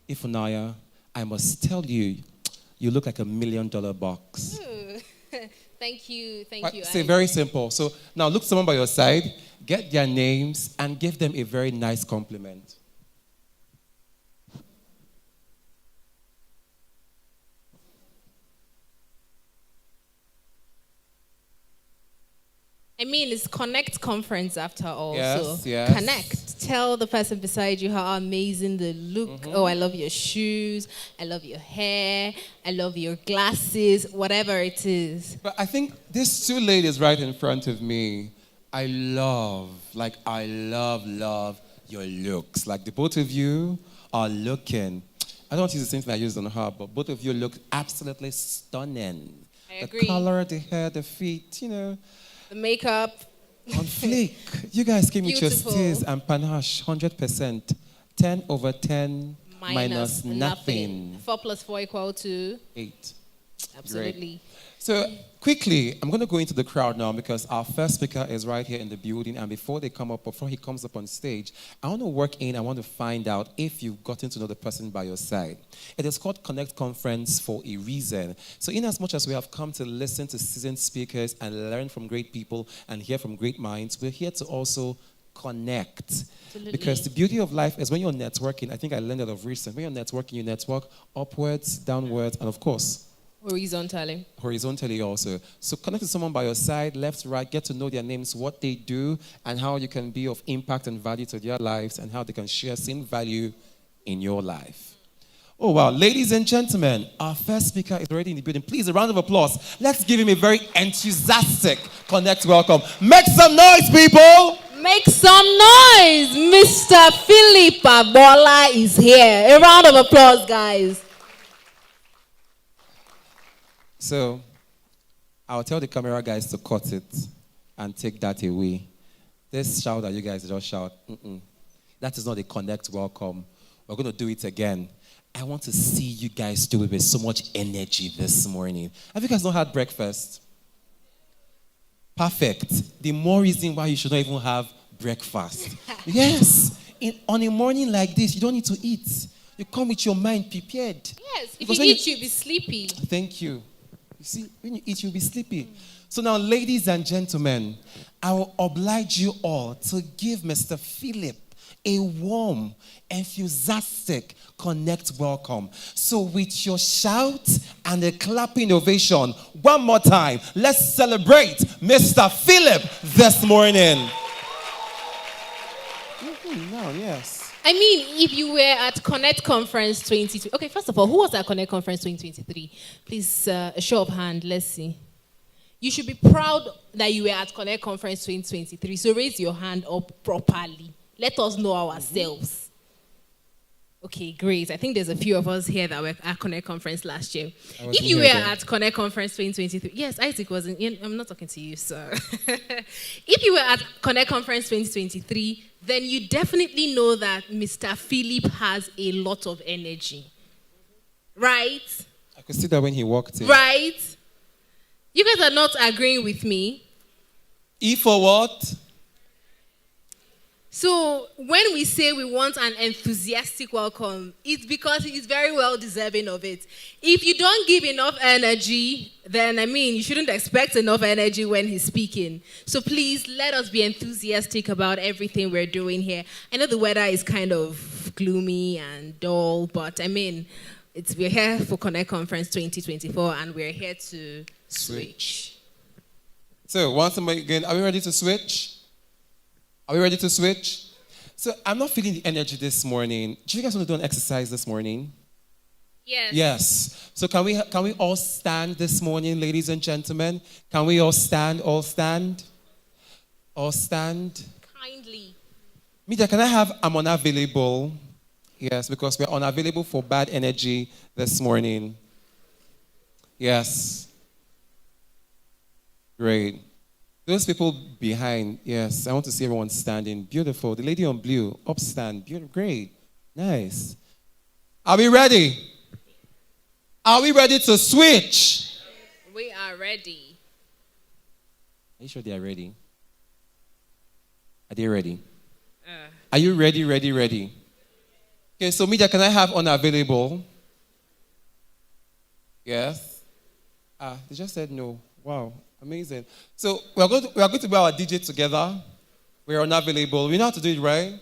Ifunaya, I must tell you, you look like $1 million box. Ooh. Thank you. Say very simple. So now look someone by your side, get their names, and give them a very nice compliment. I mean, it's Connect Conference after all. Yes, so yes. connect. Tell the person beside you how amazing they look. Mm-hmm. Oh, I love your shoes. I love your hair. I love your glasses. Whatever it is. But I think these two ladies right in front of me, I love your looks. Like the both of you are looking. I don't use the same thing I used on her, but both of you look absolutely stunning. I the agree. color, the hair, the feet, The makeup. on fleek. You guys give me just Beautiful. tears and panache, 100%. 10 over 10 minus nothing. 4 plus 4 equal to 8. absolutely. So quickly, I'm going to go into the crowd now because our first speaker is right here in the building. And before he comes up on stage, I want to find out if you've gotten to know the person by your side. It is called Connect Conference for a reason. So in as much as we have come to listen to seasoned speakers and learn from great people and hear from great minds, we're here to also connect. Absolutely. Because the beauty of life is when you're networking, I think I learned that of recent, when you're networking, you network upwards, downwards, and of course, horizontally also. So connect to someone by your side, left, right, get to know their names, what they do, and how you can be of impact and value to their lives, and how they can share same value in your life. Oh, wow. Ladies and gentlemen, our first speaker is already in the building. Please, a round of applause. Let's give him a very enthusiastic Connect welcome. Make some noise, people! Make some noise! Mr. Philip Abola is here. A round of applause, guys. So, I'll tell the camera guys to cut it and take that away. This shout that you guys just shout, that is not a Connect welcome. We're going to do it again. I want to see you guys do it with so much energy this morning. Have you guys not had breakfast? Perfect. The more reason why you should not even have breakfast. Yes. On a morning like this, you don't need to eat. You come with your mind prepared. Yes, if you eat, you'll be sleepy. Thank you. You see, when you eat, you'll be sleepy. So now, ladies and gentlemen, I will oblige you all to give Mr. Philip a warm, enthusiastic Connect welcome. So with your shout and a clapping ovation, one more time, let's celebrate Mr. Philip this morning. No, yes. I mean, if you were at Connect Conference 2023. Okay, first of all, who was at Connect Conference 2023? Please, a show of hand. Let's see. You should be proud that you were at Connect Conference 2023. So raise your hand up properly. Let us know ourselves. Okay, great. I think there's a few of us here that were at Connect Conference last year. If you were at Connect Conference 2023, yes, Isaac wasn't. I'm not talking to you, so. If you were at Connect Conference 2023, then you definitely know that Mr. Philip has a lot of energy. Right? I could see that when he walked in. Right? You guys are not agreeing with me. E for what? So when we say we want an enthusiastic welcome, it's because he's very well deserving of it. If you don't give enough energy, then you shouldn't expect enough energy when he's speaking. So please let us be enthusiastic about everything we're doing here. I know the weather is kind of gloomy and dull, but we're here for Connect Conference 2024 and we're here to switch. So once again, are we ready to switch? Are we ready to switch? So I'm not feeling the energy this morning. Do you guys want to do an exercise this morning? Yes. Yes. So can we all stand this morning, ladies and gentlemen? Can we all stand? All stand? All stand? Kindly. Media, can I have I'm unavailable? Yes, because we're unavailable for bad energy this morning. Yes. Great. Those people behind, yes, I want to see everyone standing. Beautiful. The lady on blue, upstand. Beautiful. Great. Nice. Are we ready? Are we ready to switch? We are ready. Are you sure they are ready? Are they ready? Are you ready? Okay, so media, can I have unavailable? Yes. They just said no. Wow, amazing. So we are going to be our DJ together. We are unavailable. We know how to do it, right?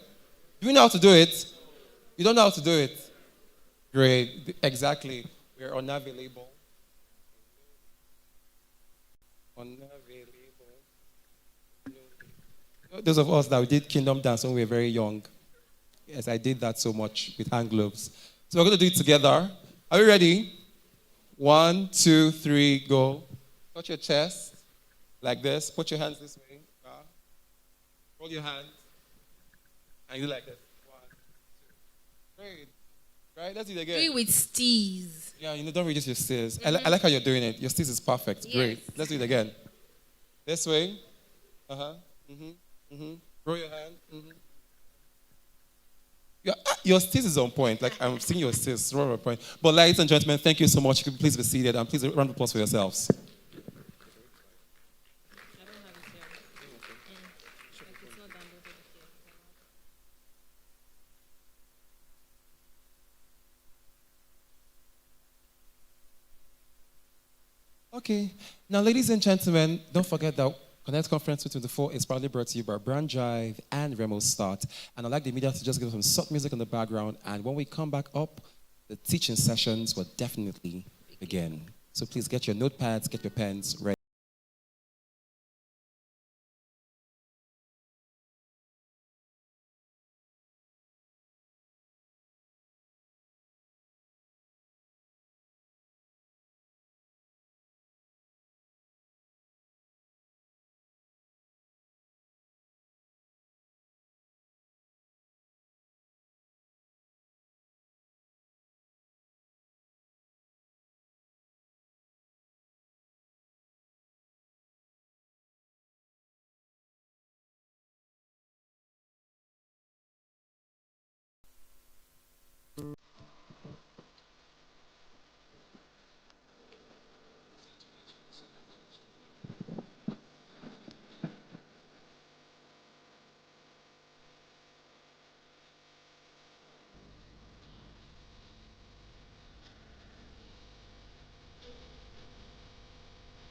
Do we know how to do it? You don't know how to do it? Great. Exactly. We are unavailable. Unavailable. Those of us that did Kingdom Dance when we were very young. Yes, I did that so much with hand gloves. So we're going to do it together. Are we ready? 1, 2, 3, go. Touch your chest like this. Put your hands this way. Roll your hands. And you do like this. 1, 2. Great. Right? Let's do it again. Do it with steez. Yeah, don't reduce your steez. I like how you're doing it. Your steez is perfect. Yes. Great. Let's do it again. This way. Roll your hand. Your steez is on point. Like, I'm seeing your steez right on point. But ladies and gentlemen, thank you so much. You can please be seated and please round of applause for yourselves. Okay. Now, ladies and gentlemen, don't forget that Connect Conference 2024 is proudly brought to you by Brand Drive and Remo Start. And I'd like the media to just give some soft music in the background. And when we come back up, the teaching sessions will definitely begin. So please get your notepads, get your pens ready.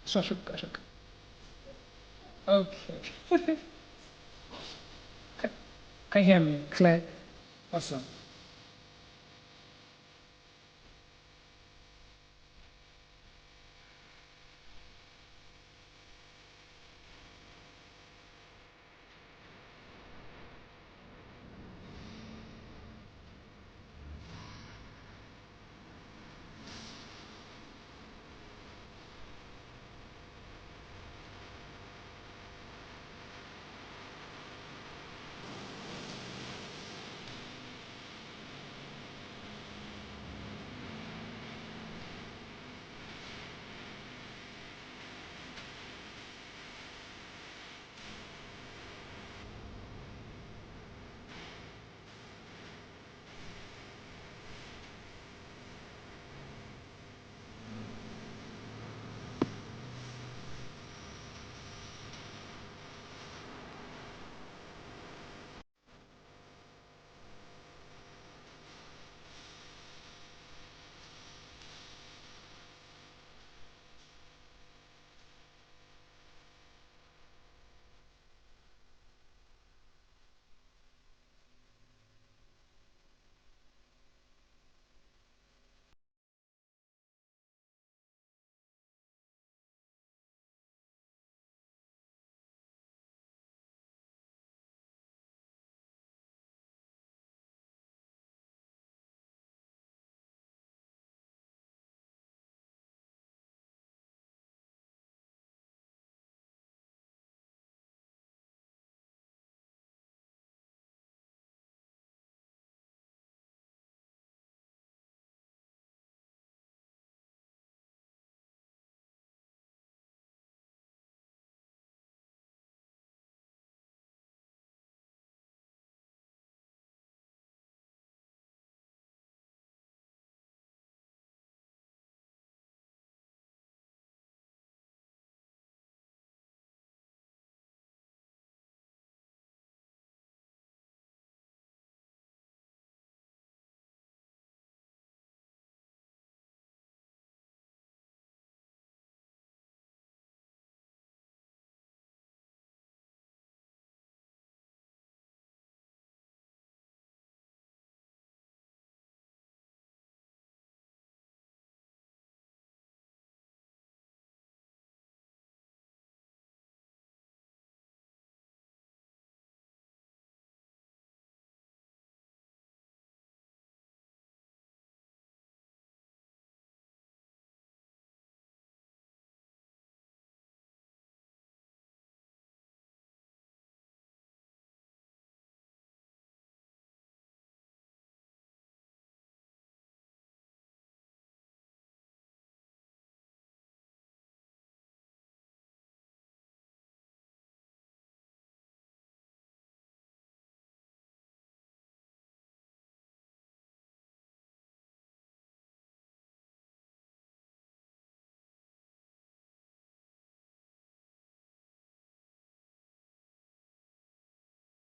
Ashok. Okay. Can you hear me? Clear? Awesome.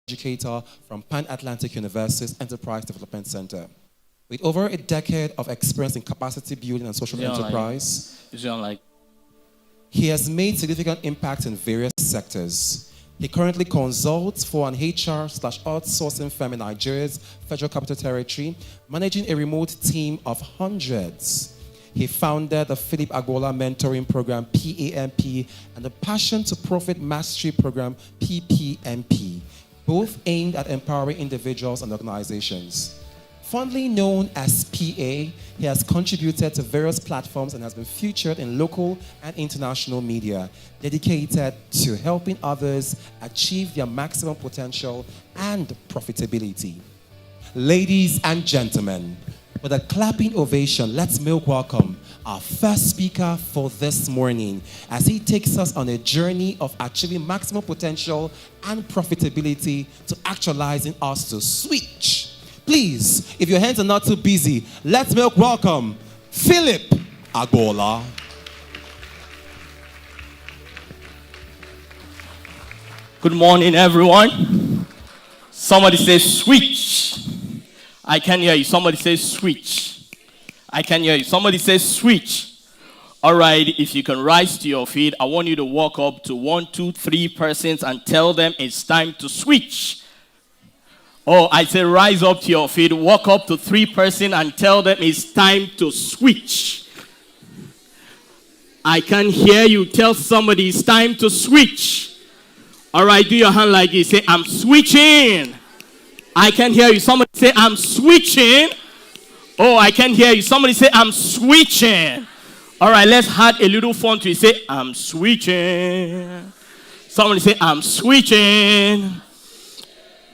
educator from Pan Atlantic University's Enterprise Development Center. With over a decade of experience in capacity building and social enterprise, he has made significant impact in various sectors. He currently consults for an HR/outsourcing firm in Nigeria's Federal Capital Territory, managing a remote team of hundreds. He founded the Philip Agboola Mentoring Program, PAMP, and the Passion to Profit Mastery Program, PPMP, both aimed at empowering individuals and organizations. Fondly known as PA, he has contributed to various platforms and has been featured in local and international media, dedicated to helping others achieve their maximum potential and profitability. Ladies and gentlemen, with a clapping ovation, let's make welcome our first speaker for this morning as he takes us on a journey of achieving maximum potential and profitability to actualizing us to switch. Please, if your hands are not too busy, let's make welcome Philip Agboola. Good morning, everyone. Somebody say switch. I can hear you. Somebody say switch. I can hear you. Somebody say switch. All right, if you can rise to your feet, I want you to walk up to 1, 2, 3 persons and tell them it's time to switch. Oh, I say rise up to your feet, walk up to 3 persons and tell them it's time to switch. I can hear you. Tell somebody it's time to switch. All right, do your hand like this. Say, I'm switching. I can hear you. Somebody say, I'm switching. Oh, I can hear you. Somebody say, I'm switching. All right, let's add a little fun to it. Say, I'm switching. Somebody say, I'm switching.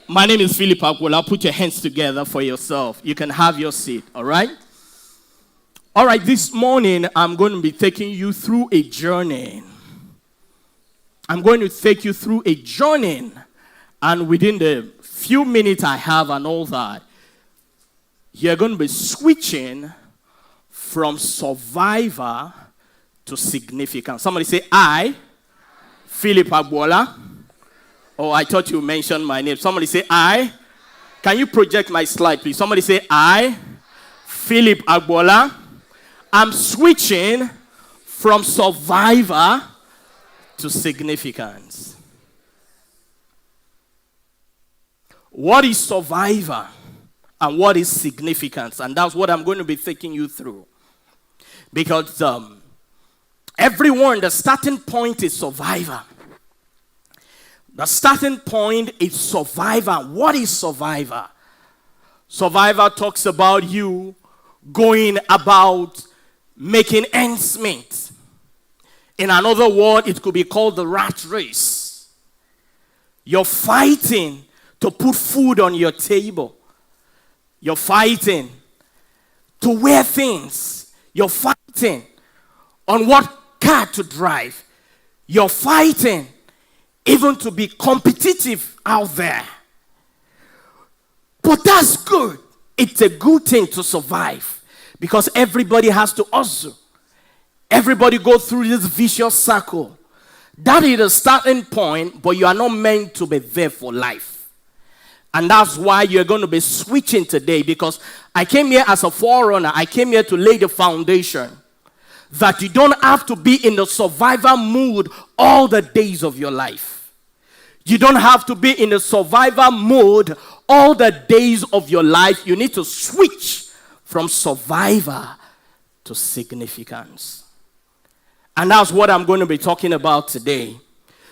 My name is Philip Agboola. Put your hands together for yourself. You can have your seat, all right? All right, this morning, I'm going to be taking you through a journey. I'm going to take you through a journey. And within the few minutes I have and all that, you're going to be switching from survivor to significant. Somebody say, I, Philip Agboola. Oh, I thought you mentioned my name. Somebody say, I. Can you project my slide, please? Somebody say, I, Philip Agboola. I'm switching from survivor to significance. What is survivor and what is significance? And that's what I'm going to be taking you through. Because everyone, the starting point is survivor. The starting point is survivor. What is survivor? Survivor talks about you going about making ends meet. In another word, it could be called the rat race. You're fighting to put food on your table. You're fighting to wear things. You're fighting on what car to drive. You're fighting even to be competitive out there. But that's good. It's a good thing to survive because everybody has to hustle. Everybody goes through this vicious circle. That is the starting point, but you are not meant to be there for life. And that's why you're going to be switching today, because I came here as a forerunner. I came here to lay the foundation that you don't have to be in the survivor mood all the days of your life. You don't have to be in the survivor mode all the days of your life. You need to switch from survivor to significance. And that's what I'm going to be talking about today.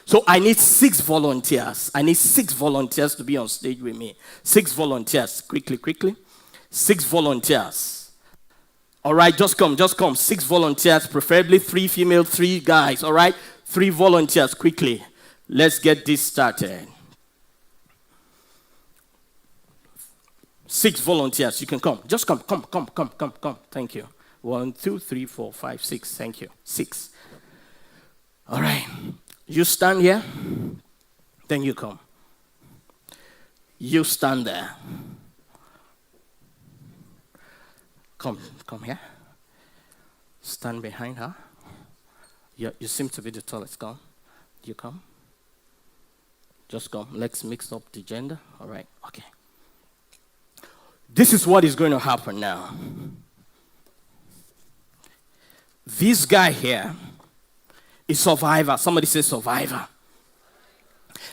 So I need 6 volunteers. I need 6 volunteers to be on stage with me. 6 volunteers. Quickly. 6 volunteers. All right, just come. 6 volunteers, preferably 3 female, 3 guys. All right, 3 volunteers, quickly. Let's get this started. 6 volunteers, you can come. Just come. Thank you. 1, 2, 3, 4, 5, 6. Thank you. 6. All right. You stand here. Then you come. You stand there. Come here. Stand behind her. You seem to be the tallest. Come. You come. Just come. Let's mix up the gender. All right. Okay. This is what is going to happen now. This guy here is survivor. Somebody say survivor.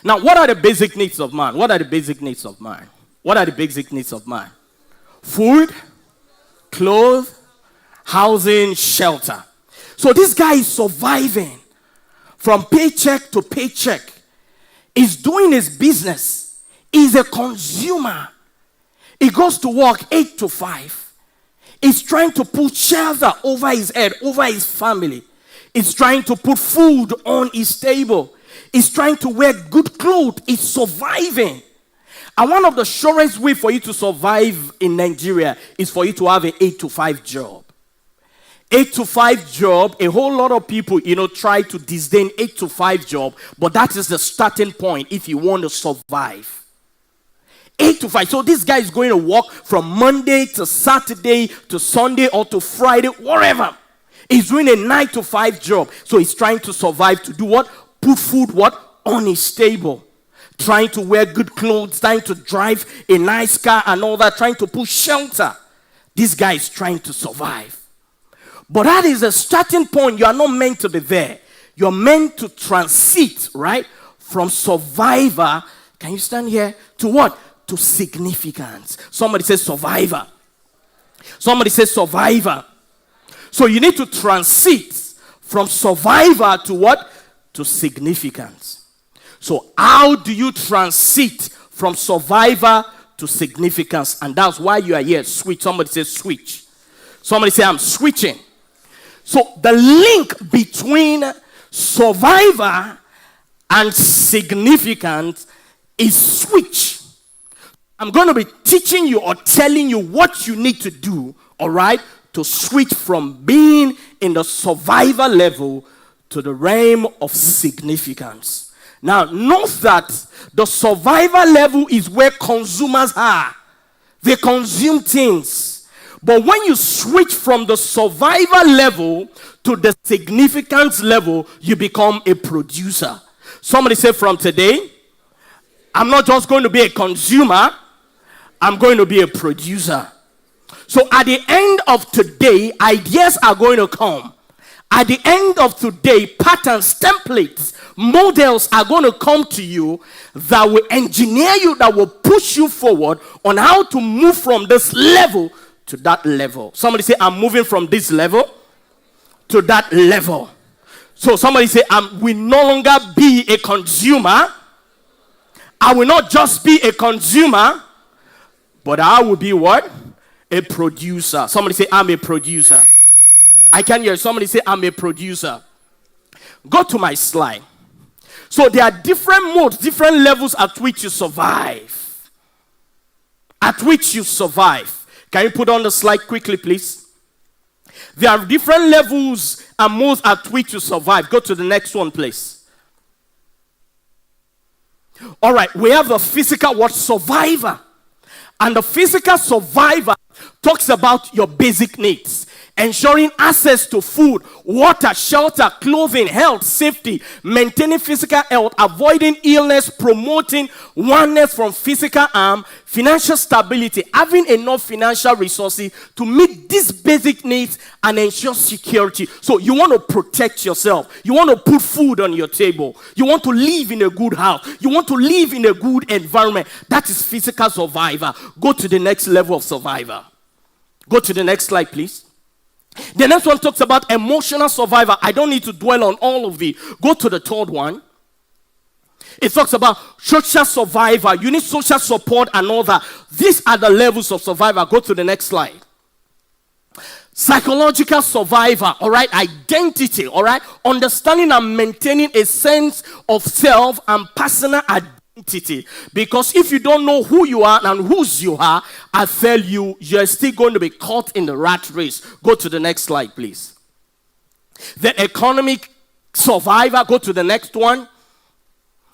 Now, what are the basic needs of man? What are the basic needs of man? What are the basic needs of man? Food, clothes, housing, shelter. So this guy is surviving from paycheck to paycheck. He's doing his business. He's a consumer. He goes to work 8 to 5. He's trying to put shelter over his head, over his family. He's trying to put food on his table. He's trying to wear good clothes. He's surviving. And one of the surest ways for you to survive in Nigeria is for you to have an 8 to 5 job. 8 to 5 job, a whole lot of people, try to disdain 8 to 5 job, but that is the starting point if you want to survive. 8 to 5. So this guy is going to work from Monday to Saturday to Sunday or to Friday, whatever. He's doing a 9 to 5 job. So he's trying to survive to do what? Put food, what? On his table. Trying to wear good clothes, trying to drive a nice car and all that, trying to put shelter. This guy is trying to survive. But that is the starting point. You are not meant to be there. You're meant to transit, right? From survivor, can you stand here? To what? To significance. Somebody says survivor. Somebody says survivor. So you need to transit from survivor to what? To significance. So how do you transit from survivor to significance? And that's why you are here. Switch. Somebody say switch. Somebody say I'm switching. So the link between survivor and significance is switch. I'm going to be teaching you or telling you what you need to do, all right, to switch from being in the survivor level to the realm of significance. Now, note that the survivor level is where consumers are. They consume things. But when you switch from the survivor level to the significance level, you become a producer. Somebody say, from today, I'm not just going to be a consumer, I'm going to be a producer. So at the end of today, ideas are going to come. At the end of today, patterns, templates, models are going to come to you that will engineer you, that will push you forward on how to move from this level to that level. Somebody say, I'm moving from this level to that level. So somebody say, I will no longer be a consumer. I will not just be a consumer, but I will be what? A producer. Somebody say, I'm a producer. I can hear somebody say, I'm a producer. Go to my slide. So there are different modes, different levels at which you survive. At which you survive. Can you put on the slide quickly, please? There are different levels and modes at which you survive. Go to the next one, please. All right, we have the physical what? Survivor. And the physical survivor talks about your basic needs. Ensuring access to food, water, shelter, clothing, health, safety, maintaining physical health, avoiding illness, promoting oneness from physical harm, financial stability, having enough financial resources to meet these basic needs and ensure security. So you want to protect yourself. You want to put food on your table. You want to live in a good house. You want to live in a good environment. That is physical survivor. Go to the next level of survivor. Go to the next slide, please. The next one talks about emotional survivor. I don't need to dwell on all of these. Go to the third one. It talks about social survivor. You need social support and all that. These are the levels of survivor. Go to the next slide. Psychological survivor, all right, identity, all right, understanding and maintaining a sense of self and personal identity. Because if you don't know who you are and whose you are, I tell you, you're still going to be caught in the rat race. Go to the next slide, please. The economic survivor, go to the next one.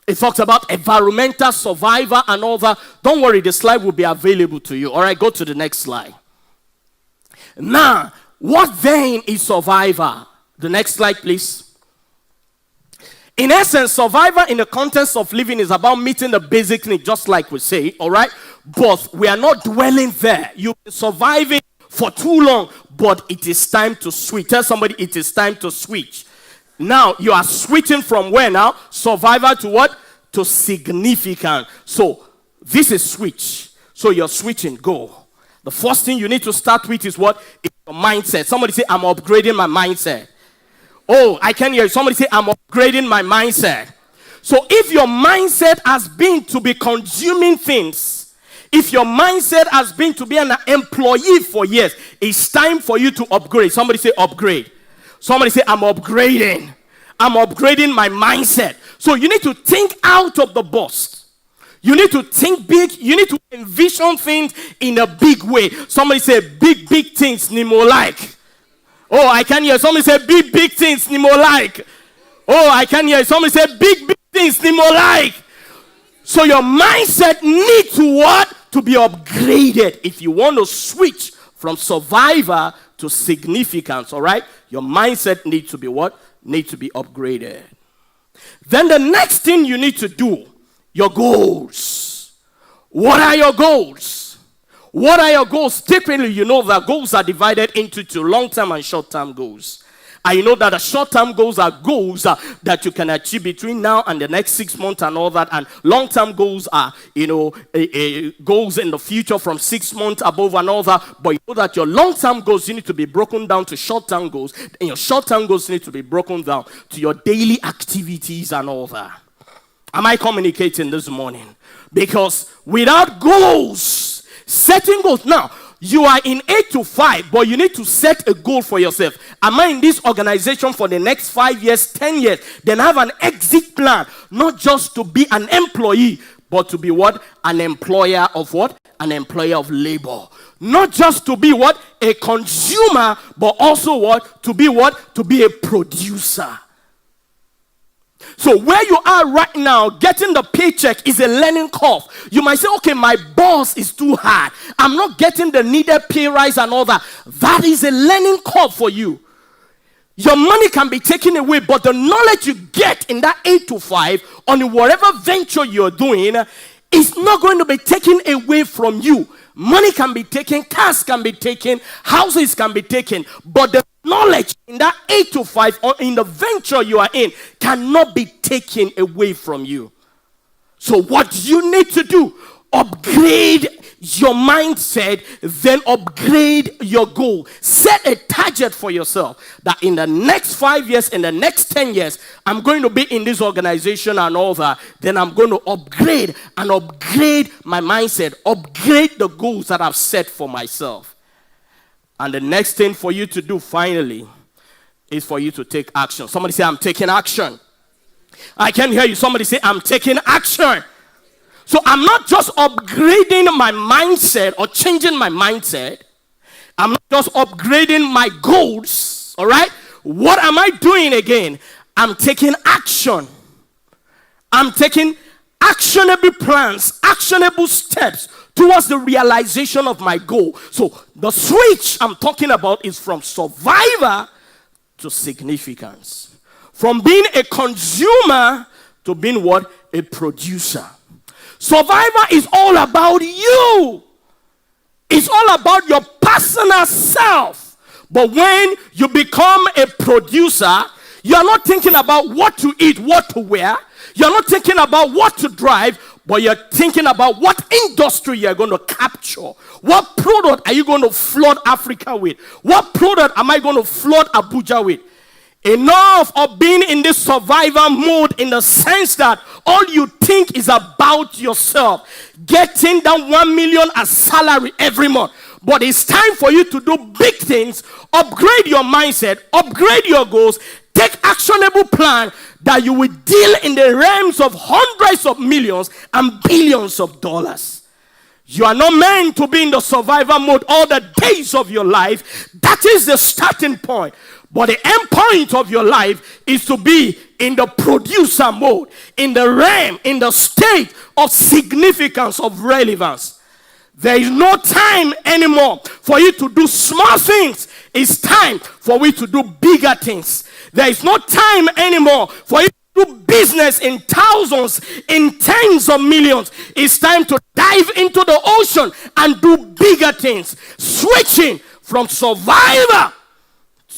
It talks about environmental survivor and all that. Don't worry, the slide will be available to you. All right, go to the next slide. Now, what then is survivor? The next slide, please. In essence, survival in the context of living is about meeting the basic need, just like we say, all right? But we are not dwelling there. You've been surviving for too long, but it is time to switch. Tell somebody it is time to switch. Now, you are switching from where now? Survival to what? To significant. So, this is switch. So, you're switching. Go. The first thing you need to start with is what? It's your mindset. Somebody say, I'm upgrading my mindset. Oh, I can hear you. Somebody say, I'm upgrading my mindset. So if your mindset has been to be consuming things, if your mindset has been to be an employee for years, it's time for you to upgrade. Somebody say upgrade. Somebody say, I'm upgrading. I'm upgrading my mindset. So you need to think out of the box. You need to think big. You need to envision things in a big way. Somebody say, big things, Nemo like. Oh, I can hear somebody say big things, Nemo like. Oh, I can hear somebody say big things, Nemo like. So your mindset needs to what? To be upgraded. If you want to switch from survivor to significance, all right? Your mindset needs to be what? Needs to be upgraded. Then the next thing you need to do, your goals. What are your goals? What are your goals? Typically, you know that goals are divided into two, long-term and short-term goals. And you know that the short-term goals are goals that you can achieve between now and the next 6 months and all that. And long-term goals are, goals in the future from 6 months above and all that. But you know that your long-term goals, you need to be broken down to short-term goals. And your short-term goals need to be broken down to your daily activities and all that. Am I communicating this morning? Because without goals, setting goals. Now, you are in 8 to 5, but you need to set a goal for yourself. Am I in this organization for the next 5 years, 10 years? Then have an exit plan. Not just to be an employee, but to be what? An employer of what? An employer of labor. Not just to be what? A consumer, but also what? To be what? To be a producer. So where you are right now, getting the paycheck is a learning curve. You might say, okay, my boss is too hard. I'm not getting the needed pay rise and all that. That is a learning curve for you. Your money can be taken away, but the knowledge you get in that 8 to 5 on whatever venture you're doing is not going to be taken away from you. Money can be taken, cars can be taken, houses can be taken, but the knowledge in that 8 to 5 or in the venture you are in cannot be taken away from you. So what you need to do, upgrade your mindset, then upgrade your goal. Set a target for yourself that in the next 5 years, in the next 10 years, I'm going to be in this organization and all that. Then I'm going to upgrade my mindset, upgrade the goals that I've set for myself. And the next thing for you to do finally is for you to take action. Somebody say, I'm taking action. I can hear you. Somebody say, I'm taking action. So I'm not just upgrading my mindset or changing my mindset. I'm not just upgrading my goals. All right? What am I doing again? I'm taking action. I'm taking actionable plans, actionable steps towards the realization of my goal. So the switch I'm talking about is from survivor to significance. From being a consumer to being what? A producer. Survivor is all about you. It's all about your personal self. But when you become a producer, you're not thinking about what to eat, what to wear. You're not thinking about what to drive, but you're thinking about what industry you're going to capture. What product are you going to flood Africa with? What product am I going to flood Abuja with? Enough of being in this survival mode in the sense that all you think is about yourself. Getting that 1 million as salary every month. But it's time for you to do big things. Upgrade your mindset. Upgrade your goals. Take actionable plan that you will deal in the realms of hundreds of millions and billions of dollars. You are not meant to be in the survival mode all the days of your life. That is the starting point. But the end point of your life is to be in the producer mode, in the realm, in the state of significance, of relevance. There is no time anymore for you to do small things. It's time for you to do bigger things. There is no time anymore for you to do business in thousands, in tens of millions. It's time to dive into the ocean and do bigger things. Switching from survivor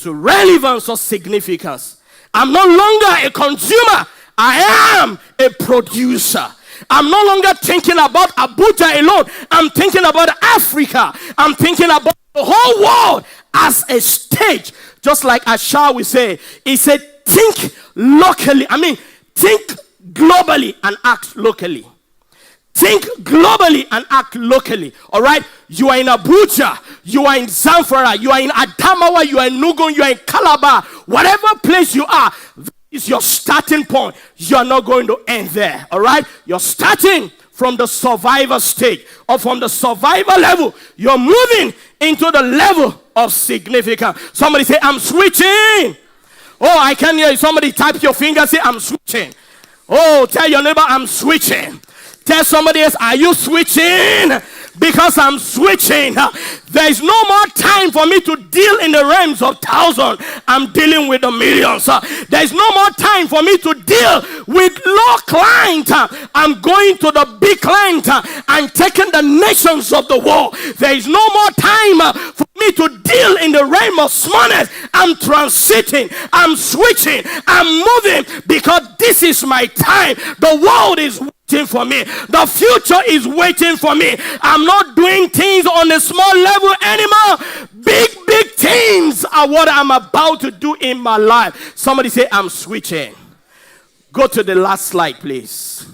to relevance or significance. I'm no longer a consumer. I am a producer. I'm no longer thinking about Abuja alone. I'm thinking about Africa. I'm thinking about the whole world as a stage. Just like Asha will say, he said, think locally. Think globally and act locally. Think globally and act locally. All right? You are in Abuja. You are in Zamfara. You are in Adamawa. You are in Nugun. You are in Calabar. Whatever place you are, that is your starting point. You are not going to end there. All right? You're starting from the survivor stage or from the survivor level. You're moving into the level of significance. Somebody say, I'm switching. Oh, I can hear you. Somebody type your finger, say, I'm switching. Oh, tell your neighbor, I'm switching. Tell somebody else, are you switching? Because I'm switching. There is no more time for me to deal in the realms of thousands. I'm dealing with the millions. There is no more time for me to deal with low client. I'm going to the big client and taking the nations of the world. There is no more time for me to deal in the realm of smallness. I'm transiting. I'm switching. I'm moving because this is my time. The world is waiting for me. The future is waiting for me. I'm not doing things on a small level anymore. Big things are what I'm about to do in my life. Somebody say, I'm switching. Go to the last slide, please.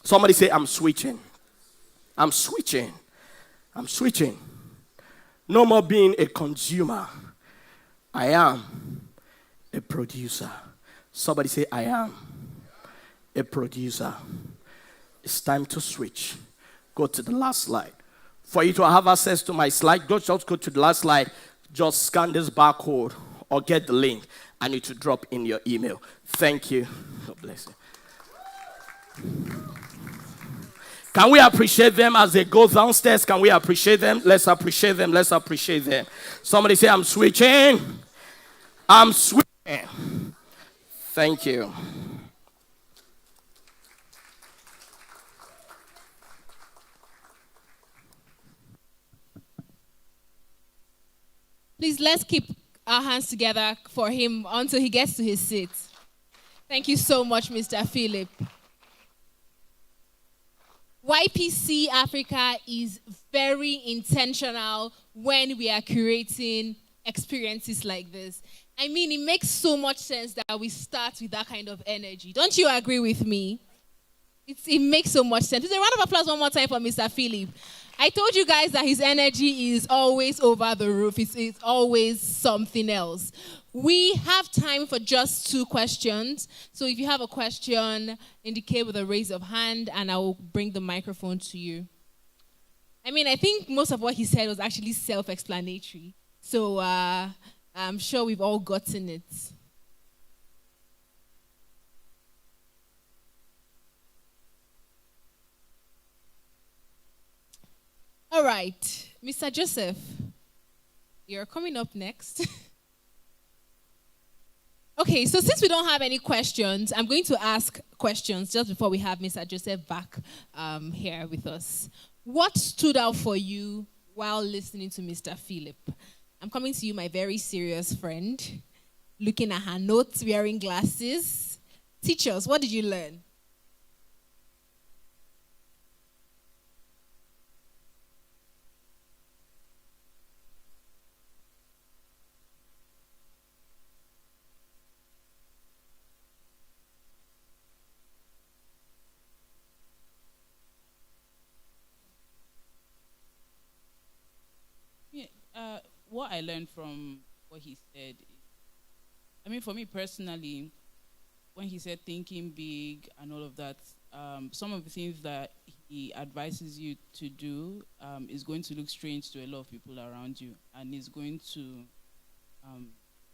Somebody say, I'm switching. I'm switching. I'm switching. No more being a consumer. I am a producer. Somebody say, I am a producer. It's time to switch. Go to the last slide. For you to have access to my slide, don't just go to the last slide. Just scan this barcode or get the link. I need to drop in your email. Thank you. God bless you. Can we appreciate them as they go downstairs? Can we appreciate them? Let's appreciate them. Let's appreciate them. Somebody say, I'm switching. I'm switching. Thank you. Please, let's keep our hands together for him until he gets to his seat. Thank you so much, Mr. Philip. YPC Africa is very intentional when we are creating experiences like this. It makes so much sense that we start with that kind of energy. Don't you agree with me? It makes so much sense. Please, a round of applause one more time for Mr. Philip. I told you guys that his energy is always over the roof. It's always something else. We have time for just 2 questions. So if you have a question, indicate with a raise of hand and I will bring the microphone to you. I think most of what he said was actually self-explanatory. So I'm sure we've all gotten it. All right, Mr. Joseph, you're coming up next. Okay, so since we don't have any questions, I'm going to ask questions just before we have Mr. Joseph back here with us. What stood out for you while listening to Mr. Philip? I'm coming to you, my very serious friend, looking at her notes, wearing glasses. Teach us, what did you learn? What I learned from what he said, for me personally, when he said thinking big and all of that, some of the things that he advises you to do is going to look strange to a lot of people around you, and is going to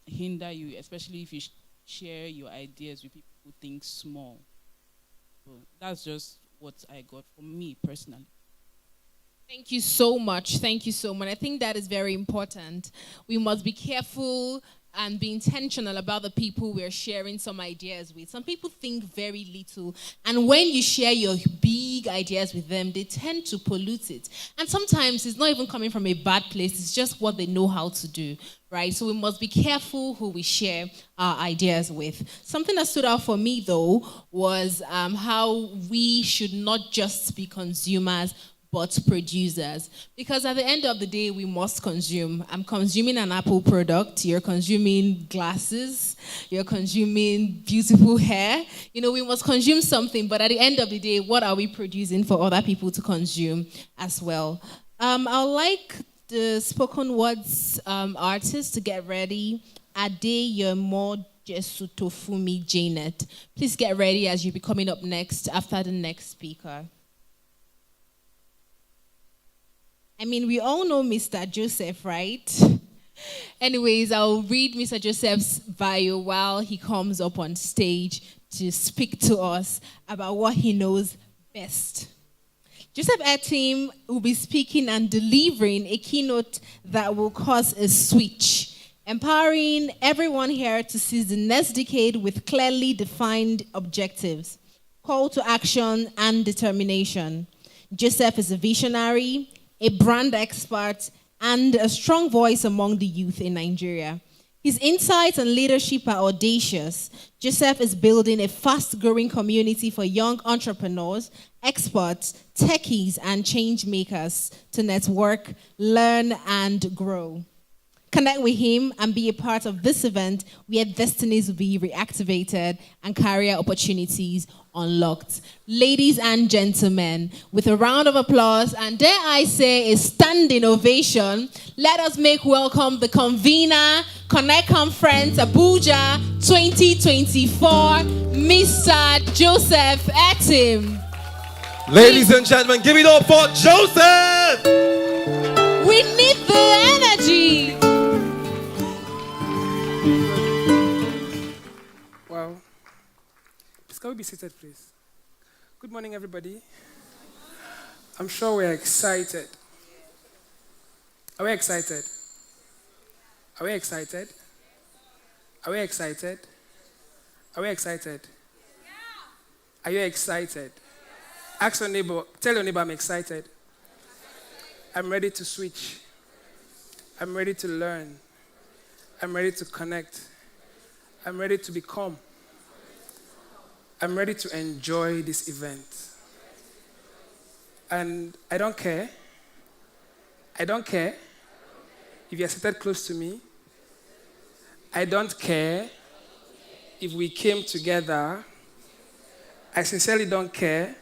hinder you, especially if you share your ideas with people who think small. So that's just what I got from me personally. Thank you so much. Thank you so much. I think that is very important. We must be careful and be intentional about the people we're sharing some ideas with. Some people think very little, and when you share your big ideas with them, they tend to pollute it. And sometimes it's not even coming from a bad place, it's just what they know how to do, right? So we must be careful who we share our ideas with. Something that stood out for me, though, was how we should not just be consumers, but producers. Because at the end of the day, we must consume. I'm consuming an Apple product, you're consuming glasses, you're consuming beautiful hair. You know, we must consume something, but at the end of the day, what are we producing for other people to consume as well? I'd like the spoken words artist to get ready. Ade Yomo Jesutofumi Janet. Please get ready as you'll be coming up next after the next speaker. I mean, we all know Mr. Joseph, right? Anyways, I'll read Mr. Joseph's bio while he comes up on stage to speak to us about what he knows best. Joseph Etim will be speaking and delivering a keynote that will cause a switch, empowering everyone here to seize the next decade with clearly defined objectives, call to action, and determination. Joseph is a visionary, a brand expert, and a strong voice among the youth in Nigeria. His insights and leadership are audacious. Joseph is building a fast-growing community for young entrepreneurs, experts, techies, and change makers to network, learn, and grow. Connect with him and be a part of this event where destinies will be reactivated and career opportunities unlocked. Ladies and gentlemen, with a round of applause and dare I say a standing ovation, let us make welcome the convener, Connect Conference Abuja 2024, Mr. Joseph Etim. Ladies and gentlemen, give it up for Joseph! We need the energy. Wow. Please, can we be seated, please? Good morning, everybody. I'm sure we're excited. Are we excited? Are we excited? Are we excited? Are we excited? Are you excited? Ask your neighbor, tell your neighbor I'm excited. I'm ready to switch. I'm ready to learn. I'm ready to connect. I'm ready to become. I'm ready to enjoy this event. And I don't care. I don't care if you're seated close to me. I don't care if we came together. I sincerely don't care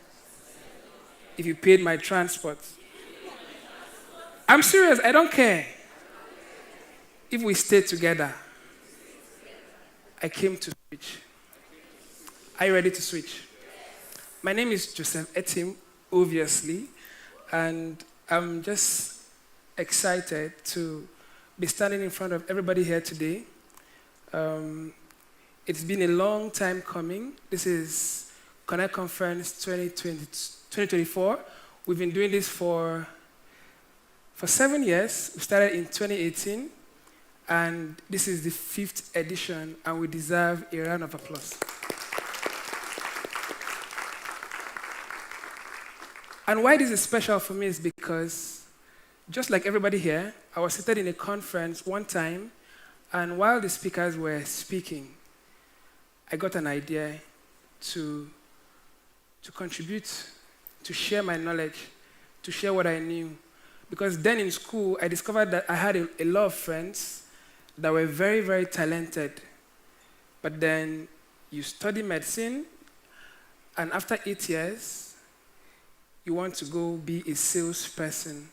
if you paid my transport. I'm serious, I don't care if we stay together. I came to switch. Are you ready to switch? My name is Joseph Etim, obviously, and I'm just excited to be standing in front of everybody here today. It's been a long time coming. This is Connect Conference 2024. We've been doing this for 7 years. We started in 2018, and this is the 5th edition, and we deserve a round of applause. And why this is special for me is because, just like everybody here, I was seated in a conference one time, and while the speakers were speaking, I got an idea to contribute, to share my knowledge, to share what I knew. Because then in school, I discovered that I had a lot of friends that were very, very talented. But then you study medicine, and after 8 years, you want to go be a salesperson.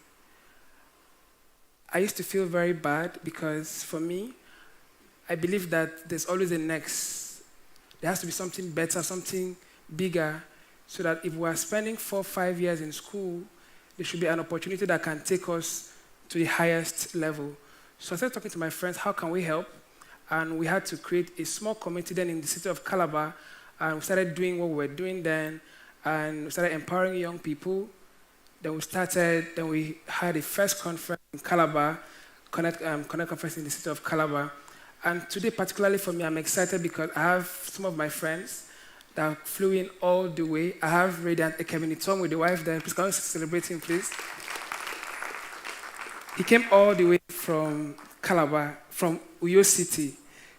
I used to feel very bad because for me, I believe that there's always a next. There has to be something better, something bigger, so that if we are spending 4 or 5 years in school, there should be an opportunity that can take us to the highest level. So I started talking to my friends, how can we help? And we had to create a small community then in the city of Calabar, and we started doing what we were doing then, and we started empowering young people. Then we had a first conference in Calabar, Connect Conference in the city of Calabar, And today, particularly for me, I'm excited because I have some of my friends that flew in all the way. I have Radiant Ekemini with the wife there. Please, can we celebrate him, please? He came all the way from Calabar, from Uyo City,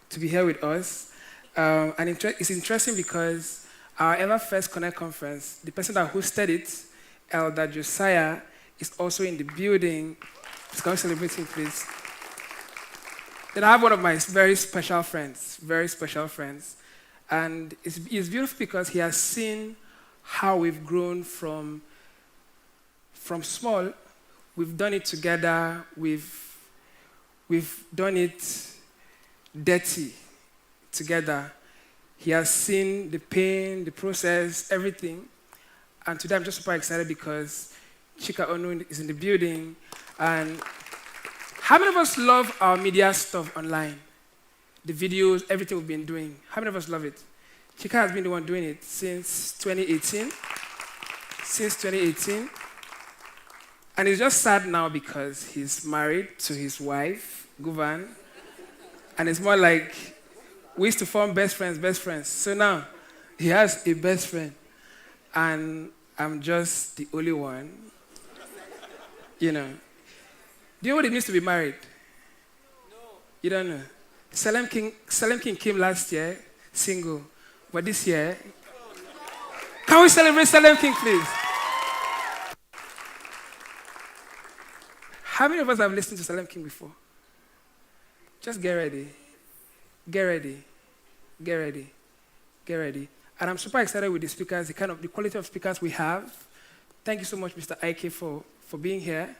to be here with us. And it's interesting because our ever first Connect conference, the person that hosted it, Elder Josiah, is also in the building. Please, can we celebrate him, please? Then I have one of my very special friends. And it's beautiful because he has seen how we've grown from small. We've done it together. We've done it dirty together. He has seen the pain, the process, everything. And today I'm just super excited because Chika Onu is in the building. And how many of us love our media stuff online? The videos, everything we've been doing. How many of us love it? Chika has been the one doing it since 2018. And it's just sad now because he's married to his wife, Guvan. And it's more like we used to form best friends. So now he has a best friend. And I'm just the only one. You know. Do you know what it means to be married? No. You don't know? Salem King came last year, single. But this year, can we celebrate Salem King, please? How many of us have listened to Salem King before? Just get ready. Get ready. And I'm super excited with the speakers, the quality of speakers we have. Thank you so much, Mr. Ike, for being here.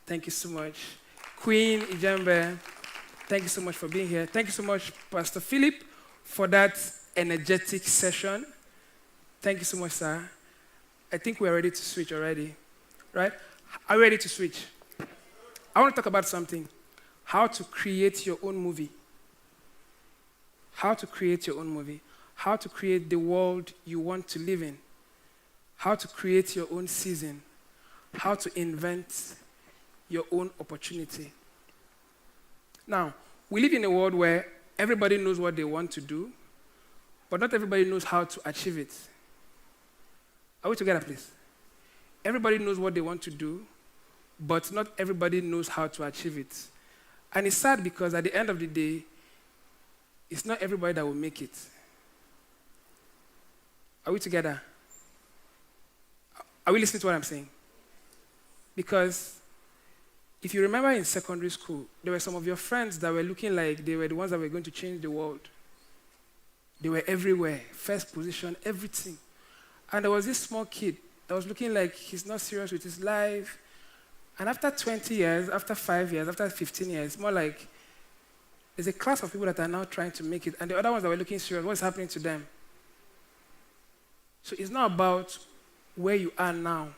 Thank you so much. Queen Ijembe, thank you so much for being here. Thank you so much, Pastor Philip, for that energetic session. Thank you so much, sir. I think we're ready to switch already, right? Are we ready to switch? I want to talk about something. How to create your own movie. How to create your own movie. How to create the world you want to live in. How to create your own season. How to invent your own opportunity. Now, we live in a world where everybody knows what they want to do, but not everybody knows how to achieve it. Are we together, please? Everybody knows what they want to do, but not everybody knows how to achieve it. And it's sad because at the end of the day, it's not everybody that will make it. Are we together? Are we listening to what I'm saying? Because if you remember in secondary school, there were some of your friends that were looking like they were the ones that were going to change the world. They were everywhere, first position, everything. And there was this small kid that was looking like he's not serious with his life. And after 20 years, after 5 years, after 15 years, more like there's a class of people that are now trying to make it. And the other ones that were looking serious, what's happening to them? So it's not about where you are now.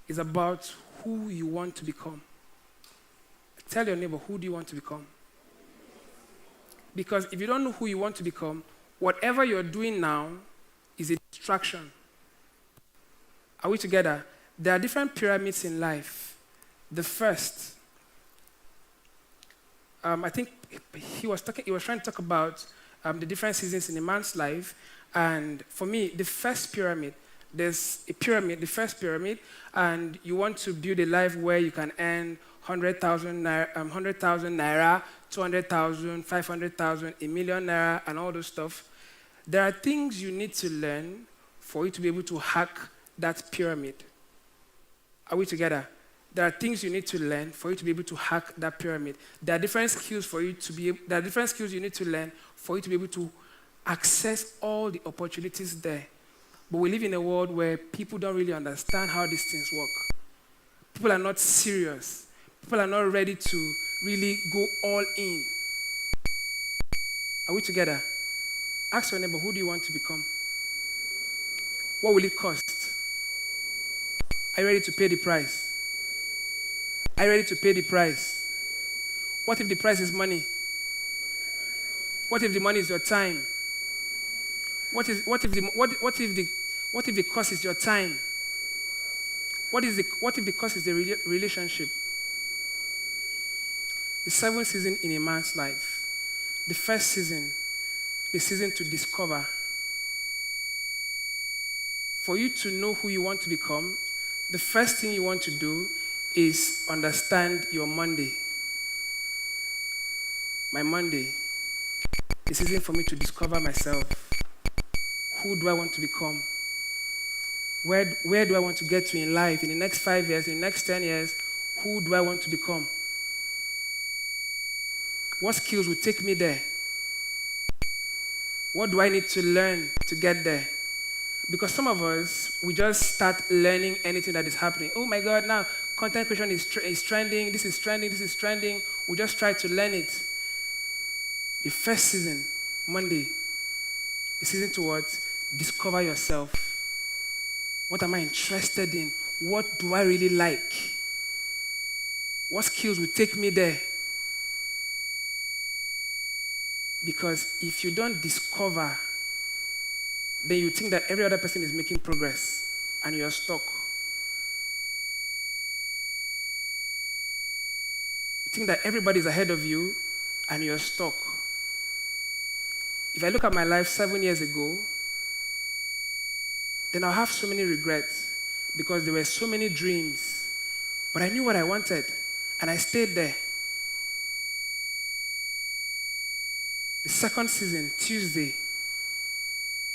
It's about who you want to become. Tell your neighbor, who do you want to become? Because if you don't know who you want to become, whatever you're doing now is a distraction. Are we together? There are different pyramids in life. The first, I think he was trying to talk about the different seasons in a man's life. And for me, the first pyramid, there's a pyramid, the first pyramid, and you want to build a life where you can earn 100,000 naira, 200,000, 500,000, a million naira, and all those stuff. There are things you need to learn for you to be able to hack that pyramid. Are we together? There are things you need to learn for you to be able to hack that pyramid. There are different skills there are different skills you need to learn for you to be able to access all the opportunities there. But we live in a world where people don't really understand how these things work. People are not serious. People are not ready to really go all in. Are we together? Ask your neighbor, who do you want to become? What will it cost? Are you ready to pay the price? Are you ready to pay the price? What if the price is money? What if the money is your time? What if the cost is your time? What if the cost is the relationship? The seventh season in a man's life. the first season, the season to discover. For you to know who you want to become, the first thing you want to do is understand your Monday. My Monday, the season for me to discover myself. Who do I want to become? Where do I want to get to in life? In the next 5 years, in the next 10 years, who do I want to become? What skills will take me there? What do I need to learn to get there? Because some of us, we just start learning anything that is happening. Oh my God, now content creation is trending, this is trending, this is trending. We just try to learn it. The first season, Monday, the season to what? Discover yourself. What am I interested in? What do I really like? What skills will take me there? Because if you don't discover, then you think that every other person is making progress and you're stuck. You think that everybody is ahead of you and you're stuck. If I look at my life 7 years ago, then I'll have so many regrets because there were so many dreams. But I knew what I wanted and I stayed there. The second season, Tuesday,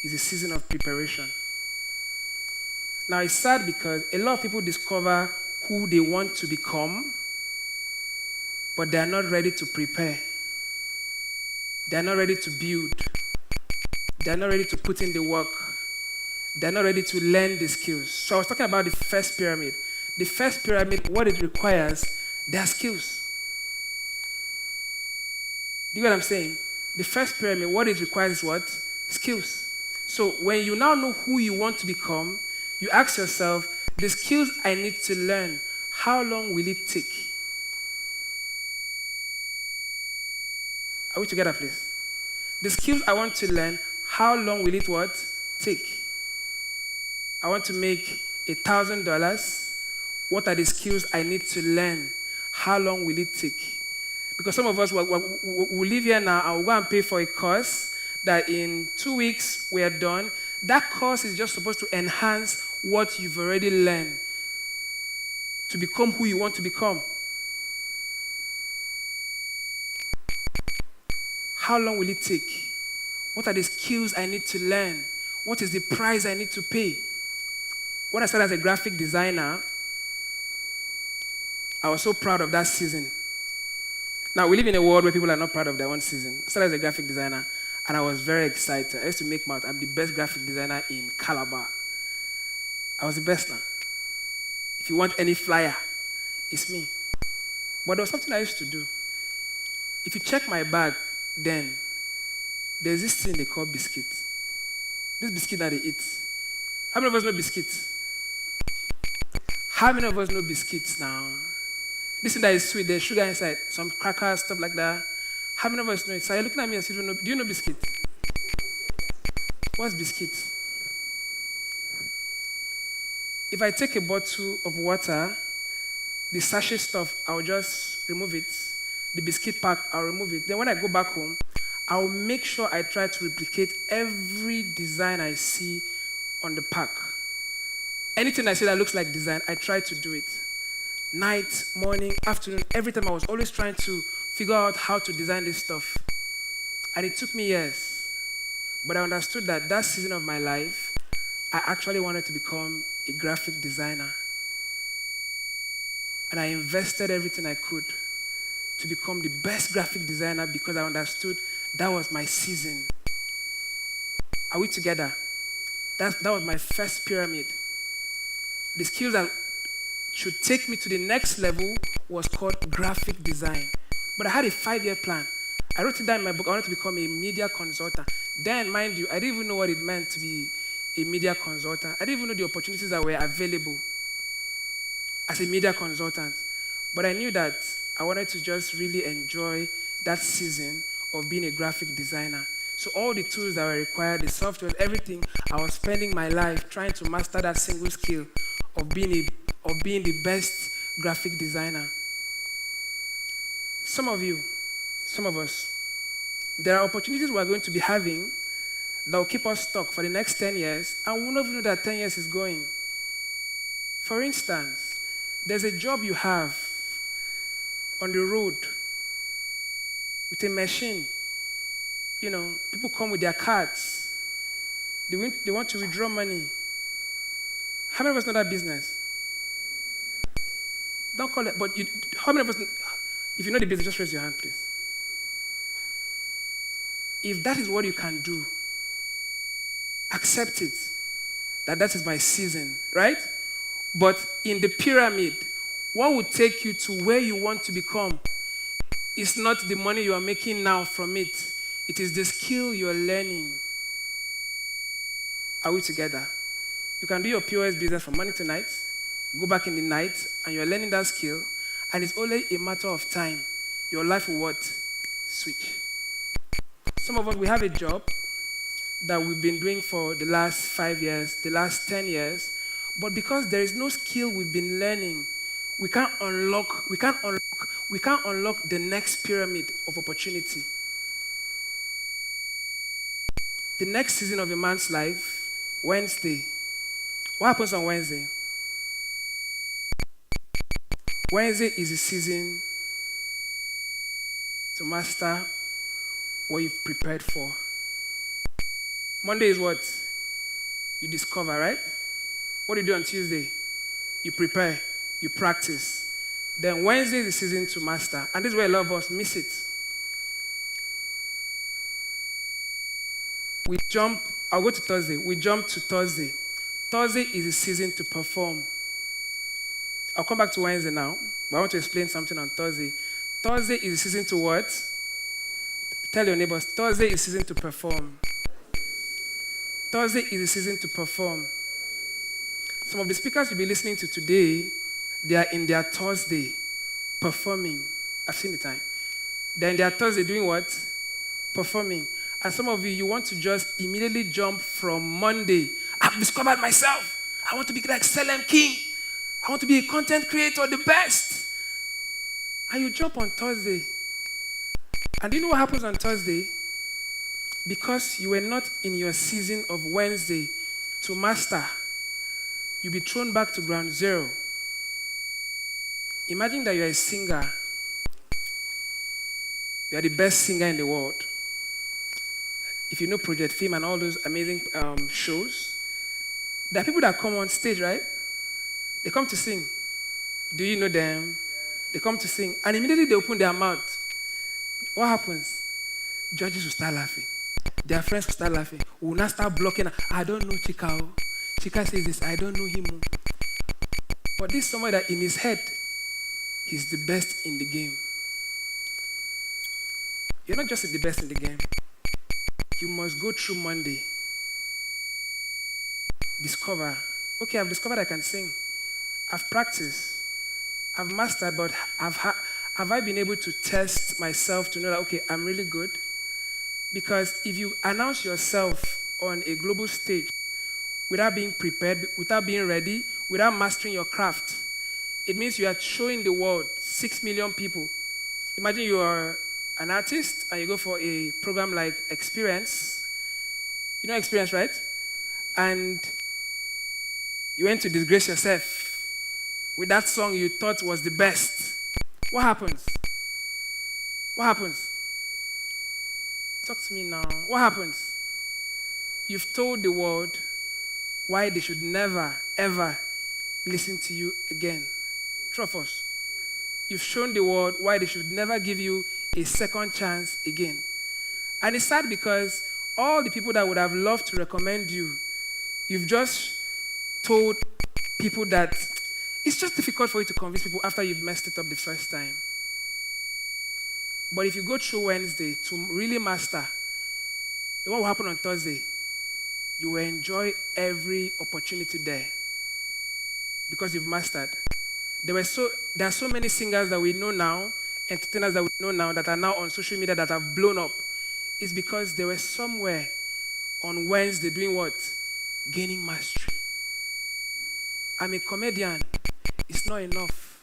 is a season of preparation. Now it's sad because a lot of people discover who they want to become, but they are not ready to prepare. They are not ready to build. They are not ready to put in the work. They are not ready to learn the skills. So I was talking about the first pyramid. The first pyramid, what it requires, they are skills. Do you get what I'm saying? The first pyramid, what it requires is what? Skills. So when you now know who you want to become, you ask yourself, the skills I need to learn, how long will it take? Are we together, please? The skills I want to learn, how long will it what? Take? I want to make $1,000. What are the skills I need to learn? How long will it take? Because some of us will live here now and we'll go and pay for a course that in 2 weeks we are done. That course is just supposed to enhance what you've already learned to become who you want to become. How long will it take? What are the skills I need to learn? What is the price I need to pay? When I started as a graphic designer, I was so proud of that season. Now, we live in a world where people are not proud of their own season. I started as a graphic designer, and I was very excited. I used to make mouth. I'm the best graphic designer in Calabar. I was the best now. If you want any flyer, it's me. But there was something I used to do. If you check my bag, then there's this thing they call biscuits. This biscuit that they eat. How many of us know biscuits? How many of us know biscuits now? This thing that is sweet, there's sugar inside, some crackers, stuff like that. How many of us know it? So you're looking at me and saying, do you know biscuit? What's biscuit? If I take a bottle of water, the sachet stuff, I'll just remove it. The biscuit pack, I'll remove it. Then when I go back home, I'll make sure I try to replicate every design I see on the pack. Anything I see that looks like design, I try to do it. Night, morning, afternoon, every time I was always trying to figure out how to design this stuff. And it took me years. But I understood that that season of my life, I actually wanted to become a graphic designer. And I invested everything I could to become the best graphic designer because I understood that was my season. Are we together? That was my first pyramid. The skills that should take me to the next level was called graphic design. But I had a 5-year plan. I wrote it down in my book. I wanted to become a media consultant. Then, mind you, I didn't even know what it meant to be a media consultant. I didn't even know the opportunities that were available as a media consultant. But I knew that I wanted to just really enjoy that season of being a graphic designer. So all the tools that were required, the software, everything, I was spending my life trying to master that single skill of being the best graphic designer. Some of us, There are opportunities we are going to be having that will keep us stuck for the next 10 years, and we will not even know that 10 years is going. For instance, there's a job you have on the road with a machine. You know, people come with their cards. They want to withdraw money. How many of us know that business? Don't call it, but how many of us, if you know the business, just raise your hand, please. If that is what you can do, accept it, that is my season, right? But in the pyramid, what would take you to where you want to become is not the money you are making now from it. It is the skill you are learning. Are we together? You can do your POS business from morning to night, go back in the night, and you're learning that skill, and it's only a matter of time. Your life will what? Switch. Some of us, we have a job that we've been doing for the last 5 years, the last 10 years, but because there is no skill we've been learning, we can't unlock the next pyramid of opportunity. The next season of a man's life, Wednesday. What happens on Wednesday? Wednesday is a season to master what you've prepared for. Monday is what? You discover, right? What do you do on Tuesday? You prepare, you practice. Then Wednesday is the season to master. And this is where a lot of us miss it. I'll go to Thursday. We jump to Thursday. Thursday is the season to perform. I'll come back to Wednesday now, but I want to explain something on Thursday. Thursday is the season to what? Tell your neighbors, Thursday is the season to perform. Thursday is the season to perform. Some of the speakers you'll be listening to today, they are in their Thursday performing. I've seen the time. They're in their Thursday doing what? Performing. And some of you want to just immediately jump from Monday. I've discovered myself. I want to be like Salem King. I want to be a content creator, the best. And you jump on Thursday. And do you know what happens on Thursday? Because you were not in your season of Wednesday to master, you'll be thrown back to ground zero. Imagine that you're a singer. You're the best singer in the world. If you know Project Fame and all those amazing shows, there are people that come on stage, right? They come to sing. Do you know them? They come to sing. And immediately they open their mouth. What happens? Judges will start laughing. Their friends will start laughing. We will not start blocking. I don't know Chika. Chika says this. I don't know him. But this is somebody that in his head, he's the best in the game. You're not just the best in the game. You must go through Monday. Discover. Okay, I've discovered I can sing. I've practiced. I've mastered, but have I been able to test myself to know that, okay, I'm really good? Because if you announce yourself on a global stage without being prepared, without being ready, without mastering your craft, it means you are showing the world 6 million people. Imagine you are an artist and you go for a program like Experience. You know Experience, right? And you went to disgrace yourself with that song you thought was the best. What happens? What happens? Talk to me now. What happens? You've told the world why they should never, ever listen to you again. True of us. You've shown the world why they should never give you a second chance again. And it's sad because all the people that would have loved to recommend you, you've just told people that it's just difficult for you to convince people after you've messed it up the first time. But if you go through Wednesday to really master, what will happen on Thursday? You will enjoy every opportunity there because you've mastered. There are so many singers that we know now, entertainers that we know now that are now on social media that have blown up. It's because they were somewhere on Wednesday doing what? Gaining mastery. I'm a comedian. It's not enough.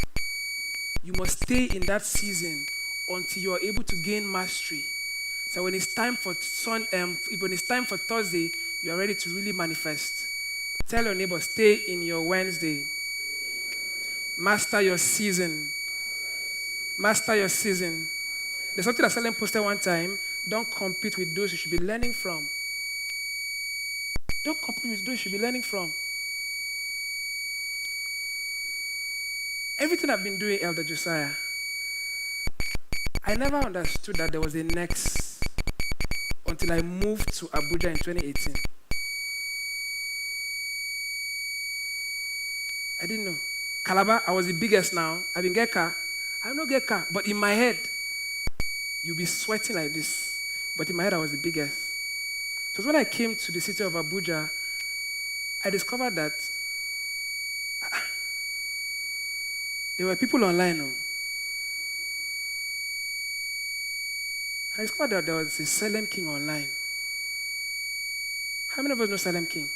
You must stay in that season until you are able to gain mastery. So when it's time for when it's time for Thursday, you are ready to really manifest. Tell your neighbor, stay in your Wednesday. Master your season. Master your season. There's something that Salem posted one time. Don't compete with those you should be learning from. Don't compete with those you should be learning from. Everything I've been doing, Elder Josiah, I never understood that there was a next until I moved to Abuja in 2018. I didn't know. Calabar, I was the biggest now. I've been get car. I don't get car. But in my head, you'll be sweating like this. But in my head, I was the biggest. It was when I came to the city of Abuja, I discovered that there were people online. No? I discovered that there was a Salem King online. How many of us know Salem King?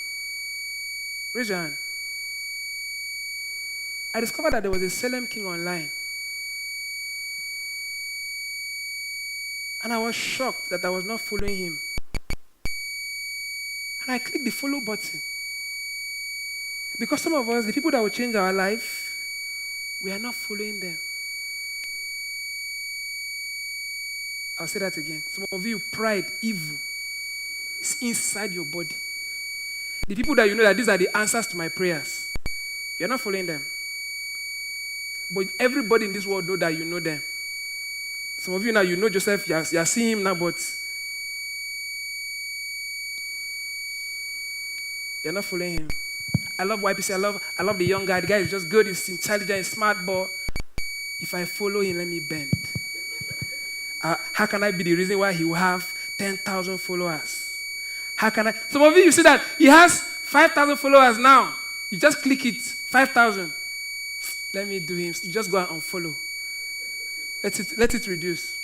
Raise your hand. I discovered that there was a Salem King online. And I was shocked that I was not following him. And I clicked the follow button. Because some of us, the people that will change our life, we are not following them. I'll say that again. Some of you, pride, evil, is inside your body. The people that you know that these are the answers to my prayers, you're not following them. But everybody in this world knows that you know them. Some of you now, you know Joseph, you're seeing him now, but you're not following him. I love YPC, I love the young guy. The guy is just good, he's intelligent, he's smart, but if I follow him, let me bend. How can I be the reason why he will have 10,000 followers? How can I? Some of you see that he has 5,000 followers now. You just click it, 5,000. Let me do him. You just go and unfollow. Let it reduce.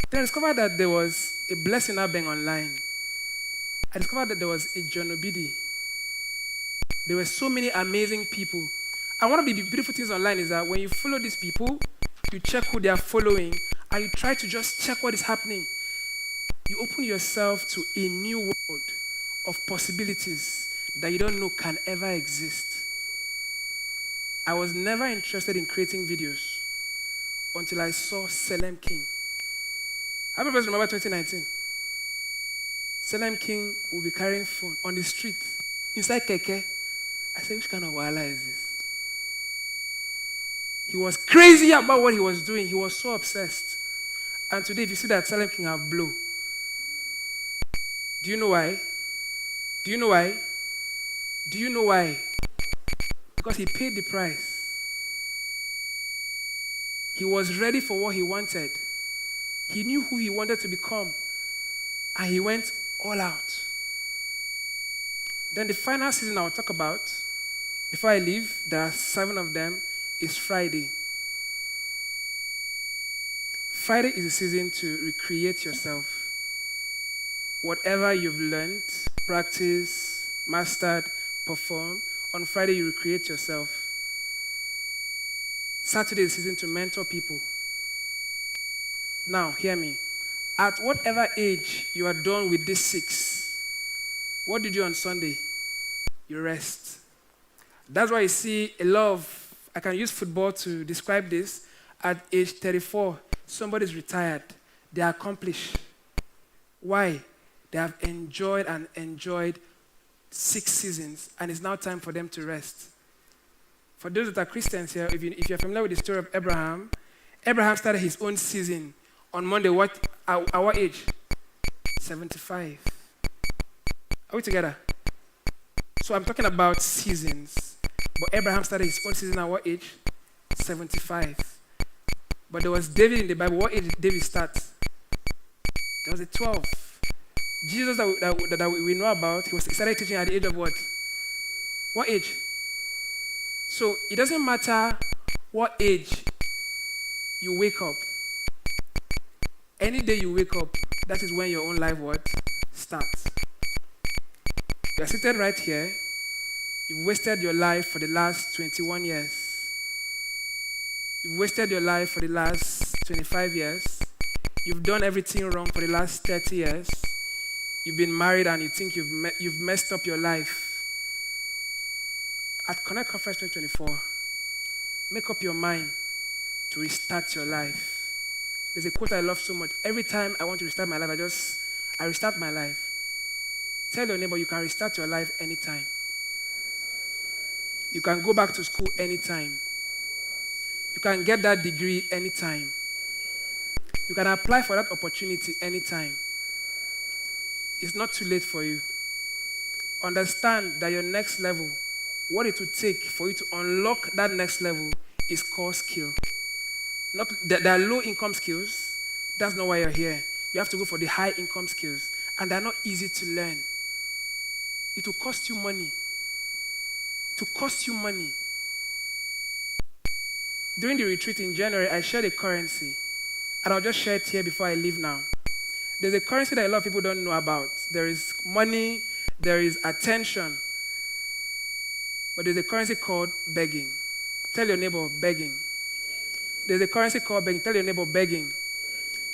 Then I discovered that there was a blessing happening online. I discovered that there was a John Obidi. There were so many amazing people. And one of the beautiful things online is that when you follow these people, you check who they are following, and you try to just check what is happening. You open yourself to a new world of possibilities that you don't know can ever exist. I was never interested in creating videos until I saw Salem King. How many of us remember 2019? Salem King will be carrying phone on the street, inside keke. I said, which kind of wala is this? He was crazy about what he was doing. He was so obsessed. And today, if you see that Salem King have blow, do you know why? Do you know why? Do you know why? Because he paid the price. He was ready for what he wanted. He knew who he wanted to become. And he went all out. Then the final season I'll talk about, before I leave, there are 7 of them, is Friday. Friday is a season to recreate yourself. Whatever you've learned, practiced, mastered, performed, on Friday you recreate yourself. Saturday is a season to mentor people. Now, hear me. At whatever age you are done with this 6, what do you do on Sunday? You rest. That's why you see a lot of, I can use football to describe this. At age 34, somebody's retired. They are accomplished. Why? They have enjoyed 6 seasons, and it's now time for them to rest. For those that are Christians here, if you're familiar with the story of Abraham, Abraham started his own season on Monday. At what age? 75. Are we together? So I'm talking about seasons. But Abraham started his own season at what age? 75. But there was David in the Bible. What age did David start? There was a 12. Jesus that we know about, he started teaching at the age of what? What age? So it doesn't matter what age you wake up. Any day you wake up, that is when your own life what? Starts. You are seated right here. You've wasted your life for the last 21 years. You've wasted your life for the last 25 years. You've done everything wrong for the last 30 years. You've been married and you think you've messed up your life. At Connect Conference 2024, make up your mind to restart your life. There's a quote I love so much. Every time I want to restart my life, I restart my life. Tell your neighbor you can restart your life anytime. You can go back to school anytime. You can get that degree anytime. You can apply for that opportunity anytime. It's not too late for you. Understand that your next level, what it will take for you to unlock that next level is called skill. There are low income skills. That's not why you're here. You have to go for the high income skills. And they're not easy to learn. It will cost you money. To cost you money. During the retreat in January, I shared a currency. And I'll just share it here before I leave now. There's a currency that a lot of people don't know about. There is money, there is attention. But there's a currency called begging. Tell your neighbor, begging. There's a currency called begging. Tell your neighbor, begging.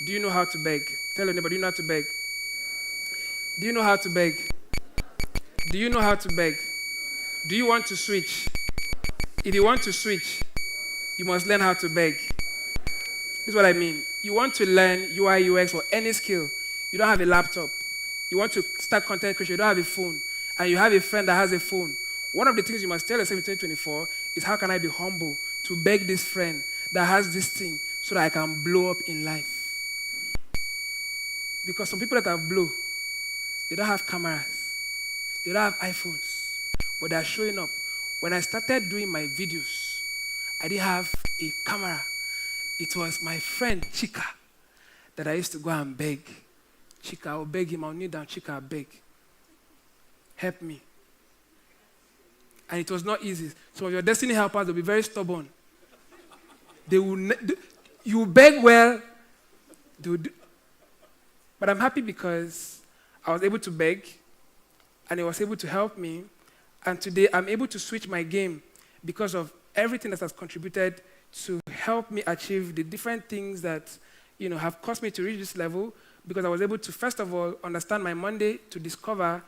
Do you know how to beg? Tell your neighbor, do you know how to beg? Do you know how to beg? Do you know how to beg? Do you want to switch? If you want to switch, you must learn how to beg. This is what I mean. You want to learn UI, UX, or any skill. You don't have a laptop. You want to start content creation. You don't have a phone. And you have a friend that has a phone. One of the things you must tell yourself in 2024 is how can I be humble to beg this friend that has this thing so that I can blow up in life. Because some people that have blow, they don't have cameras. They don't have iPhones. But they are showing up. When I started doing my videos, I didn't have a camera. It was my friend, Chika, that I used to go and beg. Chika, I'll beg him. I'll kneel down. Chika, I'll beg. Help me. And it was not easy. Some of your destiny helpers will be very stubborn. They will you beg well. But I'm happy because I was able to beg, and it was able to help me. And today I'm able to switch my game because of everything that has contributed to help me achieve the different things that have caused me to reach this level, because I was able to, first of all, understand my Monday, to discover,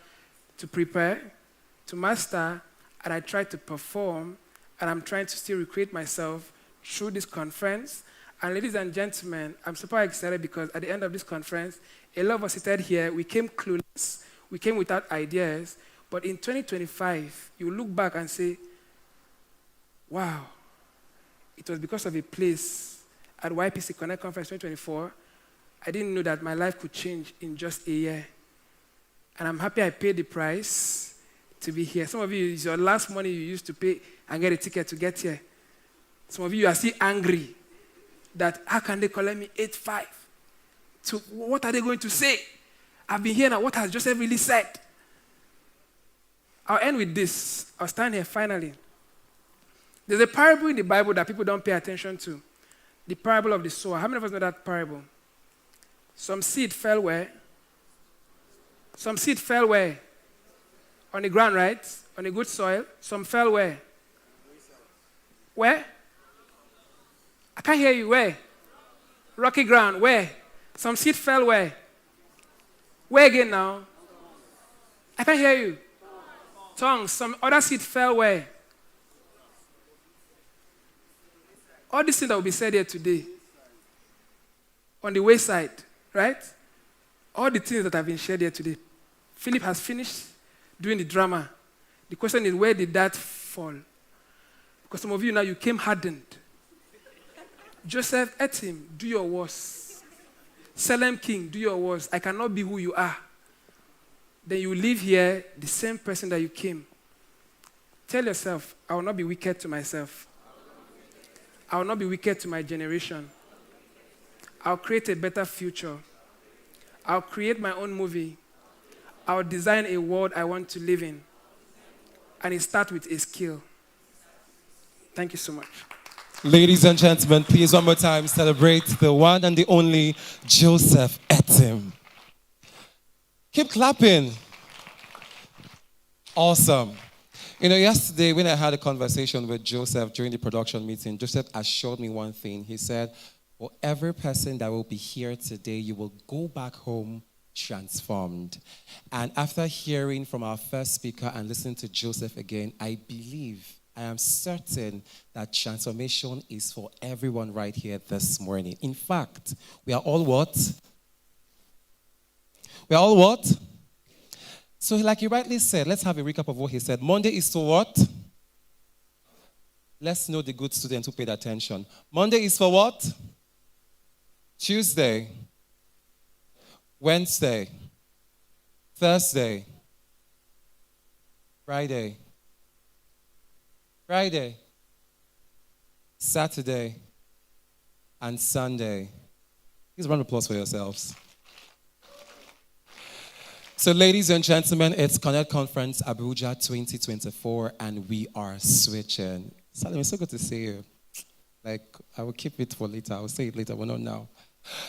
to prepare, to master, and I tried to perform, and I'm trying to still recreate myself through this conference. And ladies and gentlemen, I'm super excited because at the end of this conference, a lot of us seated here, we came clueless, we came without ideas, but in 2025, you look back and say, wow, it was because of a place at YPC Connect Conference 2024, I didn't know that my life could change in just a year. And I'm happy I paid the price to be here. Some of you, it's your last money you used to pay and get a ticket to get here. Some of you are still angry that how can they collect me 8.5? So what are they going to say? I've been here now. What has Joseph really said? I'll end with this. I'll stand here finally. There's a parable in the Bible that people don't pay attention to. The parable of the sower. How many of us know that parable? Some seed fell where? Some seed fell where? On the ground, right? On a good soil. Some fell where? Where? I can't hear you. Where? Rocky ground. Where? Some seed fell where? Where again now? I can't hear you. Tongues. Some other seed fell where? All these things that will be said here today, on the wayside, right? All the things that have been shared here today. Philip has finished doing the drama. The question is, where did that fall? Because some of you now, you came hardened. Joseph Etim, do your worst. Salem King, do your worst. I cannot be who you are. Then you leave here the same person that you came. Tell yourself, I will not be wicked to myself. I will not be wicked to my generation. I'll create a better future. I'll create my own movie. I'll design a world I want to live in. And it starts with a skill. Thank you so much. Ladies and gentlemen, please one more time celebrate the one and the only Joseph Etim. Keep clapping. Awesome. Yesterday when I had a conversation with Joseph during the production meeting, Joseph assured me one thing. He said, For every person that will be here today, you will go back home transformed. And after hearing from our first speaker and listening to Joseph again, I am certain that transformation is for everyone right here this morning. In fact, we are all what? We are all what? So like he rightly said, let's have a recap of what he said. Monday is to what? Let's know the good students who paid attention. Monday is for what? Tuesday, Wednesday, Thursday, Friday, Saturday, and Sunday. Please round of applause for yourselves. So, ladies and gentlemen, it's Connect Conference Abuja 2024, and we are switching. Salem, it's so good to see you. I will keep it for later. I will say it later, but not now.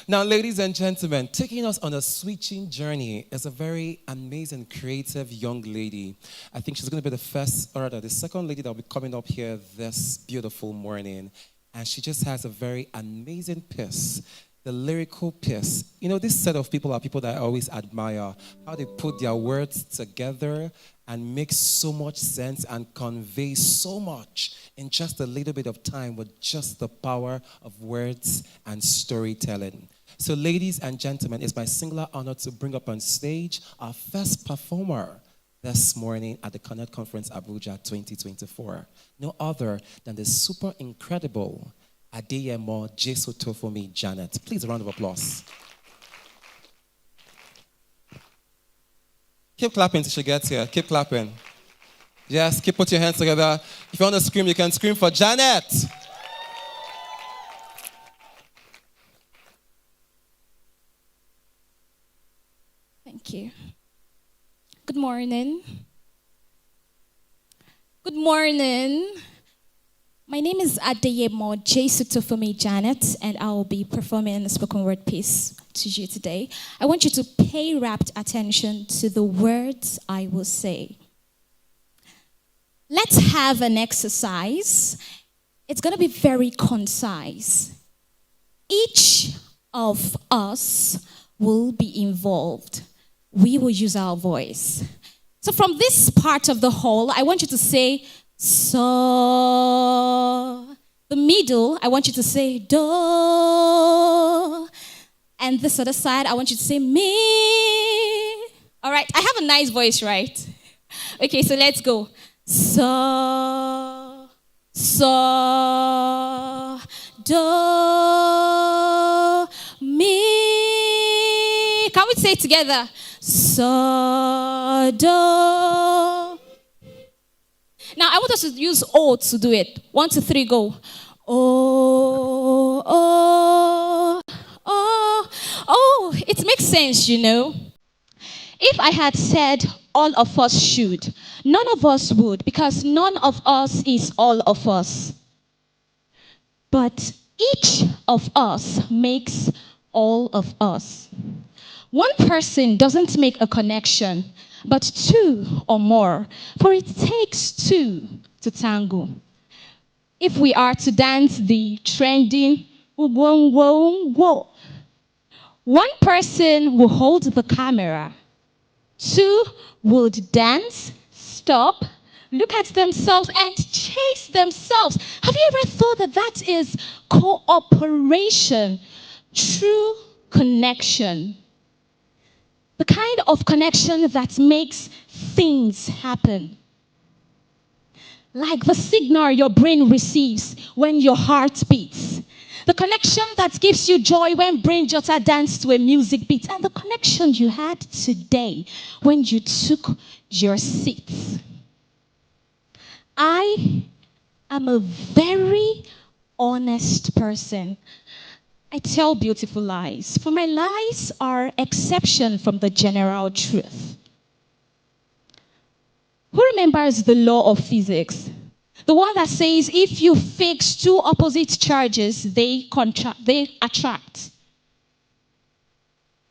Now, ladies and gentlemen, taking us on a switching journey is a very amazing, creative young lady. I think she's going to be the second lady that will be coming up here this beautiful morning. And she just has a very amazing piece, the lyrical piece. You know, this set of people are people that I always admire, how they put their words together and make so much sense and convey so much in just a little bit of time with just the power of words and storytelling. So, ladies and gentlemen, it's my singular honor to bring up on stage our first performer this morning at the Connect Conference Abuja 2024. No other than the super incredible Adeyemo Jesutofomi Janet. Please, a round of applause. Keep clapping till she gets here. Keep clapping. Yes, keep putting your hands together. If you want to scream, you can scream for Janet. Thank you. Good morning. Good morning. My name is Adeyemo Jesutofomi Janet, and I will be performing a spoken word piece to you today. I want you to pay rapt attention to the words I will say. Let's have an exercise. It's going to be very concise. Each of us will be involved. We will use our voice. So from this part of the whole, I want you to say, so. The middle, I want you to say, do. And this other side, I want you to say, me. All right, I have a nice voice, right? Okay, so let's go. So, do, mi. Can we say it together? So, do. Now, I want us to use O to do it. 1, 2, 3, go. Oh, oh, oh, oh. It makes sense, you know. If I had said all of us should, none of us would, because none of us is all of us. But each of us makes all of us. One person doesn't make a connection, but two or more, for it takes two to tango. If we are to dance the trending whoa, whoa, whoa, one person will hold the camera, two would dance, stop, look at themselves and chase themselves. Have you ever thought that that is cooperation, true connection? The kind of connection that makes things happen. Like the signal your brain receives when your heart beats. The connection that gives you joy when brain jotter dance to a music beat. And the connection you had today when you took your seats. I am a very honest person. I tell beautiful lies, for my lies are exception from the general truth. Who remembers the law of physics? The one that says if you fix two opposite charges, they attract.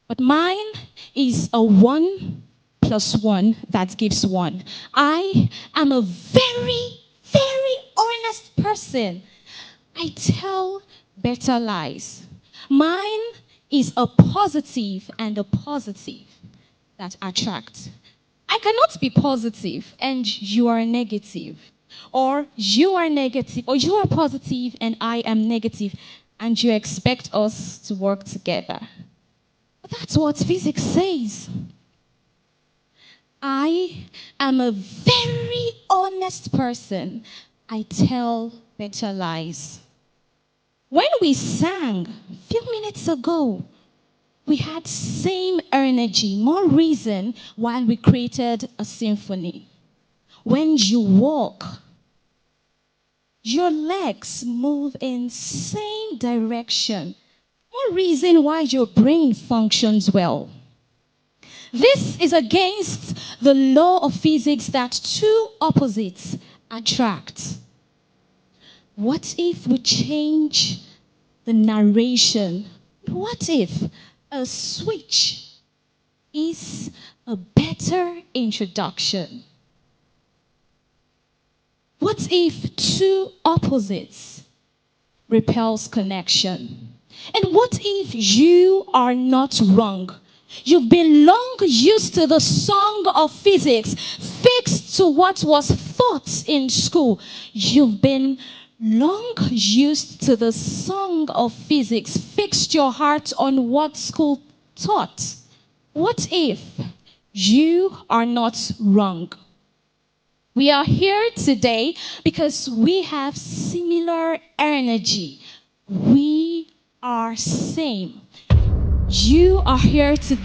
But mine is a 1 + 1 that gives 1. I am a very, very honest person. I tell better lies. Mine is a positive and a positive that attract. I cannot be positive and you are negative. Or you are negative, or you are positive and I am negative, and you expect us to work together. But that's what physics says. I am a very honest person. I tell better lies. When we sang a few minutes ago, we had same energy, more reason why we created a symphony. When you walk, your legs move in same direction. More reason why your brain functions well. This is against the law of physics that two opposites attract. What if we change the narration? What if a switch is a better introduction? What if two opposites repels connection? And what if you are not wrong? You've been long used to the song of physics, fixed to what was taught in school. You've been long used to the song of physics, fixed your heart on what school taught. What if you are not wrong? We are here today because we have similar energy. We are same. You are here today.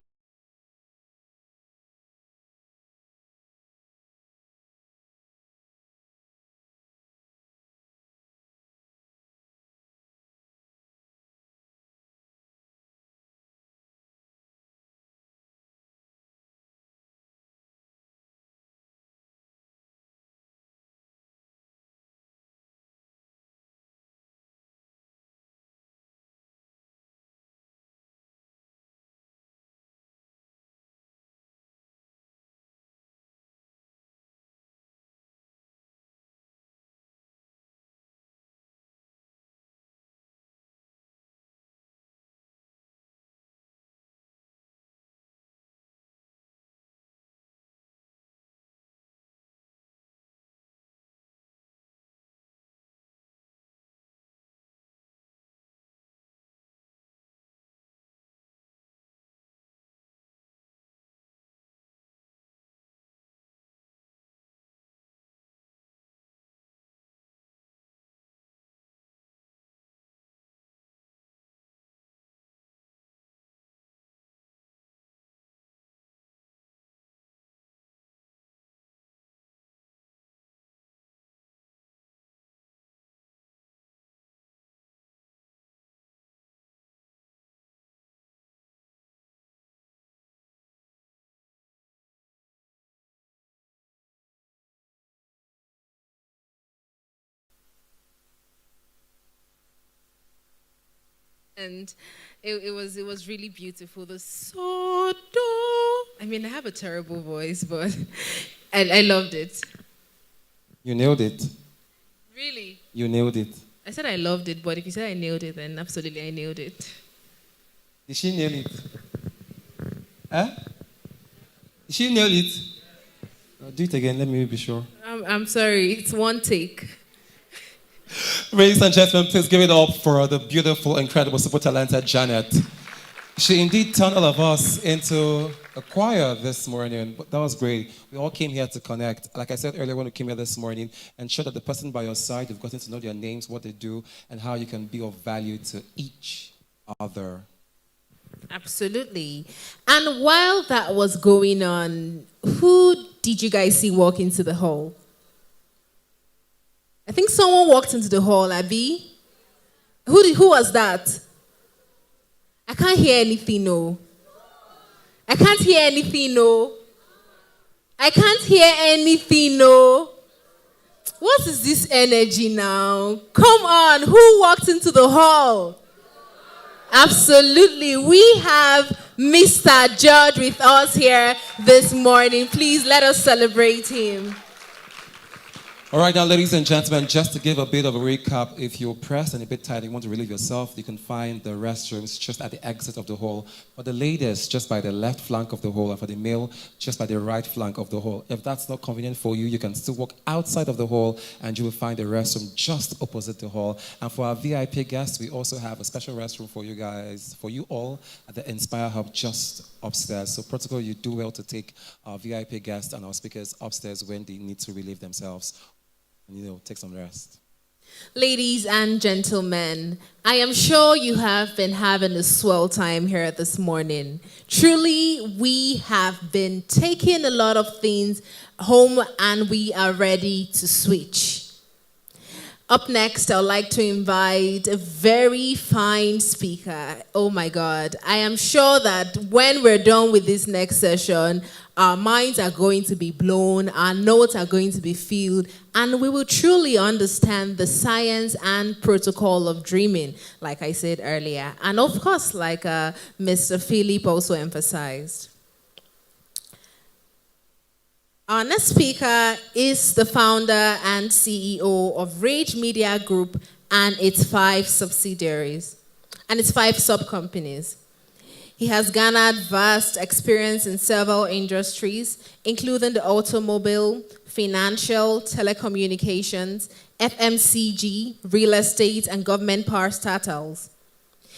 And it was really beautiful. The so do. I mean, I have a terrible voice, but I loved it. You nailed it. Really? You nailed it. I said I loved it, but if you said I nailed it, then absolutely I nailed it. Did she nail it? Huh? Did she nail it? Do it again. Let me be sure. I'm sorry. It's one take. Ladies and gentlemen, please give it up for the beautiful, incredible, super talented Janet. She indeed turned all of us into a choir this morning. But that was great. We all came here to connect. Like I said earlier when we came here this morning, and show that the person by your side, you've gotten to know their names, what they do, and how you can be of value to each other. Absolutely. And while that was going on, who did you guys see walk into the hall? I think someone walked into the hall, Abby. Who was that? I can't hear anything, no. I can't hear anything, no. I can't hear anything, no. What is this energy now? Come on, who walked into the hall? Absolutely. We have Mr. George with us here this morning. Please let us celebrate him. All right, now, ladies and gentlemen, just to give a bit of a recap, if you're pressed and a bit tired and you want to relieve yourself, you can find the restrooms just at the exit of the hall. For the ladies, just by the left flank of the hall, and for the male, just by the right flank of the hall. If that's not convenient for you, you can still walk outside of the hall and you will find the restroom just opposite the hall. And for our VIP guests, we also have a special restroom for you guys, for you all, at the Inspire Hub just upstairs. So protocol, you do well to take our VIP guests and our speakers upstairs when they need to relieve themselves. And, take some rest. Ladies and gentlemen, I am sure you have been having a swell time here this morning. Truly, we have been taking a lot of things home and we are ready to switch. Up next, I would like to invite a very fine speaker. Oh my God. I am sure that when we're done with this next session, our minds are going to be blown, our notes are going to be filled, and we will truly understand the science and protocol of dreaming, like I said earlier. And of course, like Mr. Philip also emphasized. Our next speaker is the founder and CEO of Rage Media Group and its 5 subsidiaries and its 5 sub-companies. He has garnered vast experience in several industries, including the automobile, financial, telecommunications, FMCG, real estate, and government parastatals.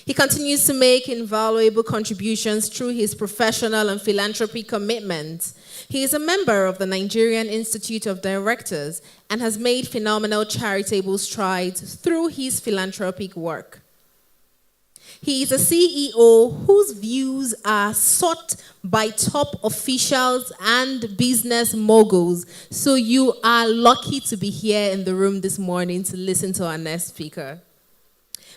He continues to make invaluable contributions through his professional and philanthropy commitments. He is a member of the Nigerian Institute of Directors and has made phenomenal charitable strides through his philanthropic work. He is a CEO whose views are sought by top officials and business moguls. So you are lucky to be here in the room this morning to listen to our next speaker.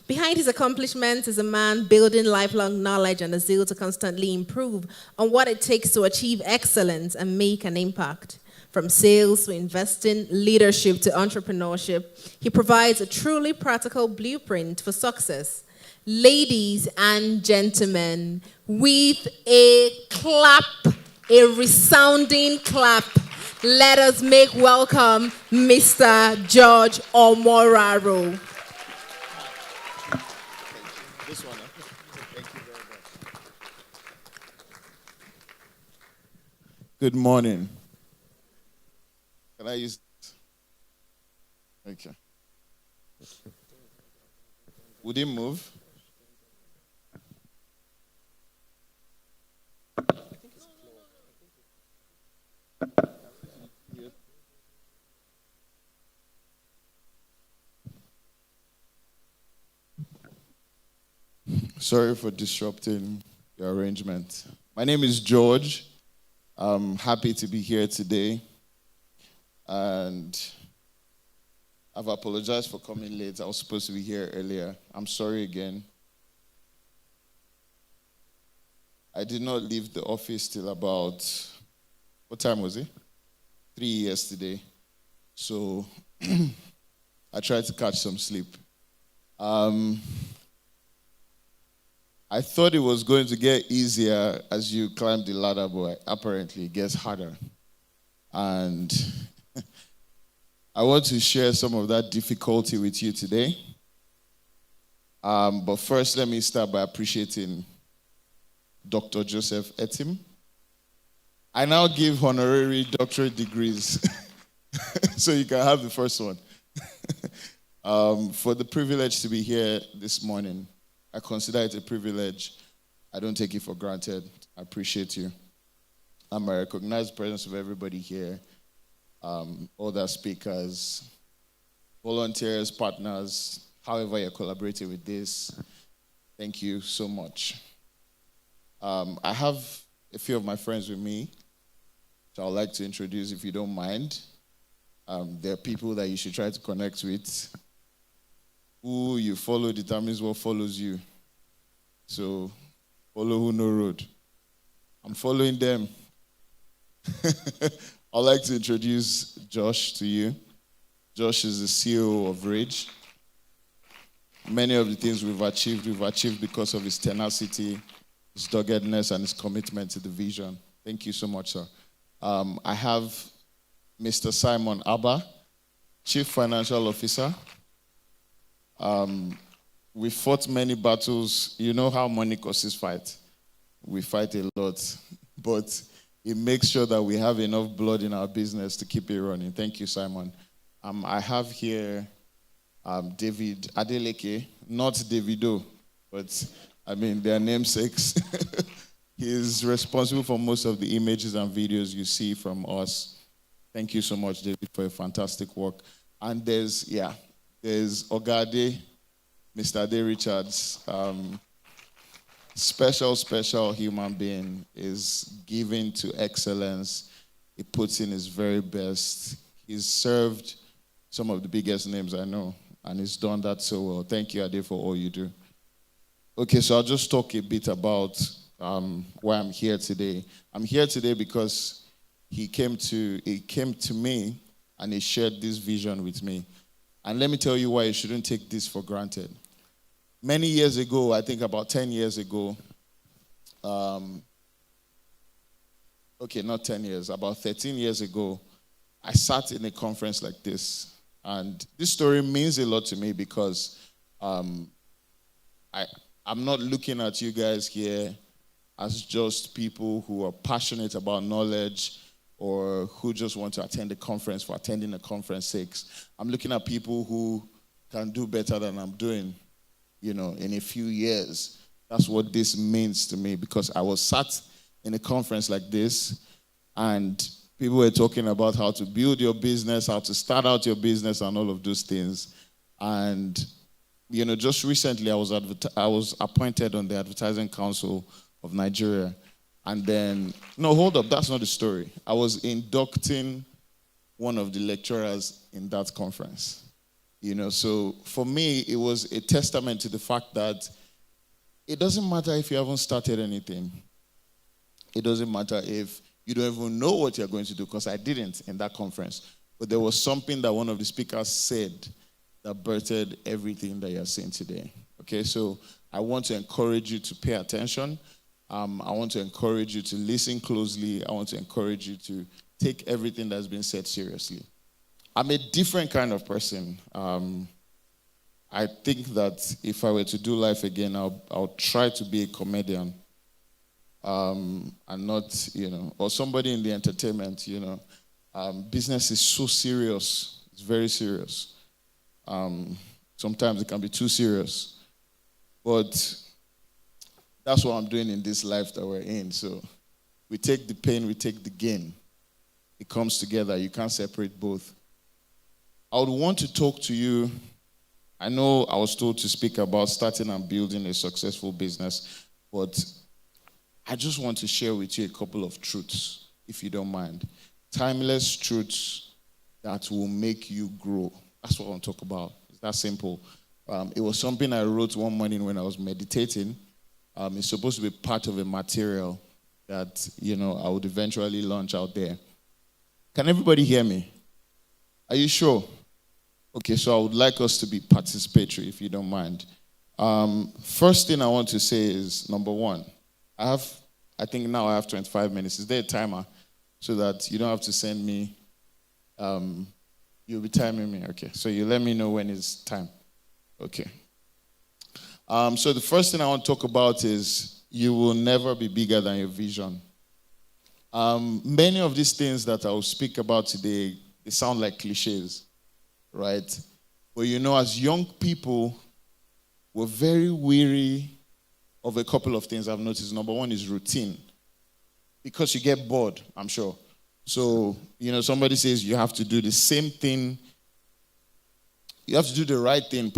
Behind his accomplishments is a man building lifelong knowledge and a zeal to constantly improve on what it takes to achieve excellence and make an impact. From sales to investing, leadership to entrepreneurship, he provides a truly practical blueprint for success. Ladies and gentlemen, with a clap, a resounding clap, let us make welcome Mr. George Omoraro. This one, Thank you very much. Good morning. Can I use this? Okay. Would it move? Sorry for disrupting the arrangement. My name is George. I'm happy to be here today. And I've apologized for coming late. I was supposed to be here earlier. I'm sorry again. I did not leave the office till about, what time was it? 3 yesterday. So I tried to catch some sleep. I thought it was going to get easier as you climb the ladder, but apparently it gets harder. And I want to share some of that difficulty with you today. But first, let me start by appreciating Dr. Joseph Etim. I now give honorary doctorate degrees, so you can have the first one. For the privilege to be here this morning. I consider it a privilege. I don't take it for granted. I appreciate you. I recognize the presence of everybody here, other speakers, volunteers, partners, however you're collaborating with this. Thank you so much. I have a few of my friends with me, so I'd like to introduce, if you don't mind. There are people that you should try to connect with. Who you follow determines what follows you. So, follow who no road. I'm following them. I'd like to introduce Josh to you. Josh is the CEO of Rage. Many of the things we've achieved because of his tenacity, his doggedness, and his commitment to the vision. Thank you so much, sir. I have Mr. Simon Abba. Chief Financial Officer. We fought many battles. You know how money causes fight. We fight a lot, but it makes sure that we have enough blood in our business to keep it running. Thank you, Simon. I have here David Adeleke, not Davido, but I mean, their namesakes. He's responsible for most of the images and videos you see from us. Thank you so much, David, for your fantastic work. And there's Ogade, Mr. Ade Richards. Special human being, is given to excellence. He puts in his very best. He's served some of the biggest names I know, and he's done that so well. Thank you, Ade, for all you do. Okay, so I'll just talk a bit about why I'm here today. I'm here today because he came to me and he shared this vision with me. And let me tell you why you shouldn't take this for granted. Many years ago, I think about 10 years ago, okay, not 10 years, about 13 years ago, I sat in a conference like this. And this story means a lot to me because I'm not looking at you guys here as just people who are passionate about knowledge or who just want to attend a conference for attending a conference sake. I'm looking at people who can do better than I'm doing, in a few years. That's what this means to me, because I was sat in a conference like this and people were talking about how to build your business, how to start out your business and all of those things. And, just recently I was appointed on the Advertising Council of Nigeria. And then, no, hold up, that's not the story. I was inducting one of the lecturers in that conference. So for me, it was a testament to the fact that it doesn't matter if you haven't started anything. It doesn't matter if you don't even know what you're going to do, because I didn't in that conference. But there was something that one of the speakers said that birthed everything that you're seeing today. Okay, so I want to encourage you to pay attention. I want to encourage you to listen closely. I want to encourage you to take everything that's been said seriously. I'm a different kind of person. I think that if I were to do life again, I'll try to be a comedian. And not, or somebody in the entertainment, business is so serious. It's very serious. Sometimes it can be too serious. But that's what I'm doing in this life that we're in. So we take the pain, we take the gain. It comes together. You can't separate both. I would want to talk to you. I know I was told to speak about starting and building a successful business, but I just want to share with you a couple of truths, if you don't mind. Timeless truths that will make you grow. That's what I want to talk about. It's that simple. It was something I wrote one morning when I was meditating. It's supposed to be part of a material that, I would eventually launch out there. Can everybody hear me? Are you sure? Okay, so I would like us to be participatory, if you don't mind. First thing I want to say is, number one, I think now I have 25 minutes. Is there a timer so that you don't have to send me, you'll be timing me? Okay, so you let me know when it's time. Okay. So the first thing I want to talk about is you will never be bigger than your vision. Many of these things that I will speak about today, they sound like cliches, right? But as young people, we're very weary of a couple of things I've noticed. Number one is routine. Because you get bored, I'm sure. So, somebody says you have to do the same thing. You have to do the right thing,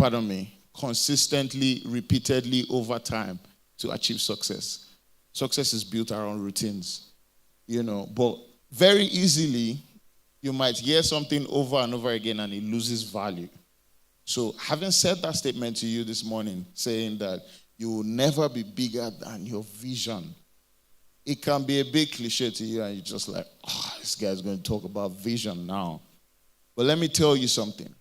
consistently, repeatedly, over time to achieve success. Success is built around routines, but very easily, you might hear something over and over again and it loses value. So having said that statement to you this morning, saying that you will never be bigger than your vision, it can be a big cliche to you and you're just like, this guy's going to talk about vision now. But let me tell you something.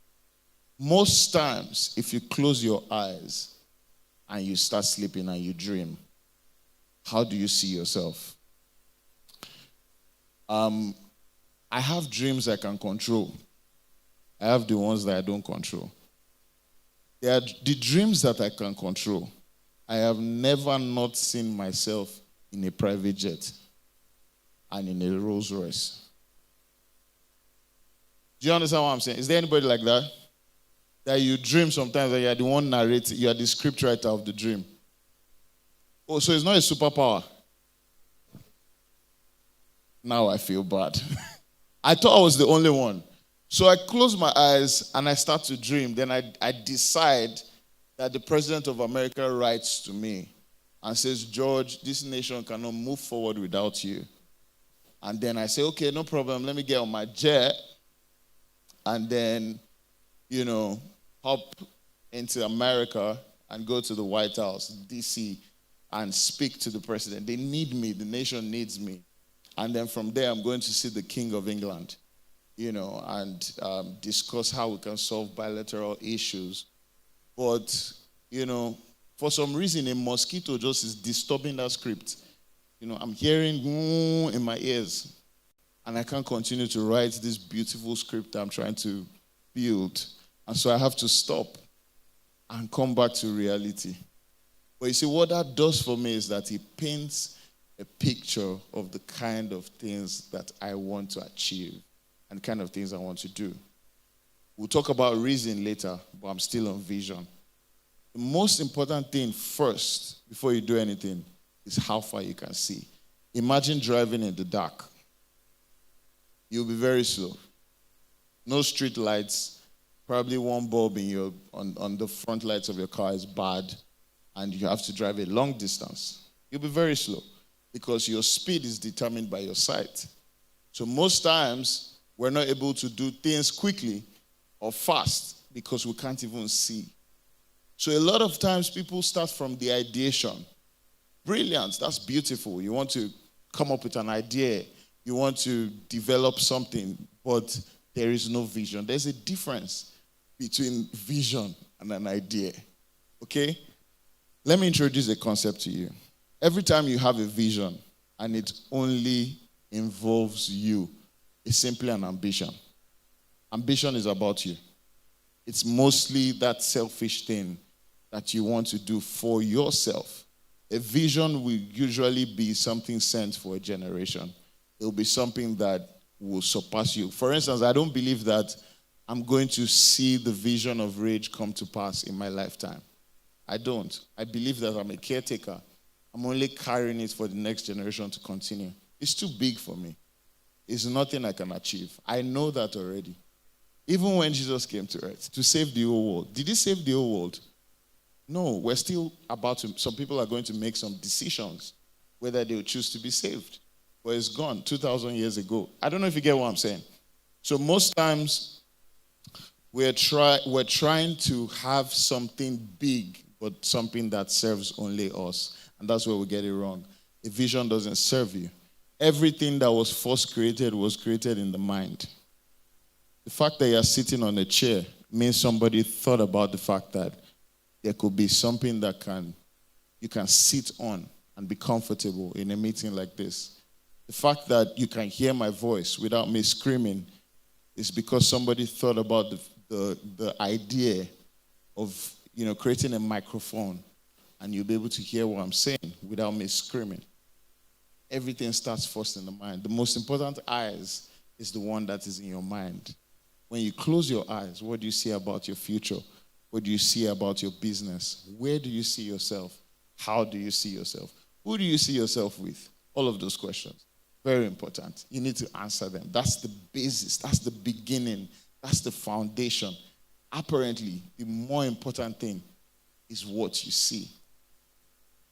Most times, if you close your eyes and you start sleeping and you dream, how do you see yourself? I have dreams I can control. I have the ones that I don't control. There are the dreams that I can control. I have never not seen myself in a private jet and in a Rolls Royce. Do you understand what I'm saying? Is there anybody like that? That you dream sometimes that you are the one narrating, you are the scriptwriter of the dream. Oh, so it's not a superpower. Now I feel bad. I thought I was the only one. So I close my eyes and I start to dream. Then I decide that the President of America writes to me and says, George, this nation cannot move forward without you. And then I say, okay, no problem. Let me get on my jet and then, hop into America and go to the White House, D.C., and speak to the president. They need me. The nation needs me. And then from there, I'm going to see the King of England, and discuss how we can solve bilateral issues. But, for some reason, a mosquito just is disturbing that script. I'm hearing in my ears. And I can't continue to write this beautiful script I'm trying to build. And so I have to stop and come back to reality. But you see, what that does for me is that it paints a picture of the kind of things that I want to achieve and kind of things I want to do. We'll talk about reason later, but I'm still on vision. The most important thing first, before you do anything, is how far you can see. Imagine driving in the dark. You'll be very slow. No street lights, probably one bulb in on the front lights of your car is bad, and you have to drive a long distance. You'll be very slow because your speed is determined by your sight. So most times, we're not able to do things quickly or fast because we can't even see. So a lot of times, people start from the ideation. Brilliant, that's beautiful. You want to come up with an idea. You want to develop something, but there is no vision. There's a difference between vision and an idea. Okay? Let me introduce a concept to you. Every time you have a vision and it only involves you, it's simply an ambition. Ambition is about you. It's mostly that selfish thing that you want to do for yourself. A vision will usually be something sent for a generation. It will be something that will surpass you. For instance, I don't believe that I'm going to see the vision of Rage come to pass in my lifetime. I don't. I believe that I'm a caretaker. I'm only carrying it for the next generation to continue. It's too big for me. It's nothing I can achieve. I know that already. Even when Jesus came to earth to save the whole world, did he save the whole world? No, we're still about to, some people are going to make some decisions whether they will choose to be saved. But it's gone 2,000 years ago. I don't know if you get what I'm saying. So most times we're trying to have something big, but something that serves only us. And that's where we get it wrong. A vision doesn't serve you. Everything that was first created was created in the mind. The fact that you're sitting on a chair means somebody thought about the fact that there could be something that you can sit on and be comfortable in a meeting like this. The fact that you can hear my voice without me screaming is because somebody thought about the idea of creating a microphone and you'll be able to hear what I'm saying without me screaming. Everything starts first in the mind. The most important eyes is the one that is in your mind. When you close your eyes, what do you see about your future? What do you see about your business? Where do you see yourself? How do you see yourself? Who do you see yourself with? All of those questions. Very important. You need to answer them. That's the basis. That's the beginning. That's the foundation. Apparently, the more important thing is what you see.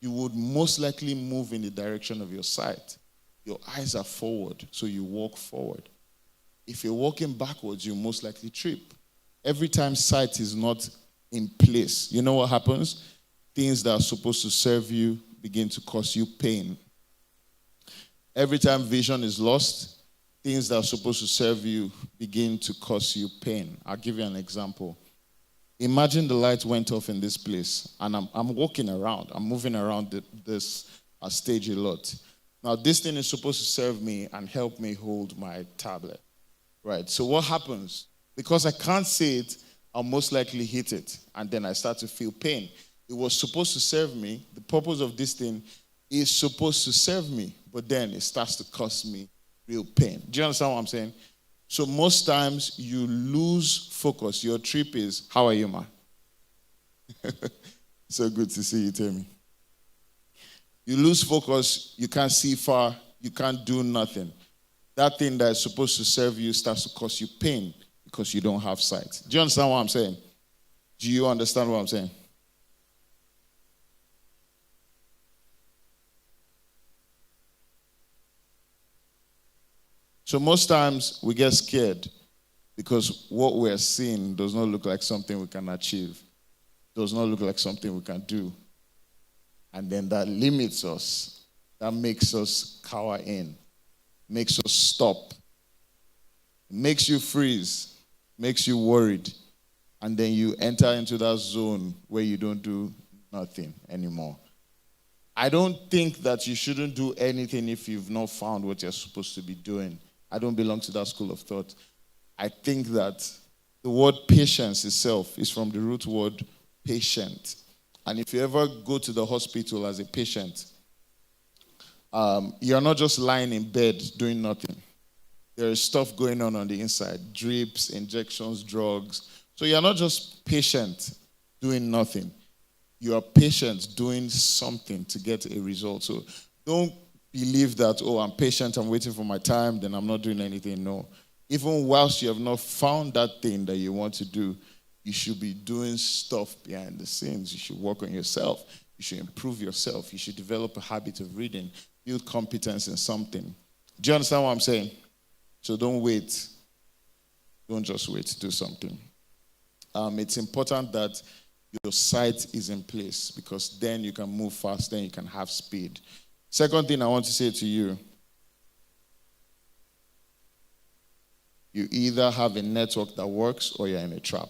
You would most likely move in the direction of your sight. Your eyes are forward, so you walk forward. If you're walking backwards, you most likely trip. Every time sight is not in place, you know what happens? Things that are supposed to serve you begin to cause you pain. Every time vision is lost, things that are supposed to serve you begin to cause you pain. I'll give you an example. Imagine the light went off in this place, and I'm walking around. I'm moving around this stage a lot. Now, this thing is supposed to serve me and help me hold my tablet. Right, so what happens? Because I can't see it, I'll most likely hit it. And then I start to feel pain. It was supposed to serve me. The purpose of this thing is supposed to serve me. But then it starts to cause me real pain. Do you understand what I'm saying? So most times you lose focus. Your trip is, how are you, ma? So good to see you, Temi. You lose focus. You can't see far. You can't do nothing. That thing that is supposed to serve you starts to cause you pain because you don't have sight. Do you understand what I'm saying? Do you understand what I'm saying? So most times we get scared because what we're seeing does not look like something we can achieve, does not look like something we can do. And then that limits us, that makes us cower in, makes us stop, makes you freeze, makes you worried, and then you enter into that zone where you don't do nothing anymore. I don't think that you shouldn't do anything if you've not found what you're supposed to be doing. I don't belong to that school of thought. I think that the word patience itself is from the root word patient. And if you ever go to the hospital as a patient, you're not just lying in bed doing nothing. There is stuff going on the inside, drips, injections, drugs. So you're not just patient doing nothing. You are patient doing something to get a result. So don't believe that, oh, I'm patient, I'm waiting for my time, then I'm not doing anything. No. Even whilst you have not found that thing that you want to do, you should be doing stuff behind the scenes. You should work on yourself. You should improve yourself. You should develop a habit of reading, build competence in something. Do you understand what I'm saying? So don't wait. Don't just wait to do something. It's important that your sight is in place because then you can move fast, then you can have speed. Second thing I want to say to you, you either have a network that works or you're in a trap.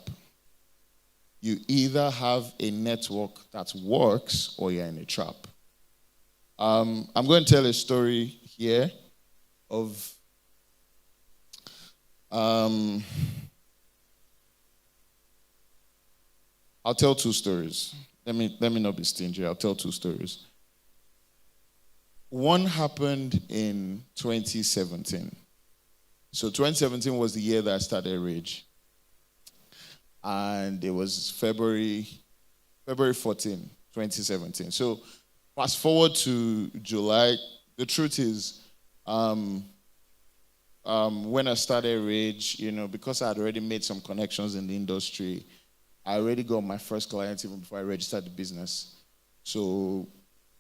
You either have a network that works or you're in a trap. I'm going to tell a story here of I'll tell two stories. Let me not be stingy. I'll tell two stories. One happened in 2017. So 2017 was the year that I started Rage. And it was February 14, 2017. So fast forward to July. The truth is, when I started Rage, because I had already made some connections in the industry, I already got my first client even before I registered the business. So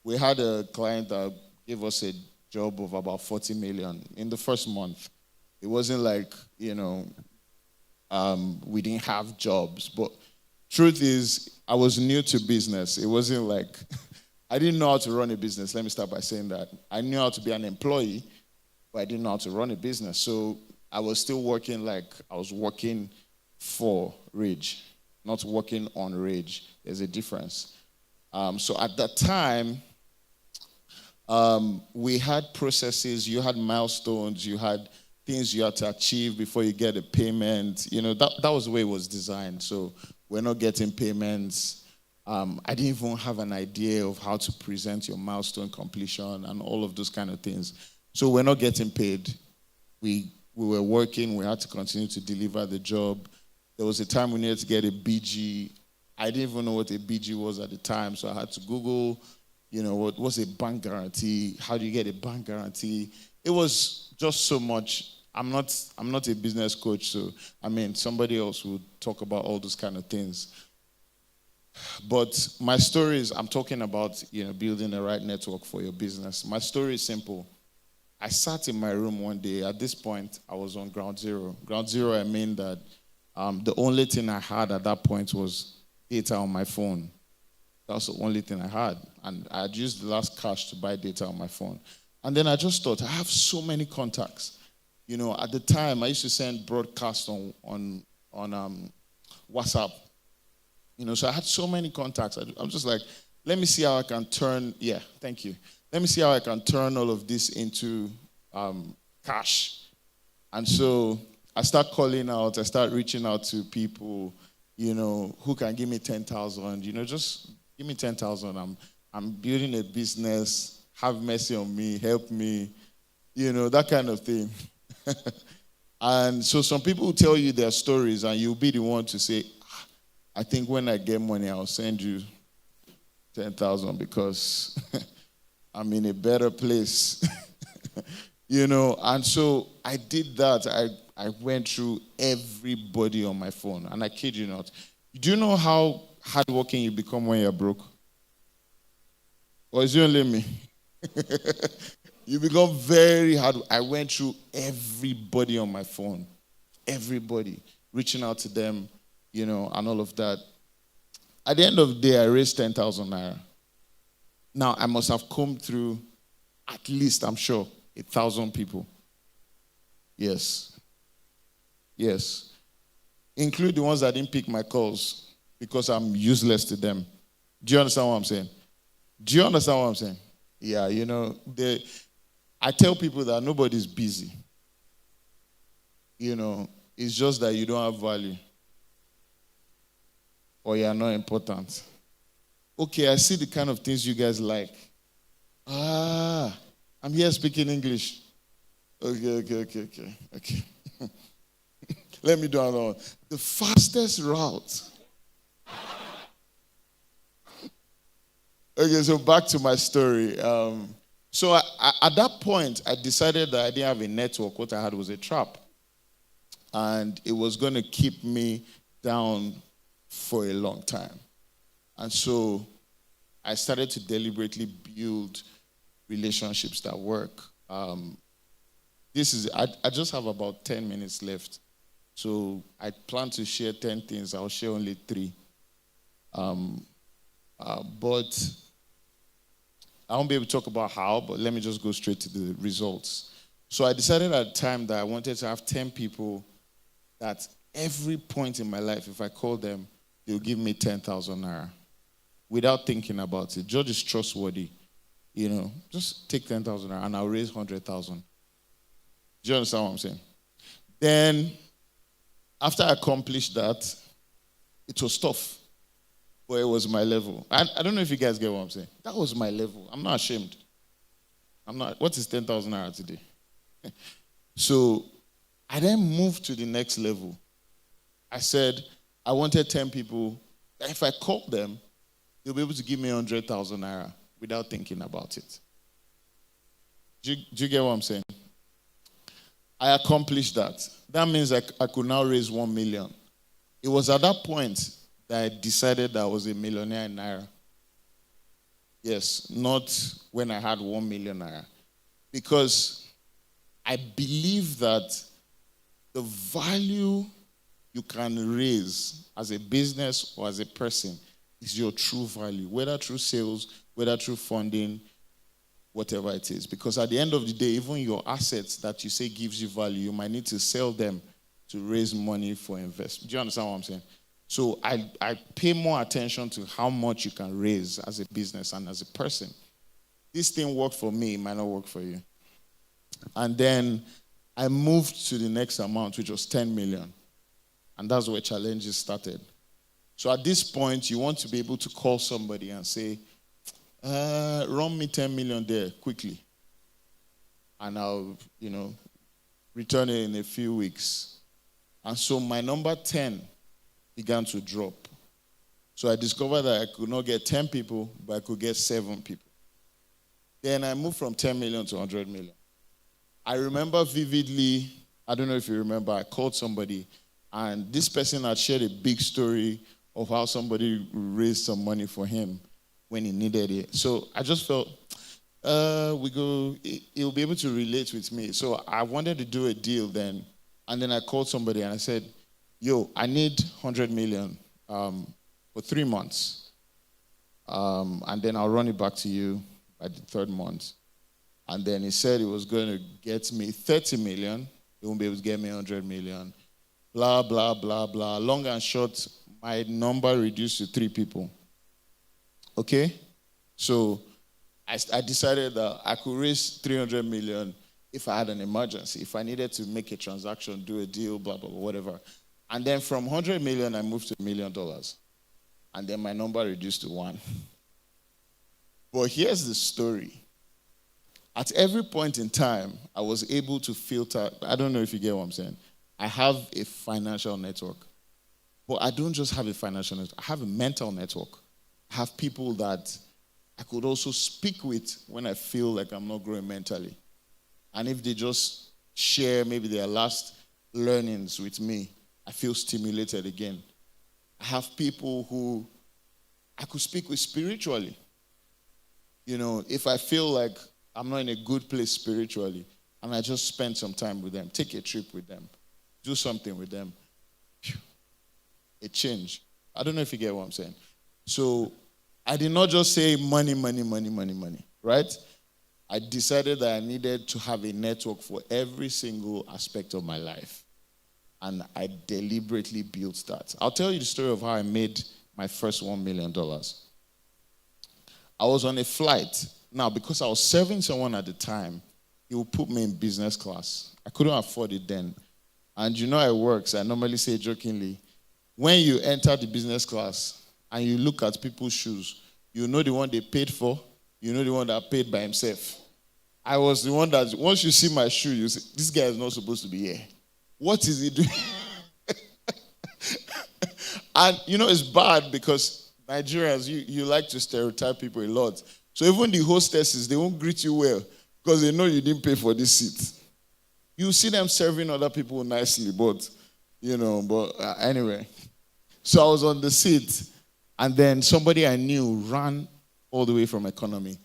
we had a client that gave us a job of about 40 million in the first month. It wasn't like, we didn't have jobs. But truth is, I was new to business. It wasn't like, I didn't know how to run a business. Let me start by saying that. I knew how to be an employee, but I didn't know how to run a business. So I was still working like I was working for Rage, not working on Rage. There's a difference. So at that time, we had processes, you had milestones, you had things you had to achieve before you get a payment. That was the way it was designed. So we're not getting payments. I didn't even have an idea of how to present your milestone completion and all of those kind of things. So we're not getting paid. We were working. We had to continue to deliver the job. There was a time we needed to get a BG. I didn't even know what a BG was at the time, so I had to Google, what was a bank guarantee? How do you get a bank guarantee? It was just so much. I'm not a business coach, so somebody else would talk about all those kind of things. But my story is, I'm talking about, building the right network for your business. My story is simple. I sat in my room one day. At this point, I was on ground zero. Ground zero, I mean that the only thing I had at that point was data on my phone. That was the only thing I had. And I had used the last cash to buy data on my phone. And then I just thought, I have so many contacts. At the time, I used to send broadcasts on WhatsApp. So I had so many contacts. I'm just like, let me see how I can turn, thank you. Let me see how I can turn all of this into cash. And so I start calling out, I start reaching out to people, who can give me 10,000, just give me 10,000. I'm building a business, have mercy on me, help me, that kind of thing. And so some people will tell you their stories and you'll be the one to say, I think when I get money, I'll send you 10,000 because I'm in a better place. And so I did that. I went through everybody on my phone, and I kid you not. Do you know how hardworking you become when you're broke? Or is it only me? You become very hard. I went through everybody on my phone. Everybody. Reaching out to them, and all of that. At the end of the day, I raised 10,000 naira. Now, I must have combed through at least, I'm sure, 1,000 people. Yes. Include the ones that didn't pick my calls because I'm useless to them. Do you understand what I'm saying? Yeah, I tell people that nobody's busy. It's just that you don't have value. Or you are not important. Okay, I see the kind of things you guys like. I'm here speaking English. Okay. Let me do another one. The fastest route. Okay, so back to my story. So at that point, I decided that I didn't have a network. What I had was a trap. And it was going to keep me down for a long time. And so I started to deliberately build relationships that work. I just have about 10 minutes left. So I plan to share 10 things. I'll share only 3. But I won't be able to talk about how, but let me just go straight to the results. So I decided at the time that I wanted to have 10 people that every point in my life, if I call them, they'll give me 10,000 naira without thinking about it. George is trustworthy. Just take 10,000 naira and I'll raise 100,000. Do you understand what I'm saying? Then, after I accomplished that, it was tough. But it was my level. I don't know if you guys get what I'm saying. That was my level. I'm not ashamed. What is 10,000 naira today? So, I then moved to the next level. I said, I wanted 10 people. If I called them, they'll be able to give me 100,000 naira without thinking about it. Do you get what I'm saying? I accomplished that. That means I could now raise 1 million. It was at that point that I decided that I was a millionaire in naira. Yes, not when I had 1 million naira. Because I believe that the value you can raise as a business or as a person is your true value, whether through sales, whether through funding, whatever it is. Because at the end of the day, even your assets that you say gives you value, you might need to sell them to raise money for investment. Do you understand what I'm saying? So I pay more attention to how much you can raise as a business and as a person. This thing worked for me, it might not work for you. And then I moved to the next amount, which was 10 million. And that's where challenges started. So at this point, you want to be able to call somebody and say, run me 10 million there quickly. And I'll, return it in a few weeks. And so my number 10 began to drop. So I discovered that I could not get 10 people, but I could get 7 people. Then I moved from 10 million to 100 million. I remember vividly, I don't know if you remember, I called somebody, and this person had shared a big story of how somebody raised some money for him when he needed it. So I just felt, he'll be able to relate with me. So I wanted to do a deal then. And then I called somebody and I said, I need 100 million for 3 months. And then I'll run it back to you by the 3rd month. And then he said he was going to get me 30 million. He won't be able to get me 100 million. Blah, blah, blah, blah. Long and short, my number reduced to 3 people. Okay? So I decided that I could raise 300 million if I had an emergency, if I needed to make a transaction, do a deal, blah, blah, blah, whatever. And then from 100 million, I moved to $1 million. And then my number reduced to 1. But here's the story. At every point in time, I was able to filter. I don't know if you get what I'm saying. I have a financial network. But I don't just have a financial network. I have a mental network. I have people that I could also speak with when I feel like I'm not growing mentally. And if they just share maybe their last learnings with me, I feel stimulated again. I have people who I could speak with spiritually. You know, if I feel like I'm not in a good place spiritually, and I just spend some time with them, take a trip with them, do something with them, a change. I don't know if you get what I'm saying. So I did not just say money, money, money, money, money, right? I decided that I needed to have a network for every single aspect of my life. And I deliberately built that. I'll tell you the story of how I made my first $1 million. I was on a flight. Now, because I was serving someone at the time, he would put me in business class. I couldn't afford it then. And you know how it works. I normally say jokingly, when you enter the business class and you look at people's shoes, you know the one they paid for, you know the one that paid by himself. I was the one that, once you see my shoe, you say, this guy is not supposed to be here. What is he doing? And, you know, it's bad because Nigerians, you like to stereotype people a lot. So even the hostesses, they won't greet you well because they know you didn't pay for this seat. You see them serving other people nicely, but, anyway. So I was on the seat, and then somebody I knew ran all the way from economy.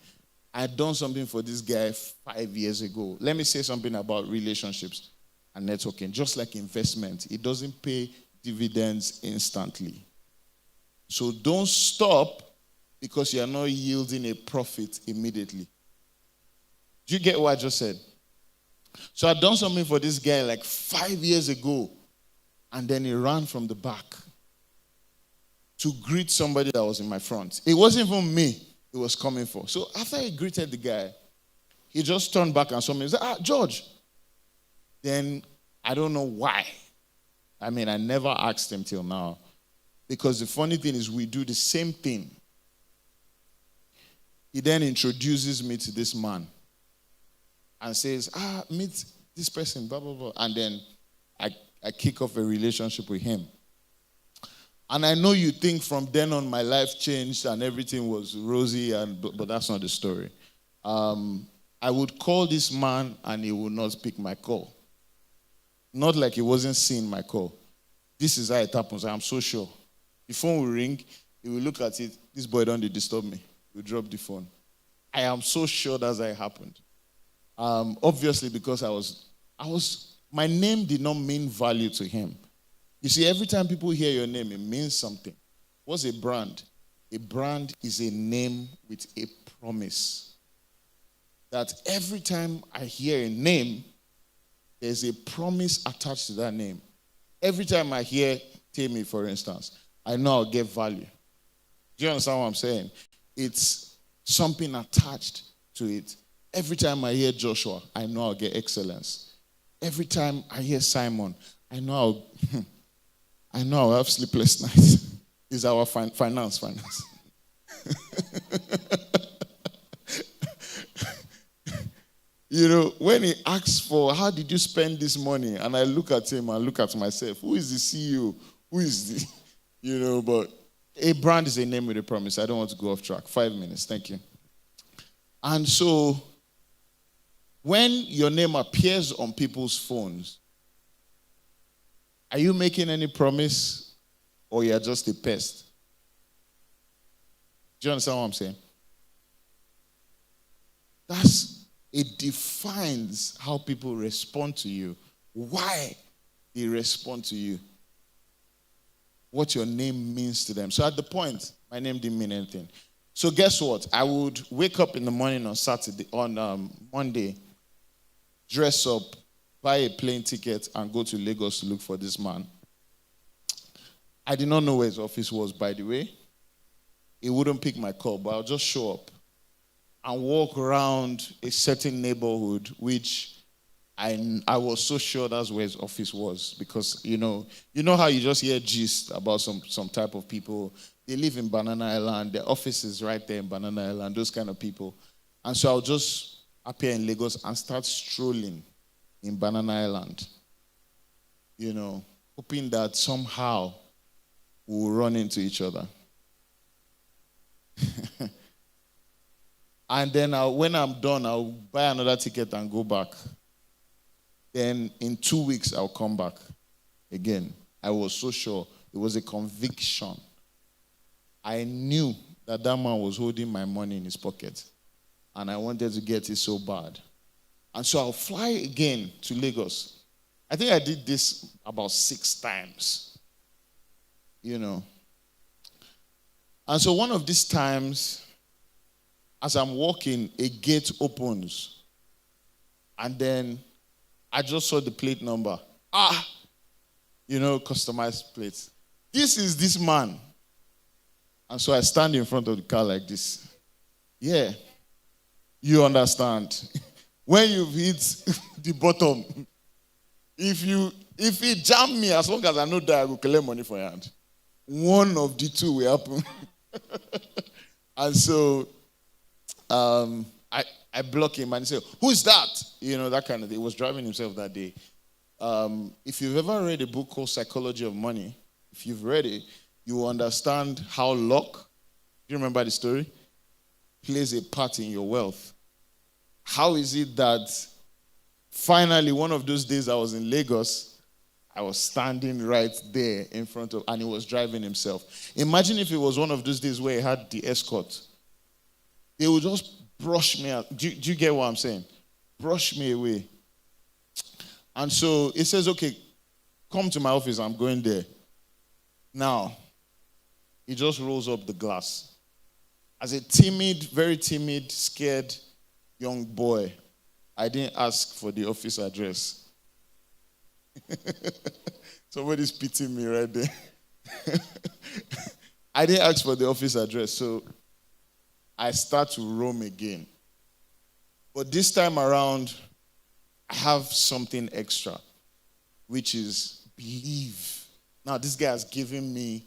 I had done something for this guy 5 years ago. Let me say something about relationships and networking. Just like investment, it doesn't pay dividends instantly. So don't stop because you are not yielding a profit immediately. Do you get what I just said? So I'd done something for this guy like 5 years ago, and then he ran from the back to greet somebody that was in my front. It wasn't even me he was coming for. So after he greeted the guy, he just turned back and saw me and said, George. Then I don't know why. I never asked him till now. Because the funny thing is we do the same thing. He then introduces me to this man and says, meet this person, blah, blah, blah. And then I kick off a relationship with him. And I know you think from then on my life changed and everything was rosy, but that's not the story. I would call this man and he would not pick my call. Not like he wasn't seeing my call. This is how it happens. I'm so sure. The phone will ring. He will look at it. This boy don't disturb me. He will drop the phone. I am so sure that's how it happened. Obviously, because my name did not mean value to him. You see, every time people hear your name, it means something. What's a brand? A brand is a name with a promise. That every time I hear a name, there's a promise attached to that name. Every time I hear Temi, for instance, I know I'll get value. Do you understand what I'm saying? It's something attached to it. Every time I hear Joshua, I know I'll get excellence. Every time I hear Simon, I know I'll have sleepless nights. It's our finance. When he asks for, how did you spend this money? And I look at him and look at myself. Who is the CEO? Who is the, but a brand is a name with a promise. I don't want to go off track. 5 minutes, thank you. And so, when your name appears on people's phones, are you making any promise or you're just a pest? Do you understand what I'm saying? It defines how people respond to you, why they respond to you, what your name means to them. So at the point, my name didn't mean anything. So guess what? I would wake up in the morning on Monday, dress up, buy a plane ticket, and go to Lagos to look for this man. I did not know where his office was, by the way. He wouldn't pick my call, but I'll just show up and walk around a certain neighborhood, which I was so sure that's where his office was because, you know how you just hear gist about some type of people. They live in Banana Island. Their office is right there in Banana Island, those kind of people. And so I'll just appear in Lagos and start strolling in Banana Island, hoping that somehow we'll run into each other. And then when I'm done, I'll buy another ticket and go back. Then in 2 weeks, I'll come back again. I was so sure. It was a conviction. I knew that man was holding my money in his pocket. And I wanted to get it so bad. And so I'll fly again to Lagos. I think I did this about 6 times. And so one of these times, as I'm walking, a gate opens. And then I just saw the plate number. Customized plates. This is this man. And so I stand in front of the car like this. Yeah. You understand. When you've hit the bottom, if it jam me, as long as I know that I will collect money for your hand, one of the two will happen. And so I block him and say, "Who's that?" That kind of thing. He was driving himself that day. If you've ever read a book called Psychology of Money, if you've read it, you will understand how luck, do you remember the story? Plays a part in your wealth. How is it that finally one of those days I was in Lagos, I was standing right there in front of, and he was driving himself. Imagine if it was one of those days where he had the escort. They would just brush me out. Do you get what I'm saying? Brush me away. And so it says, okay, come to my office. I'm going there. Now, he just rolls up the glass. As a very timid, scared young boy, I didn't ask for the office address. Somebody's pitying me right there. I didn't ask for the office address, so I start to roam again. But this time around, I have something extra, which is believe. Now, this guy has given me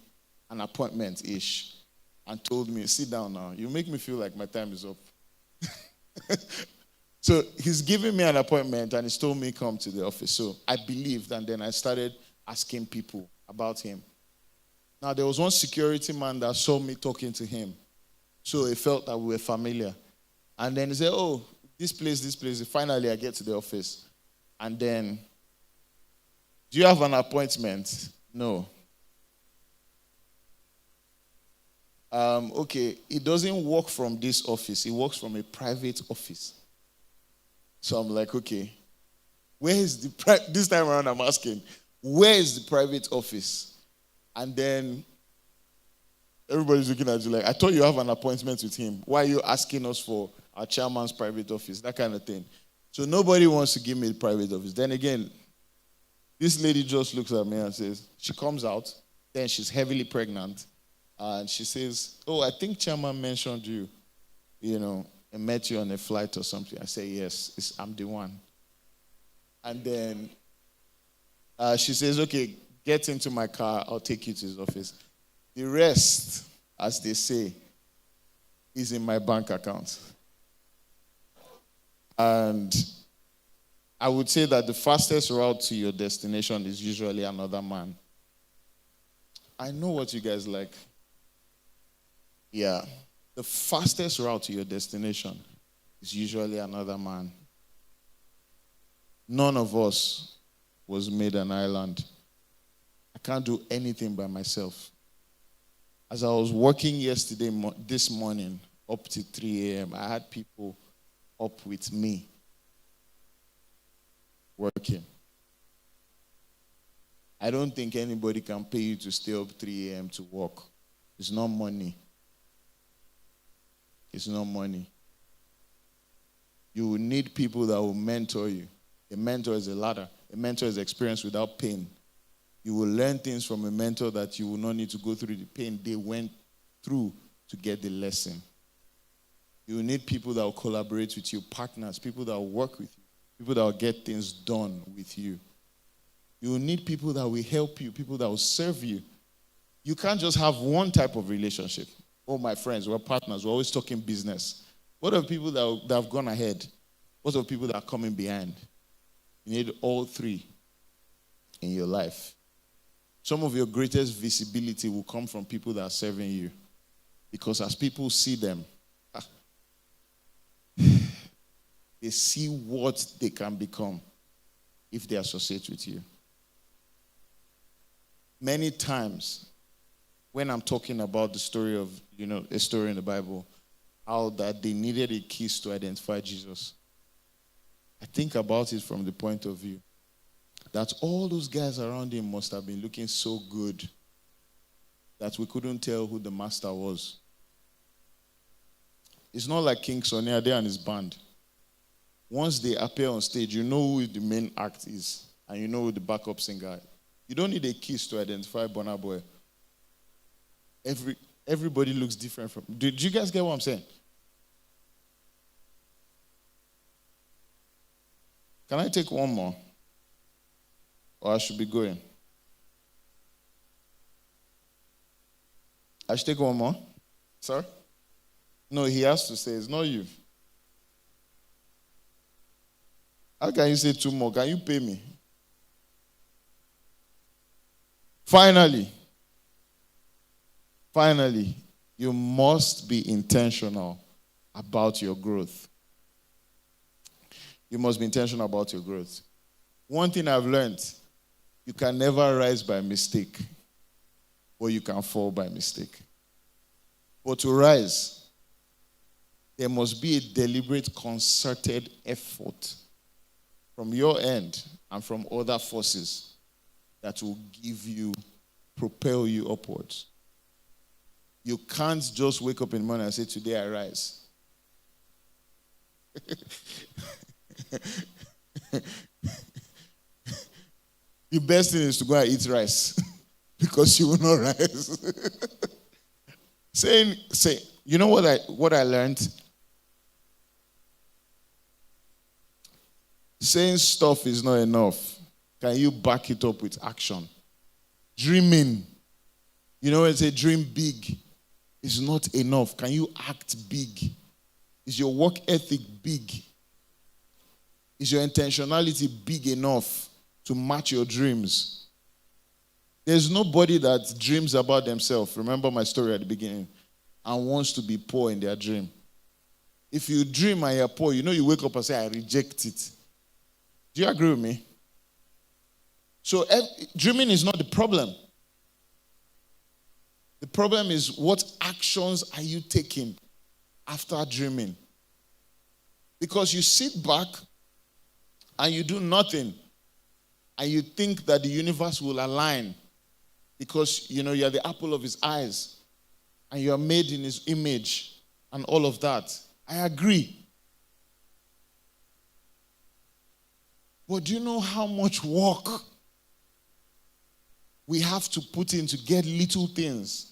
an appointment-ish and told me, sit down now. You make me feel like my time is up. So he's given me an appointment and he's told me come to the office. So I believed, and then I started asking people about him. Now, there was one security man that saw me talking to him. So he felt that we were familiar. And then he said, oh, this place. Finally, I get to the office. And then, do you have an appointment? No. Okay, he doesn't work from this office. He works from a private office. So I'm like, okay, where is this time around I'm asking, where is the private office? And then everybody's looking at you like, I thought you have an appointment with him. Why are you asking us for our chairman's private office? That kind of thing. So nobody wants to give me the private office. Then again, this lady just looks at me and says, she comes out, then she's heavily pregnant. And she says, oh, I think chairman mentioned you, and met you on a flight or something. I say, yes, I'm the one. And then she says, okay, get into my car. I'll take you to his office. The rest, as they say, is in my bank account. And I would say that the fastest route to your destination is usually another man. I know what you guys like. Yeah. The fastest route to your destination is usually another man. None of us was made an island. I can't do anything by myself. As I was working this morning, up to 3 a.m., I had people up with me working. I don't think anybody can pay you to stay up 3 a.m. to work. It's not money. It's not money. You will need people that will mentor you. A mentor is a ladder. A mentor is experience without pain. You will learn things from a mentor that you will not need to go through the pain they went through to get the lesson. You will need people that will collaborate with you, partners, people that will work with you. people that will get things done with you. You will need people that will help you, people that will serve you. You can't just have one type of relationship. Oh, my friends, we're partners, we're always talking business. What are people that have gone ahead? What are people that are coming behind? You need all three in your life. Some of your greatest visibility will come from people that are serving you. Because as people see them, they see what they can become if they associate with you. Many times, when I'm talking about the story of, a story in the Bible, how that they needed a kiss to identify Jesus, I think about it from the point of view that all those guys around him must have been looking so good that we couldn't tell who the master was. It's not like King Sonny Ade and his band. Once they appear on stage, you know who the main act is, and you know who the backup singer is. You don't need a kiss to identify Burna Boy. Everybody looks different from. Did you guys get what I'm saying? Can I take one more? Or I should be going? I should take one more? Sir? No, he has to say, it's not you. How can you say two more? Can you pay me? Finally, you must be intentional about your growth. You must be intentional about your growth. One thing I've learned, you can never rise by mistake, or you can fall by mistake. But to rise, there must be a deliberate, concerted effort from your end and from other forces that will propel you upwards. You can't just wake up in the morning and say, today I rise. The best thing is to go and eat rice because you will not rise. You know what I learned? Saying stuff is not enough. Can you back it up with action? Dreaming. You know, when they say dream big, is not enough. Can you act big? Is your work ethic big? Is your intentionality big enough to match your dreams? There's nobody that dreams about themselves. Remember my story at the beginning. And wants to be poor in their dream. If you dream and you're poor, you wake up and say, I reject it. Do you agree with me? So dreaming is not the problem. The problem is what actions are you taking after dreaming? Because you sit back and you do nothing and you think that the universe will align because, you're the apple of his eyes and you are made in his image and all of that. I agree. But do you know how much work we have to put in to get little things?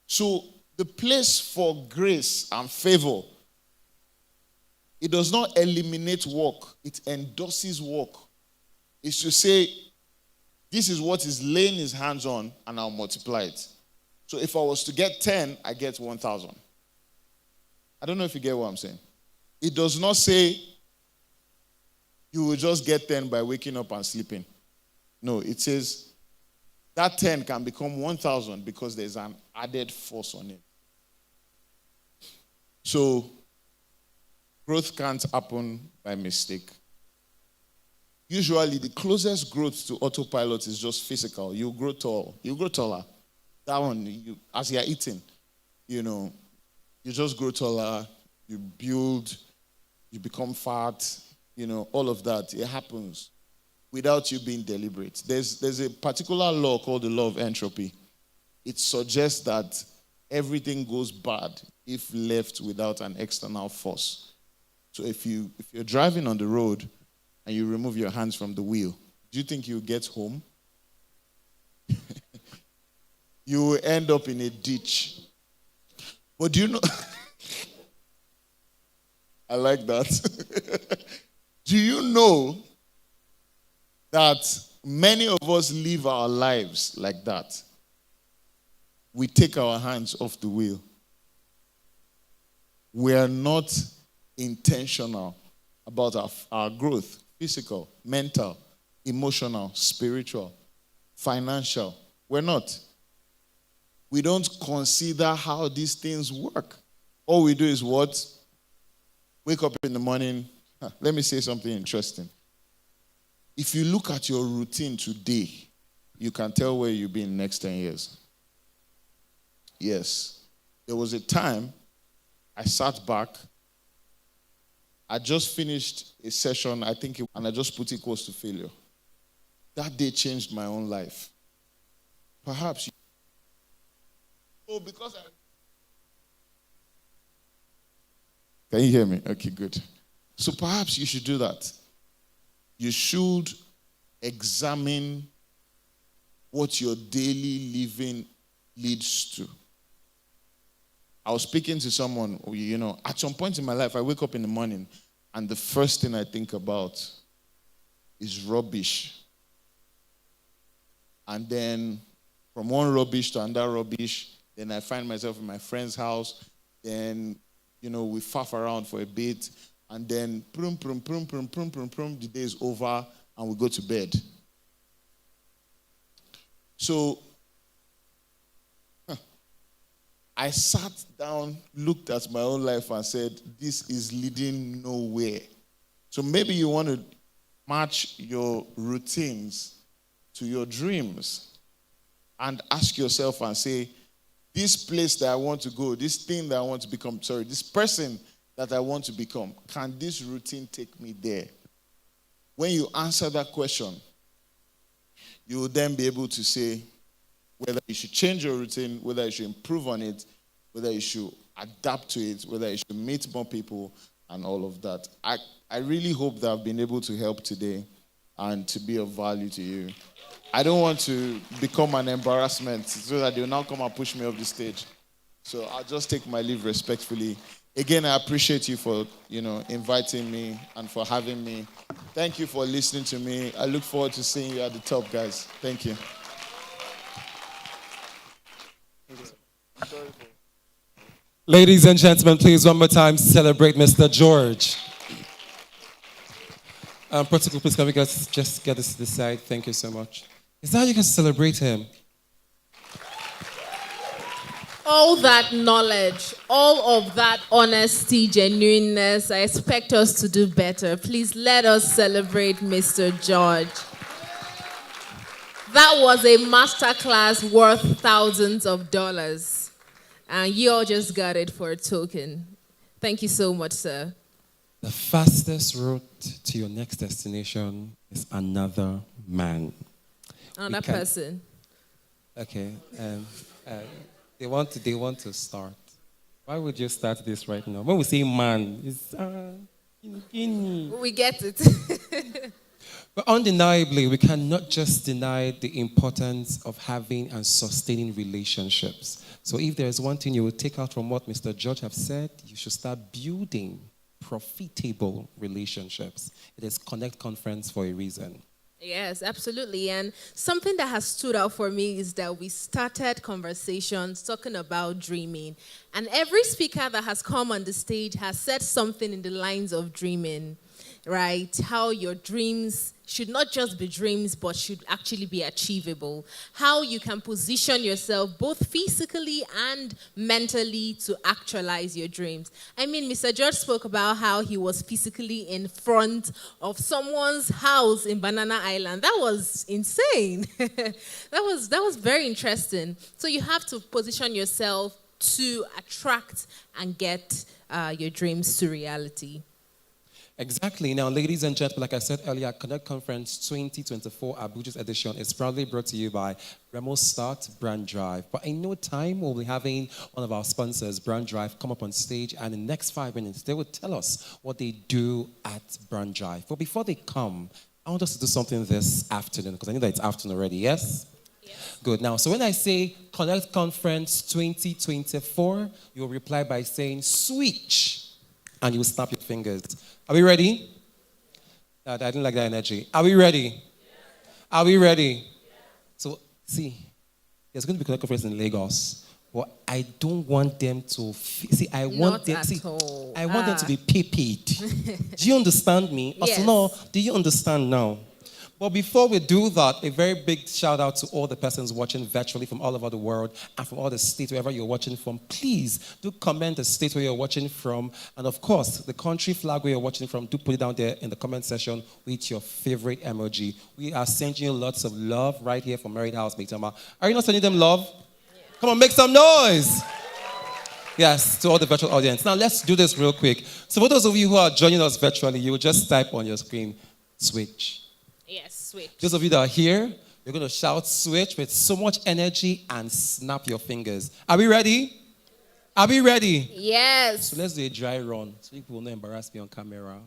So the place for grace and favor, it does not eliminate work. It endorses work. It's to say, this is what he's laying his hands on, and I'll multiply it. So if I was to get 10, I get 1,000. I don't know if you get what I'm saying. It does not say you will just get 10 by waking up and sleeping. No, it says that 10 can become 1,000 because there's an added force on it. So growth can't happen by mistake. Usually, the closest growth to autopilot is just physical. You grow tall. You grow taller. That one, as you're eating, you just grow taller. You build. You become fat. All of that. It happens without you being deliberate. There's a particular law called the law of entropy. It suggests that everything goes bad if left without an external force. So if you're driving on the road and you remove your hands from the wheel, do you think you'll get home? You will end up in a ditch. But do you know? I like that. Do you know that many of us live our lives like that? We take our hands off the wheel. We are not intentional about our growth, physical, mental, emotional, spiritual, financial. We're not. We don't consider how these things work. All we do is what? Wake up in the morning. Let me say something interesting. If you look at your routine today, you can tell where you'll be in the next 10 years. Yes. There was a time I sat back. I just finished a session, and I just put equals to failure. That day changed my own life. Perhaps because Can you hear me? Okay, good. So perhaps you should do that. You should examine what your daily living leads to. I was speaking to someone, at some point in my life, I wake up in the morning and the first thing I think about is rubbish. And then from one rubbish to another rubbish, then I find myself in my friend's house. Then, we faff around for a bit. And then, the day is over and we go to bed. So, I sat down, looked at my own life and said, this is leading nowhere. So maybe you want to match your routines to your dreams and ask yourself and say, this place that I want to go, this thing that I want to become, this person that I want to become, can this routine take me there? When you answer that question, you will then be able to say whether you should change your routine, whether you should improve on it, whether you should adapt to it, whether you should meet more people, and all of that. I really hope that I've been able to help today and to be of value to you. I don't want to become an embarrassment so that they'll now come and push me off the stage. So I'll just take my leave respectfully. Again, I appreciate you for, inviting me and for having me. Thank you for listening to me. I look forward to seeing you at the top, guys. Thank you. Ladies and gentlemen, please one more time celebrate Mr. George. Protocol, please can we just get this to the side? Thank you so much. Is that how you can celebrate him? All that knowledge, all of that honesty, genuineness, I expect us to do better. Please let us celebrate Mr. George. That was a masterclass worth thousands of dollars. And you all just got it for a token. Thank you so much, sir. The fastest route to your next destination is another man. Another person. Okay. They want to start. Why would you start this right now? When we say man, it's we get it. But undeniably, we cannot just deny the importance of having and sustaining relationships. So if there is one thing you will take out from what Mr. George have said, you should start building profitable relationships. It is Connect Conference for a reason. Yes, absolutely. And something that has stood out for me is that we started conversations talking about dreaming. And every speaker that has come on the stage has said something in the lines of dreaming, right? How your dreams should not just be dreams, but should actually be achievable. How you can position yourself both physically and mentally to actualize your dreams. I mean, Mr. George spoke about how he was physically in front of someone's house in Banana Island. That was insane. That was very interesting. So you have to position yourself to attract and get your dreams to reality. Exactly. Now, ladies and gentlemen, like I said earlier, Connect Conference 2024 Abuja's edition is proudly brought to you by Remo Start Brand Drive. But in no time, we'll be having one of our sponsors, Brand Drive, come up on stage, and in the next 5 minutes, they will tell us what they do at Brand Drive. But before they come, I want us to do something this afternoon, because I know that it's afternoon already, yes? Yes. Good. Now, so when I say Connect Conference 2024, you'll reply by saying switch, and you'll snap your fingers. Are we ready? I didn't like that energy. Are we ready? Are we ready? So, see, there's going to be a conference in Lagos. But I don't want them to I want them to be paid. Do you understand me? Yes. No, do you understand now? But before we do that, a very big shout out to all the persons watching virtually from all over the world and from all the states, wherever you're watching from. Please do comment the state where you're watching from. And of course, the country flag where you're watching from, do put it down there in the comment section with your favorite emoji. We are sending you lots of love right here from Married House, Beitama. Are you not sending them love? Yeah. Come on, make some noise. Yes, to all the virtual audience. Now, let's do this real quick. So for those of you who are joining us virtually, you will just type on your screen, switch. Yes, switch. Those of you that are here, you're going to shout switch with so much energy and snap your fingers. Are we ready? Are we ready? Yes. So let's do a dry run so people will not embarrass me on camera.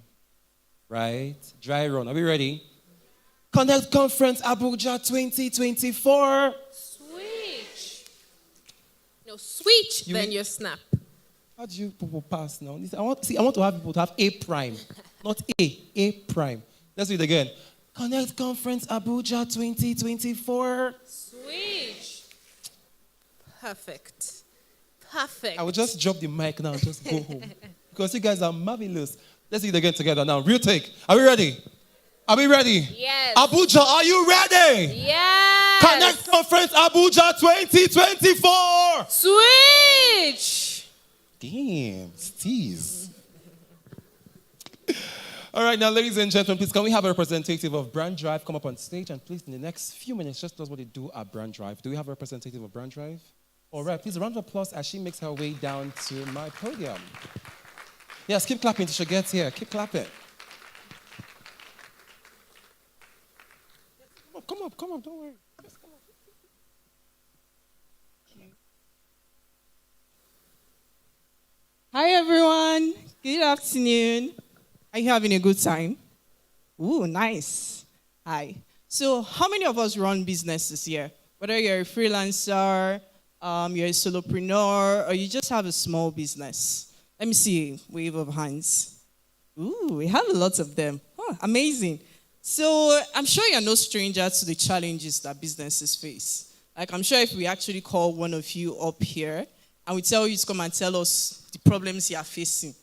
Right? Dry run. Are we ready? Connect Conference Abuja 2024. Switch. No, switch, then you snap. How do you people pass now? I want to have people to have A prime, not A prime. Let's do it again. Connect Conference Abuja 2024. Switch. Perfect. I will just drop the mic now and just go home. Because you guys are marvelous. Let's do it again together now. Real take. Are we ready? Are we ready? Yes. Abuja, are you ready? Yes. Connect Conference Abuja 2024. Switch. Damn, steez. All right, now, ladies and gentlemen, please, can we have a representative of Brand Drive come up on stage and please, in the next few minutes, just tell us what they do at Brand Drive. Do we have a representative of Brand Drive? All right, please, a round of applause as she makes her way down to my podium. Yes, keep clapping until she gets here. Keep clapping. Come up, don't worry. Just come up. Hi, everyone. Good afternoon. Are you having a good time? Ooh, nice. Hi. So how many of us run businesses here? Whether you're a freelancer, you're a solopreneur, or you just have a small business. Let me see, wave of hands. Ooh, we have a lot of them. Oh, amazing. So I'm sure you're no stranger to the challenges that businesses face. Like, I'm sure if we actually call one of you up here and we tell you to come and tell us the problems you are facing,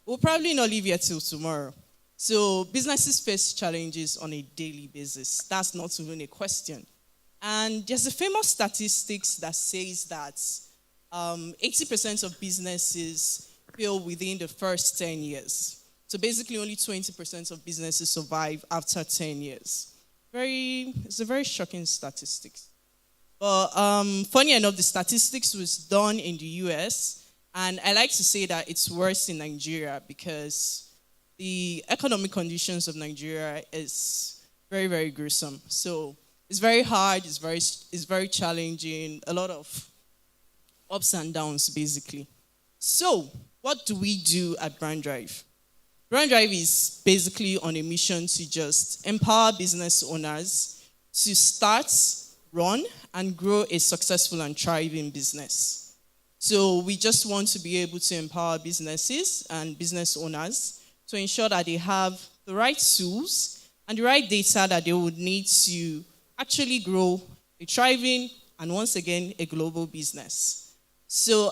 we'll probably not leave here till tomorrow. So businesses face challenges on a daily basis. That's not even a question. And there's a famous statistics that says that 80% of businesses fail within the first 10 years. So basically only 20% of businesses survive after 10 years. It's a very shocking statistics. But funny enough, the statistics was done in the US. And I like to say that it's worse in Nigeria because the economic conditions of Nigeria is very, very gruesome. So it's very hard, it's very challenging, a lot of ups and downs, basically. So what do we do at Brand Drive? Brand Drive is basically on a mission to just empower business owners to start, run, and grow a successful and thriving business. So we just want to be able to empower businesses and business owners to ensure that they have the right tools and the right data that they would need to actually grow a thriving and, once again, a global business. So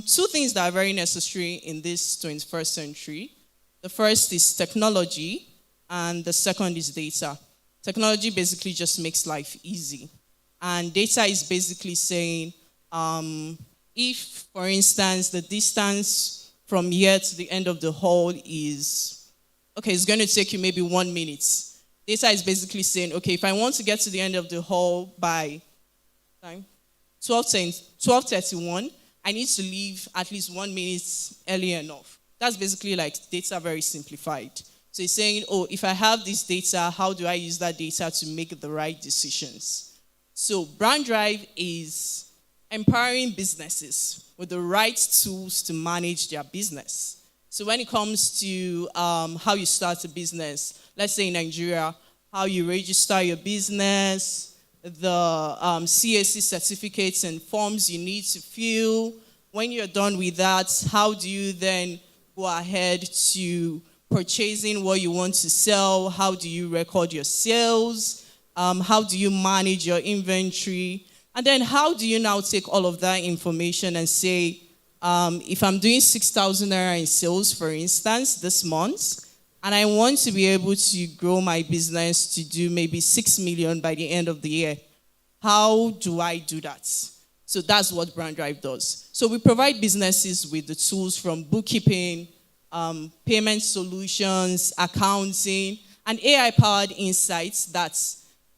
two things that are very necessary in this 21st century. The first is technology, and the second is data. Technology basically just makes life easy. And data is basically saying, if, for instance, the distance from here to the end of the hall is, it's going to take you maybe 1 minute. Data is basically saying, if I want to get to the end of the hall by 12:31, I need to leave at least 1 minute early enough. That's basically like data very simplified. So it's saying, if I have this data, how do I use that data to make the right decisions? So Brand Drive is empowering businesses with the right tools to manage their business. So when it comes to how you start a business, let's say in Nigeria, how you register your business, the CAC certificates and forms you need to fill. When you're done with that, how do you then go ahead to purchasing what you want to sell? How do you record your sales? How do you manage your inventory? And then how do you now take all of that information and say, if I'm doing 6,000 naira in sales, for instance, this month, and I want to be able to grow my business to do maybe 6 million by the end of the year, how do I do that? So that's what Brand Drive does. So we provide businesses with the tools from bookkeeping, payment solutions, accounting, and AI-powered insights that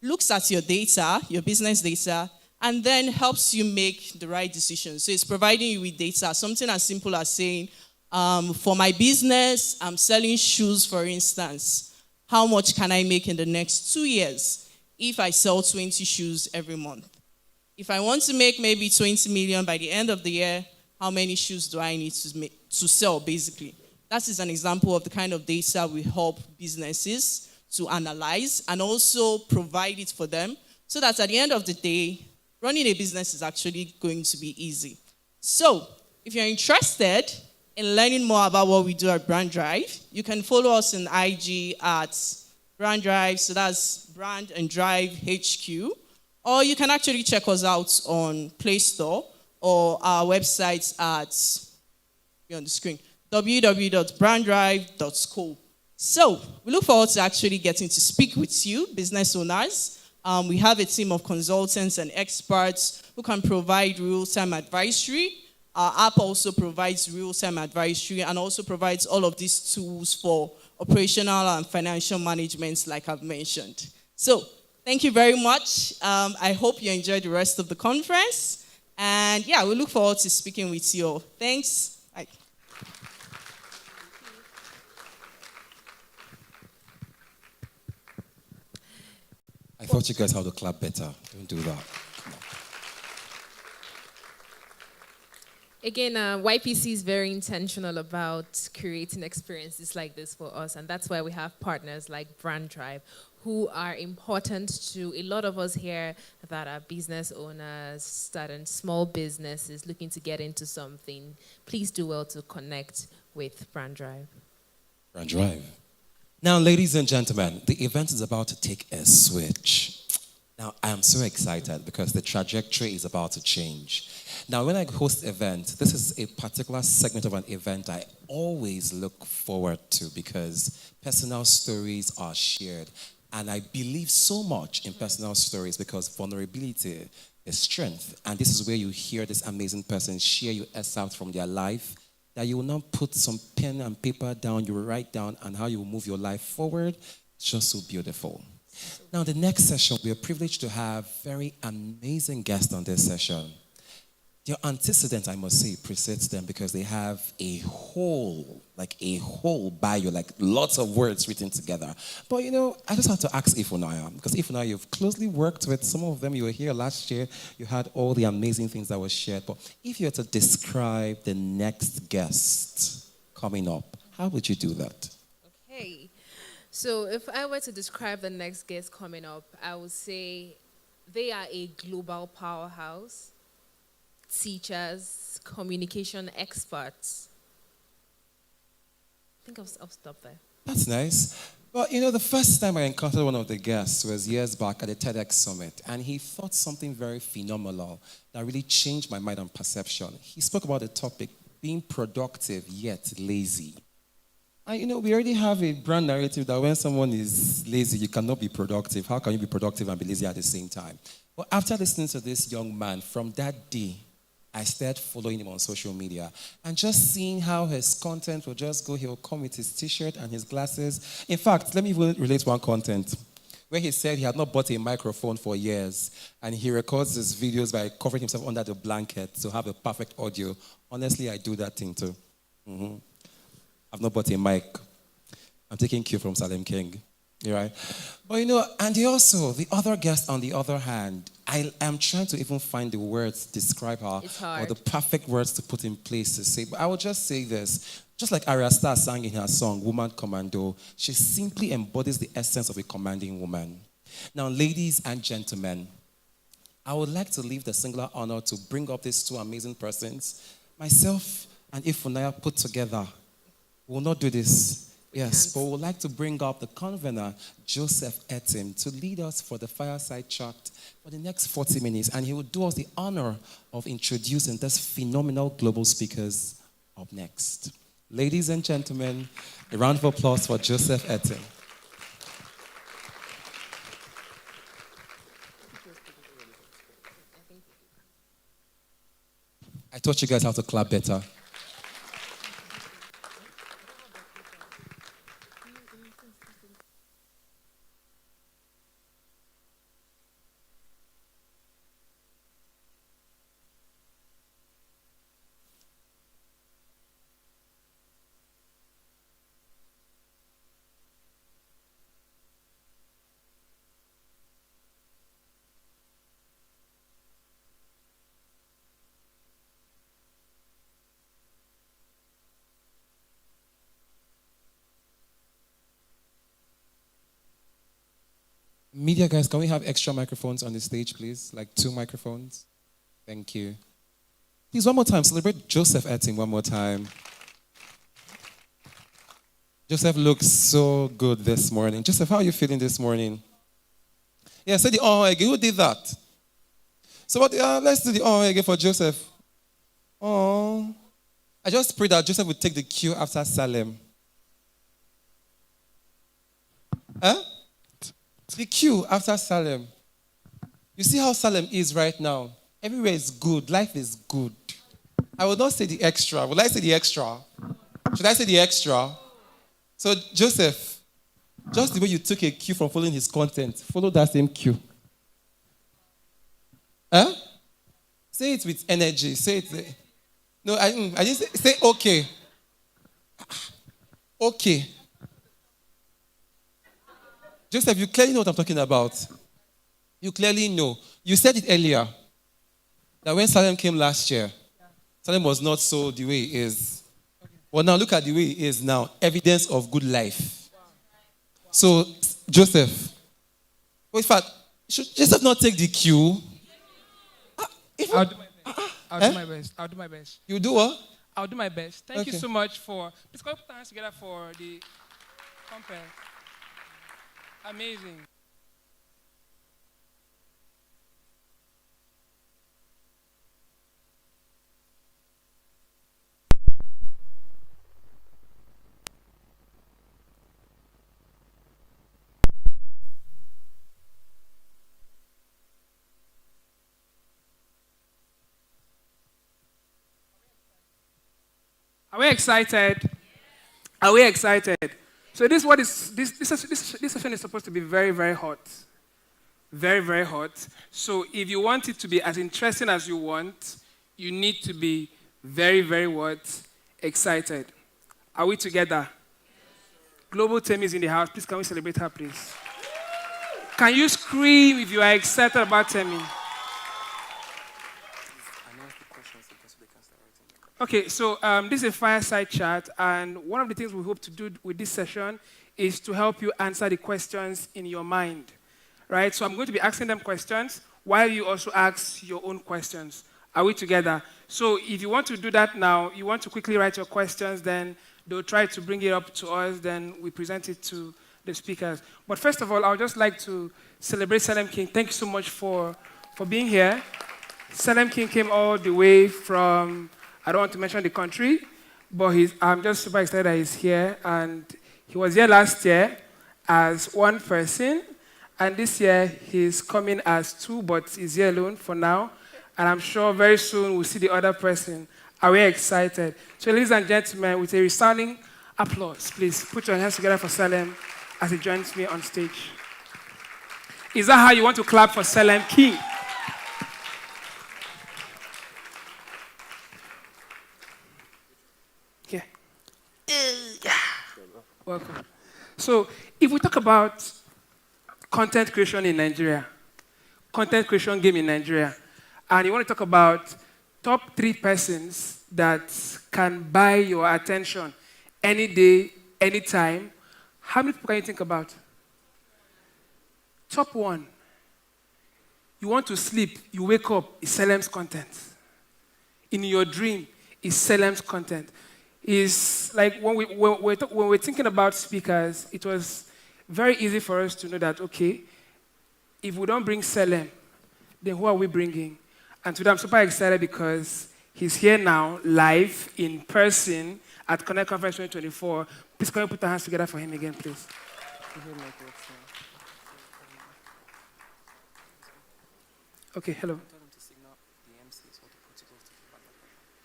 looks at your data, your business data, and then helps you make the right decisions. So it's providing you with data, something as simple as saying, for my business, I'm selling shoes, for instance. How much can I make in the next 2 years if I sell 20 shoes every month? If I want to make maybe 20 million by the end of the year, how many shoes do I need to sell, basically? That is an example of the kind of data we help businesses to analyze and also provide it for them so that at the end of the day, running a business is actually going to be easy. So, if you're interested in learning more about what we do at Brand Drive, you can follow us on IG at Brand Drive, so that's Brand and Drive HQ, or you can actually check us out on Play Store or our websites at, on the screen, www.branddrive.co. So, we look forward to actually getting to speak with you, business owners. We have a team of consultants and experts who can provide real-time advisory. Our app also provides real-time advisory and also provides all of these tools for operational and financial management, like I've mentioned. So, thank you very much. I hope you enjoyed the rest of the conference. And yeah, we look forward to speaking with you all. Thanks. Bye. I thought you guys had to clap better. Don't do that. Again, YPC is very intentional about creating experiences like this for us, and that's why we have partners like Brand Drive, who are important to a lot of us here that are business owners, starting small businesses, looking to get into something. Please do well to connect with Brand Drive. Brand Drive. Now, ladies and gentlemen, the event is about to take a switch. Now, I am so excited because the trajectory is about to change. Now, when I host events, this is a particular segment of an event I always look forward to because personal stories are shared. And I believe so much in personal stories because vulnerability is strength. And this is where you hear this amazing person share your essence from their life, that you will not put some pen and paper down, you will write down and how you will move your life forward. It's just so beautiful. Now, the next session, we are privileged to have very amazing guests on this session. Their antecedent, I must say, precedes them because they have a whole bio, like lots of words written together. But I just have to ask Ifunaya, because Ifunaya, you've closely worked with some of them. You were here last year. You had all the amazing things that were shared. But if you were to describe the next guest coming up, how would you do that? Okay. So if I were to describe the next guest coming up, I would say they are a global powerhouse, teachers, communication experts. I think I'll stop there. That's nice. Well, the first time I encountered one of the guests was years back at the TEDx Summit, and he thought something very phenomenal that really changed my mind and perception. He spoke about the topic, being productive yet lazy. And we already have a brand narrative that when someone is lazy, you cannot be productive. How can you be productive and be lazy at the same time? But after listening to this young man, from that day, I started following him on social media and just seeing how his content will just go. He will come with his t-shirt and his glasses. In fact, let me relate one content where he said he had not bought a microphone for years and he records his videos by covering himself under the blanket to have a perfect audio. Honestly, I do that thing too. Mm-hmm. I've not bought a mic. I'm taking cue from Salem King. Right? But and the other guest on the other hand, I am trying to even find the words to describe her or the perfect words to put in place to say. But I will just say this. Just like Arya Starr sang in her song, Woman Commando, she simply embodies the essence of a commanding woman. Now, ladies and gentlemen, I would like to leave the singular honor to bring up these two amazing persons. Myself and Ifunaya put together. We will not do this. Yes, but we would like to bring up the convener, Joseph Etim, to lead us for the fireside chat for the next 40 minutes. And he will do us the honor of introducing these phenomenal global speakers up next. Ladies and gentlemen, a round of applause for Joseph Etim. I taught you guys how to clap better. Media guys, can we have extra microphones on the stage, please? Like 2 microphones. Thank you. Please, one more time, celebrate Joseph Etim one more time. Joseph looks so good this morning. Joseph, how are you feeling this morning? Yeah, say the oh again. Who did that? So let's do the oh again for Joseph. Oh. I just pray that Joseph would take the cue after Salem. Huh? The queue after Salem. You see how Salem is right now? Everywhere is good. Life is good. I will not say the extra. Will I say the extra? Should I say the extra? So, Joseph, just the way you took a cue from following his content, follow that same cue. Huh? Say it with energy. Say it. No, I didn't say okay. Okay. Joseph, you clearly know what I'm talking about. You clearly know. You said it earlier that when Salem came last year, Salem was not so the way it is. Well, now look at the way it is now. Evidence of good life. So, Joseph, well, in fact, should Joseph not take the cue? I'll do my best. I'll do my best. You do what? I'll do my best. Thank you so much for... Please put your hands together for the conference. Amazing. Are we excited? Are we excited? So this session is supposed to be very, very hot. Very, very hot. So if you want it to be as interesting as you want, you need to be very, very what? Excited. Are we together? Global Temi is in the house. Please, can we celebrate her, please? Can you scream if you are excited about Temi? Okay, so this is a fireside chat, and one of the things we hope to do with this session is to help you answer the questions in your mind, right? So I'm going to be asking them questions while you also ask your own questions. Are we together? So if you want to do that now, you want to quickly write your questions, then they'll try to bring it up to us, then we present it to the speakers. But first of all, I would just like to celebrate Salem King. Thank you so much for being here. Salem King came all the way from... I don't want to mention the country, but I'm just super excited that he's here. And he was here last year as one person, and this year he's coming as 2, but he's here alone for now. And I'm sure very soon we'll see the other person. Are we excited? So ladies and gentlemen, with a resounding applause, please put your hands together for Salem as he joins me on stage. Is that how you want to clap for Salem King? Welcome. So, if we talk about content creation in Nigeria, content creation game in Nigeria, and you want to talk about top 3 persons that can buy your attention any day, anytime, how many people can you think about? Top 1. You want to sleep, you wake up, it's Salem's content. In your dream, it's Salem's content. is like when we're thinking about speakers, it was very easy for us to know that, okay, if we don't bring Salem, then who are we bringing? And today I'm super excited because he's here now, live, in person, at Connect Conference 2024. Please, can you put our hands together for him again, please? Okay, hello.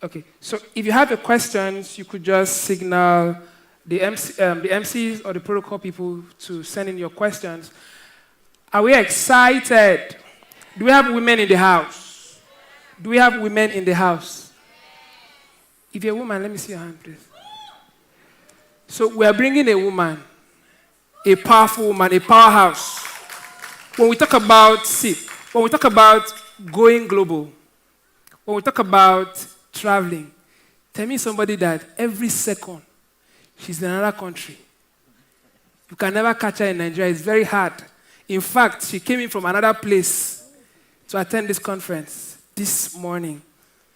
Okay, so if you have your questions, you could just signal the MCs or the protocol people to send in your questions. Are we excited? Do we have women in the house? Do we have women in the house? If you're a woman, let me see your hand, please. So we are bringing a woman, a powerful woman, a powerhouse. When we talk about going global, when we talk about traveling, tell me somebody that every second she's in another country. You can never catch her in Nigeria. It's very hard. In fact, she came in from another place to attend this conference this morning,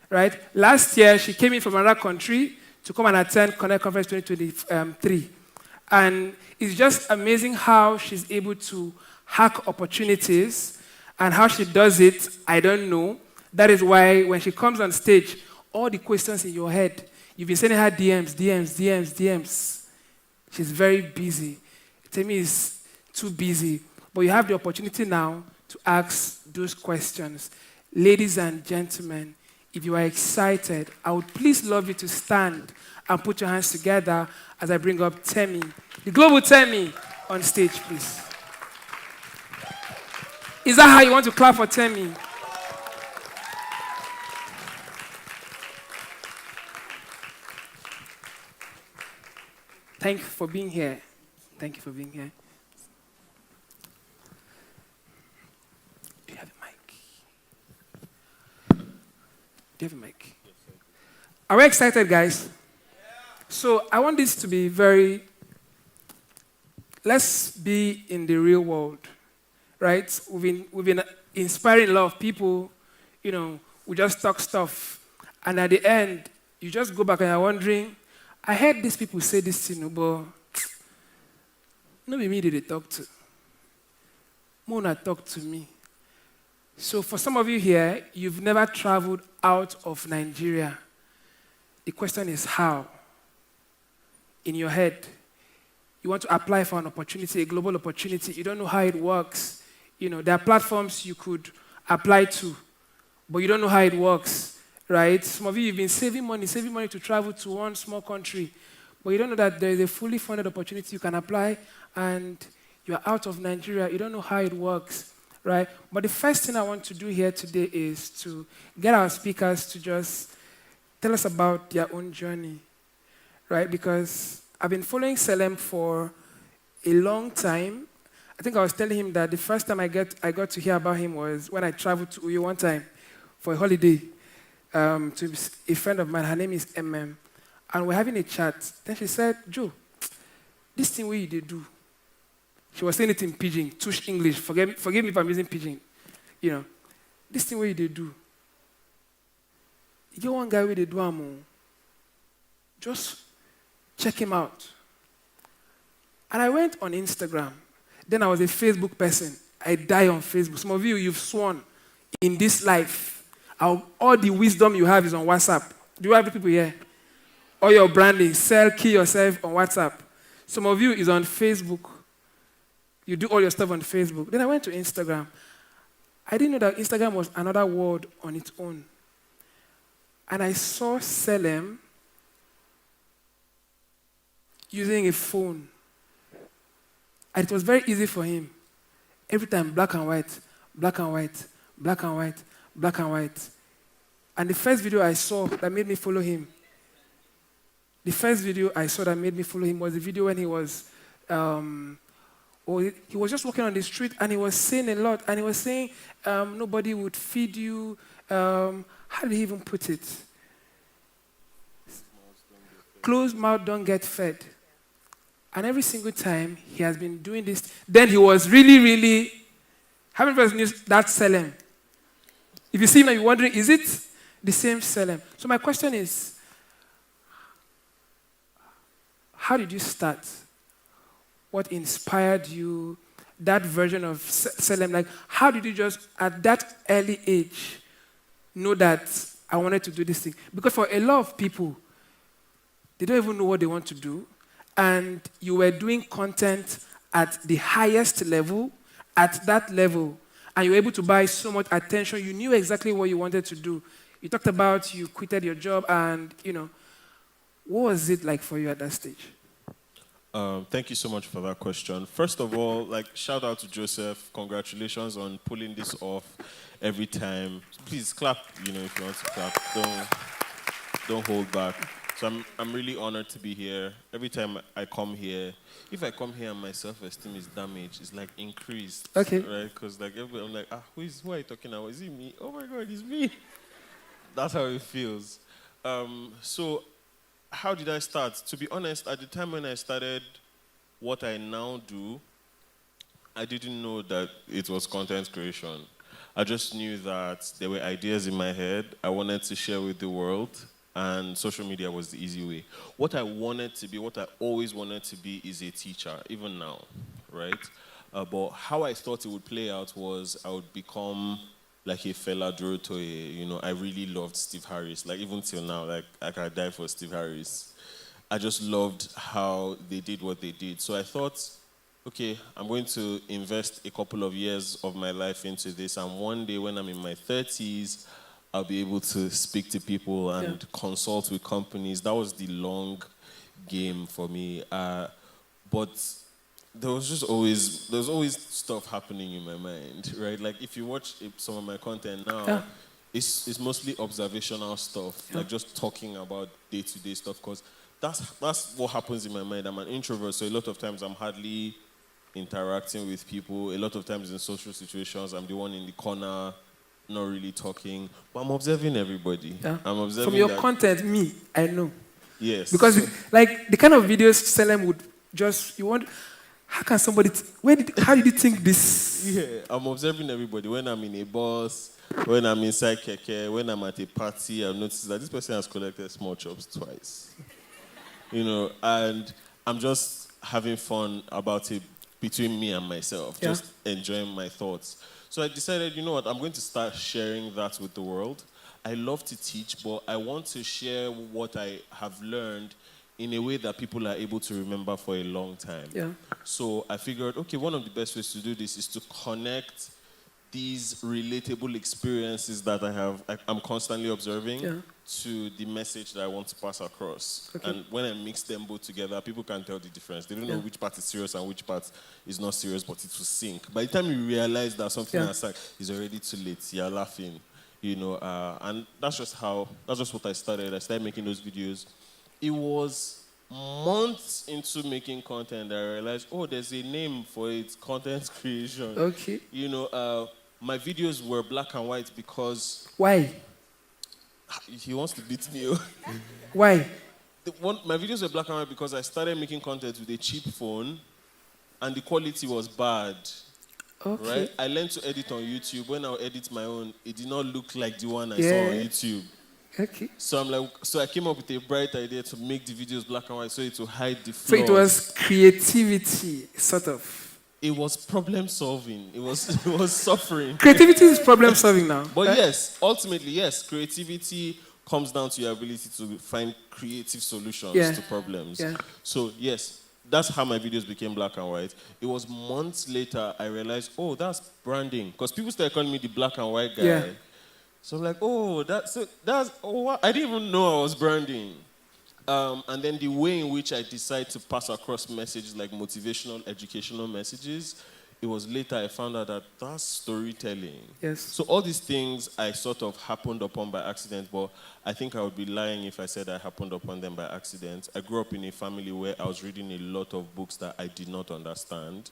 right? Last year, she came in from another country to come and attend Connect Conference 2023. And it's just amazing how she's able to hack opportunities, and how she does it, I don't know. That is why when she comes on stage, all the questions in your head, you've been sending her DMs. She's very busy. Temi is too busy. But you have the opportunity now to ask those questions. Ladies and gentlemen, if you are excited, I would please love you to stand and put your hands together as I bring up Temi, the global Temi, on stage, please. Is that how you want to clap for Temi? Thank you for being here. Thank you for being here. Do you have a mic? Do you have a mic? Are we excited, guys? So I want this to be let's be in the real world, right? We've been inspiring a lot of people. You know, we just talk stuff, and at the end, you just go back and you're wondering, I heard these people say this thing, but nobody me did they talk to. Mona talk to me. So for some of you here, you've never traveled out of Nigeria. The question is how? In your head, you want to apply for an opportunity, a global opportunity. You don't know how it works. You know, there are platforms you could apply to, but you don't know how it works. Right? Some of you, you've been saving money to travel to one small country, but you don't know that there is a fully funded opportunity you can apply, and you're out of Nigeria. You don't know how it works, right? But the first thing I want to do here today is to get our speakers to just tell us about their own journey, right? Because I've been following Salem for a long time. I think I was telling him that the first time I got to hear about him was when I traveled to Uyo one time for a holiday. To a friend of mine, her name is MM, and we're having a chat. Then she said, Joe, this thing where you did do, she was saying it in pidgin, tush English, forgive me if I'm using pidgin, you know, this thing where you did do, you get one guy where they do amo, just check him out. And I went on Instagram. Then I was a Facebook person. I die on Facebook. Some of you, you've sworn in this life, all the wisdom you have is on WhatsApp. Do you have the people here? All your branding, sell, key yourself on WhatsApp. Some of you is on Facebook. You do all your stuff on Facebook. Then I went to Instagram. I didn't know that Instagram was another world on its own. And I saw Salem using a phone. And it was very easy for him. Every time, black and white, black and white, black and white, black and white. And the first video I saw that made me follow him, was the video when he was, he was just walking on the street and he was saying a lot. And he was saying, nobody would feed you. How did he even put it? Closed mouth don't get fed. And every single time he has been doing this, then he was really, how many of us knew that Salem? If you see him, you're wondering, is it the same Salem? So my question is, how did you start? What inspired you? That version of Salem, like, how did you just, at that early age, know that I wanted to do this thing? Because for a lot of people, they don't even know what they want to do, and you were doing content at the highest level, at that level, and you were able to buy so much attention. You knew exactly what you wanted to do. You talked about you quitted your job, and, what was it like for you at that stage? Thank you so much for that question. First of all, shout out to Joseph. Congratulations on pulling this off every time. Please clap, if you want to clap. Don't hold back. So I'm really honored to be here. Every time I come here, if I come here and my self-esteem is damaged, it's increased. Okay. Right? Because everybody, I'm like, who are you talking about? Is it me? Oh my God, it's me. That's how it feels. So how did I start? To be honest, at the time when I started what I now do, I didn't know that it was content creation. I just knew that there were ideas in my head I wanted to share with the world, and social media was the easy way. What I wanted to be, what I always wanted to be, is a teacher, even now, right? But how I thought it would play out was I would become like a fella Dorotoye. I really loved Steve Harris. Even till now, I could die for Steve Harris. I just loved how they did what they did. So I thought, okay, I'm going to invest a couple of years of my life into this, and one day when I'm in my 30s, I'll be able to speak to people and consult with companies. That was the long game for me. But there was always stuff happening in my mind, right? If you watch some of my content now, it's mostly observational stuff, just talking about day-to-day stuff, because that's what happens in my mind. I'm an introvert, so a lot of times I'm hardly interacting with people. A lot of times in social situations, I'm the one in the corner, not really talking, but I'm observing everybody. Yeah. I'm observing from your content, I know. Yes. Because the kind of videos Salem would just, how can somebody, how did you think this? Yeah, I'm observing everybody. When I'm in a bus, when I'm inside keke, when I'm at a party, I've noticed that this person has collected small chops twice. And I'm just having fun about it between me and myself, just enjoying my thoughts. So I decided, I'm going to start sharing that with the world. I love to teach, but I want to share what I have learned in a way that people are able to remember for a long time. Yeah. So I figured, okay, one of the best ways to do this is to connect these relatable experiences that I'm constantly observing to the message that I want to pass across. Okay. And when I mix them both together, people can tell the difference. They don't know which part is serious and which part is not serious, but it will sync. By the time you realize that something is already too late, you're laughing, and that's just what I started. I started making those videos. It was months into making content that I realized, there's a name for it, content creation. Okay. My videos were black and white because... Why? He wants to beat me. Why? My videos were black and white because I started making content with a cheap phone and the quality was bad. Okay. Right? I learned to edit on YouTube. When I would edit my own, it did not look like the one I saw on YouTube. Okay. So I came up with a bright idea to make the videos black and white so it would hide the flaws. So it was creativity, sort of. It was problem solving. It was suffering. Creativity is problem solving now. But yes, ultimately, yes, creativity comes down to your ability to find creative solutions to problems. Yeah. So yes, that's how my videos became black and white. It was months later I realized, that's branding. Because people started calling me the black and white guy. Yeah. So I'm like, I didn't even know I was branding. And then the way in which I decide to pass across messages like motivational, educational messages, it was later I found out that that's storytelling. Yes. So all these things I sort of happened upon by accident, but I think I would be lying if I said I happened upon them by accident. I grew up in a family where I was reading a lot of books that I did not understand.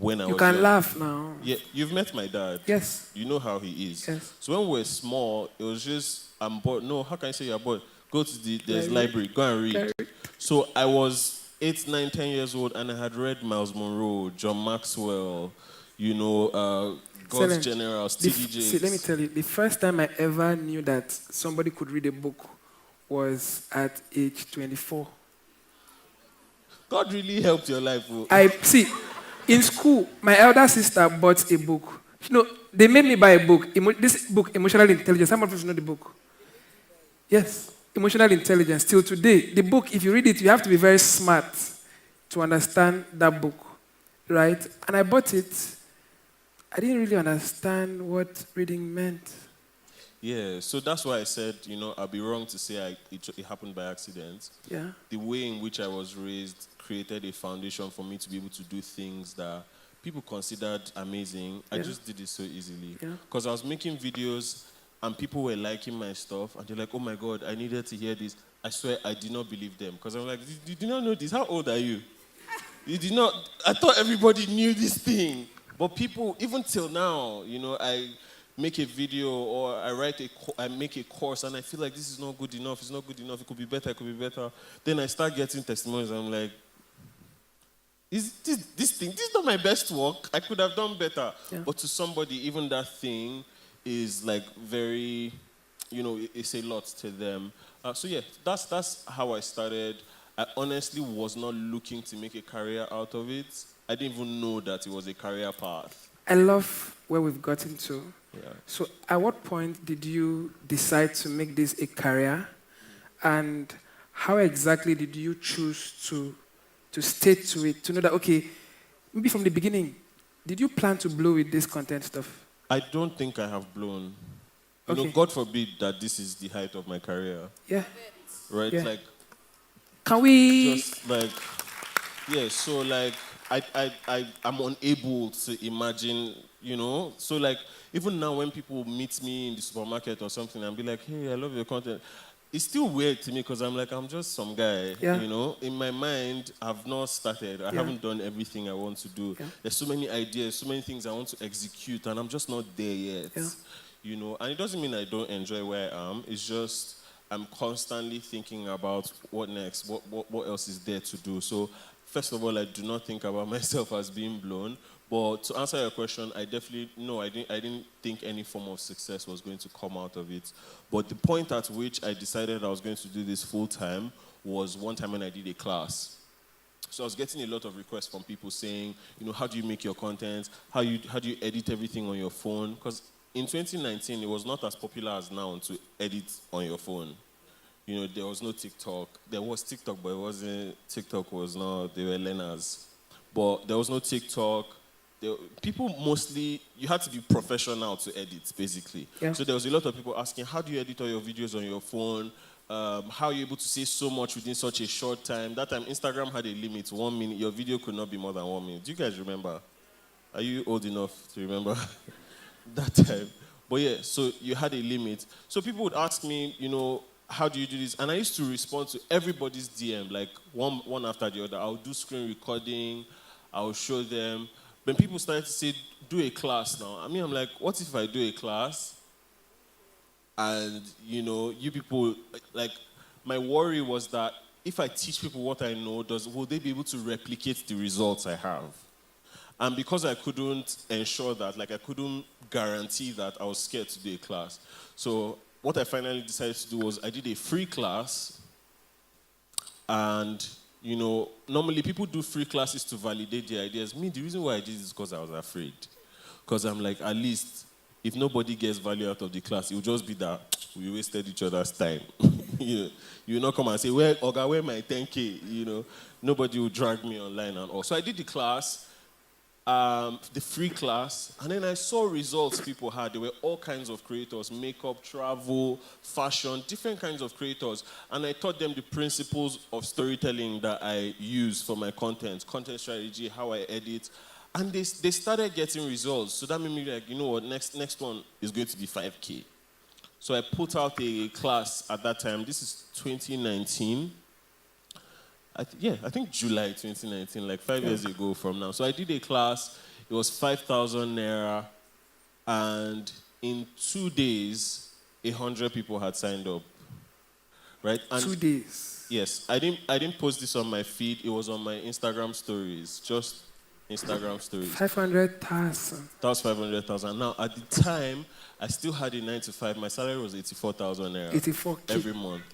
You can laugh now. Yeah, you've met my dad. Yes. You know how he is. Yes. So when we were small, it was just, I'm bored. No, how can I say you're bored? Go to there's library, go and read. So I was 8, 9, 10 years old and I had read Miles Monroe, John Maxwell, God's Generals, T.D. Jakes. See, let me tell you, the first time I ever knew that somebody could read a book was at age 24. God really helped your life. I see. In school, my elder sister bought a book. They made me buy a book. This book, Emotional Intelligence. Some of us know the book. Yes, Emotional Intelligence. Till today, the book, if you read it, you have to be very smart to understand that book, right? And I bought it. I didn't really understand what reading meant. Yeah, so that's why I said, I'd be wrong to say it happened by accident. Yeah. The way in which I was raised created a foundation for me to be able to do things that people considered amazing. I just did it so easily. Because I was making videos and people were liking my stuff and they're like, oh my God, I needed to hear this. I swear I did not believe them. Because I'm like, you did not know this? How old are you? You did not, I thought everybody knew this thing. But people, even till now, I make a video or I make a course and I feel like this is not good enough, it's not good enough, it could be better. Then I start getting testimonies and I'm like, this is not my best work. I could have done better. Yeah. But to somebody, even that thing is like very, it's a lot to them. So yeah, that's how I started. I honestly was not looking to make a career out of it. I didn't even know that it was a career path. I love where we've gotten to. Yeah. So at what point did you decide to make this a career? And how exactly did you choose to stay to it, to know that, okay, maybe from the beginning, did you plan to blow with this content stuff? I don't think I have blown. Okay. God forbid that this is the height of my career. Yeah. Right? Yeah. Like, can we... Just like, yeah, so like, I'm unable to imagine, So like, even now when people meet me in the supermarket or something and be like, hey, I love your content, it's still weird to me because I'm like, I'm just some guy, In my mind, I've not started. I haven't done everything I want to do. Yeah. There's so many ideas, so many things I want to execute, and I'm just not there yet, And it doesn't mean I don't enjoy where I am. It's just I'm constantly thinking about what next, what else is there to do. So first of all, I do not think about myself as being blown. But to answer your question, I didn't think any form of success was going to come out of it. But the point at which I decided I was going to do this full time was one time when I did a class. So I was getting a lot of requests from people saying, how do you make your content? How do you edit everything on your phone? Because in 2019, it was not as popular as now to edit on your phone. There was no TikTok. There was TikTok, but it wasn't. TikTok was not. They were learners, but there was no TikTok. People mostly, you had to be professional to edit, basically. Yeah. So there was a lot of people asking, how do you edit all your videos on your phone? How are you able to say so much within such a short time? That time, Instagram had a limit, 1 minute. Your video could not be more than 1 minute. Do you guys remember? Are you old enough to remember that time? But yeah, so you had a limit. So people would ask me, how do you do this? And I used to respond to everybody's DM, like one after the other. I'll do screen recording. I'll show them. When people started to say, do a class now, I'm like, what if I do a class? And, you people, like, my worry was that if I teach people what I know, will they be able to replicate the results I have? And because I couldn't ensure that, like, I couldn't guarantee that, I was scared to do a class. So what I finally decided to do was I did a free class. And, normally people do free classes to validate their ideas. Me, the reason why I did this is because I was afraid. Because I'm like, at least, if nobody gets value out of the class, it will just be that we wasted each other's time. You will not come and say, where my 10K? Nobody will drag me online and all. So I did the class. The free class, and then I saw results people had. There were all kinds of creators, makeup, travel, fashion, different kinds of creators, and I taught them the principles of storytelling that I use for my content strategy, how I edit, and they started getting results. So that made me like, what, next one is going to be 5K. So I put out a class at that time. This is 2019. I think July 2019, like 5 years ago from now. So I did a class. It was 5,000 naira, and in 2 days, 100 people had signed up. Right? And 2 days. Yes, I didn't post this on my feed. It was on my Instagram stories, just Instagram stories. 500,000. That was 500,000. Now at the time, I still had a 9 to 5. My salary was 84,000 naira. 84K every month.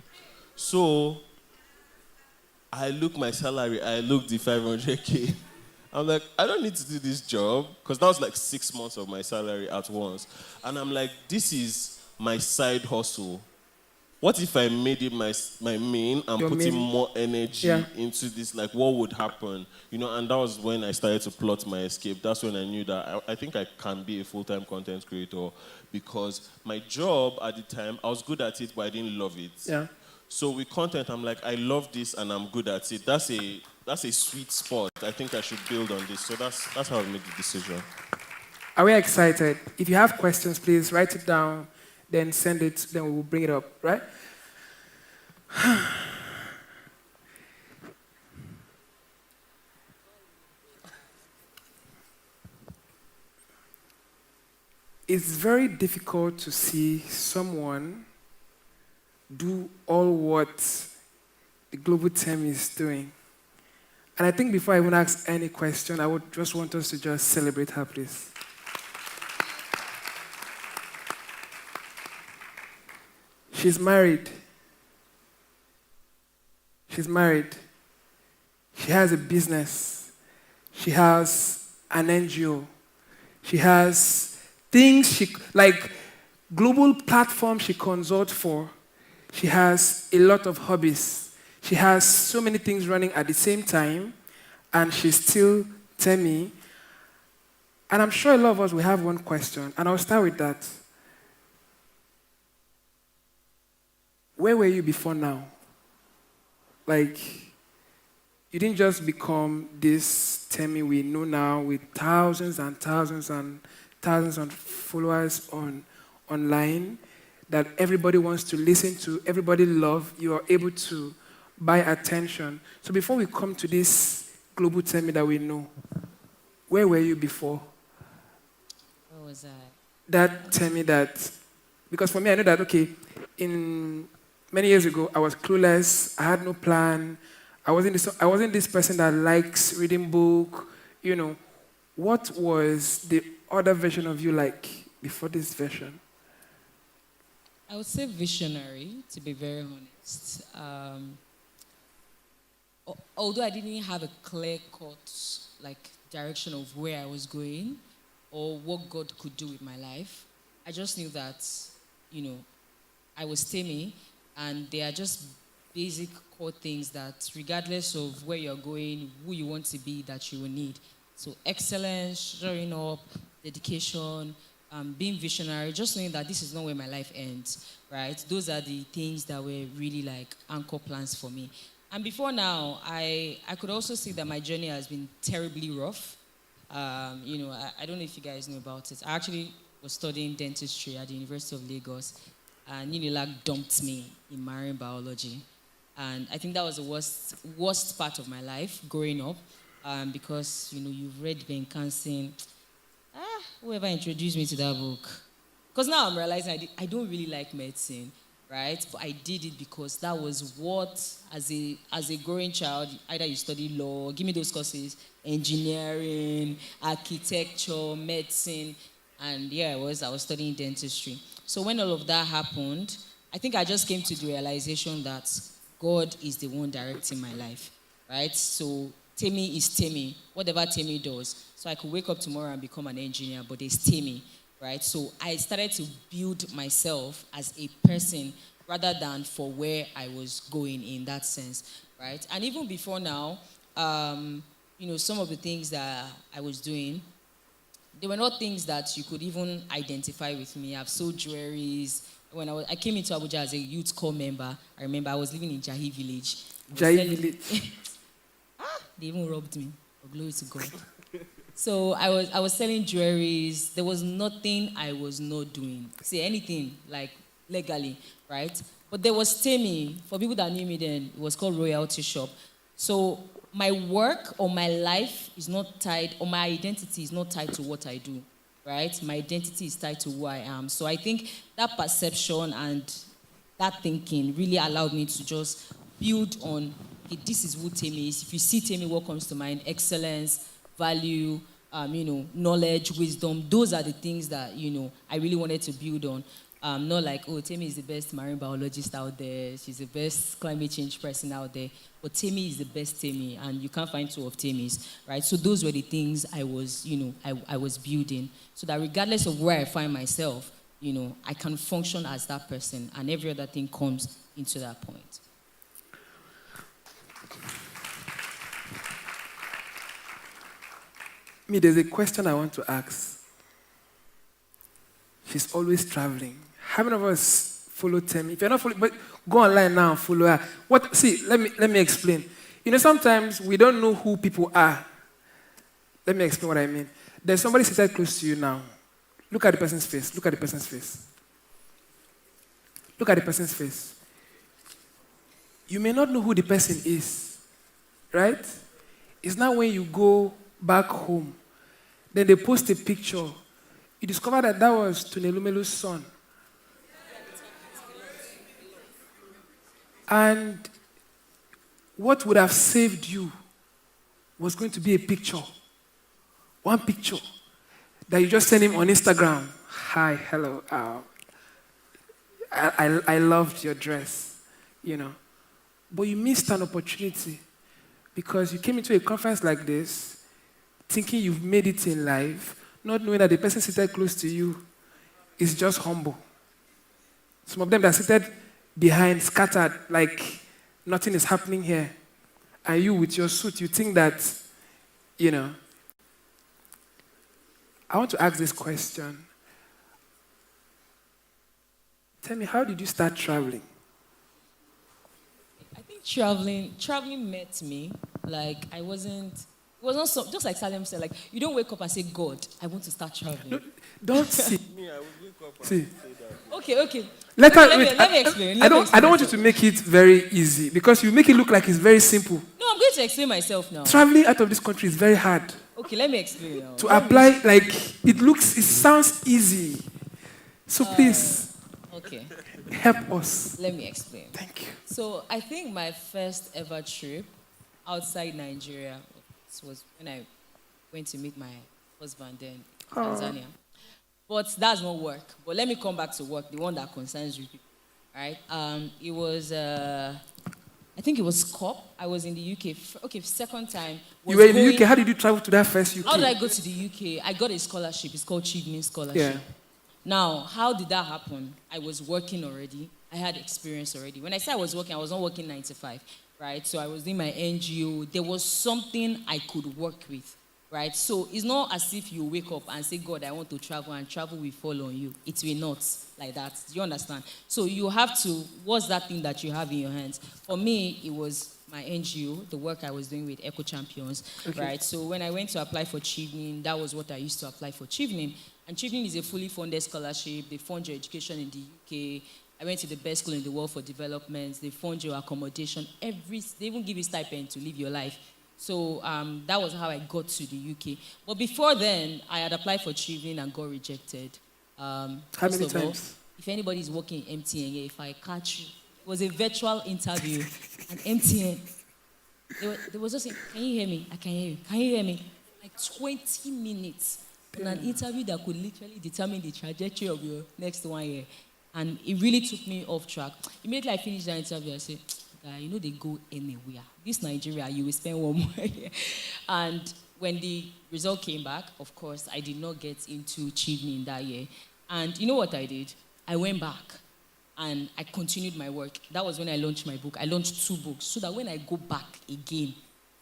So I look my salary, I look the 500K. I'm like, I don't need to do this job, because that was like 6 months of my salary at once. And I'm like, this is my side hustle. What if I made it my main and putting more energy into this? Like, what would happen? You know, and that was when I started to plot my escape. That's when I knew that I think I can be a full-time content creator, because my job at the time, I was good at it, but I didn't love it. Yeah. So with content, I'm like, I love this and I'm good at it. That's a sweet spot. I think I should build on this. So that's how I made the decision. Are we excited? If you have questions, please write it down, then send it, then we'll bring it up, right? It's very difficult to see someone do all what the global team is doing. And I think before I even ask any question, I would just want us to just celebrate her, please. She's married. She's married. She has a business. She has an NGO. She has things like global platforms she consults for. She has a lot of hobbies. She has so many things running at the same time, and she's still Temi. And I'm sure a lot of us will have one question, and I'll start with that. Where were you before now? Like, you didn't just become this Temi we know now with thousands and thousands and thousands of followers online that everybody wants to listen to, everybody loves. You are able to buy attention. So before we come to this global Temi that we know, where were you before? Where was I? That Temi that, because for me, I know that, okay, many years ago, I was clueless, I had no plan, I wasn't this person that likes reading book, you know. What was the other version of you like before this version? I would say visionary, to be very honest. Although I didn't have a clear-cut direction of where I was going or what God could do with my life, I just knew that, I was Temi, and they are just basic core things that regardless of where you're going, who you want to be, that you will need. So excellence, showing up, dedication, being visionary, just knowing that this is not where my life ends, right? Those are the things that were really anchor plans for me. And before now, I could also see that my journey has been terribly rough. I don't know if you guys know about it. I actually was studying dentistry at the University of Lagos, and Unilag dumped me in marine biology. And I think that was the worst part of my life growing up, because, you've read Ben Kansin. Whoever introduced me to that book. Because now I'm realizing I don't really like medicine, right? But I did it because that was what, as a growing child, either you study law, give me those courses, engineering, architecture, medicine, and I was studying dentistry. So when all of that happened, I think I just came to the realization that God is the one directing my life, right? So Temi is Temi, whatever Temi does. So I could wake up tomorrow and become an engineer, but there's Temi, right? So I started to build myself as a person rather than for where I was going in that sense, right? And even before now, some of the things that I was doing, they were not things that you could even identify with me. I've sold jewelries. When I came into Abuja as a youth corps member, I remember I was living in Jahi Village. Village. They even robbed me. Oh, glory to God. So I was selling jewelries. There was nothing I was not doing. Say anything legally, right? But there was Temi. For people that knew me then, it was called Royalty Shop. So my work or my life is not tied, or my identity is not tied to what I do, right? My identity is tied to who I am. So I think that perception and that thinking really allowed me to just build on, okay, this is who Temi is. If you see Temi, what comes to mind? Excellence, value, knowledge, wisdom. Those are the things that, I really wanted to build on. Not like, oh, Temi is the best marine biologist out there. She's the best climate change person out there. But Temi is the best Temi, and you can't find two of Temis, right? So those were the things I was, I was building, so that regardless of where I find myself, I can function as that person, and every other thing comes into that point. There's a question I want to ask. She's always traveling. How many of us follow Temi? If you're not following, but go online now and follow her. Let me explain. Sometimes we don't know who people are. Let me explain what I mean. There's somebody seated close to you now. Look at the person's face. Look at the person's face. Look at the person's face. You may not know who the person is, right? It's not when you go back home, then they post a picture. You discover that was Tunelumelu's son. And what would have saved you was going to be a picture. One picture that you just send him on Instagram. Hi, hello. I loved your dress, But you missed an opportunity because you came into a conference like this thinking you've made it in life, not knowing that the person seated close to you is just humble. Some of them that are seated behind, scattered, like nothing is happening here. And you with your suit, you think that, I want to ask this question. Tell me, how did you start traveling? I think traveling met me. Like, it was not so, just like Salem said, like, you don't wake up and say, God, I want to start traveling. No, don't see. Me, I would wake up and See. say that. Okay. Let me explain. I don't want you to make it very easy because you make it look like it's very simple. No, I'm going to explain myself now. Traveling out of this country is very hard. Okay, let me explain now. To apply, it sounds easy. So please, Okay. help us. Let me explain. Thank you. So I think my first ever trip outside Nigeria was when I went to meet my husband then in Tanzania. But that's not work. But let me come back to work, the one that concerns you people. Right? It was, I think it was COP. I was in the UK. Okay, second time. You were in the UK. How did you travel to that first UK? How did I go to the UK? I got a scholarship. It's called Chevening Scholarship. Yeah. Now, how did that happen? I was working already. I had experience already. When I said I was working, I was not working 9 to 5, right? So I was doing my NGO. There was something I could work with, right? So it's not as if you wake up and say, God, I want to travel, and travel will fall on you. It will not like that. Do you understand? So you have to, what's that thing that you have in your hands? For me, it was my NGO, the work I was doing with Eco Champions, right? So when I went to apply for Chevening, that was what I used to apply for Chevening. And Chevening is a fully funded scholarship. They fund your education in the UK. I went to the best school in the world for development. They fund your accommodation. They even give you stipend to live your life. So that was how I got to the UK. But before then, I had applied for Chevening and got rejected. How many times? If anybody is working in MTN, if I catch you, it was a virtual interview at MTN. They was just saying, can you hear me? I can hear you. Can you hear me? Like 20 minutes on an interview that could literally determine the trajectory of your next 1 year. And it really took me off track. Immediately I finished that interview, I said, guy, they go anywhere. This Nigeria, you will spend 1 more year. And when the result came back, of course, I did not get into Chevening that year. And you know what I did? I went back and I continued my work. That was when I launched my book. I launched 2 books so that when I go back again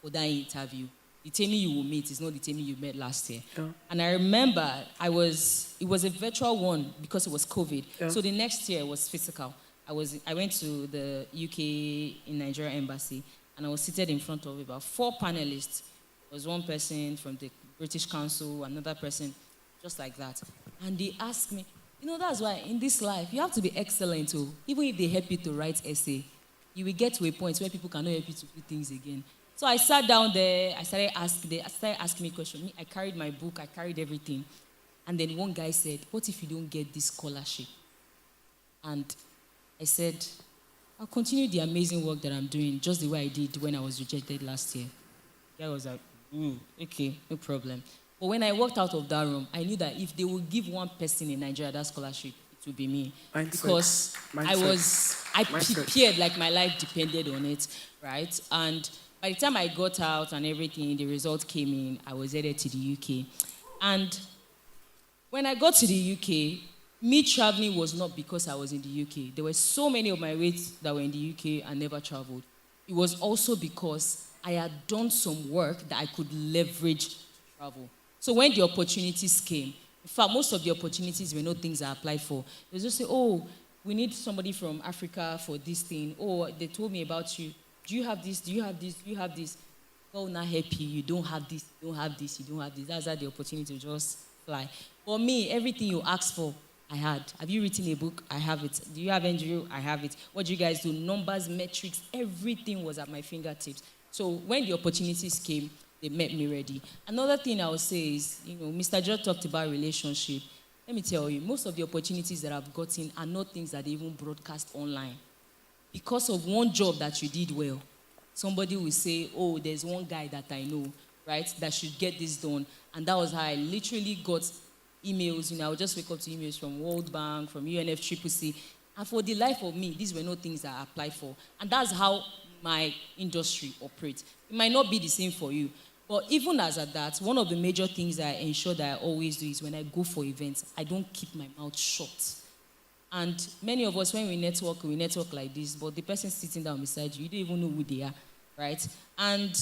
for that interview, the Temi you will meet is not the Temi you met last year. Yeah. And I remember it was a virtual one because it was COVID. Yeah. So the next year was physical. I went to the UK in Nigeria embassy and I was seated in front of about 4 panelists. There was one person from the British Council, another person, just like that. And they asked me, that's why in this life you have to be excellent too. Even if they help you to write essay, you will get to a point where people cannot help you to do things again. So I sat down there, I started asking me questions. I carried my book, I carried everything. And then one guy said, what if you don't get this scholarship? And I said, I'll continue the amazing work that I'm doing, just the way I did when I was rejected last year. The guy was like, okay, no problem. But when I walked out of that room, I knew that if they would give one person in Nigeria that scholarship, it to be me. Mindset. Because I prepared like my life depended on it, right? And by the time I got out and everything, the result came in, I was headed to the UK. And when I got to the UK, me traveling was not because I was in the UK. There were so many of my mates that were in the UK and never traveled. It was also because I had done some work that I could leverage to travel. So when the opportunities came, in fact, most of the opportunities were not things I applied for. They just say, oh, we need somebody from Africa for this thing. Oh, they told me about you. Do you have this? Do you have this? Do you have this? God will not help you. You don't have this. You don't have this. You don't have this. That's how the opportunity will just fly. For me, everything you asked for, I had. Have you written a book? I have it. Do you have NGO? I have it. What do you guys do? Numbers, metrics, everything was at my fingertips. So when the opportunities came, they met me ready. Another thing I would say is, Mr. Joe talked about relationship. Let me tell you, most of the opportunities that I've gotten are not things that they even broadcast online. Because of one job that you did well, somebody will say, oh, there's one guy that I know, right, that should get this done. And that was how I literally got emails. I would just wake up to emails from World Bank, from UNFCCC. And for the life of me, these were not things that I applied for. And that's how my industry operates. It might not be the same for you. But even as at that, one of the major things that I ensure that I always do is when I go for events, I don't keep my mouth shut. And many of us, when we network like this, but the person sitting down beside you, you don't even know who they are, right? And,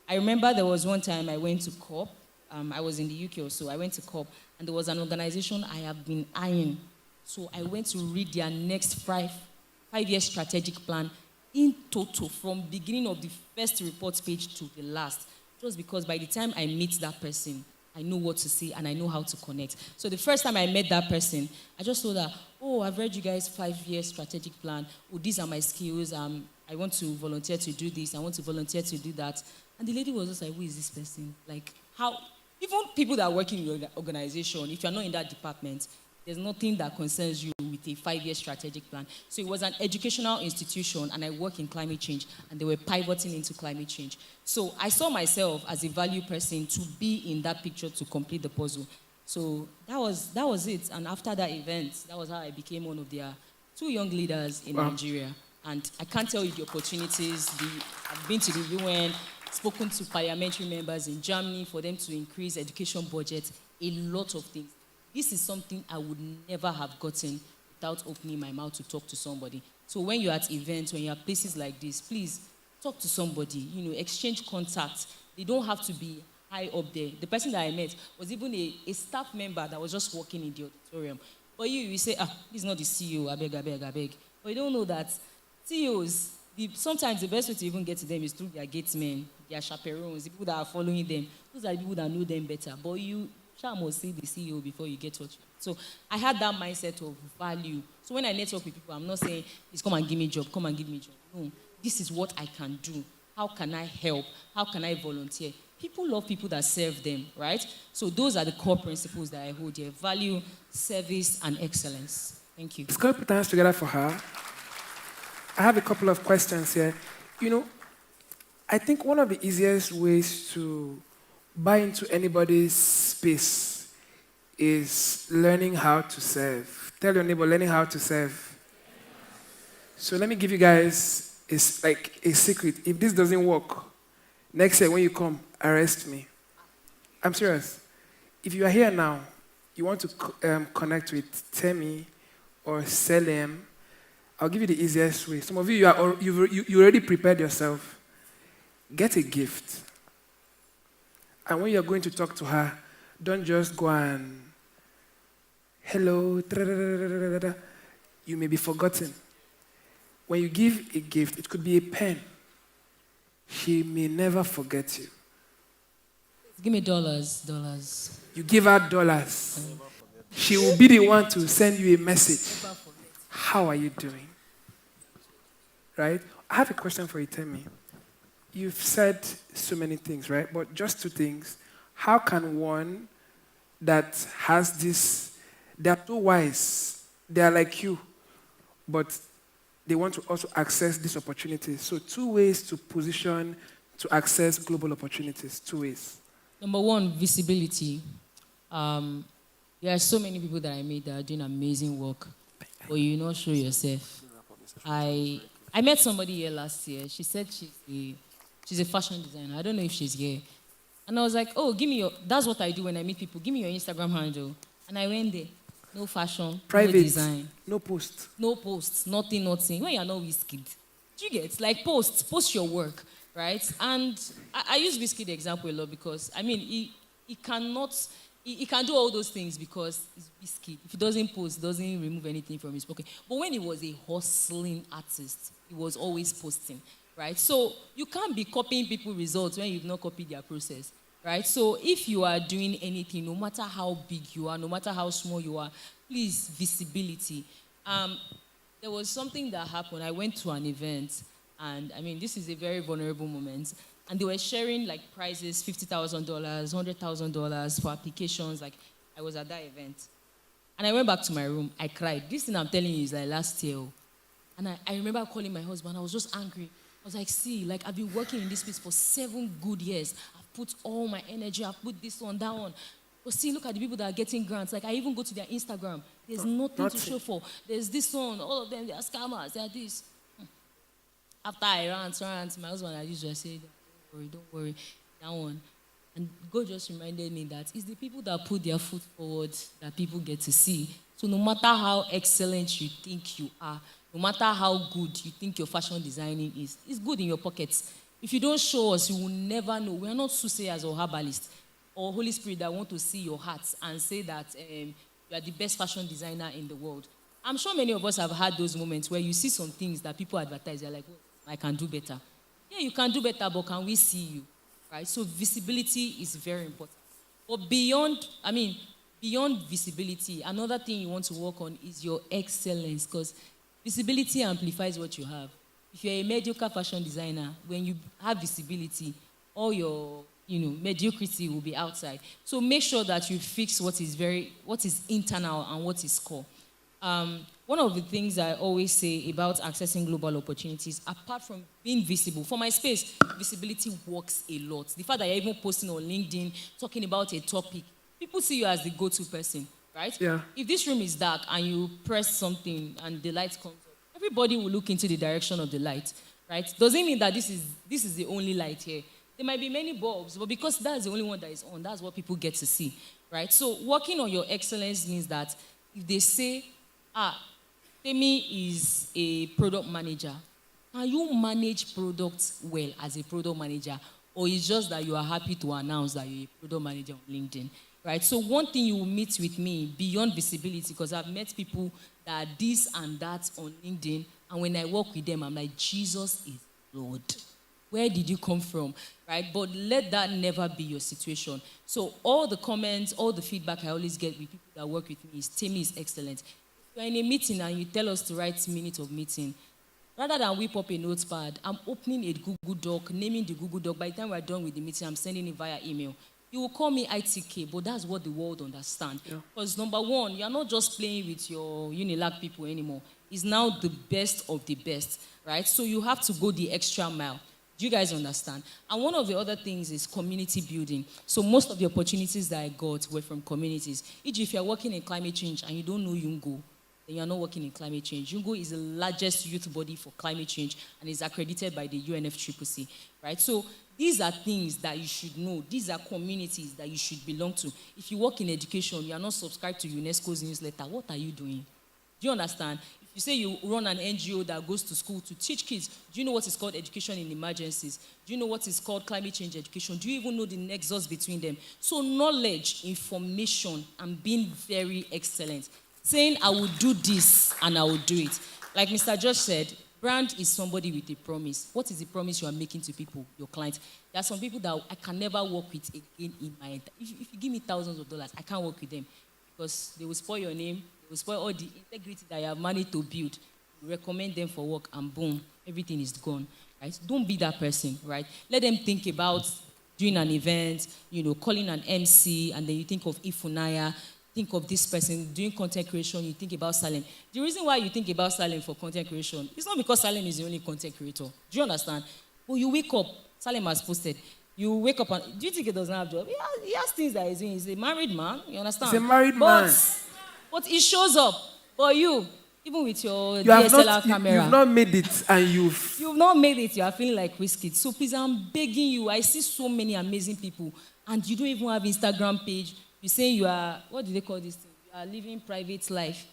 I remember there was one time I went to COP. I was in the UK or so. I went to COP, and there was an organization I have been eyeing. So I went to read their next five-year strategic plan in total, from beginning of the first report page to the last. Just because by the time I meet that person, I know what to say and I know how to connect. So the first time I met that person, I just told her, oh, I've read you guys' 5-year strategic plan. Oh, these are my skills. I want to volunteer to do this. I want to volunteer to do that. And the lady was just like, who is this person? Like, how? Even people that work in your organization, if you're not in that department, there's nothing that concerns you with a 5-year strategic plan. So it was an educational institution, and I work in climate change, and they were pivoting into climate change. So I saw myself as a value person to be in that picture to complete the puzzle. So that was it. And after that event, that was how I became one of their 2 young leaders in Nigeria. And I can't tell you the opportunities. I've been to the UN, spoken to parliamentary members in Germany for them to increase education budget, a lot of things. This is something I would never have gotten without opening my mouth to talk to somebody. So when you're at events, when you're at places like this, please talk to somebody, exchange contacts. They don't have to be high up there. The person that I met was even a staff member that was just working in the auditorium. But you say, this is not the CEO, I beg. But you don't know that CEOs, sometimes the best way to even get to them is through their gatesmen, their chaperones, the people that are following them. Those are the people that know them better. But you must see the CEO before you get what you want. So I had that mindset of value. So when I network with people, I'm not saying, please come and give me a job, come and give me a job. No, this is what I can do. How can I help? How can I volunteer? People love people that serve them, right? So those are the core principles that I hold here. Value, service, and excellence. Thank you. Let's go put hands together for her. I have a couple of questions here. I think one of the easiest ways to buy into anybody's space is learning how to serve. Tell your neighbor, learning how to serve. So let me give you guys a secret. If this doesn't work, next year when you come, arrest me. I'm serious. If you are here now, you want to connect with Temi or Salem, I'll give you the easiest way. Some of you, you already prepared yourself. Get a gift. And when you're going to talk to her, don't just go and, hello, you may be forgotten. When you give a gift, it could be a pen. She may never forget you. Give me dollars. You give her dollars. She will be the one to send you a message. How are you doing? Right? I have a question for you, Temi. You've said so many things, right? But just 2 things. How can one that has this, they are too wise, they are like you, but they want to also access these opportunities. So 2 ways to position, to access global opportunities, 2 ways. Number 1, visibility. There are so many people that I meet that are doing amazing work, but you not show yourself. I met somebody here last year. She said she's a fashion designer. I don't know if she's here. And I was like, oh, give me your, that's what I do when I meet people. Give me your Instagram handle. And I went there. No fashion, Private, no design. no post. No posts, nothing. When you're not Wizkid. Do you get? Like post your work, right? And I use Wizkid example a lot because, I mean, he can do all those things because he's Wizkid. If he doesn't post, doesn't remove anything from his pocket. But when he was a hustling artist, he was always posting, right? So you can't be copying people's results when you've not copied their process, right? So if you are doing anything, no matter how big you are, no matter how small you are, please, visibility. There was something that happened. I went to an event, and I mean, this is a very vulnerable moment. And they were sharing like prizes, $50,000, $100,000 for applications. Like, I was at that event. And I went back to my room. I cried. This thing I'm telling you is like last year. And I remember calling my husband. I was just angry. I was like, see, like I've been working in this place for 7 good years. I've put all my energy. I've put this one, that one. But see, look at the people that are getting grants. Like, I even go to their Instagram. There's nothing to show for. There's this one. All of them, they are scammers. They are this. After I rant, my husband, I usually say, don't worry, that one. And God just reminded me that it's the people that put their foot forward that people get to see. So no matter how excellent you think you are, no matter how good you think your fashion designing is, it's good in your pockets. If you don't show us, you will never know. We are not soothsayers or herbalists or Holy Spirit that want to see your hearts and say that you are the best fashion designer in the world. I'm sure many of us have had those moments where you see some things that people advertise. You're like, oh, I can do better. Yeah, you can do better, but can we see you? Right? So visibility is very important. But beyond visibility, another thing you want to work on is your excellence, because visibility amplifies what you have. If you're a mediocre fashion designer, when you have visibility, all your mediocrity will be outside. So make sure that you fix what is internal and what is core. One of the things I always say about accessing global opportunities, apart from being visible, for my space, visibility works a lot. The fact that you're even posting on LinkedIn, talking about a topic, people see you as the go-to person, right? Yeah. If this room is dark and you press something and the light comes up, everybody will look into the direction of the light, right? Doesn't mean that this is the only light here. There might be many bulbs, but because that's the only one that is on, that's what people get to see, right? So working on your excellence means that if they say, Temi is a product manager, can you manage products well as a product manager? Or it's just that you are happy to announce that you're a product manager on LinkedIn, right? So one thing you will meet with me beyond visibility, because I've met people that are this and that on LinkedIn, and when I work with them, I'm like, Jesus is Lord. Where did you come from, right? But let that never be your situation. So all the comments, all the feedback I always get with people that work with me is, Temi is excellent. If you're in a meeting and you tell us to write minute of meeting, rather than whip up a notepad, I'm opening a Google Doc, naming the Google Doc. By the time we're done with the meeting, I'm sending it via email. You will call me ITK, but that's what the world understands. Because number one, you're not just playing with your Unilag people anymore. It's now the best of the best, right? So you have to go the extra mile. Do you guys understand? And one of the other things is community building. So most of the opportunities that I got were from communities. E.g., if you're working in climate change and you don't know Yungo, then you're not working in climate change. Yungo is the largest youth body for climate change and is accredited by the UNFCCC, right? So these are things that you should know. These are communities that you should belong to. If you work in education, you are not subscribed to UNESCO's newsletter, what are you doing? Do you understand? If you say you run an NGO that goes to school to teach kids, do you know what is called education in emergencies? Do you know what is called climate change education? Do you even know the nexus between them? So knowledge, information, and being very excellent. Saying, I will do this and I will do it. Like Mr. Josh said, brand is somebody with a promise. What is the promise you are making to people, your clients? There are some people that I can never work with again in my... If you give me thousands of dollars, I can't work with them because they will spoil your name, they will spoil all the integrity that you have managed to build. You recommend them for work and boom, everything is gone, right? Don't be that person, right? Let them think about doing an event, calling an MC, and then you think of Ifunaya, think of this person doing content creation, you think about Salem. The reason why you think about Salem for content creation is not because Salem is the only content creator. Do you understand? Well, you wake up, Salem has posted. You wake up and do you think he doesn't have a job? He has things that he's doing. He's a married man. You understand? He's a married man. But it shows up. But you, even with your DSLR camera, you've not made it, and you've not made it. You are feeling like Wizkid. So please, I'm begging you. I see so many amazing people, and you don't even have Instagram page. You say you are, what do they call this thing? You are living private life.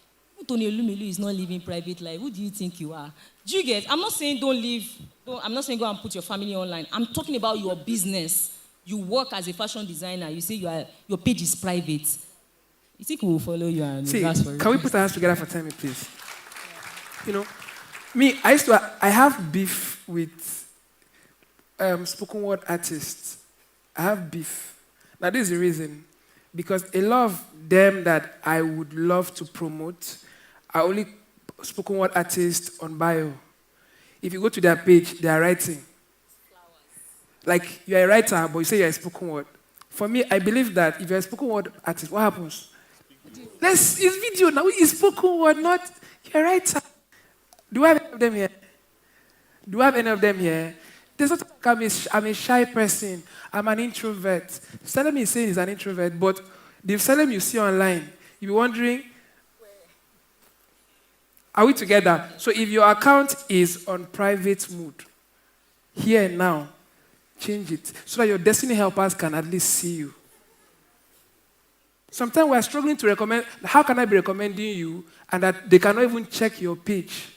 Tony Olumelu is not living private life. Who do you think you are? Do you get? I'm not saying don't live. I'm not saying go and put your family online. I'm talking about your business. You work as a fashion designer. You say your page is private. You think we will follow you and ask for it? Can we put our hands together for Temi, please? You know, me, I have beef with spoken word artists. I have beef. Now, this is the reason. Because a lot of them that I would love to promote are only spoken word artists on bio. If you go to their page, they are writing. Like, you're a writer, but you say you're a spoken word. For me, I believe that if you're a spoken word artist, what happens? It's video now. It's spoken word, not you're a writer. Do I have any of them here? Do I have any of them here? There's not like I'm a shy person. I'm an introvert. Salem is saying he's an introvert, but the Salem you see online, you'll be wondering, are we together? So if your account is on private mode, here and now, change it so that your destiny helpers can at least see you. Sometimes we're struggling to recommend, how can I be recommending you and that they cannot even check your page?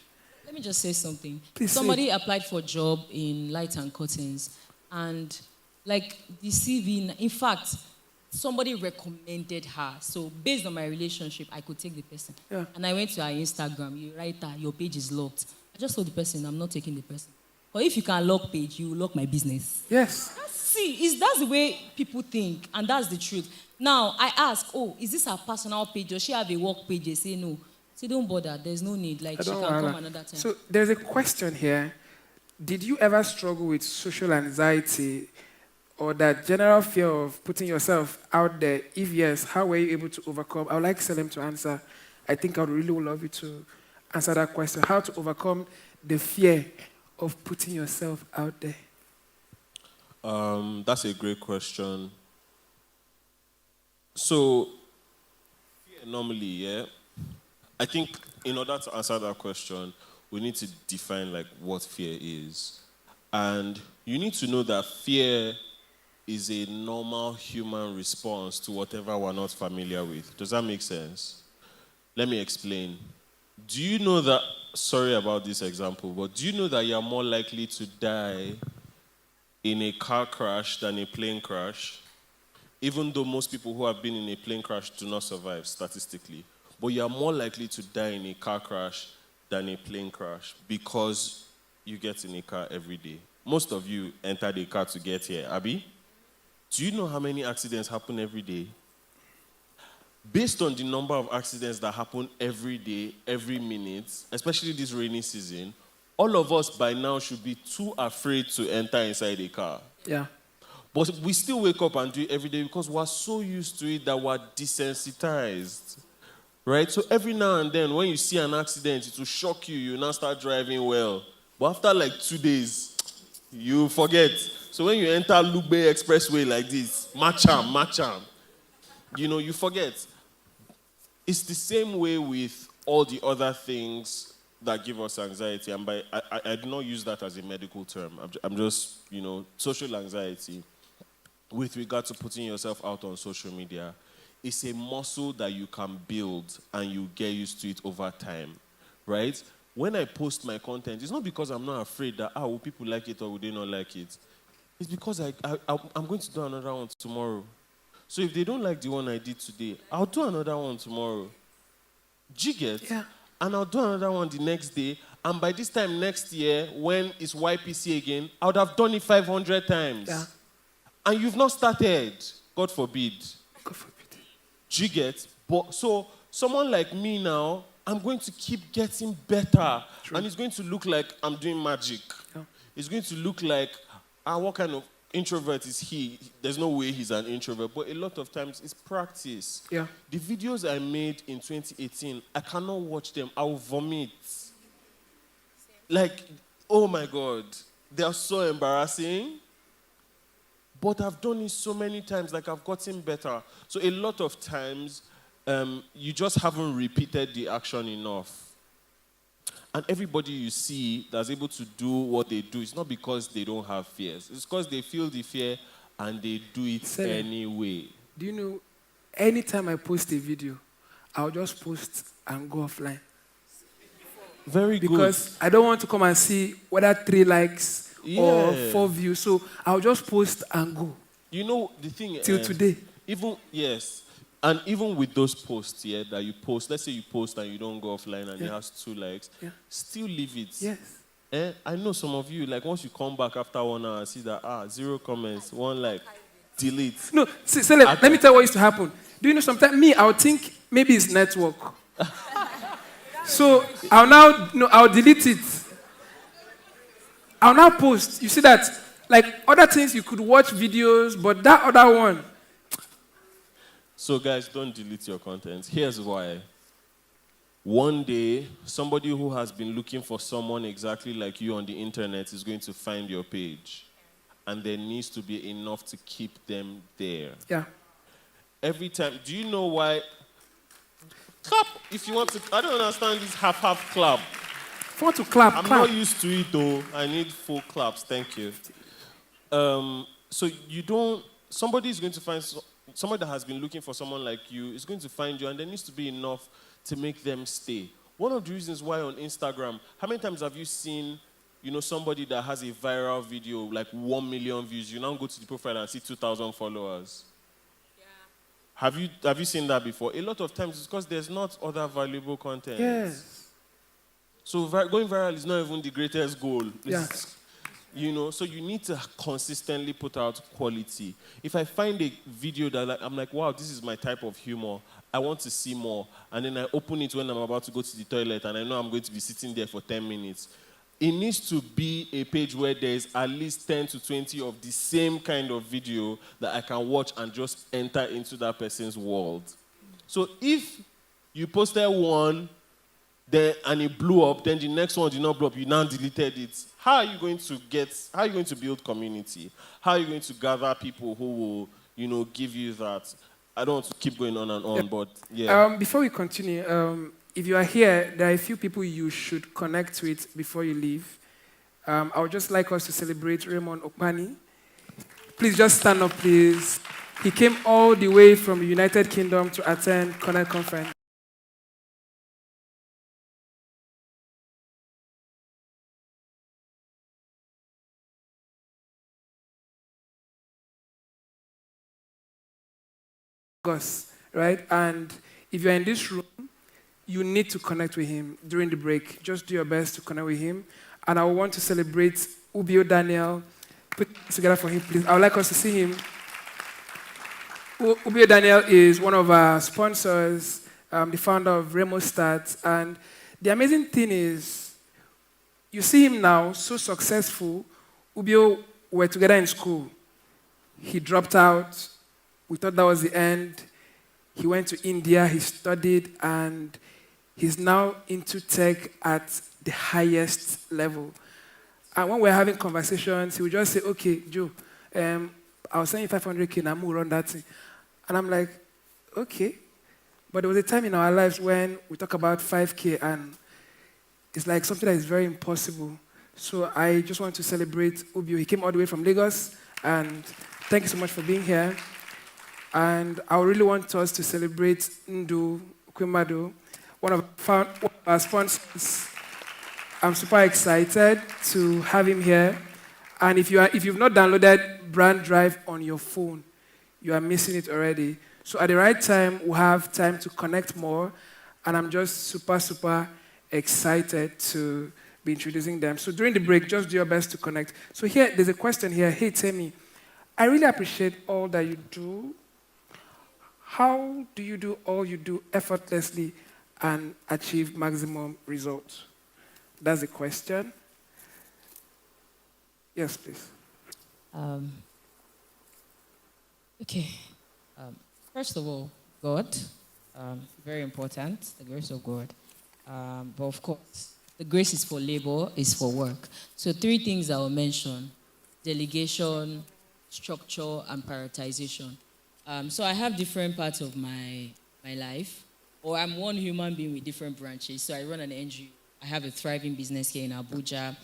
Let me just say something. Please Somebody applied for a job in light and curtains, and like the CV, in fact, somebody recommended her. So based on my relationship, I could take the person. Yeah. And I went to her Instagram. You write that your page is locked. I just told the person, I'm not taking the person. But if you can lock page, you lock my business. Yes. That's the way people think, and that's the truth. Now, I ask, is this her personal page? Does she have a work page? They say no. Say, don't bother. There's no need. Like, she can come another time. So there's a question here. Did you ever struggle with social anxiety or that general fear of putting yourself out there? If yes, how were you able to overcome? I would like Salem to answer. I think I would really love you to answer that question. How to overcome the fear of putting yourself out there? That's a great question. So, normally, I think in order to answer that question, we need to define like what fear is. And you need to know that fear is a normal human response to whatever we're not familiar with. Does that make sense? Let me explain. Do you know that, sorry about this example, but do you know that you're more likely to die in a car crash than a plane crash? Even though most people who have been in a plane crash do not survive statistically. But you are more likely to die in a car crash than a plane crash because you get in a car every day. Most of you entered a car to get here. Abi, do you know how many accidents happen every day? Based on the number of accidents that happen every day, every minute, especially this rainy season, all of us by now should be too afraid to enter inside a car. Yeah. But we still wake up and do it every day because we're so used to it that we're desensitized. Right? So every now and then, when you see an accident, it will shock you. You now start driving well. But after like 2 days, you forget. So when you enter Lugbe Expressway like this, Macham, you forget. It's the same way with all the other things that give us anxiety. And I do not use that as a medical term. I'm just, social anxiety with regard to putting yourself out on social media. It's a muscle that you can build and you get used to it over time, right? When I post my content, it's not because I'm not afraid that, will people like it or will they not like it? It's because I'm going to do another one tomorrow. So if they don't like the one I did today, I'll do another one tomorrow. Do you get? Yeah. And I'll do another one the next day. And by this time next year, when it's YPC again, I would have done it 500 times. Yeah. And you've not started. God forbid. God forbid. Do you get? But so someone like me now, I'm going to keep getting better. True. And it's going to look like I'm doing magic. Yeah. It's going to look like, what kind of introvert is he? There's no way he's an introvert. But a lot of times it's practice. Yeah. The videos I made in 2018, I cannot watch them. I will vomit. Like, oh my God. They are so embarrassing. but I've done it so many times, like I've gotten better. So a lot of times, you just haven't repeated the action enough. And everybody you see that's able to do what they do, it's not because they don't have fears. It's because they feel the fear and they do it anyway. Do you know, anytime I post a video, I'll just post and go offline. Very good. Because I don't want to come and see whether 3 likes or 4 views. So I'll just post and go. You know, the thing till today. And even with those posts that you post, let's say you post and you don't go offline and it has 2 likes, still leave it. Yes. I know some of you, like once you come back after 1 hour and see that, 0 comments, 1 like, delete. No, Salem, let me tell you what used to happen. Do you know, sometimes I'll think maybe it's network. So I'll delete it. I'll now post. You see that, like other things you could watch videos, but that other one. So guys, don't delete your content. Here's why. One day, somebody who has been looking for someone exactly like you on the internet is going to find your page. And there needs to be enough to keep them there. Yeah. Every time. Do you know why? Clap if you want to. I don't understand this half clap. If you want to clap, I'm not used to it though. I need full claps. Thank you. So you don't. Somebody is going to find. Somebody that has been looking for someone like you is going to find you, and there needs to be enough to make them stay. One of the reasons why on Instagram, how many times have you seen, somebody that has a viral video, like 1 million views, you now go to the profile and see 2,000 followers? Yeah. Have you seen that before? A lot of times it's because there's not other valuable content. Yes. So going viral is not even the greatest goal. Yes. So you need to consistently put out quality. If I find a video that I'm like, wow, this is my type of humor, I want to see more, and then I open it when I'm about to go to the toilet, and I know I'm going to be sitting there for 10 minutes, it needs to be a page where there's at least 10 to 20 of the same kind of video that I can watch and just enter into that person's world. So if you posted one, and it blew up, then the next one did not blow up, you now deleted it. How are you going to build community? How are you going to gather people who will, give you that? I don't want to keep going on and on, but yeah. Before we continue, if you are here, there are a few people you should connect with before you leave. I would just like us to celebrate Raymond Okpani. Please just stand up, please. He came all the way from the United Kingdom to attend Connect Conference. Right? And if you're in this room, you need to connect with him during the break. Just do your best to connect with him. And I want to celebrate Ubio Daniel. Put it together for him, please. I would like us to see him. Ubio Daniel is one of our sponsors, the founder of Remo Start. And the amazing thing is, you see him now, so successful. Ubio were together in school. He dropped out. We thought that was the end. He went to India, he studied, and he's now into tech at the highest level. And when we're having conversations, he would just say, okay, Joe, I'll send you 500K, now we'll run that thing. And I'm like, okay. But there was a time in our lives when we talk about 5K, and it's like something that is very impossible. So I just want to celebrate Ubio. He came all the way from Lagos, and thank you so much for being here. And I really want us to celebrate Ndu Kwimado, one of our sponsors. I'm super excited to have him here. And if you've not downloaded Brand Drive on your phone, you are missing it already. So at the right time, we'll have time to connect more. And I'm just super excited to be introducing them. So during the break, just do your best to connect. So here, there's a question here. Hey, Temi, I really appreciate all that you do. How do you do all you do effortlessly and achieve maximum results? That's the question. Yes, please. Okay. First of all, God. Very important, the grace of God. But of course, the grace is for labor, is for work. So 3 things I will mention: delegation, structure, and prioritization. So I have different parts of my life, or I'm one human being with different branches. So I run an NGO. I have a thriving business here in Abuja.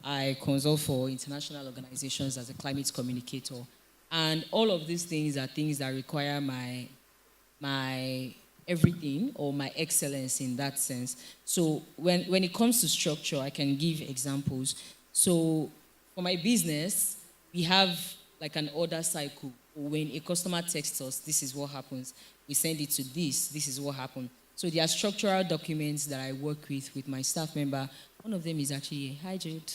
I consult for international organizations as a climate communicator. And all of these things are things that require my everything or my excellence in that sense. So when it comes to structure, I can give examples. So for my business, we have like an order cycle. When a customer texts us, this is what happens. We send it to this is what happened. So there are structural documents that I work with my staff member. One of them is actually, hi Jude.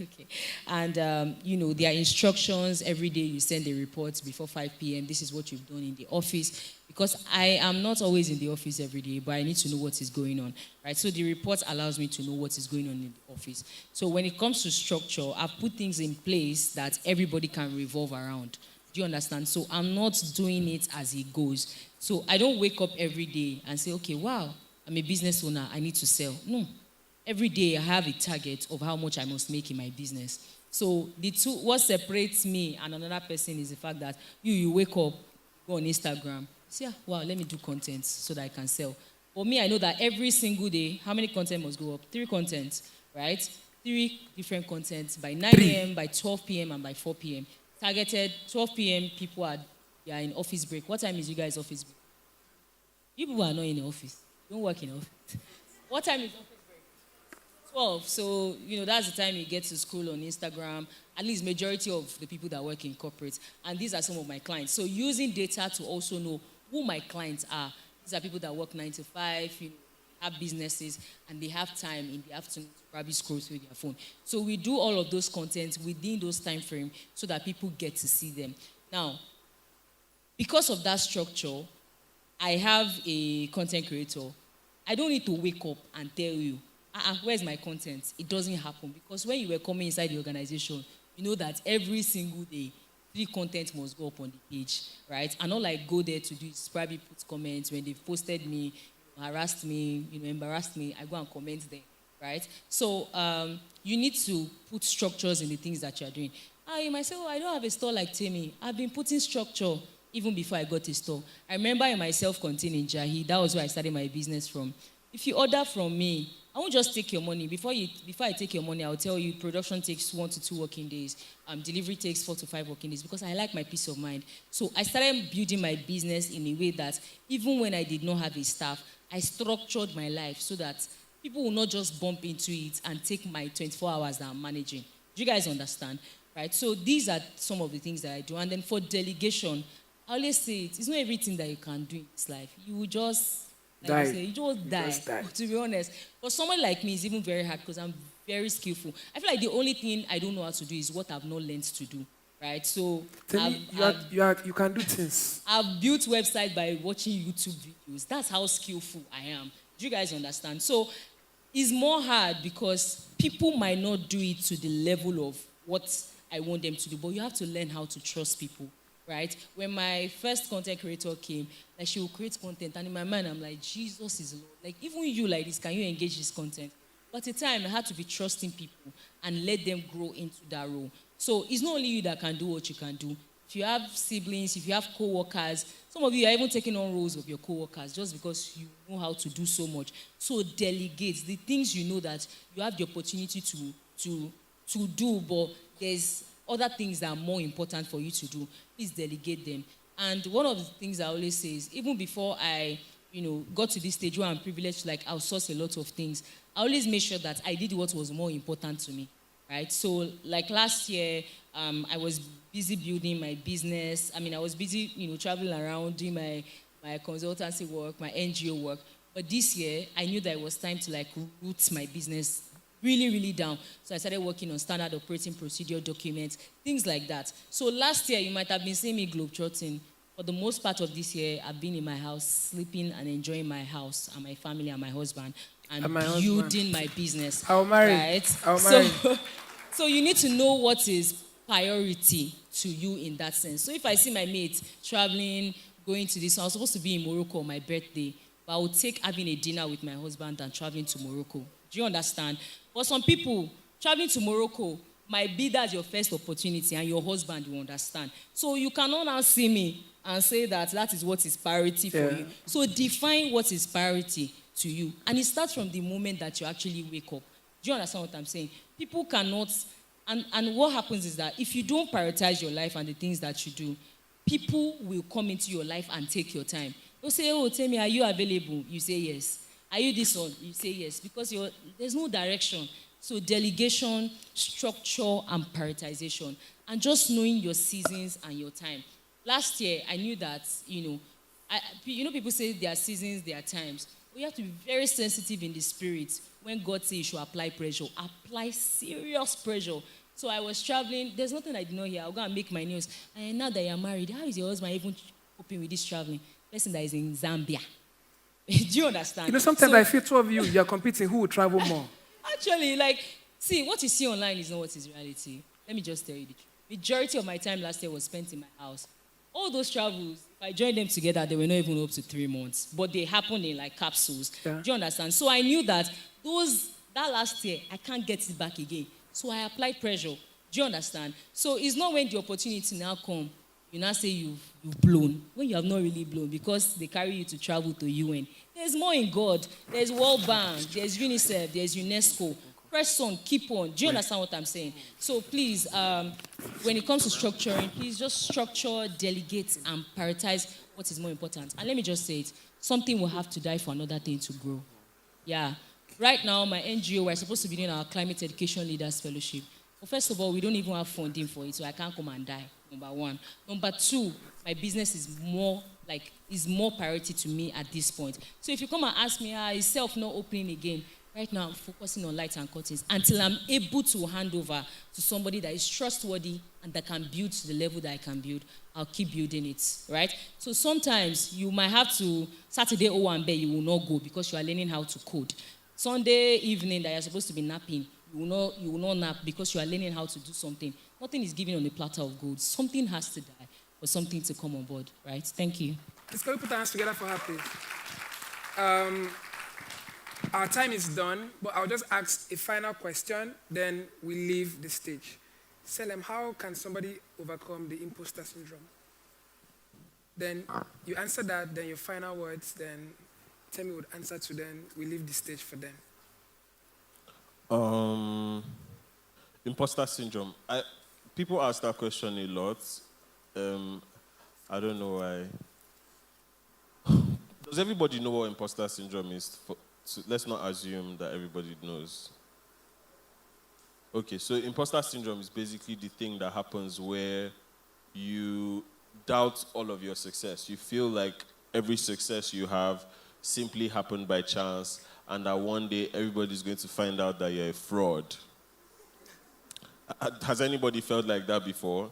Okay. And, there are instructions. Every day you send a report before 5 p.m. This is what you've done in the office. Because I am not always in the office every day, but I need to know what is going on, right? So the report allows me to know what is going on in the office. So when it comes to structure, I've put things in place that everybody can revolve around. Do you understand? So I'm not doing it as it goes. So I don't wake up every day and say, okay, wow, I'm a business owner, I need to sell. No. Every day I have a target of how much I must make in my business. So what separates me and another person is the fact that you wake up, go on Instagram, say, wow, let me do content so that I can sell. For me, I know that every single day, how many content must go up? 3 contents, right? 3 different contents by 9 a.m., by 12 p.m., and by 4 p.m. Targeted 12 p.m., people are in office break. What time is you guys' office break? You people are not in the office. You don't work in the office. What time is office break? 12. So, that's the time you get to scroll on Instagram. At least majority of the people that work in corporate. And these are some of my clients. So using data to also know who my clients are. These are people that work 9 to 5, have businesses, and they have time in the afternoon to probably scroll through their phone. So we do all of those contents within those time frames so that people get to see them. Now, because of that structure, I have a content creator. I don't need to wake up and tell you, where's my content? It doesn't happen. Because when you were coming inside the organization, you know that every single day, 3 content must go up on the page, right? And all I go there to do is probably put comments. When they've posted me, harassed me, embarrassed me, I go and comment there, right? So you need to put structures in the things that you're doing. You might say, I don't have a store like Temi. I've been putting structure even before I got a store. I remember in my self-contained in Jahi, that was where I started my business from. If you order from me, I won't just take your money. Before I take your money, I'll tell you production takes 1 to 2 working days. Delivery takes 4 to 5 working days because I like my peace of mind. So I started building my business in a way that even when I did not have a staff, I structured my life so that people will not just bump into it and take my 24 hours that I'm managing. Do you guys understand? Right? So these are some of the things that I do. And then for delegation, I always say it's not everything that you can do in this life. You will just... you just die. To be honest. For someone like me, it's even very hard because I'm very skillful. I feel like the only thing I don't know how to do is what I've not learned to do, right? So you can do things. I've built websites by watching YouTube videos. That's how skillful I am. Do you guys understand? So it's more hard because people might not do it to the level of what I want them to do, but you have to learn how to trust people. Right? When my first content creator came, she will create content, and in my mind, I'm like, Jesus is Lord. Even you like this, can you engage this content? But at the time, I had to be trusting people and let them grow into that role. So it's not only you that can do what you can do. If you have siblings, if you have co-workers, some of you are even taking on roles of your co-workers just because you know how to do so much. So delegate the things you know that you have the opportunity to do, but there's other things that are more important for you to do. Please delegate them. And one of the things I always say is, even before I, got to this stage where I'm privileged to outsource a lot of things, I always made sure that I did what was more important to me, right? So last year, I was busy building my business. I was busy, traveling around, doing my consultancy work, my NGO work. But this year, I knew that it was time to root my business really, really down. So I started working on standard operating procedure documents, things like that. So last year, you might have been seeing me globetrotting. For the most part of this year, I've been in my house, sleeping and enjoying my house and my family and my husband, and building my business. I'll marry. Right? So you need to know what is priority to you in that sense. So if I see my mate traveling, going to this, I was supposed to be in Morocco on my birthday, but I would take having a dinner with my husband and traveling to Morocco. Do you understand? For some people, traveling to Morocco might be that your first opportunity and your husband will understand. So you cannot now see me and say that is what is priority for you. So define what is priority to you. And it starts from the moment that you actually wake up. Do you understand what I'm saying? People cannot, and what happens is that if you don't prioritize your life and the things that you do, people will come into your life and take your time. They'll say, oh, tell me, are you available? You say yes. Are you this one? You say yes. Because there's no direction. So delegation, structure, and prioritization. And just knowing your seasons and your time. Last year, I knew that, people say there are seasons, there are times. We have to be very sensitive in the spirit. When God says you should apply pressure, apply serious pressure. So I was traveling. There's nothing I did not hear. I'll go and make my news. And now that you're married, how is your husband even coping with this traveling? Person that is in Zambia. Do you understand? Sometimes I feel two of you are competing who will travel more. Actually, see, what you see online is not what is reality. Let me just tell you the truth. Majority of my time last year was spent in my house. All those travels, if I joined them together, they were not even up to 3 months. But they happened in capsules. Yeah. Do you understand? So I knew that that last year, I can't get it back again. So I applied pressure. Do you understand? So it's not when the opportunity now come, you now say you've blown. When you have not really blown, because they carry you to travel to UN. There's more in God. There's World Bank. There's UNICEF. There's UNESCO. Press on, keep on. Do you understand what I'm saying? So please, when it comes to structuring, please just structure, delegate, and prioritize what is more important. And let me just say it. Something will have to die for another thing to grow. Yeah. Right now, my NGO, we're supposed to be doing our Climate Education Leaders Fellowship. But first of all, we don't even have funding for it, so I can't come and die, number one. Number two, my business is more priority to me at this point. So if you come and ask me, is self not opening again? Right now, I'm focusing on lights and curtains until I'm able to hand over to somebody that is trustworthy and that can build to the level that I can build. I'll keep building it, right? So sometimes you might have to, Saturday Owambe, you will not go because you are learning how to code. Sunday evening that you're supposed to be napping, you will not nap because you are learning how to do something. Nothing is given on a platter of gold. Something has to die for something to come on board, right? Thank you. Let's go put our hands together for her, please. Our time is done, but I'll just ask a final question, then we leave the stage. Salem, how can somebody overcome the imposter syndrome? Then you answer that, then your final words, then Temi would answer to them. We leave the stage for them. Imposter syndrome. People ask that question a lot. I don't know why. Does everybody know what imposter syndrome is? So let's not assume that everybody knows. Okay, so imposter syndrome is basically the thing that happens where you doubt all of your success. You feel like every success you have simply happened by chance, and that one day everybody's going to find out that you're a fraud. Has anybody felt like that before?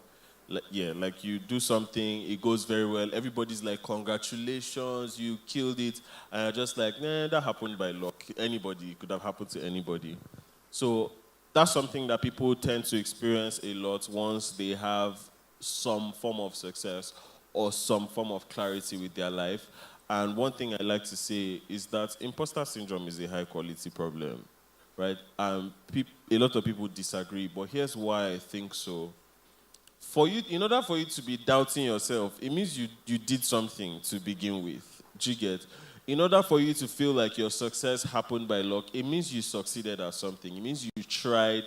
Like you do something, it goes very well, everybody's like, congratulations, you killed it, and you're just like, nah, that happened by luck. Anybody, it could have happened to anybody. So that's something that people tend to experience a lot once they have some form of success or some form of clarity with their life. And one thing I like to say is that imposter syndrome is a high-quality problem, right? A lot of people disagree, but here's why I think so. In order for you to be doubting yourself, it means you did something to begin with. Do you get? In order for you to feel like your success happened by luck, it means you succeeded at something. It means you tried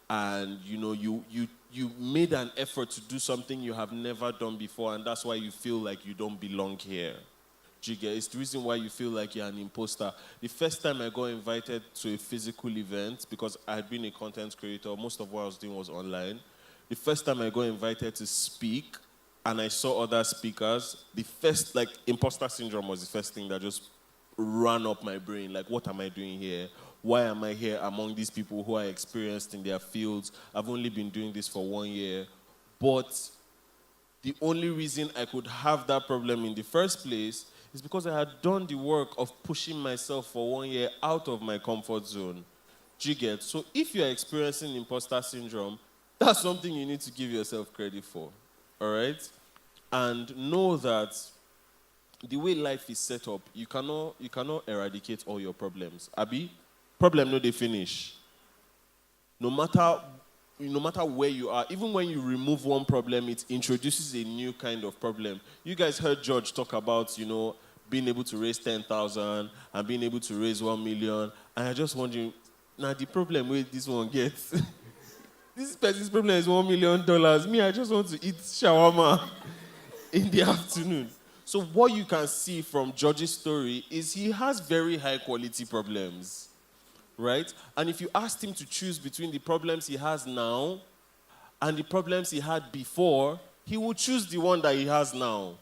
and you made an effort to do something you have never done before, and that's why you feel like you don't belong here. Do you get? It's the reason why you feel like you're an imposter. The first time I got invited to a physical event, because I had been a content creator, most of what I was doing was online. The first time I got invited to speak and I saw other speakers, the first, imposter syndrome was the first thing that just ran up my brain. Like, what am I doing here? Why am I here among these people who are experienced in their fields? I've only been doing this for 1 year. But the only reason I could have that problem in the first place is because I had done the work of pushing myself for 1 year out of my comfort zone. Do you get? So if you're experiencing imposter syndrome, that's something you need to give yourself credit for, all right? And know that the way life is set up, you cannot eradicate all your problems. Abi, problem no they finish. No matter no matter where you are, even when you remove one problem, it introduces a new kind of problem. You guys heard George talk about, being able to raise 10,000 and being able to raise 1 million. And I just wondering, now the problem where this one gets, this person's problem is $1 million. Me, I just want to eat shawarma in the afternoon. So what you can see from George's story is he has very high quality problems, right? And if you asked him to choose between the problems he has now and the problems he had before, he would choose the one that he has now,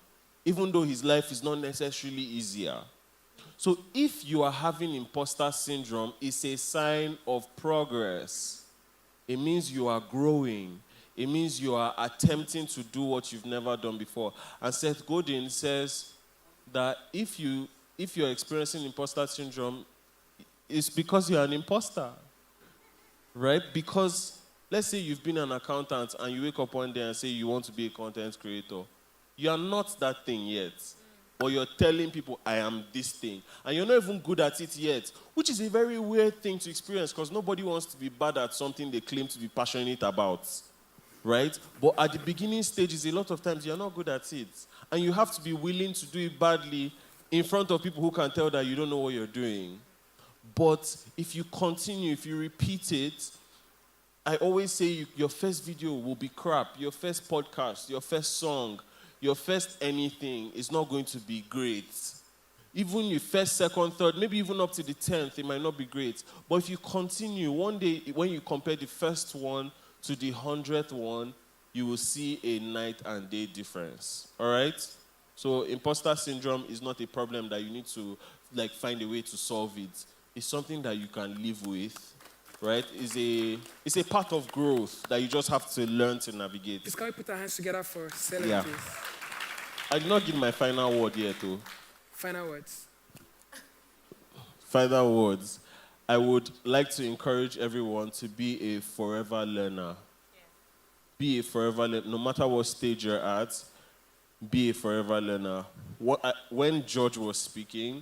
even though his life is not necessarily easier. So if you are having imposter syndrome, it's a sign of progress. It means you are growing. It means you are attempting to do what you've never done before. And Seth Godin says that if you're experiencing imposter syndrome, it's because you're an imposter, right? Because let's say you've been an accountant and you wake up one day and say you want to be a content creator. You are not that thing yet. But you're telling people, I am this thing. And you're not even good at it yet, which is a very weird thing to experience because nobody wants to be bad at something they claim to be passionate about, right? But at the beginning stages, a lot of times you're not good at it. And you have to be willing to do it badly in front of people who can tell that you don't know what you're doing. But if you continue, if you repeat it, I always say your first video will be crap. Your first podcast, your first song, your first anything is not going to be great. Even your first, second, third, maybe even up to the 10th, it might not be great. But if you continue, one day when you compare the first one to the 100th one, you will see a night and day difference. All right? So imposter syndrome is not a problem that you need to find a way to solve it. It's something that you can live with, right? It's a part of growth that you just have to learn to navigate. Can we put our hands together for Salem, Yeah. please? I did not give my final word yet, though. Final words. Final words. I would like to encourage everyone to be a forever learner. Yeah. Be a forever learner. No matter what stage you're at, be a forever learner. When George was speaking,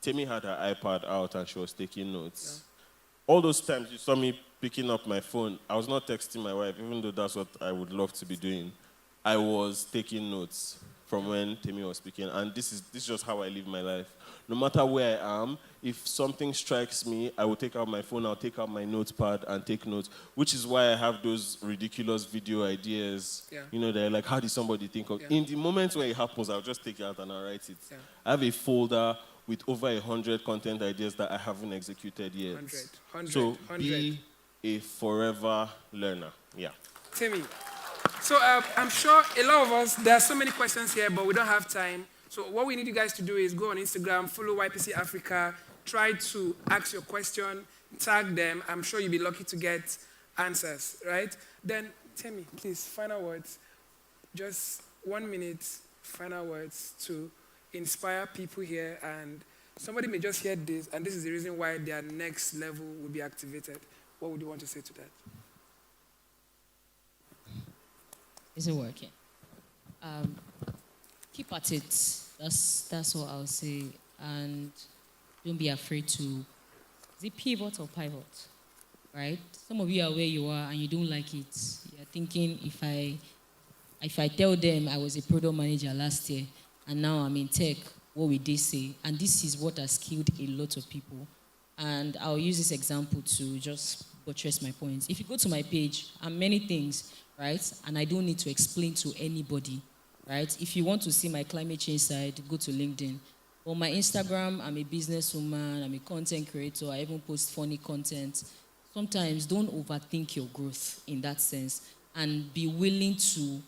Temi had her iPad out and she was taking notes. Yeah. All those times you saw me picking up my phone, I was not texting my wife, even though that's what I would love to be doing. I was taking notes from when Temi was speaking, and this is just how I live my life. No matter where I am, if something strikes me, I will take out my phone, I'll take out my notepad and take notes, which is why I have those ridiculous video ideas. Yeah. They're like, how did somebody think of? Yeah. In the moment when it happens, I'll just take it out and I'll write it. Yeah. I have a folder with over 100 content ideas that I haven't executed yet. 100. So be a forever learner. Yeah. Temi. So I'm sure a lot of us, there are so many questions here, but we don't have time. So what we need you guys to do is go on Instagram, follow YPC Africa, try to ask your question, tag them. I'm sure you'll be lucky to get answers, right? Then, Temi, please, final words. Just 1 minute, final words to inspire people here. And somebody may just hear this, and this is the reason why their next level will be activated. What would you want to say to that? Isn't working. Keep at it. That's what I'll say. And don't be afraid to. Is it pivot or pivot? Right? Some of you are where you are and you don't like it. You're thinking, if I tell them I was a product manager last year and now I'm in tech, what will they say? And this is what has killed a lot of people. And I'll use this example to just buttress my points. If you go to my page, I'm many things, right? And I don't need to explain to anybody, right? If you want to see my climate change side, go to LinkedIn. On my Instagram, I'm a businesswoman, I'm a content creator, I even post funny content. Sometimes don't overthink your growth in that sense and be willing to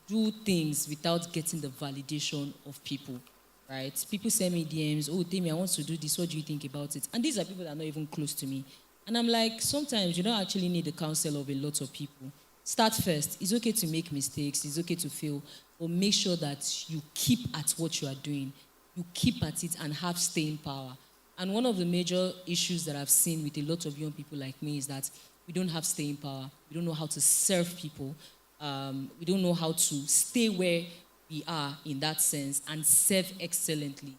do things without getting the validation of people, right? People send me DMs, oh, Temi, I want to do this, what do you think about it? And these are people that are not even close to me. And I'm like, sometimes you don't actually need the counsel of a lot of people. Start first. It's okay to make mistakes. It's okay to fail. But make sure that you keep at what you are doing. You keep at it and have staying power. And one of the major issues that I've seen with a lot of young people like me is that we don't have staying power. We don't know how to serve people. We don't know how to stay where we are in that sense and serve excellently.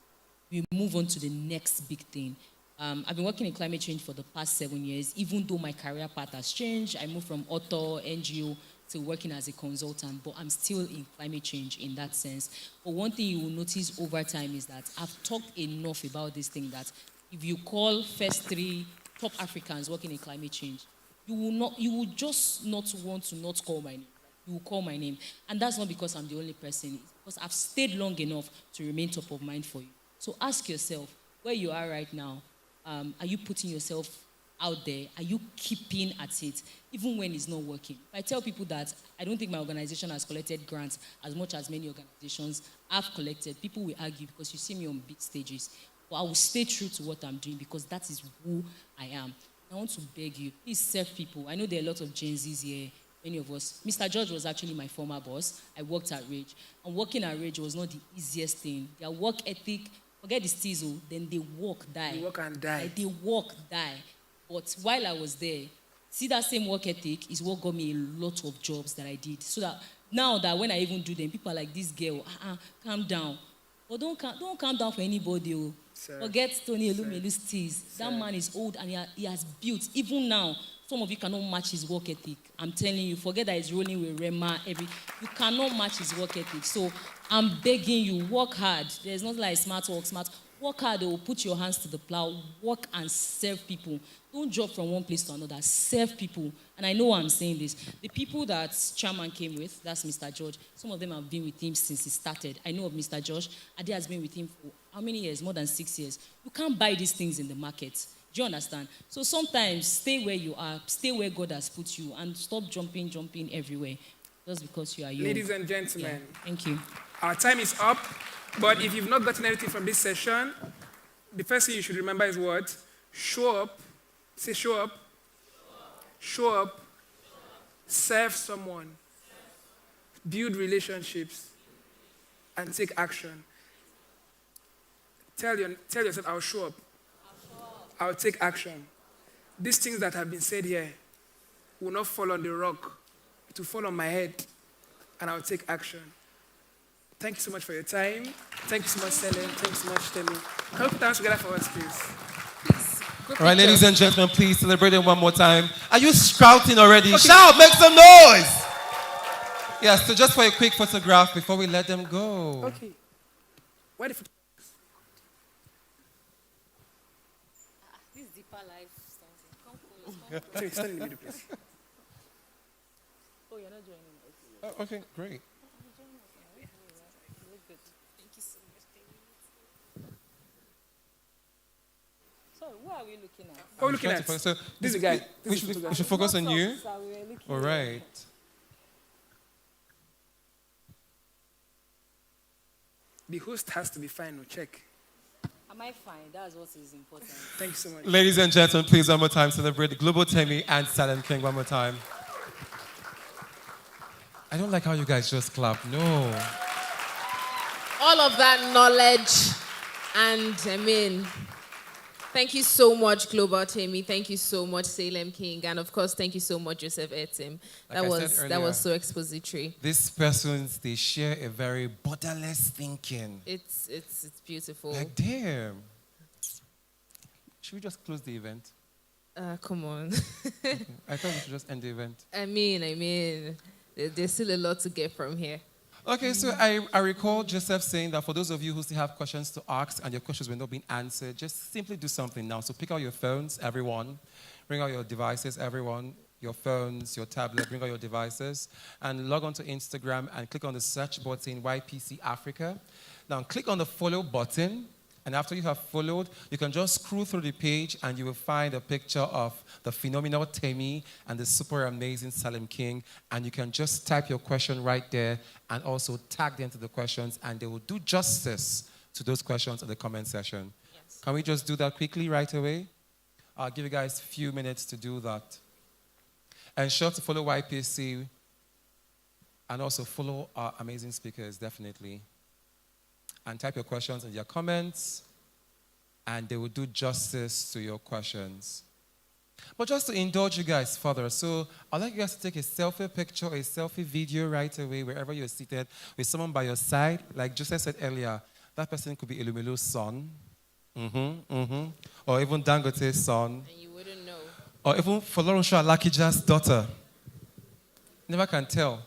We move on to the next big thing. I've been working in climate change for the past 7 years, even though my career path has changed. I moved from author, NGO, to working as a consultant, but I'm still in climate change in that sense. But one thing you will notice over time is that I've talked enough about this thing that if you call first 3 top Africans working in climate change, you will just not want to not call my name. You will call my name. And that's not because I'm the only person. It's because I've stayed long enough to remain top of mind for you. So ask yourself, where you are right now, are you putting yourself out there? Are you keeping at it, even when it's not working? If I tell people that I don't think my organization has collected grants as much as many organizations have collected, people will argue because you see me on big stages. But I will stay true to what I'm doing because that is who I am. I want to beg you, please serve people. I know there are a lot of Gen Zs here, many of us. Mr. George was actually my former boss. I worked at Rage. And working at Rage was not the easiest thing. Their work ethic, forget the stizzle, then they work, die. They work and die. Like, they work, die. But while I was there, see, that same work ethic is what got me a lot of jobs that I did. So that now that when I even do them, people are like, this girl, calm down. But don't calm down for anybody. Oh. Forget Tony Elumelu's tease. That man is old and he has built. Even now, some of you cannot match his work ethic. I'm telling you, forget that he's rolling with Rema. You cannot match his work ethic. So I'm begging you, work hard. There's nothing like smart work. Work hard, or put your hands to the plow. Work and serve people. Don't jump from one place to another. Serve people. And I know why I'm saying this. The people that Chairman came with, that's Mr. George. Some of them have been with him since he started. I know of Mr. George. Ade has been with him for how many years? More than 6 years. You can't buy these things in the market. Do you understand? So sometimes stay where you are. Stay where God has put you. And stop jumping everywhere. Just because you are young. Ladies and gentlemen. Yeah. Thank you. Our time is up. But if you've not gotten anything from this session, the first thing you should remember is what? Show up. Say show up. Show up. Serve someone. Build relationships. And take action. Tell yourself, I'll show up. I'll take action. These things that have been said here will not fall on the rock. It will fall on my head. And I'll take action. Thank you so much for your time. Thank you so much, Salem. Thank you so much, Temi. Can we put our hands together for us, please? All right, ladies and gentlemen, please celebrate it one more time. Are you shouting already? Okay. Shout, make some noise. Yeah, so just for a quick photograph before we let them go. Okay. Where the photographs? This is deeper life something. Come close. Stand in the middle, please. Oh, you're not joining us. Oh, okay, great. So, what are we looking at? What are we looking at? So this is the guy. We should focus on you. All right. The host has to be fine. No, check. Am I fine? That's what is important. Thank you so much. Ladies and gentlemen, please one more time celebrate the Global Temi and Salem King one more time. I don't like how you guys just clap. No. All of that knowledge and thank you so much, Global Temi. Thank you so much, Salem King. And of course, thank you so much, Joseph Etim. That was so expository. These persons, they share a very borderless thinking. It's beautiful. Like, damn. Should we just close the event? Come on. Okay. I thought we should just end the event. I mean, there's still a lot to get from here. Okay, so I recall Joseph saying that for those of you who still have questions to ask and your questions were not being answered, just simply do something now. So pick out your phones, everyone. Bring out your devices, everyone. Your phones, your tablet, bring out your devices. And log on to Instagram and click on the search button, YPC Africa. Now click on the follow button. And after you have followed, you can just scroll through the page and you will find a picture of the phenomenal Temi and the super amazing Salem King. And you can just type your question right there and also tag them to the questions, and they will do justice to those questions in the comment section. Yes. Can we just do that quickly right away? I'll give you guys a few minutes to do that. Ensure to follow YPC and also follow our amazing speakers, definitely. And type your questions in your comments, and they will do justice to your questions. But just to indulge you guys further, so I'd like you guys to take a selfie picture, a selfie video right away, wherever you're seated, with someone by your side. Like Joseph said earlier, that person could be Elumelu's son, Or even Dangote's son. And you wouldn't know. Or even Folorunso Alakija's daughter. Never can tell.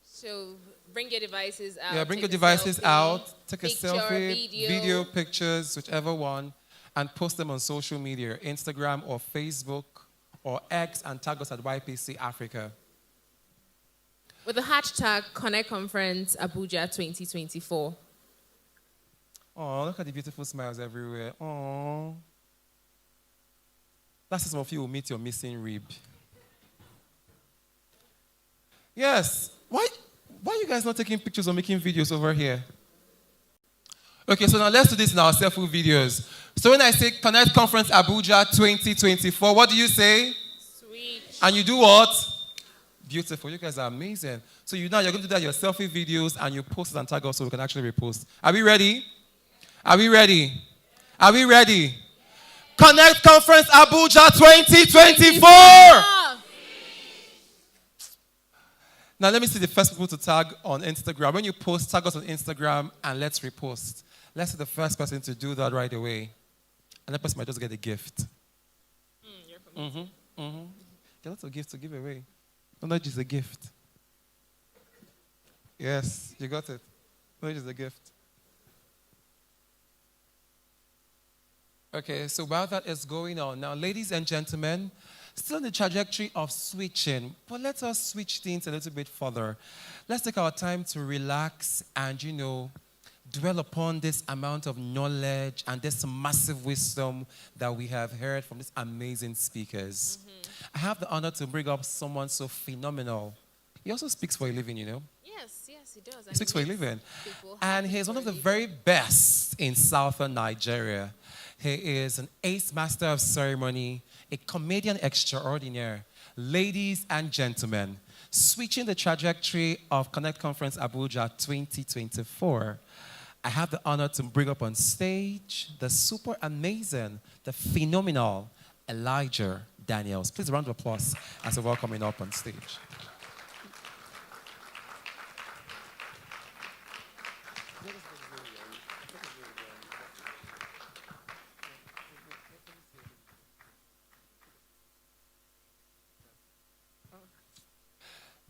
So bring your devices out. Yeah, bring your devices out, take a selfie, video, pictures, whichever one, and post them on social media, Instagram or Facebook or X, and tag us at YPC Africa. With the hashtag Connect Conference Abuja 2024. Oh, look at the beautiful smiles everywhere. Oh. That's some of you will meet your missing rib. Yes. Why are you guys not taking pictures or making videos over here? Okay, so now let's do this in our selfie videos. So when I say Connect Conference Abuja 2024, what do you say? Sweet. And you do what? Beautiful. You guys are amazing. So you're going to do that your selfie videos and you post it and tag us so we can actually repost. Are we ready? Are we ready? Are we ready? Connect Conference Abuja 2024! Now let me see the first people to tag on Instagram. When you post, tag us on Instagram and let's repost. Let's see the first person to do that right away. And that person might just get a gift. Get lots of gifts to give away. Knowledge is a gift. Yes, you got it. Knowledge is a gift. Okay, so while that is going on, now, ladies and gentlemen, still in the trajectory of switching, but let us switch things a little bit further. Let's take our time to relax and, dwell upon this amount of knowledge and this massive wisdom that we have heard from these amazing speakers. I have the honor to bring up someone so phenomenal. He also speaks for a living, Yes, he does. He speaks for a living. And he's one of the very best in southern Nigeria. He is an ace master of ceremony, a comedian extraordinaire. Ladies and gentlemen, switching the trajectory of Connect Conference Abuja 2024, I have the honor to bring up on stage the super amazing, the phenomenal Elijah Daniels. Please, a round of applause as a welcoming up on stage.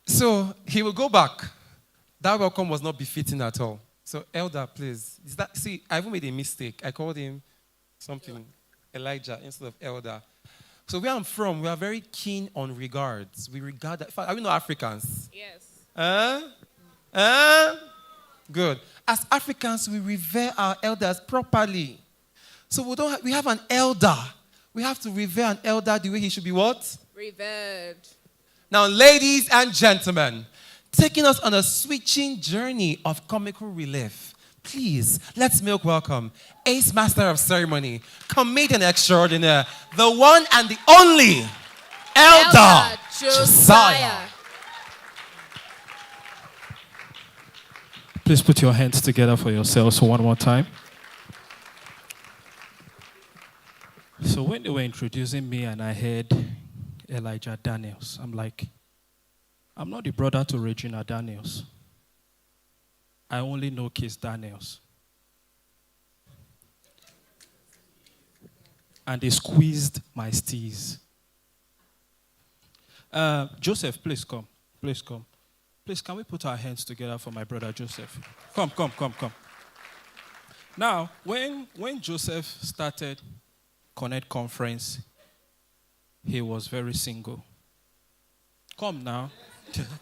So he will go back. That welcome was not befitting at all. So, Elder, please. See, I even made a mistake. I called him something, Elijah, instead of Elder. So where I'm from, we are very keen on regards. We regard that. Are we not Africans? Yes. Good. As Africans, we revere our elders properly. So we have an elder. We have to revere an elder the way he should be what? Revered. Now, ladies and gentlemen, taking us on a switching journey of comical relief, please, let's make welcome Ace Master of Ceremony, comedian extraordinaire, the one and the only Elder Josiah. Please put your hands together for yourselves one more time. So when they were introducing me and I heard Elijah Daniels, I'm like, I'm not the brother to Regina Daniels. I only know Kiss Daniels. And they squeezed my steez. Joseph, please come. Please come. Please, can we put our hands together for my brother Joseph? Come. Now, when Joseph started Connect Conference, he was very single. Come now.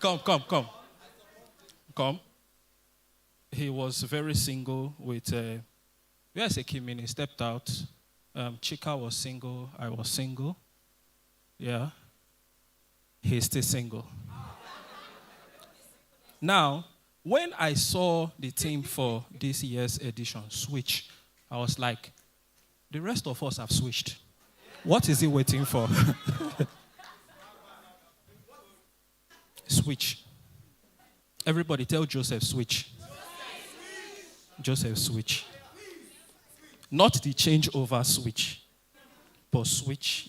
Come. He was very single with, where's Ekim? He stepped out. Chika was single. I was single. Yeah. He's still single. Now, when I saw the theme for this year's edition, switch, I was like, the rest of us have switched. What is he waiting for? Switch. Everybody tell Joseph switch. Joseph switch. Not the changeover switch, but switch,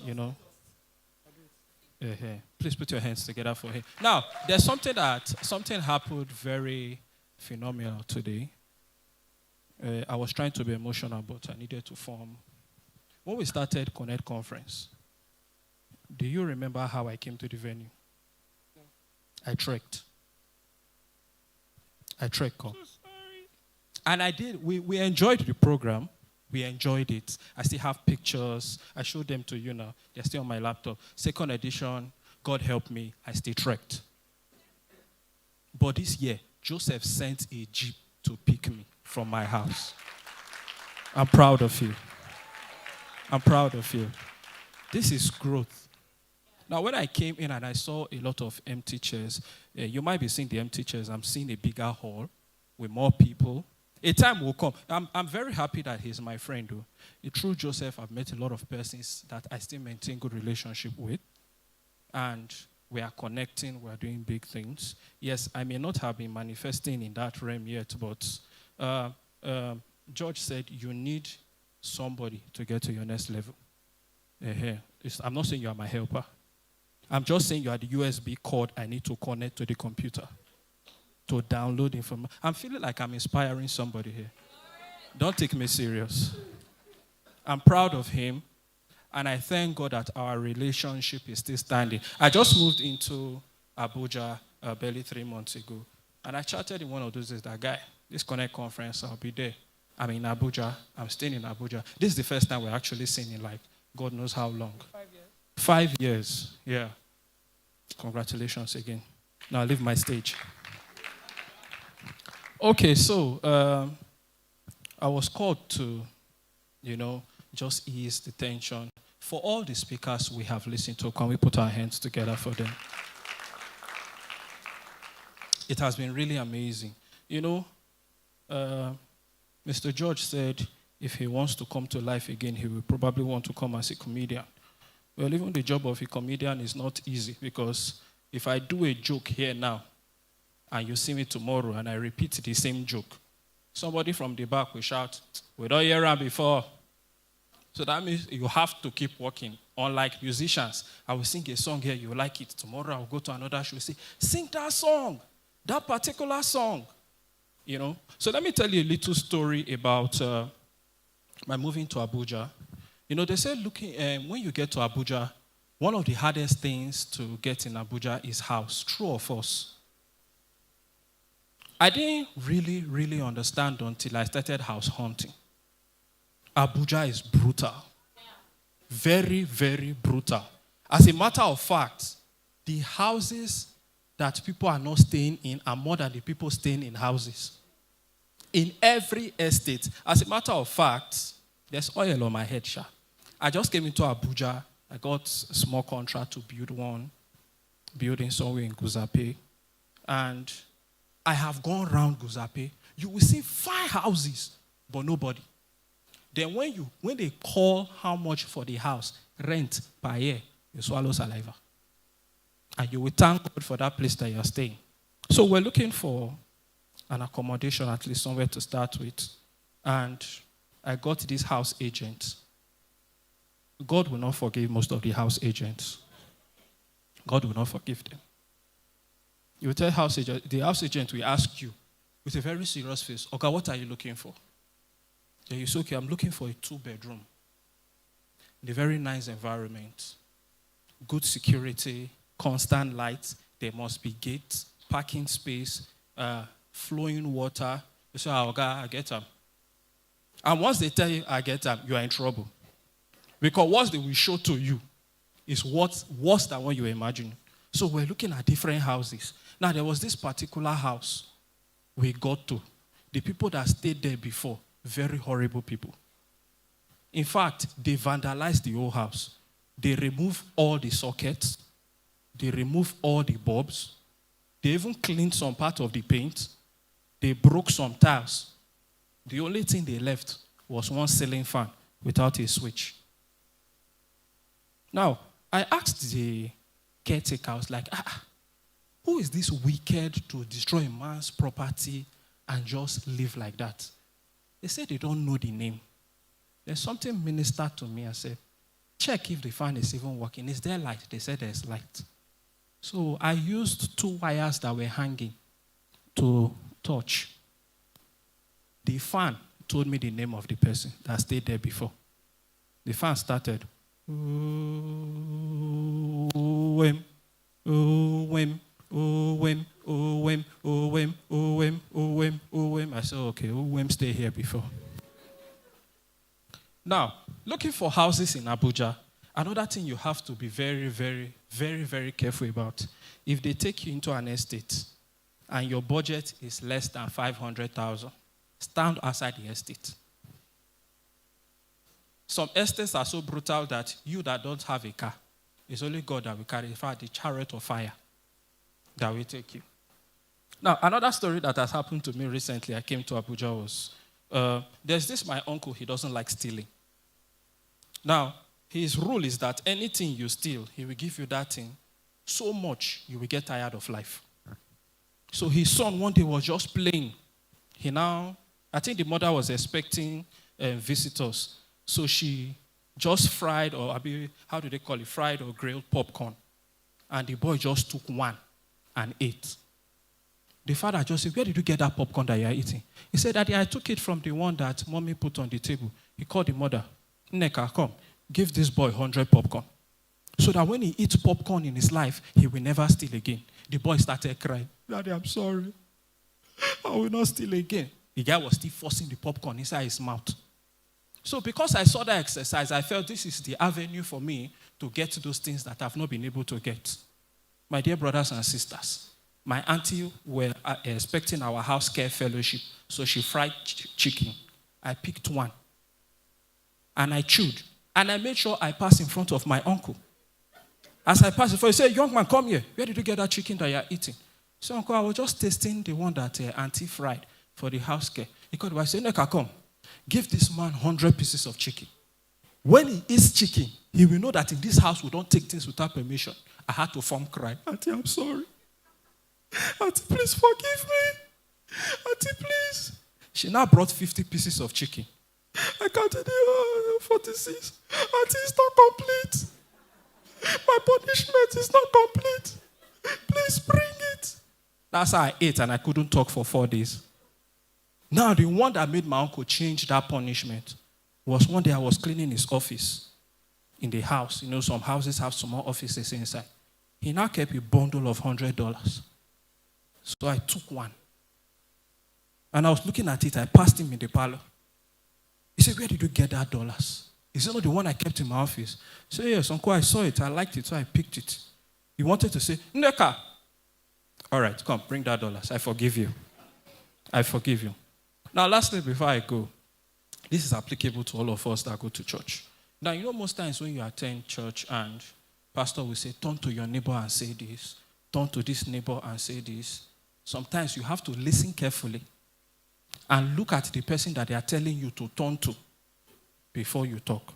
Please put your hands together for him. Now, there's something happened very phenomenal today. I was trying to be emotional, but I needed to form. When we started Connect Conference, do you remember how I came to the venue? No. I trekked. Come. And I did. We enjoyed the program. We enjoyed it. I still have pictures. I showed them to you now. They're still on my laptop. Second edition, God help me, I still trekked. But this year, Joseph sent a jeep to pick me from my house. I'm proud of you. I'm proud of you. This is growth. Now, when I came in and I saw a lot of empty chairs, you might be seeing the empty chairs. I'm seeing a bigger hall with more people. A time will come. I'm very happy that he's my friend, though. Through Joseph, I've met a lot of persons that I still maintain good relationship with. And we are connecting, we are doing big things. Yes, I may not have been manifesting in that realm yet, but George said you need somebody to get to your next level. I'm not saying you are my helper. I'm just saying you are the USB cord I need to connect to the computer to download information. I'm feeling like I'm inspiring somebody here. Don't take me serious. I'm proud of him, and I thank God that our relationship is still standing. I just moved into Abuja barely 3 months ago, and I chatted in one of those days, that guy, this Connect Conference, I'll be there. I'm in Abuja. I'm staying in Abuja. This is the first time we're actually seeing in like God knows how long. 5 years. 5 years, yeah. Congratulations again. Now leave my stage. Okay, so I was called to, just ease the tension. For all the speakers we have listened to, can we put our hands together for them? It has been really amazing. Mr. George said if he wants to come to life again, he will probably want to come as a comedian. Well, even the job of a comedian is not easy, because if I do a joke here now, and you see me tomorrow and I repeat the same joke, somebody from the back will shout, "We don't hear that before." So that means you have to keep working. Unlike musicians, I will sing a song here, you like it. Tomorrow I will go to another show, say, "Sing that song, that particular song." So let me tell you a little story about my moving to Abuja. They say when you get to Abuja, one of the hardest things to get in Abuja is house. True or false? I didn't really understand until I started house hunting. Abuja is brutal. Very, very brutal. As a matter of fact, the houses that people are not staying in are more than the people staying in houses. In every estate. As a matter of fact, there's oil on my head, Sha. I just came into Abuja. I got a small contract to build one building somewhere in Guzape. And I have gone around Guzape. You will see 5 houses, but nobody. Then when they call how much for the house, rent per year, you swallow saliva. And you will thank God for that place that you're staying. So we're looking for an accommodation, at least somewhere to start with. And I got this house agent. God will not forgive most of the house agents. God will not forgive them. You will tell the house agent will ask you with a very serious face, "Okay, what are you looking for?" Then you say, "Okay, I'm looking for a 2-bedroom. In a very nice environment, good security, constant light, there must be gates, parking space, flowing water." You say, "Okay, I get them." And once they tell you, "I get them," you are in trouble. Because what they will show to you is what's worse than what you imagine. So we're looking at different houses. Now, there was this particular house we got to. The people that stayed there before, very horrible people. In fact, they vandalized the whole house. They removed all the sockets. They removed all the bulbs. They even cleaned some part of the paint. They broke some tiles. The only thing they left was one ceiling fan without a switch. Now, I asked the caretaker, I was like, who is this wicked to destroy a man's property and just live like that? They said they don't know the name. There's something ministered to me. I said, check if the fan is even working. Is there light? They said there's light. So I used 2 wires that were hanging to touch. The fan told me the name of the person that stayed there before. The fan started. I said, okay, stay here before. Now, looking for houses in Abuja, another thing you have to be very, very, very, very careful about. If they take you into an estate and your budget is less than 500,000, stand outside the estate. Some estates are so brutal that you that don't have a car, it's only God that will carry. In fact, the chariot of fire that will take you. Now, another story that has happened to me recently, I came to Abuja, was there's this my uncle, he doesn't like stealing. Now, his rule is that anything you steal, he will give you that thing so much you will get tired of life. So his son one day was just playing. I think the mother was expecting visitors. So she just fried, or how do they call it, fried or grilled popcorn. And the boy just took one and ate. The father just said, where did you get that popcorn that you are eating? He said, Daddy, I took it from the one that mommy put on the table. He called the mother. Neka, come, give this boy 100 popcorn. So that when he eats popcorn in his life, he will never steal again. The boy started crying. Daddy, I'm sorry. I will not steal again. The guy was still forcing the popcorn inside his mouth. So because I saw that exercise, I felt this is the avenue for me to get to those things that I've not been able to get. My dear brothers and sisters, my auntie were expecting our house care fellowship, so she fried chicken. I picked one, and I chewed, and I made sure I passed in front of my uncle. As I passed before, he said, young man, come here. Where did you get that chicken that you're eating? So, uncle, I was just tasting the one that auntie fried for the house care. He called me, I said, Neka, come. Give this man 100 pieces of chicken. When he eats chicken, he will know that in this house we don't take things without permission. I had to form cry. Auntie, I'm sorry. Auntie, please forgive me. Auntie, please. She now brought 50 pieces of chicken. I counted 46. Auntie, it's not complete. My punishment is not complete. Please bring it. That's how I ate, and I couldn't talk for 4 days. Now, the one that made my uncle change that punishment was one day I was cleaning his office in the house. You know, some houses have small offices inside. He now kept a bundle of $100. So I took one. And I was looking at it. I passed him in the parlor. He said, where did you get that dollars? Is it not the one I kept in my office? I said, yes, uncle, I saw it. I liked it, so I picked it. He wanted to say, Neka. All right, come, bring that dollars. I forgive you. I forgive you. Now, lastly, before I go, this is applicable to all of us that go to church. Now, you know, most times when you attend church and pastor will say, turn to your neighbor and say this, turn to this neighbor and say this. Sometimes you have to listen carefully and look at the person that they are telling you to turn to before you talk.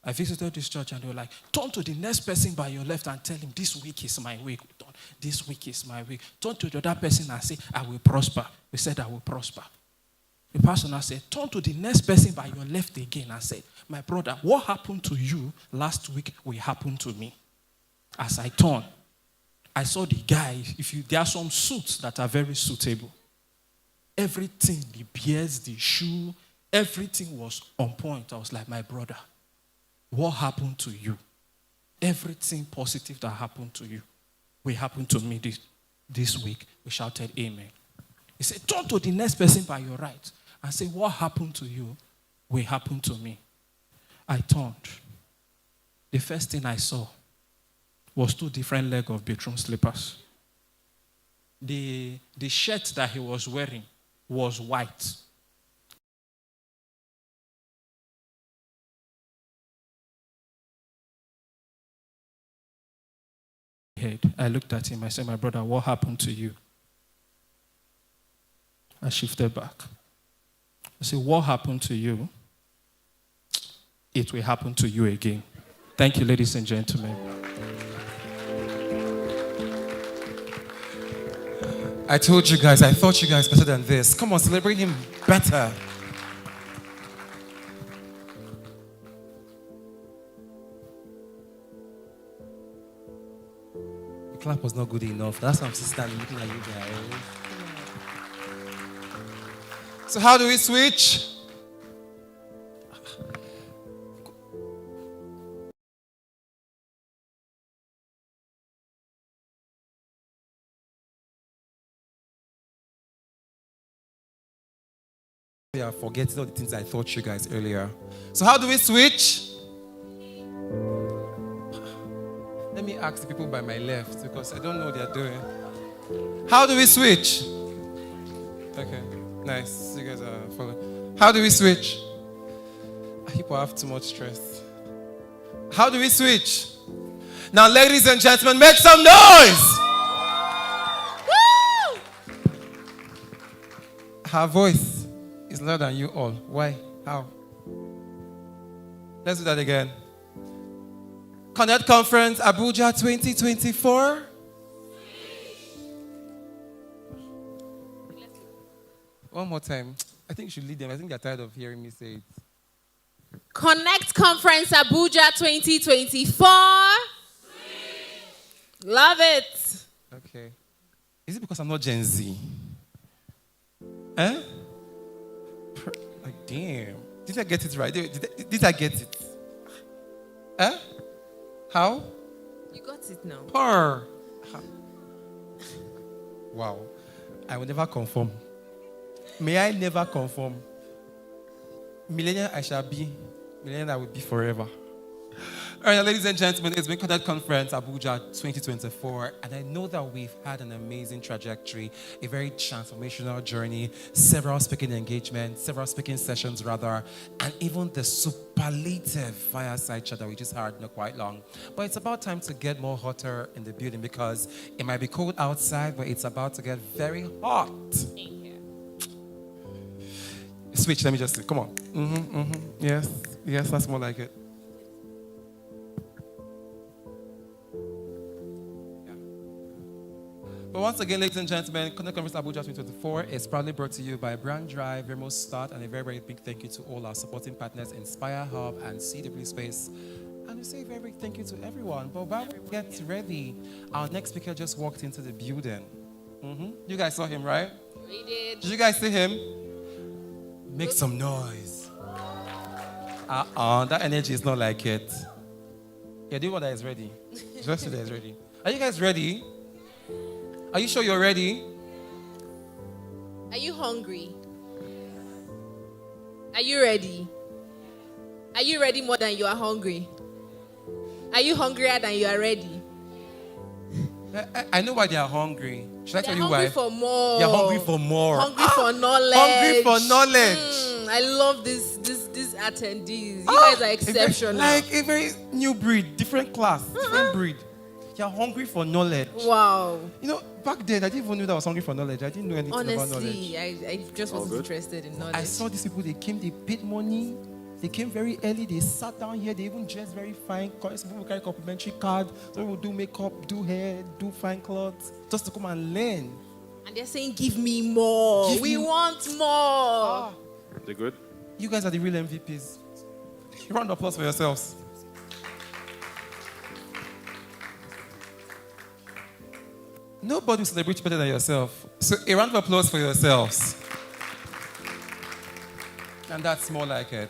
I visited this church and they were like, turn to the next person by your left and tell him, this week is my week. This week is my week. Turn to the other person and say, I will prosper. We said, I will prosper. The pastor now said, turn to the next person by your left again and said, my brother, what happened to you last week will happen to me. As I turned, I saw the guy. There are some suits that are very suitable. Everything, the beards, the shoe, everything was on point. I was like, my brother, what happened to you? Everything positive that happened to you will happen to me this week. We shouted amen. He said, turn to the next person by your right and say, what happened to you will happen to me. I turned. The first thing I saw was 2 different legs of bedroom slippers. The shirt that he was wearing was white. I looked at him. I said, my brother, what happened to you? I shifted back. I said, what happened to you? It will happen to you again. Thank you, ladies and gentlemen. I told you guys, I thought you guys better than this. Come on, celebrate him better. The clap was not good enough. That's why I'm still standing looking at you guys. So how do we switch? Yeah, forgetting all the things I taught you guys earlier. So how do we switch? Let me ask the people by my left because I don't know what they're doing. How do we switch? Okay, nice. You guys are following. How do we switch? People have too much stress. How do we switch? Now, ladies and gentlemen, make some noise! Woo! Her voice is louder than you all. Why? How? Let's do that again. Connect Conference Abuja 2024. One more time. I think you should lead them. I think they're tired of hearing me say it. Connect Conference Abuja 2024. Love it. Okay. Is it because I'm not Gen Z? Eh? Like, damn. Did I get it right? Did I get it? Eh? How? You got it now. Purr. Wow. I will never conform. May I never conform. Millennial I shall be. Millennial I will be forever. All right, ladies and gentlemen, it's been Connect Conference Abuja 2024, and I know that we've had an amazing trajectory, a very transformational journey, several speaking engagements, several speaking sessions rather, and even the superlative fireside chat that we just had not quite long. But it's about time to get more hotter in the building because it might be cold outside, but it's about to get very hot. Switch, let me just see. Come on. Yes, that's more like it. But once again, ladies and gentlemen, Connect Conference Abuja 2024 is proudly brought to you by Brand Drive, Remo Start, and a very, very big thank you to all our supporting partners, Inspire Hub and CW Space. And we say a very big thank you to everyone. But while we get ready, our next speaker just walked into the building. You guys saw him, right? We did. Did you guys see him? Make some noise. That energy is not like it. Yeah, do one that is ready. Just that is ready. Are you guys ready? Are you sure you're ready? Are you hungry? Are you ready? Are you ready more than you are hungry? Are you hungrier than you are ready? I know why they are hungry. Should I tell you why? Hungry for more. They're hungry for more. Hungry for knowledge. Hungry for knowledge. I love these attendees. You guys are exceptional. Like a very new breed, different class, different breed. You're hungry for knowledge. Wow. You know, back then, I didn't even know that I was hungry for knowledge. I didn't know anything about knowledge. Honestly, I just wasn't interested in knowledge. I saw these people, they came, they paid money. They came very early, they sat down here, they even dressed very fine. Some people carry complimentary card. Some people do makeup, do hair, do fine clothes, just to come and learn. And they're saying, give me more. We want more. They good? You guys are the real MVPs. Round of applause for yourselves. Nobody will celebrate better than yourself. So a round of applause for yourselves. And that's more like it.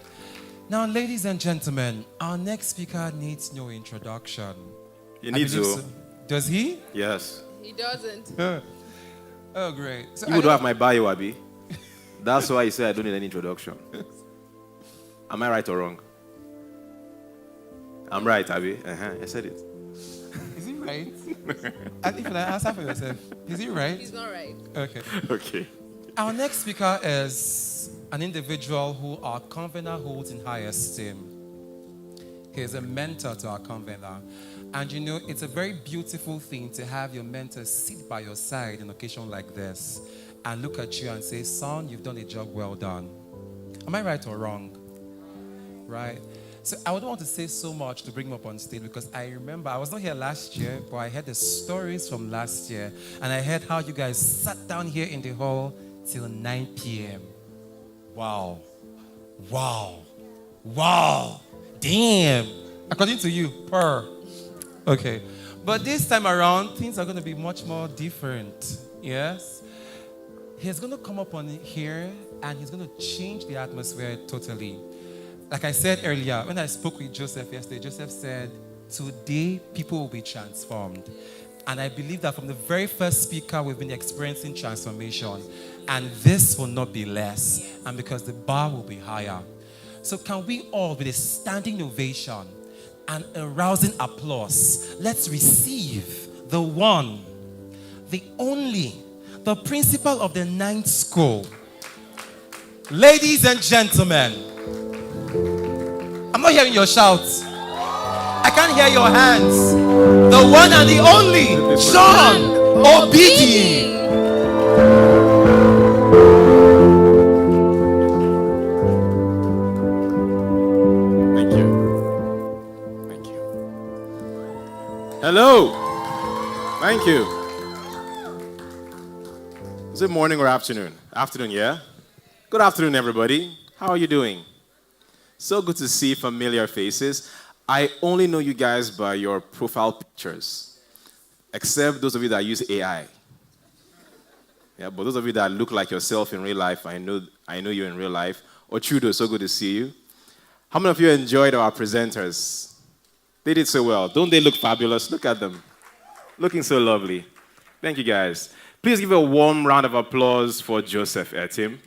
Now, ladies and gentlemen, our next speaker needs no introduction. He needs to. So. Does he? Yes. He doesn't. Oh, great. So you would have my bio, Abi. That's why you say I don't need any introduction. Am I right or wrong? I'm right, Abi. I said it. Is he right? I think you answer for yourself. Is he right? He's not right. Okay. Okay. Our next speaker is an individual who our convener holds in high esteem. He is a mentor to our convener. And you know, it's a very beautiful thing to have your mentor sit by your side in an occasion like this and look at you and say, son, you've done a job well done. Am I right or wrong? Right? So I wouldn't want to say so much to bring him up on stage because I remember I was not here last year, but I heard the stories from last year. And I heard how you guys sat down here in the hall till 9 p.m. Wow. Wow. Wow. Damn. According to you, per. Okay. But this time around, things are going to be much more different. Yes? He's going to come up on here and he's going to change the atmosphere totally. Like I said earlier, when I spoke with Joseph yesterday, Joseph said, today people will be transformed. And I believe that from the very first speaker, we've been experiencing transformation. And this will not be less. And because the bar will be higher. So can we all, with a standing ovation and a rousing applause, let's receive the one, the only, the principal of the 9th school. Ladies and gentlemen, I'm not hearing your shouts. I can't hear your hands. The one and the only, John Obidi. Thank you. Thank you. Hello. Thank you. Is it morning or afternoon? Afternoon, yeah? Good afternoon, everybody. How are you doing? So good to see familiar faces. I only know you guys by your profile pictures, except those of you that use AI. Yeah, but those of you that look like yourself in real life, I know you in real life. Ochudi, so good to see you. How many of you enjoyed our presenters? They did so well. Don't they look fabulous? Look at them. Looking so lovely. Thank you, guys. Please give a warm round of applause for Joseph Etim.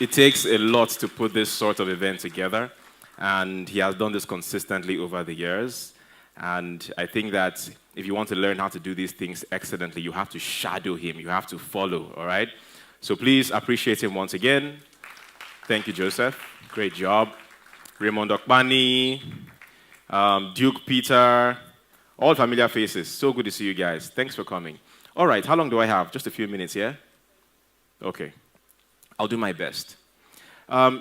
It takes a lot to put this sort of event together, and he has done this consistently over the years. And I think that if you want to learn how to do these things excellently, you have to shadow him, you have to follow, all right? So please appreciate him once again. Thank you, Joseph. Great job. Raymond Okbani, Duke Peter, all familiar faces. So good to see you guys. Thanks for coming. All right, how long do I have? Just a few minutes, yeah? Okay. I'll do my best.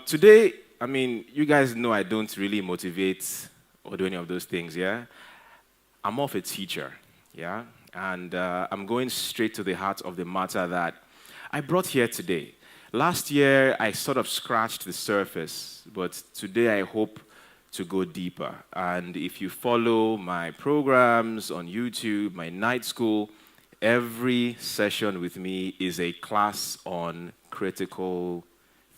Today, you guys know I don't really motivate or do any of those things, yeah? I'm more of a teacher, yeah? And I'm going straight to the heart of the matter that I brought here today. Last year, I sort of scratched the surface, but today I hope to go deeper. And if you follow my programs on YouTube, my night school, every session with me is a class on critical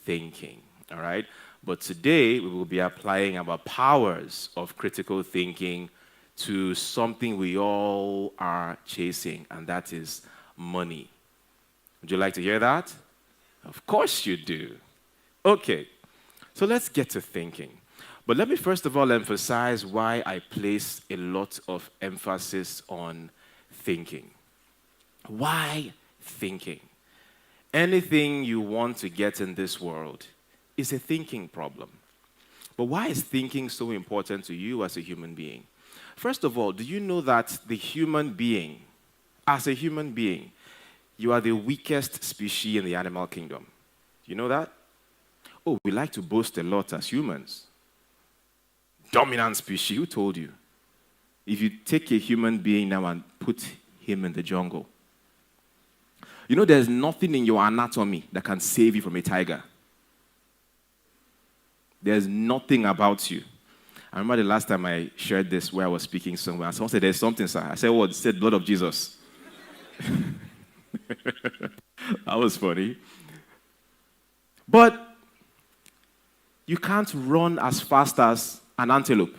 thinking, all right? But today, we will be applying our powers of critical thinking to something we all are chasing, and that is money. Would you like to hear that? Of course you do. Okay, so let's get to thinking. But let me first of all emphasize why I place a lot of emphasis on thinking. Why thinking? Anything you want to get in this world is a thinking problem. But why is thinking so important to you as a human being? First of all, do you know that the human being, as a human being, you are the weakest species in the animal kingdom? Do you know that? Oh, we like to boast a lot as humans. Dominant species, who told you? If you take a human being now and put him in the jungle, you know there's nothing in your anatomy that can save you from a tiger. There's nothing about you. I remember the last time I shared this where I was speaking somewhere, and someone said, there's something, sir. I said, what? Said blood of Jesus. That was funny. But you can't run as fast as an antelope.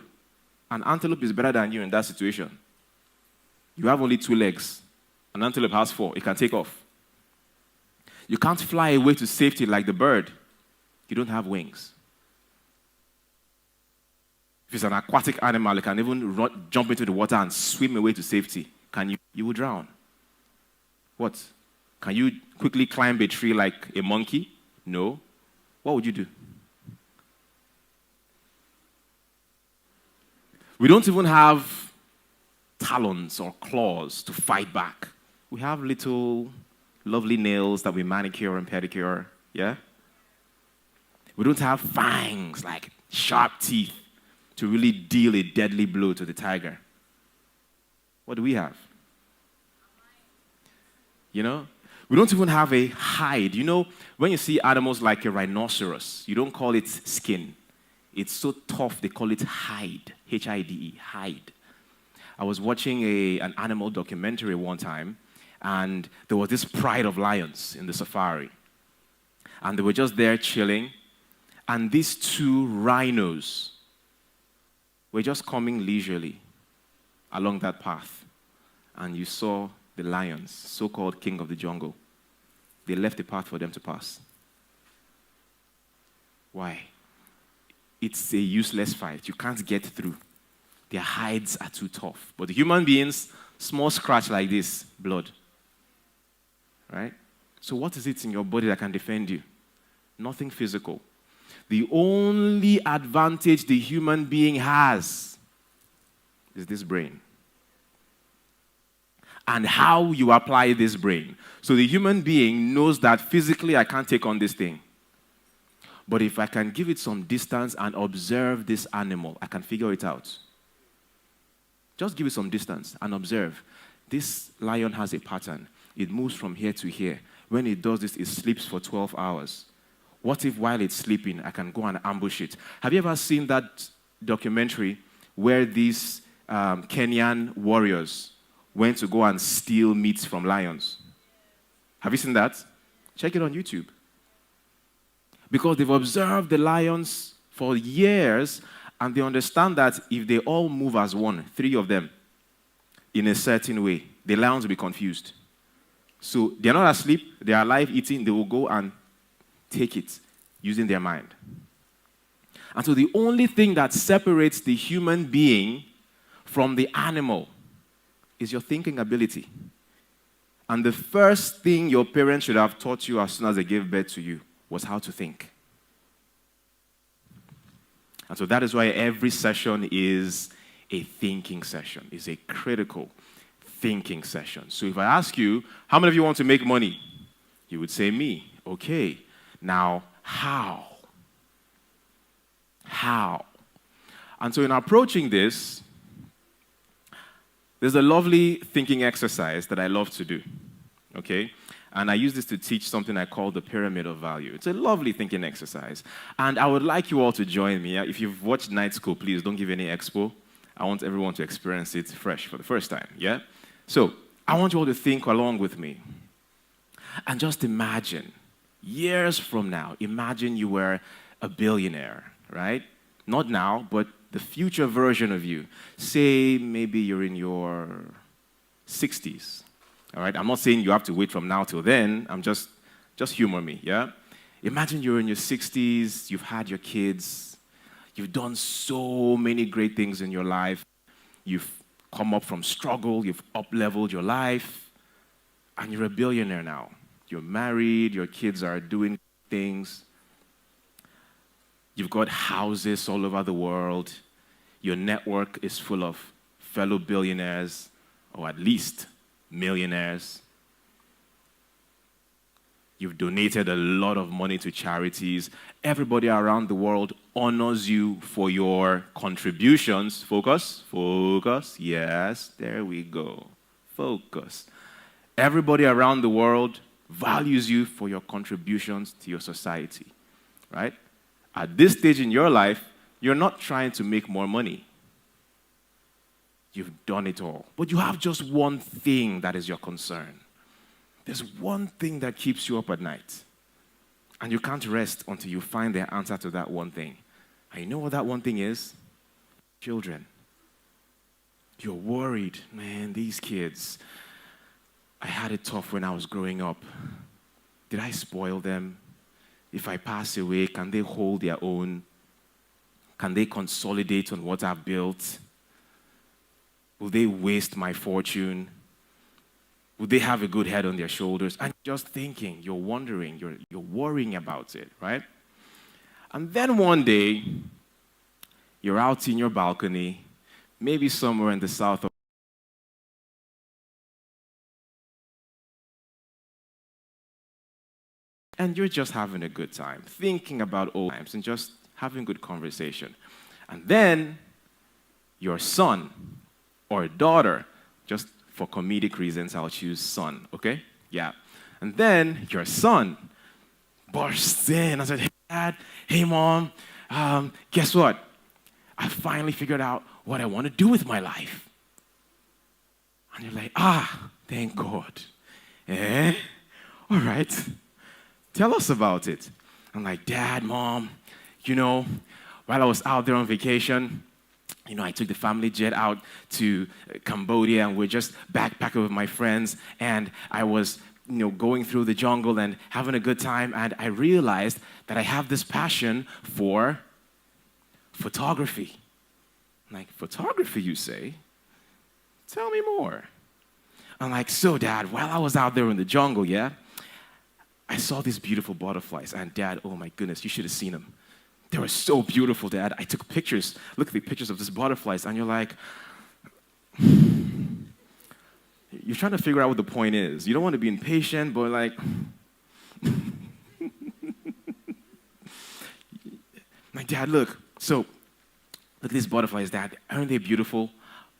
An antelope is better than you in that situation. You have only 2 legs. An antelope has 4. It can take off. You can't fly away to safety like the bird. You don't have wings. If it's an aquatic animal, it can even jump into the water and swim away to safety. Can you? You will drown. What? Can you quickly climb a tree like a monkey? No. What would you do? We don't even have talons or claws to fight back. We have little lovely nails that we manicure and pedicure, yeah? We don't have fangs, like sharp teeth, to really deal a deadly blow to the tiger. What do we have? You know? We don't even have a hide. You know, when you see animals like a rhinoceros, you don't call it skin. It's so tough, they call it hide. H-I-D-E, hide. I was watching an animal documentary one time, and there was this pride of lions in the safari. And they were just there chilling. And these two rhinos were just coming leisurely along that path. And you saw the lions, so-called king of the jungle. They left the path for them to pass. Why? It's a useless fight. You can't get through. Their hides are too tough. But the human beings, small scratch like this, blood. Right? So what is it in your body that can defend you? Nothing physical. The only advantage the human being has is this brain. And how you apply this brain. So the human being knows that physically I can't take on this thing. But if I can give it some distance and observe this animal, I can figure it out. Just give it some distance and observe. This lion has a pattern. It moves from here to here. When it does this, it sleeps for 12 hours. What if while it's sleeping, I can go and ambush it? Have you ever seen that documentary where these Kenyan warriors went to go and steal meat from lions? Have you seen that? Check it on YouTube. Because they've observed the lions for years, and they understand that if they all move as one, 3 of them, in a certain way, the lions will be confused. So they're not asleep, they are alive eating, they will go and take it using their mind. And so the only thing that separates the human being from the animal is your thinking ability. And the first thing your parents should have taught you as soon as they gave birth to you was how to think. And so that is why every session is a thinking session, is a critical thinking session. So if I ask you, how many of you want to make money? You would say me. Okay. Now, how? How? And so in approaching this, there's a lovely thinking exercise that I love to do. Okay? And I use this to teach something I call the pyramid of value. It's a lovely thinking exercise. And I would like you all to join me. If you've watched Night School, please don't give any expo. I want everyone to experience it fresh for the first time, yeah? So I want you all to think along with me. And just imagine, years from now, imagine you were a billionaire, right? Not now, but the future version of you. Say maybe you're in your 60s. All right, I'm not saying you have to wait from now till then. I'm just humor me, yeah? Imagine you're in your 60s, you've had your kids, you've done so many great things in your life. You've come up from struggle, you've up-leveled your life, and you're a billionaire now. You're married, your kids are doing things. You've got houses all over the world. Your network is full of fellow billionaires, or at least millionaires. You've donated a lot of money to charities. Everybody around the world honors you for your contributions. Focus, focus. Yes, there we go. Focus. Everybody around the world values you for your contributions to your society, right? At this stage in your life, you're not trying to make more money. You've done it all. But you have just one thing that is your concern. There's one thing that keeps you up at night. And you can't rest until you find the answer to that one thing. And you know what that one thing is? Children. You're worried. Man, these kids, I had it tough when I was growing up. Did I spoil them? If I pass away, can they hold their own? Can they consolidate on what I've built? Will they waste my fortune? Will they have a good head on their shoulders? And just thinking, you're wondering, you're worrying about it, right? And then one day, you're out in your balcony, maybe somewhere in the south of and you're just having a good time, thinking about old times and just having good conversation. And then your son or daughter, just for comedic reasons, I'll choose son, okay? Yeah. And then your son bursts in and said, hey, Dad, hey, Mom, guess what? I finally figured out what I want to do with my life. And you're like, thank God. All right. Tell us about it. I'm like, Dad, Mom, while I was out there on vacation, I took the family jet out to Cambodia, and we're just backpacking with my friends, and I was, going through the jungle and having a good time, and I realized that I have this passion for photography. I'm like, photography, you say? Tell me more. I'm like, so Dad, while I was out there in the jungle, I saw these beautiful butterflies, and Dad, oh my goodness, you should have seen them. They were so beautiful, Dad. I took pictures. Look at the pictures of these butterflies, and you're like, you're trying to figure out what the point is. You don't want to be impatient, but like, my Dad, look at these butterflies, Dad. Aren't they beautiful?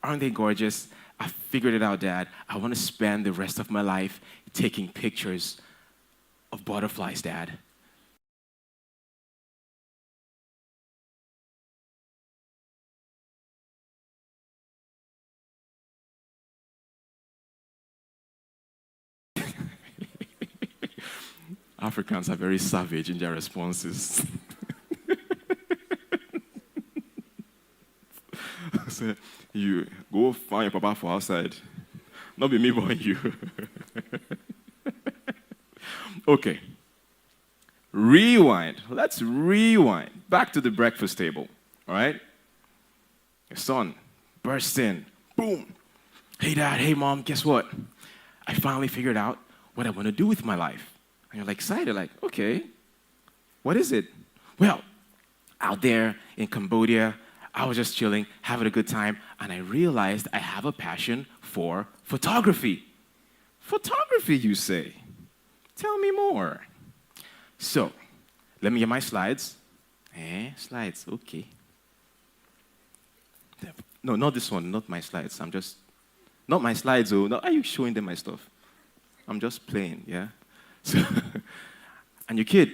Aren't they gorgeous? I figured it out, Dad. I want to spend the rest of my life taking pictures of butterflies, Dad. Africans are very savage in their responses. So, you go find your papa for outside. Not be me born you. Okay. Rewind. Let's rewind. Back to the breakfast table. All right? Your son bursts in. Boom. Hey, Dad. Hey, Mom. Guess what? I finally figured out what I want to do with my life. And you're like excited, like, okay, what is it? Well, out there in Cambodia, I was just chilling, having a good time, and I realized I have a passion for photography. Photography, you say? Tell me more. So, let me get my slides. Slides, okay. No, not this one, not my slides. Not my slides, oh. No, are you showing them my stuff? I'm just playing, yeah? So, and your kid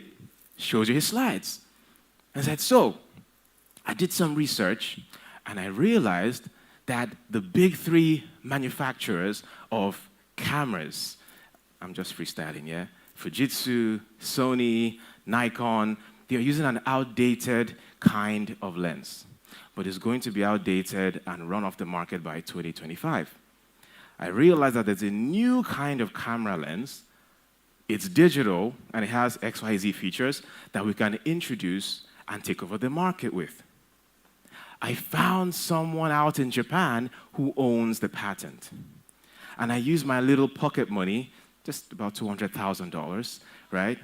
shows you his slides. And I said, so, I did some research, and I realized that the big three manufacturers of cameras, I'm just freestyling, yeah? Fujitsu, Sony, Nikon, they're using an outdated kind of lens. But it's going to be outdated and run off the market by 2025. I realized that there's a new kind of camera lens. It's digital, and it has XYZ features that we can introduce and take over the market with. I found someone out in Japan who owns the patent. And I used my little pocket money, just about $200,000, right?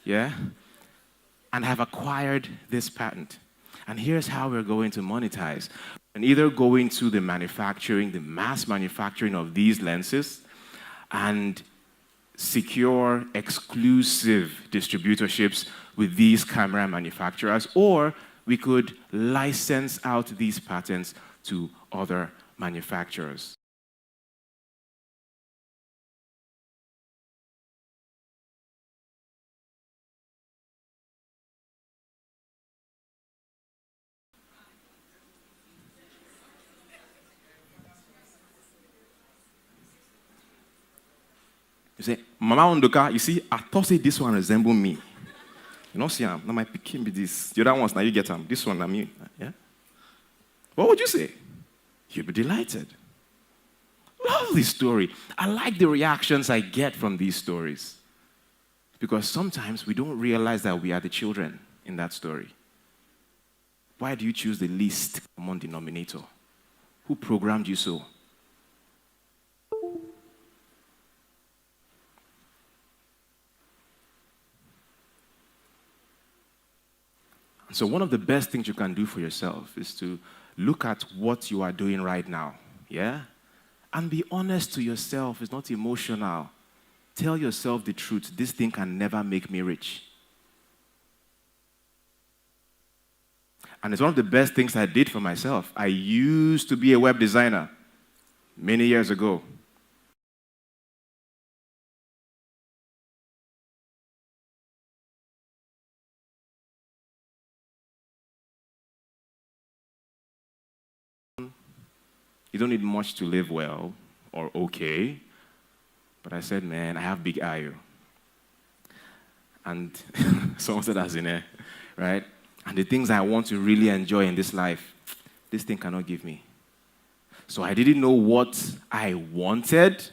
Yeah? And have acquired this patent. And here's how we're going to monetize. And either go into the manufacturing, the mass manufacturing of these lenses, and secure exclusive distributorships with these camera manufacturers, or we could license out these patents to other manufacturers. You say, Mama Ondoka, you see, I thought say this one resemble me. You know, see, now my picking be this. The other ones, now you get them. This one, I mean, yeah? What would you say? You'd be delighted. Lovely story. I like the reactions I get from these stories. Because sometimes we don't realize that we are the children in that story. Why do you choose the least common denominator? Who programmed you so? So one of the best things you can do for yourself is to look at what you are doing right now, yeah? And be honest to yourself. It's not emotional. Tell yourself the truth. This thing can never make me rich. And it's one of the best things I did for myself. I used to be a web designer many years ago. You don't need much to live well or okay. But I said, man, I have big eye. And someone said that's in there, right? And the things I want to really enjoy in this life, this thing cannot give me. So I didn't know what I wanted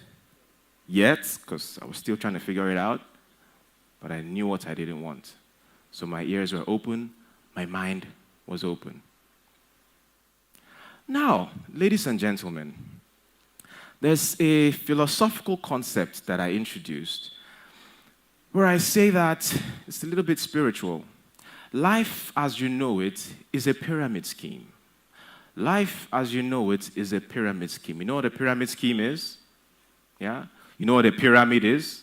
yet, because I was still trying to figure it out, but I knew what I didn't want. So my ears were open, my mind was open. Now, ladies and gentlemen, there's a philosophical concept that I introduced where I say that it's a little bit spiritual. Life as you know it is a pyramid scheme. Life as you know it is a pyramid scheme. You know what a pyramid scheme is? Yeah? You know what a pyramid is?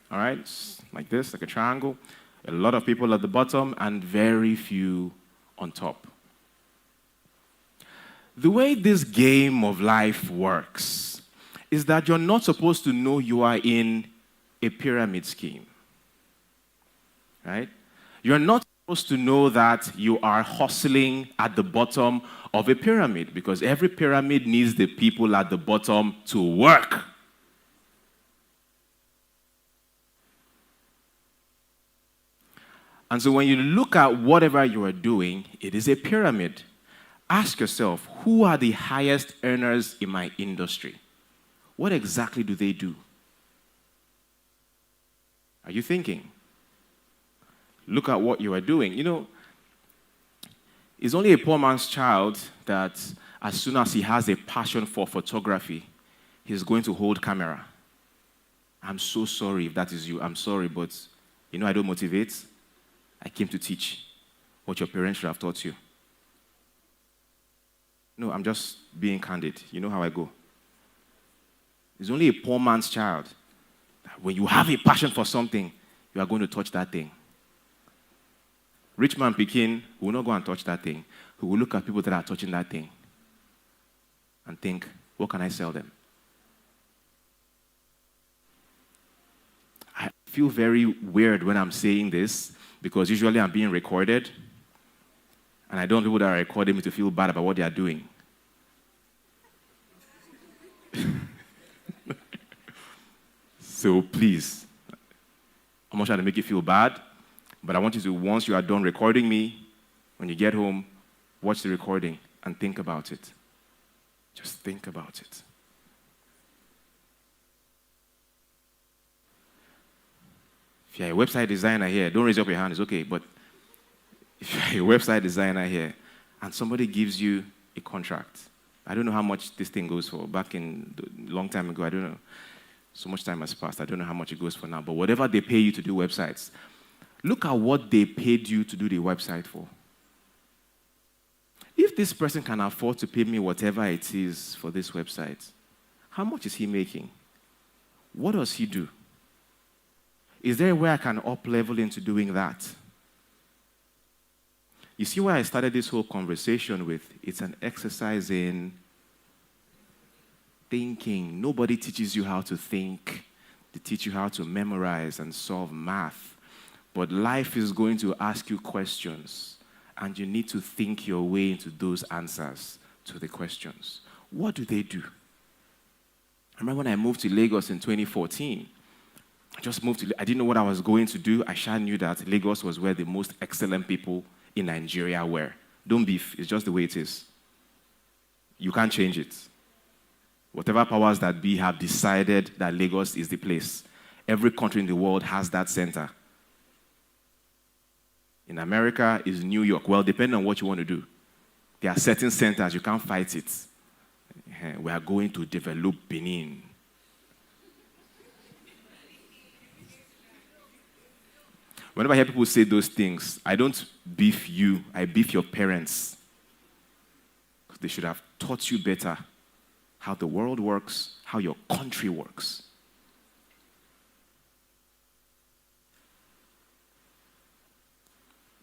All right? It's like this, like a triangle. A lot of people at the bottom and very few on top. The way this game of life works is that you're not supposed to know you are in a pyramid scheme. Right? You're not supposed to know that you are hustling at the bottom of a pyramid, because every pyramid needs the people at the bottom to work. And so when you look at whatever you are doing, it is a pyramid. Ask yourself, who are the highest earners in my industry? What exactly do they do? Are you thinking? Look at what you are doing. You know, it's only a poor man's child that as soon as he has a passion for photography, he's going to hold camera. I'm so sorry if that is you. I'm sorry, but you know I don't motivate. I came to teach what your parents should have taught you. No, I'm just being candid. You know how I go. It's only a poor man's child. When you have a passion for something, you are going to touch that thing. Rich man Pekin will not go and touch that thing. He will look at people that are touching that thing and think, what can I sell them? I feel very weird when I'm saying this, because usually I'm being recorded, and I don't want people that are recording me to feel bad about what they are doing. So please, I'm not trying to make you feel bad, but I want you to, once you are done recording me, when you get home, watch the recording and think about it. Just think about it. If you're a website designer here, don't raise up your hand, it's okay, but if you're a website designer here and somebody gives you a contract, I don't know how much this thing goes for. Back in a long time ago, I don't know. So much time has passed, I don't know how much it goes for now, but whatever they pay you to do websites, look at what they paid you to do the website for. If this person can afford to pay me whatever it is for this website, how much is he making? What does he do? Is there a way I can up-level into doing that? You see why I started this whole conversation with, it's an exercise in thinking. Nobody teaches you how to think. They teach you how to memorize and solve math. But life is going to ask you questions, and you need to think your way into those answers to the questions. What do they do? I remember when I moved to Lagos in 2014, I didn't know what I was going to do. I sure knew that Lagos was where the most excellent people in Nigeria were. Don't beef, it's just the way it is. You can't change it. Whatever powers that be have decided that Lagos is the place. Every country in the world has that center. In America, is New York. Well, depending on what you want to do. There are certain centers, you can't fight it. We are going to develop Benin. Whenever I hear people say those things, I don't beef you, I beef your parents. Because they should have taught you better how the world works, how your country works.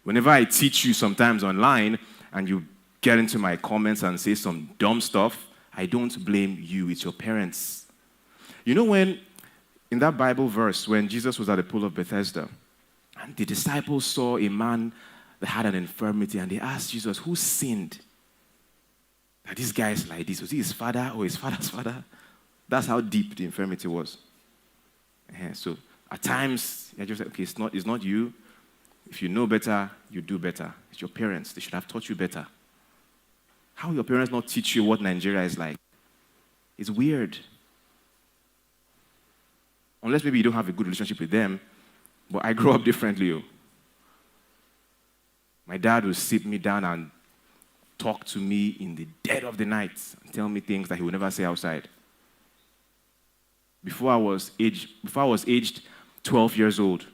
Whenever I teach you sometimes online and you get into my comments and say some dumb stuff, I don't blame you, it's your parents. You know when, in that Bible verse, when Jesus was at the pool of Bethesda, and the disciples saw a man that had an infirmity, and they asked Jesus, who sinned? That this guy is like this. Was he his father or his father's father? That's how deep the infirmity was. So At times, you're just like, okay, it's not you. If you know better, you do better. It's your parents. They should have taught you better. How will your parents not teach you what Nigeria is like? It's weird. Unless maybe you don't have a good relationship with them. But I grew up differently. Oh. My dad would sit me down and talk to me in the dead of the night and tell me things that he would never say outside. Before I was aged 12 years old,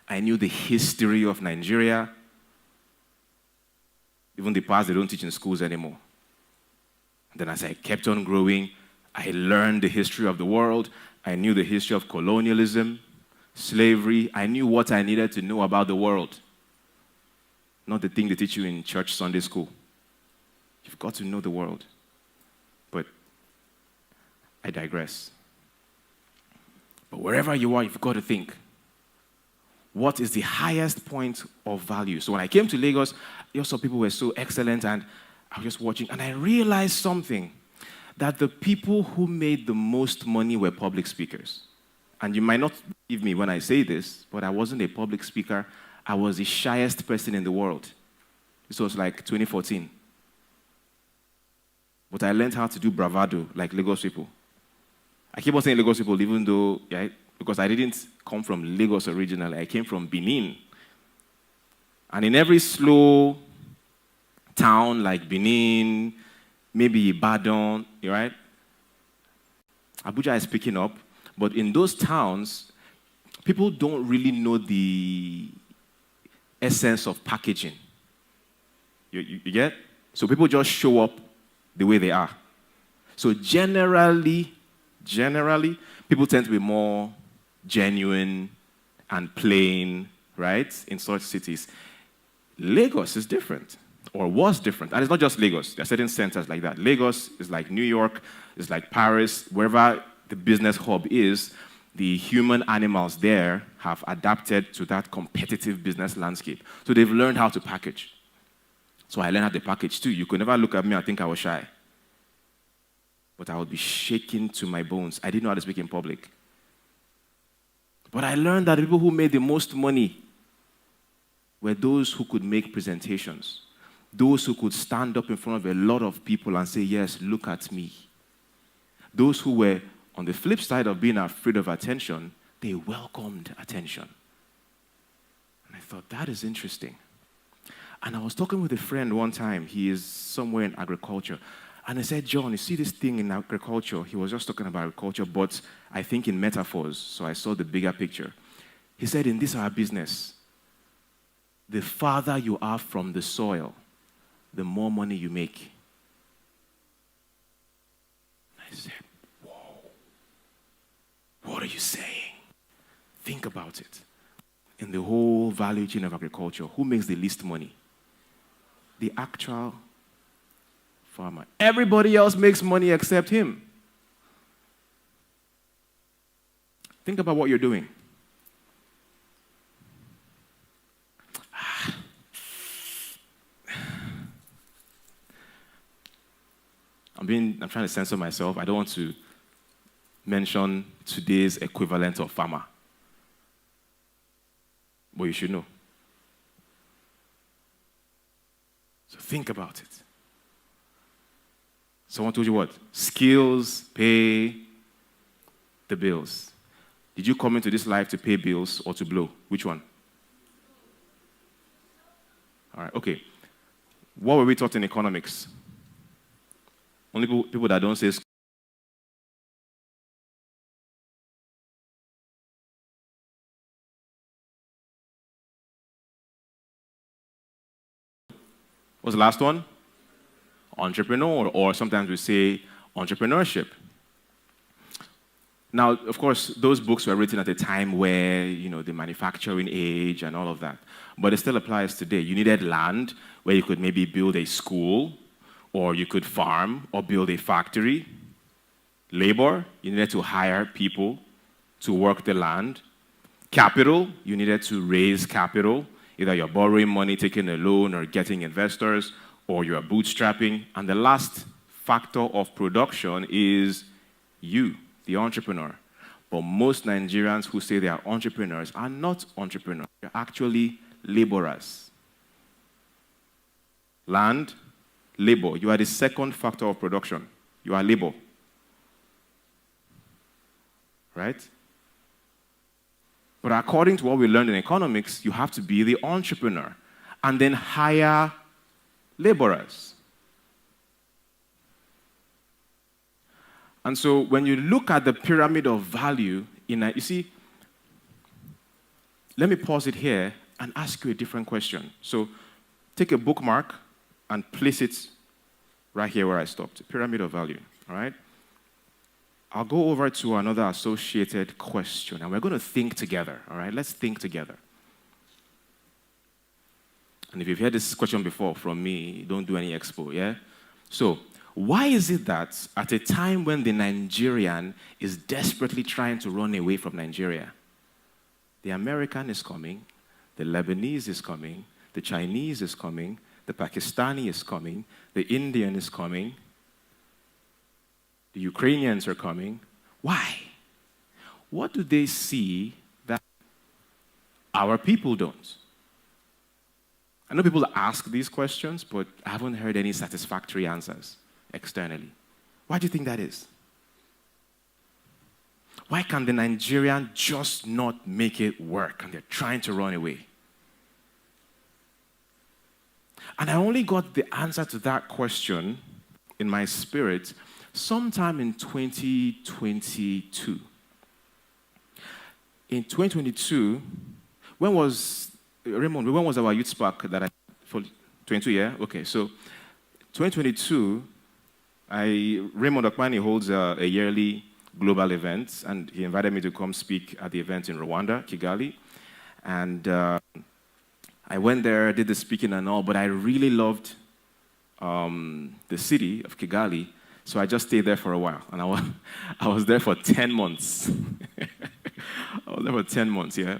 I knew the history of Nigeria, even the parts they don't teach in schools anymore. And then as I kept on growing, I learned the history of the world. I knew the history of colonialism, slavery. I knew what I needed to know about the world. Not the thing they teach you in church Sunday school. You've got to know the world. But I digress. But wherever you are, you've got to think, what is the highest point of value? So when I came to Lagos, I saw people were so excellent, and I was just watching, and I realized something, that the people who made the most money were public speakers. And you might not believe me when I say this, but I wasn't a public speaker. I was the shyest person in the world. This was like 2014. But I learned how to do bravado like Lagos people. I keep on saying Lagos people, even though, because I didn't come from Lagos originally. I came from Benin. And in every slow town like Benin, maybe Ibadan, right? Abuja is picking up. But in those towns, people don't really know the essence of packaging. You get? So people just show up the way they are. So generally, people tend to be more genuine and plain, right, in such cities. Lagos is different, or was different. And it's not just Lagos. There are certain centers like that. Lagos is like New York, is like Paris. Wherever the business hub is, the human animals there have adapted to that competitive business landscape. So they've learned how to package. So I learned how to package too. You could never look at me and think I was shy. But I would be shaking to my bones. I didn't know how to speak in public. But I learned that the people who made the most money were those who could make presentations, those who could stand up in front of a lot of people and say, yes, look at me. Those who were on the flip side of being afraid of attention, they welcomed attention. And I thought, that is interesting. And I was talking with a friend one time. He is somewhere in agriculture. And I said, John, you see this thing in agriculture? He was just talking about agriculture, but I think in metaphors. So I saw the bigger picture. He said, in this our business, the farther you are from the soil, the more money you make. I said, whoa. What are you saying? Think about it. In the whole value chain of agriculture, who makes the least money? The actual farmer. Everybody else makes money except him. Think about what you're doing. I'm trying to censor myself. I don't want to mention today's equivalent of farmer. But you should know. So think about it. Someone told you what? Skills pay the bills. Did you come into this life to pay bills or to blow? Which one? All right, okay. What were we taught in economics? Only people that don't say school. What's the last one? Entrepreneur, or sometimes we say entrepreneurship. Now, of course, those books were written at a time where, the manufacturing age and all of that. But it still applies today. You needed land where you could maybe build a school, or you could farm or build a factory. Labor, you needed to hire people to work the land. Capital, you needed to raise capital. Either you're borrowing money, taking a loan, or getting investors, or you're bootstrapping. And the last factor of production is you, the entrepreneur. But most Nigerians who say they are entrepreneurs are not entrepreneurs. They're actually laborers. Land, labor. You are the second factor of production. You are labor. Right? But according to what we learned in economics, you have to be the entrepreneur and then hire laborers. And so when you look at the pyramid of value, you see, let me pause it here and ask you a different question. So take a bookmark and place it right here where I stopped, pyramid of value, all right? I'll go over to another associated question, and we're going to think together, all right? Let's think together. And if you've heard this question before from me, don't do any expo, yeah? So, why is it that at a time when the Nigerian is desperately trying to run away from Nigeria, the American is coming, the Lebanese is coming, the Chinese is coming, the Pakistani is coming, the Indian is coming, the Ukrainians are coming? Why? What do they see that our people don't? I know people ask these questions, but I haven't heard any satisfactory answers externally. Why do you think that is? Why can the Nigerian just not make it work and they're trying to run away? And I only got the answer to that question in my spirit sometime in 2022. In 2022, when was our youth spark that I, for 22, yeah? Okay, so 2022, Raymond Okmani holds a yearly global event, and he invited me to come speak at the event in Rwanda, Kigali. And I went there, did the speaking and all, but I really loved the city of Kigali, so I just stayed there for a while. And I was there for 10 months. I was there for 10 months, yeah.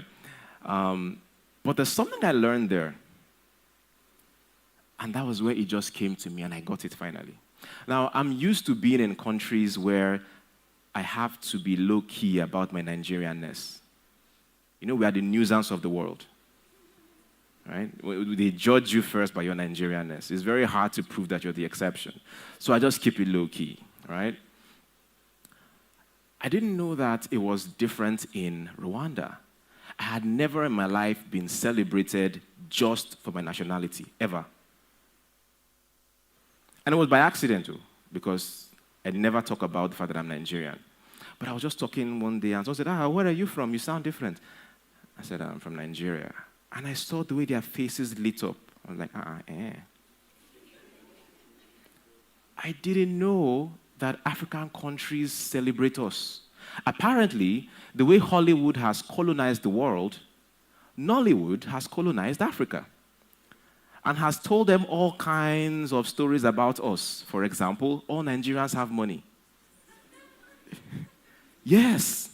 But there's something I learned there. And that was where it just came to me, and I got it finally. Now, I'm used to being in countries where I have to be low-key about my Nigerianness. You know, we are the nuisance of the world. Right? They judge you first by your Nigerianness. It's very hard to prove that you're the exception. So I just keep it low-key, right? I didn't know that it was different in Rwanda. I had never in my life been celebrated just for my nationality, ever. And it was by accident, too, because I never talk about the fact that I'm Nigerian. But I was just talking one day, and someone said, where are you from? You sound different. I said, I'm from Nigeria. And I saw the way their faces lit up. I was like, I didn't know that African countries celebrate us. Apparently, the way Hollywood has colonized the world, Nollywood has colonized Africa and has told them all kinds of stories about us. For example, all Nigerians have money. Yes,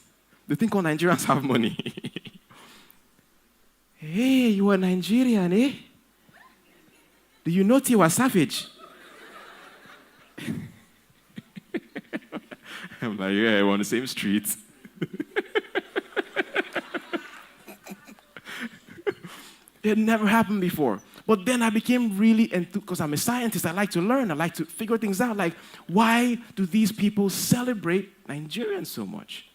they think all Nigerians have money. Hey, you are Nigerian, eh? Do you know Tiwa Savage? I'm like, yeah, we're on the same street. It had never happened before. But then I became really enthused, because I'm a scientist, I like to learn, I like to figure things out. Like, why do these people celebrate Nigerians so much?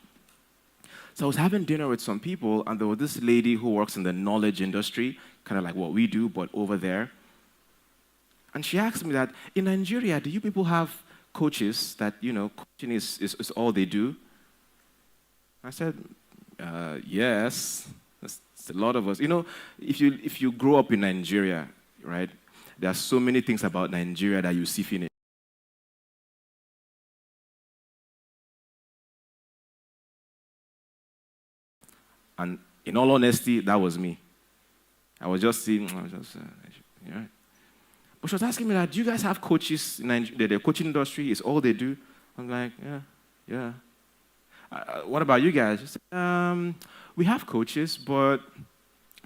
So I was having dinner with some people, and there was this lady who works in the knowledge industry, kind of like what we do, but over there. And she asked me that, in Nigeria, do you people have coaches that, coaching is all they do? I said, yes. That's a lot of us. If you grow up in Nigeria, right, there are so many things about Nigeria that you see finished. And in all honesty, that was me. I was just seeing, yeah. But she was asking me that, do you guys have coaches in Nigeria? The coaching industry is all they do? I'm like, yeah. What about you guys? She said, we have coaches, but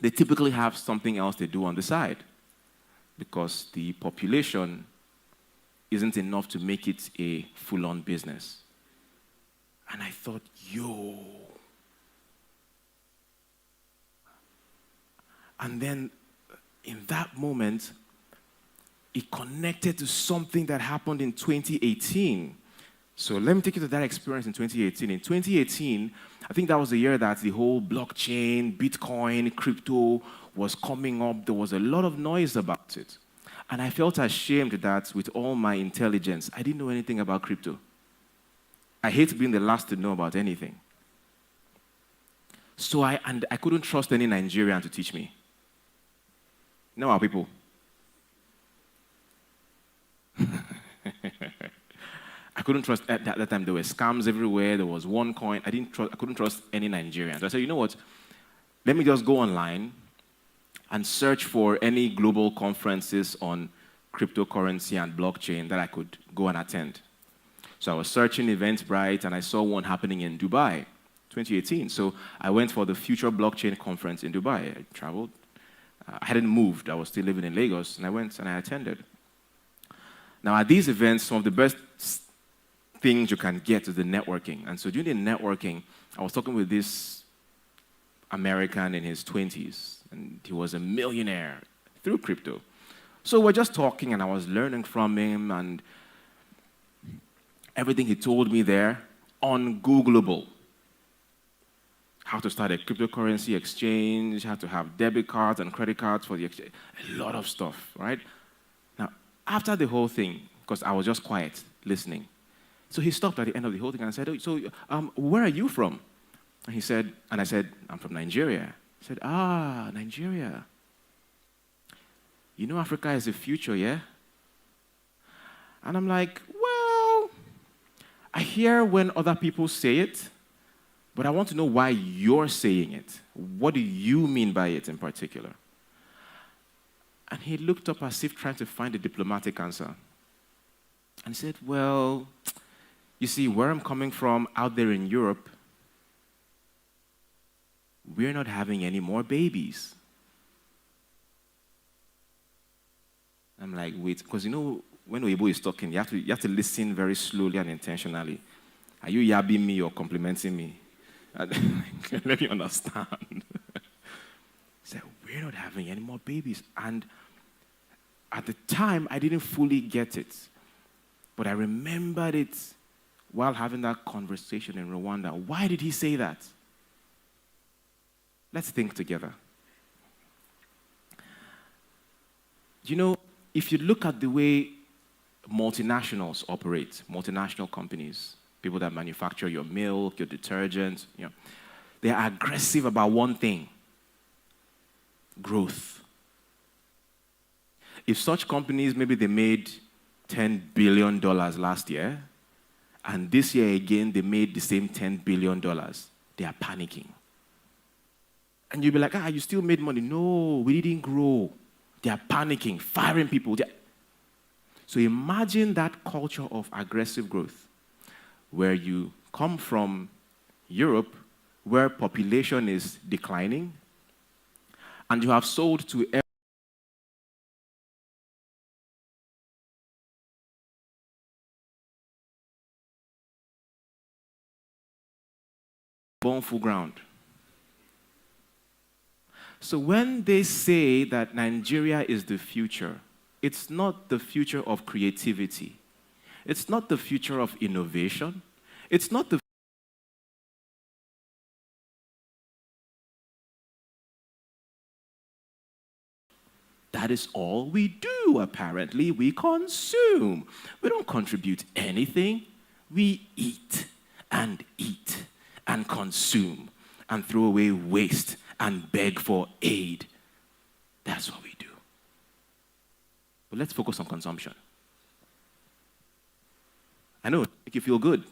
they typically have something else they do on the side because the population isn't enough to make it a full-on business. And I thought, yo. And then in that moment, it connected to something that happened in 2018. So let me take you to that experience in 2018. In 2018, I think that was the year that the whole blockchain, Bitcoin, crypto was coming up. There was a lot of noise about it. And I felt ashamed that with all my intelligence, I didn't know anything about crypto. I hate being the last to know about anything. So I couldn't trust any Nigerian to teach me. You know our people. I couldn't trust, at that time there were scams everywhere, there was OneCoin. I couldn't trust any Nigerian. So I said, you know what, let me just go online and search for any global conferences on cryptocurrency and blockchain that I could go and attend. So I was searching Eventbrite and I saw one happening in Dubai, 2018. So I went for the Future Blockchain Conference in Dubai. I traveled. I hadn't moved. I was still living in Lagos, and I went and I attended. Now, at these events, some of the best things you can get is the networking. And so during the networking, I was talking with this American in his 20s, and he was a millionaire through crypto. So we're just talking, and I was learning from him, and everything he told me there, ungoogleable. How to start a cryptocurrency exchange, how to have debit cards and credit cards for the exchange, a lot of stuff, right? Now, after the whole thing, because I was just quiet, listening, so he stopped at the end of the whole thing and said, oh, so where are you from? And he said, and I said, I'm from Nigeria. He said, Nigeria. You know Africa is the future, yeah? And I'm like, well, I hear when other people say it, but I want to know why you're saying it. What do you mean by it in particular? And he looked up as if trying to find a diplomatic answer. And said, well, you see, where I'm coming from out there in Europe, we're not having any more babies. I'm like, wait, because you know, when Oyibo is talking, you have to listen very slowly and intentionally. Are you yabbing me or complimenting me? Let me understand. He said, we're not having any more babies. And at the time, I didn't fully get it. But I remembered it while having that conversation in Rwanda. Why did he say that? Let's think together. You know, if you look at the way multinationals operate, multinational companies, people that manufacture your milk, your detergent, you know, they are aggressive about one thing: growth. If such companies, maybe they made $10 billion last year, and this year again they made the same $10 billion, they are panicking. And you'll be like, you still made money. No, we didn't grow. They are panicking, firing people. So imagine that culture of aggressive growth, where you come from Europe, where population is declining, and you have sold to born full ground. So when they say that Nigeria is the future, it's not the future of creativity. It's not the future of innovation. It's not the That is all we do, apparently. We consume. We don't contribute anything. We eat and consume and throw away waste and beg for aid. That's what we do. But let's focus on consumption. I know, make you feel good.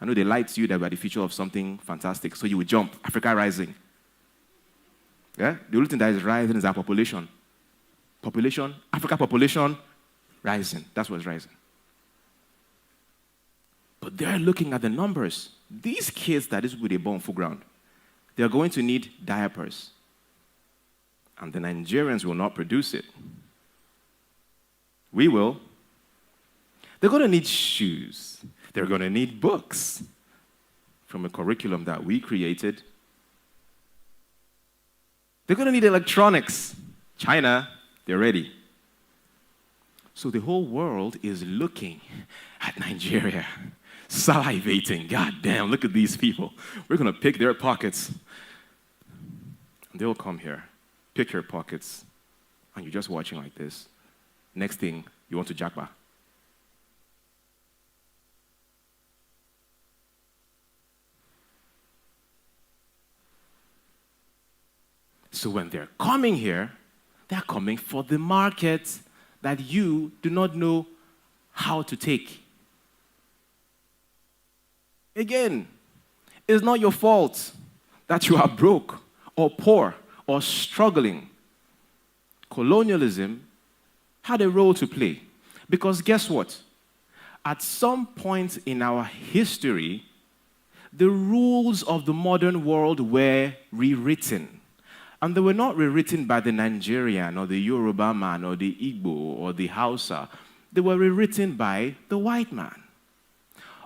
I know they lied to you that we're the future of something fantastic, so you would jump. Africa rising. Yeah? The only thing that is rising is our population. Africa population, rising. That's what's rising. But they're looking at the numbers. These kids that is with a born full ground, they're going to need diapers. And the Nigerians will not produce it. We will. They're going to need shoes. They're going to need books from a curriculum that we created. They're going to need electronics. China, they're ready. So the whole world is looking at Nigeria, salivating. God damn, look at these people. We're going to pick their pockets. And they'll come here, pick your pockets, and you're just watching like this. Next thing, you want to jackpot. So when they're coming here, they're coming for the market that you do not know how to take. Again, it's not your fault that you are broke or poor or struggling. Colonialism had a role to play. Because guess what? At some point in our history, the rules of the modern world were rewritten. And they were not rewritten by the Nigerian or the Yoruba man or the Igbo or the Hausa. They were rewritten by the white man.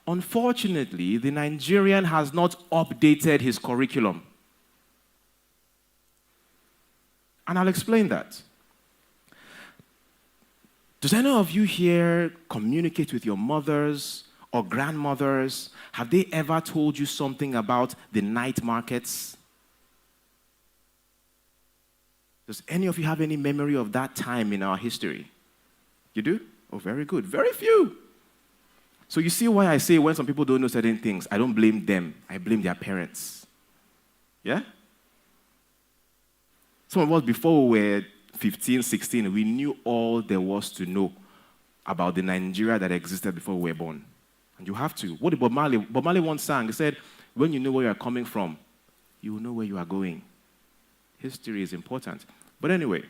Unfortunately, the Nigerian has not updated his curriculum. And I'll explain that. Does any of you here communicate with your mothers or grandmothers? Have they ever told you something about the night markets? Does any of you have any memory of that time in our history? You do? Oh, very good. Very few. So you see why I say when some people don't know certain things, I don't blame them. I blame their parents. Yeah? Some of us, before we were 15, 16, we knew all there was to know about the Nigeria that existed before we were born. And you have to. What did Bob Marley once sang? He said, when you know where you are coming from, you will know where you are going. History is important. But anyway,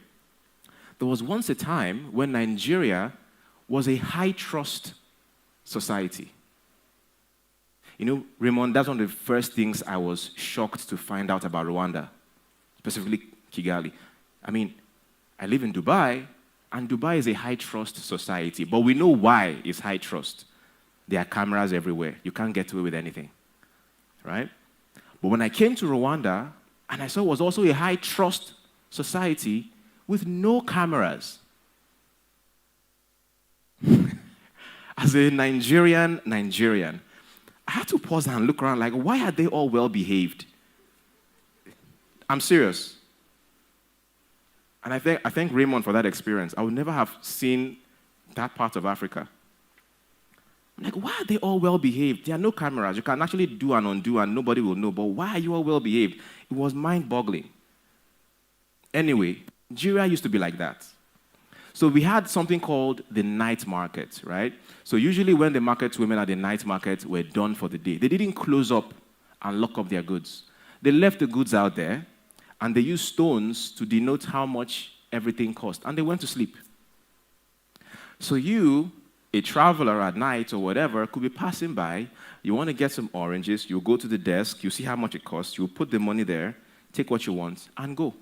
there was once a time when Nigeria was a high-trust society. You know, Raymond, that's one of the first things I was shocked to find out about Rwanda, specifically Kigali. I mean, I live in Dubai, and Dubai is a high-trust society. But we know why it's high-trust. There are cameras everywhere. You can't get away with anything, right? But when I came to Rwanda, and I saw it was also a high-trust society with no cameras. As a Nigerian, I had to pause and look around like, why are they all well-behaved? I'm serious. And I thank Raymond for that experience. I would never have seen that part of Africa. I'm like, why are they all well-behaved? There are no cameras. You can actually do and undo and nobody will know. But why are you all well-behaved? It was mind-boggling. Anyway, Nigeria used to be like that. So we had something called the night market, right? So usually when the market women at the night market were done for the day, they didn't close up and lock up their goods. They left the goods out there, and they used stones to denote how much everything cost, and they went to sleep. So you, a traveler at night or whatever, could be passing by. You want to get some oranges, you go to the desk, you see how much it costs, you put the money there, take what you want, and go.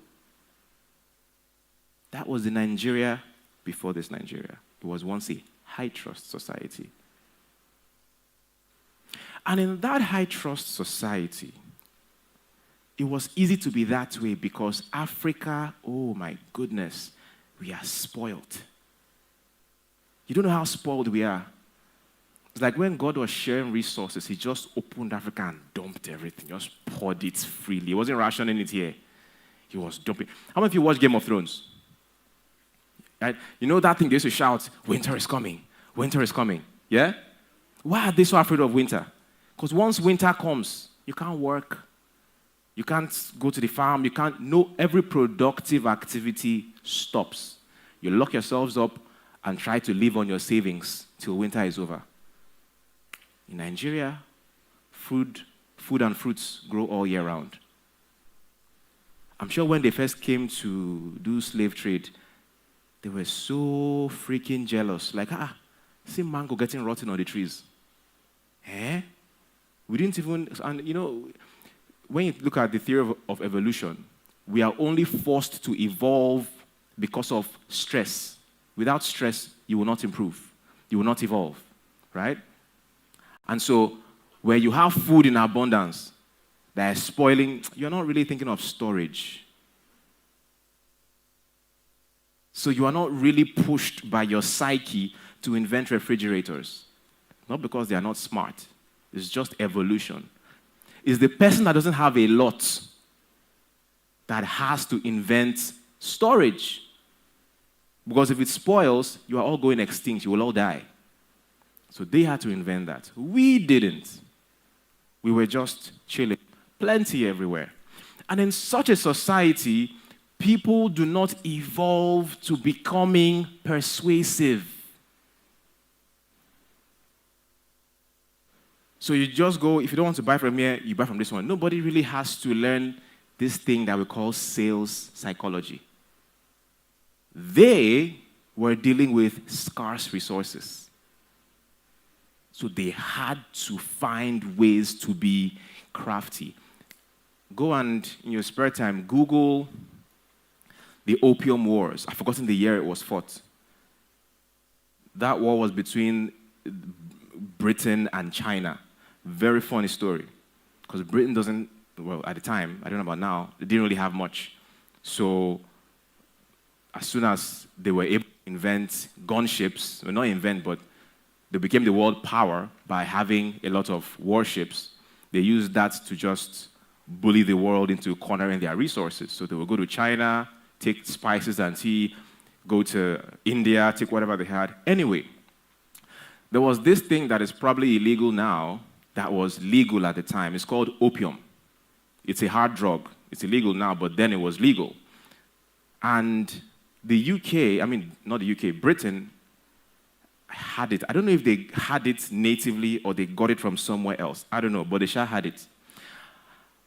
That was the Nigeria before this Nigeria. It was once a high-trust society. And in that high-trust society, it was easy to be that way because Africa, oh my goodness, we are spoiled. You don't know how spoiled we are. It's like when God was sharing resources, he just opened Africa and dumped everything, just poured it freely. He wasn't rationing it here. He was dumping. How many of you watch Game of Thrones? Right? You know that thing they used to shout, winter is coming, winter is coming. Yeah? Why are they so afraid of winter? Because once winter comes, you can't work. You can't go to the farm. You can't, no, every productive activity stops. You lock yourselves up and try to live on your savings till winter is over. In Nigeria, food and fruits grow all year round. I'm sure when they first came to do slave trade, they were so freaking jealous. Like, see mango getting rotten on the trees. We didn't even, and you know, when you look at the theory of evolution, we are only forced to evolve because of stress. Without stress, you will not improve. You will not evolve, right? And so where you have food in abundance that is spoiling, you're not really thinking of storage. So you are not really pushed by your psyche to invent refrigerators. Not because they are not smart. It's just evolution. It's the person that doesn't have a lot that has to invent storage. Because if it spoils, you are all going extinct. You will all die. So they had to invent that. We didn't. We were just chilling. Plenty everywhere. And in such a society, people do not evolve to becoming persuasive. So you just go, if you don't want to buy from here, you buy from this one. Nobody really has to learn this thing that we call sales psychology. They were dealing with scarce resources. So they had to find ways to be crafty. Go and, in your spare time, Google the Opium Wars. I've forgotten the year it was fought. That war was between Britain and China. Very funny story. Because Britain doesn't, well, at the time, I don't know about now, they didn't really have much. So as soon as they were able to invent gunships, well, not invent, but they became the world power by having a lot of warships, they used that to just bully the world into cornering their resources. So they would go to China, take spices and tea, go to India, take whatever they had. Anyway, there was this thing that is probably illegal now that was legal at the time. It's called opium. It's a hard drug. It's illegal now, but then it was legal. And the UK, I mean, not the UK, Britain had it. I don't know if they had it natively or they got it from somewhere else. I don't know, but they sure had it.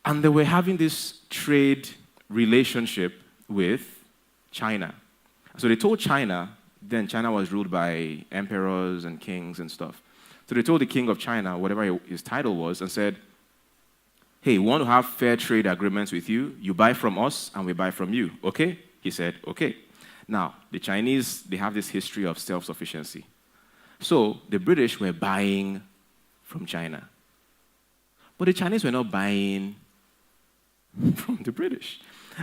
And they were having this trade relationship with China. So they told China, then China was ruled by emperors and kings and stuff. So they told the king of China, whatever his title was, and said, hey, we want to have fair trade agreements with you. You buy from us and we buy from you, okay? He said, okay. Now, the Chinese, they have this history of self-sufficiency. So the British were buying from China. But the Chinese were not buying from the British.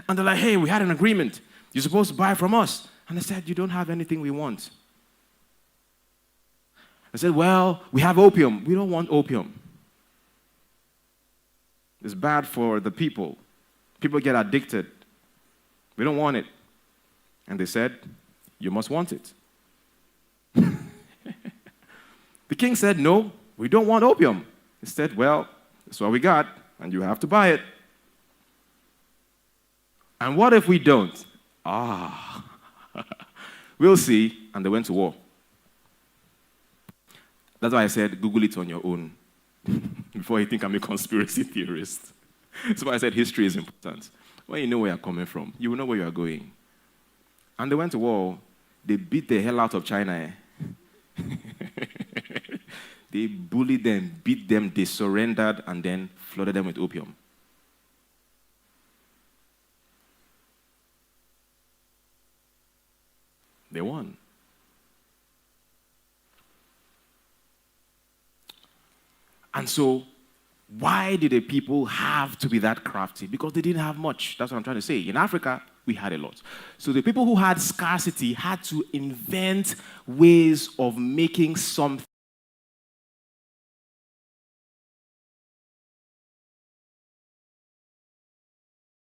And they're like, hey, we had an agreement. You're supposed to buy from us. And they said, you don't have anything we want. I said, well, we have opium. We don't want opium. It's bad for the people. People get addicted. We don't want it. And they said, you must want it. The king said, no, we don't want opium. He said, well, that's what we got, and you have to buy it. And what if we don't? We'll see. And they went to war. That's why I said, Google it on your own before you think I'm a conspiracy theorist. That's why I said history is important. When you know where you're coming from, you will know where you are going. And they went to war. They beat the hell out of China. They bullied them, beat them, they surrendered, and then flooded them with opium. They won. And so, why did the people have to be that crafty? Because they didn't have much. That's what I'm trying to say. In Africa, we had a lot. So the people who had scarcity had to invent ways of making something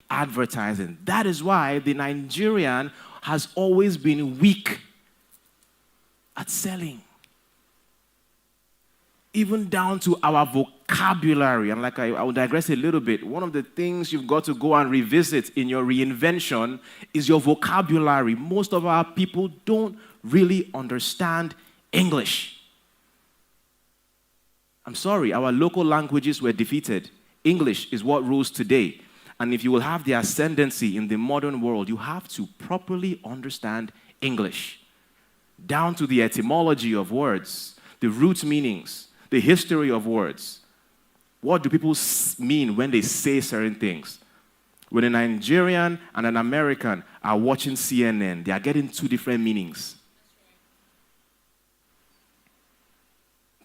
advertising. That is why the Nigerian has always been weak at selling. Even down to our vocabulary. And like I will digress a little bit. One of the things you've got to go and revisit in your reinvention is your vocabulary. Most of our people don't really understand English. I'm sorry, our local languages were defeated. English is what rules today. And if you will have the ascendancy in the modern world, you have to properly understand English. Down to the etymology of words, the root meanings, the history of words. What do people mean when they say certain things? When a Nigerian and an American are watching CNN, they are getting two different meanings.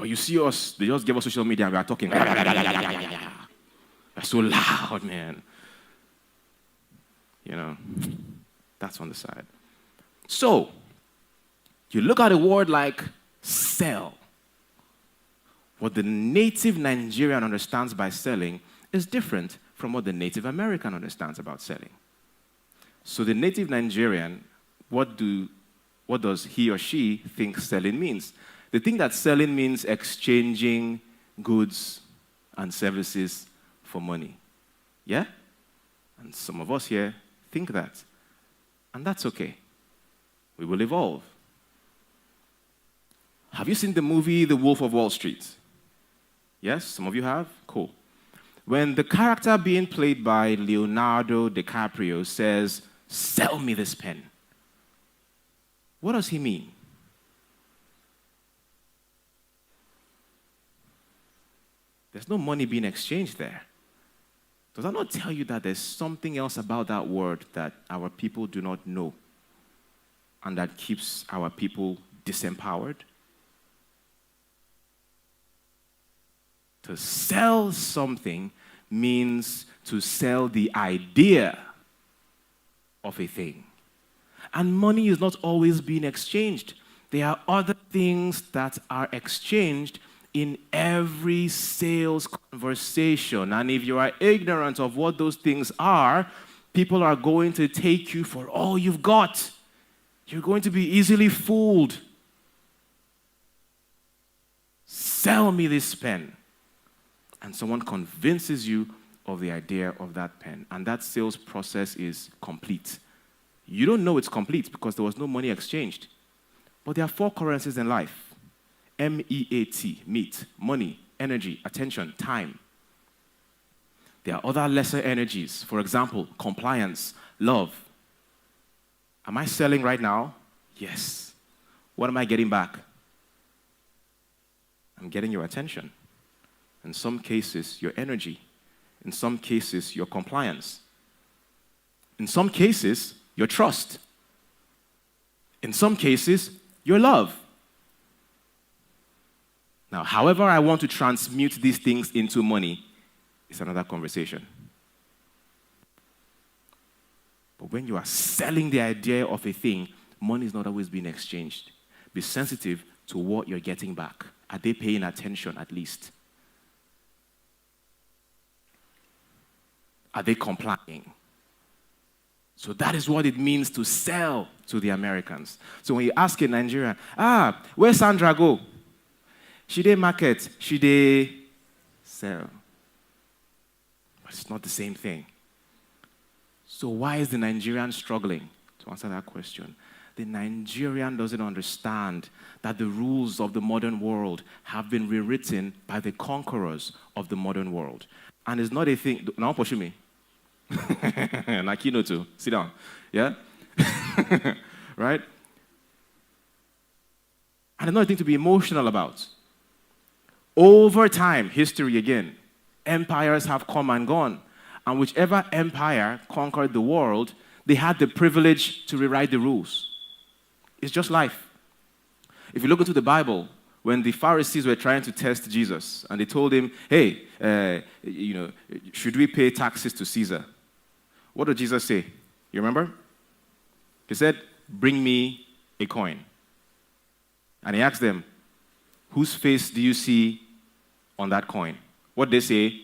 But you see us, they just give us social media and we are talking. We're so loud, man. You know, that's on the side. So, you look at a word like sell. What the native Nigerian understands by selling is different from what the native American understands about selling. So the native Nigerian, what does he or she think selling means? They think that selling means exchanging goods and services for money. Yeah? And some of us here think that. And that's okay. We will evolve. Have you seen the movie The Wolf of Wall Street? Yes? Some of you have? Cool. When the character being played by Leonardo DiCaprio says, "Sell me this pen," what does he mean? There's no money being exchanged there. Does that not tell you that there's something else about that word that our people do not know and that keeps our people disempowered? To sell something means to sell the idea of a thing. And money is not always being exchanged. There are other things that are exchanged in every sales conversation. And if you are ignorant of what those things are, people are going to take you for all you've got. You're going to be easily fooled. Sell me this pen. And someone convinces you of the idea of that pen. And that sales process is complete. You don't know it's complete because there was no money exchanged. But there are 4 currencies in life. MEAT, meat, money, energy, attention, time. There are other lesser energies. For example, compliance, love. Am I selling right now? Yes. What am I getting back? I'm getting your attention. In some cases, your energy. In some cases, your compliance. In some cases, your trust. In some cases, your love. Now, however I want to transmute these things into money is another conversation. But when you are selling the idea of a thing, money is not always being exchanged. Be sensitive to what you're getting back. Are they paying attention at least? Are they complying? So that is what it means to sell to the Americans. So when you ask a Nigerian, where's Sandra go? She dey market, she dey sell. But it's not the same thing. So why is the Nigerian struggling? To answer that question, the Nigerian doesn't understand that the rules of the modern world have been rewritten by the conquerors of the modern world. And it's not a thing. Now, push me. Na keynote too. Sit down. Yeah? Right? And it's not a thing to be emotional about. Over time, history again, empires have come and gone. And whichever empire conquered the world, they had the privilege to rewrite the rules. It's just life. If you look into the Bible, when the Pharisees were trying to test Jesus, and they told him, hey, should we pay taxes to Caesar? What did Jesus say? You remember? He said, bring me a coin. And he asked them, whose face do you see on that coin? What did they say?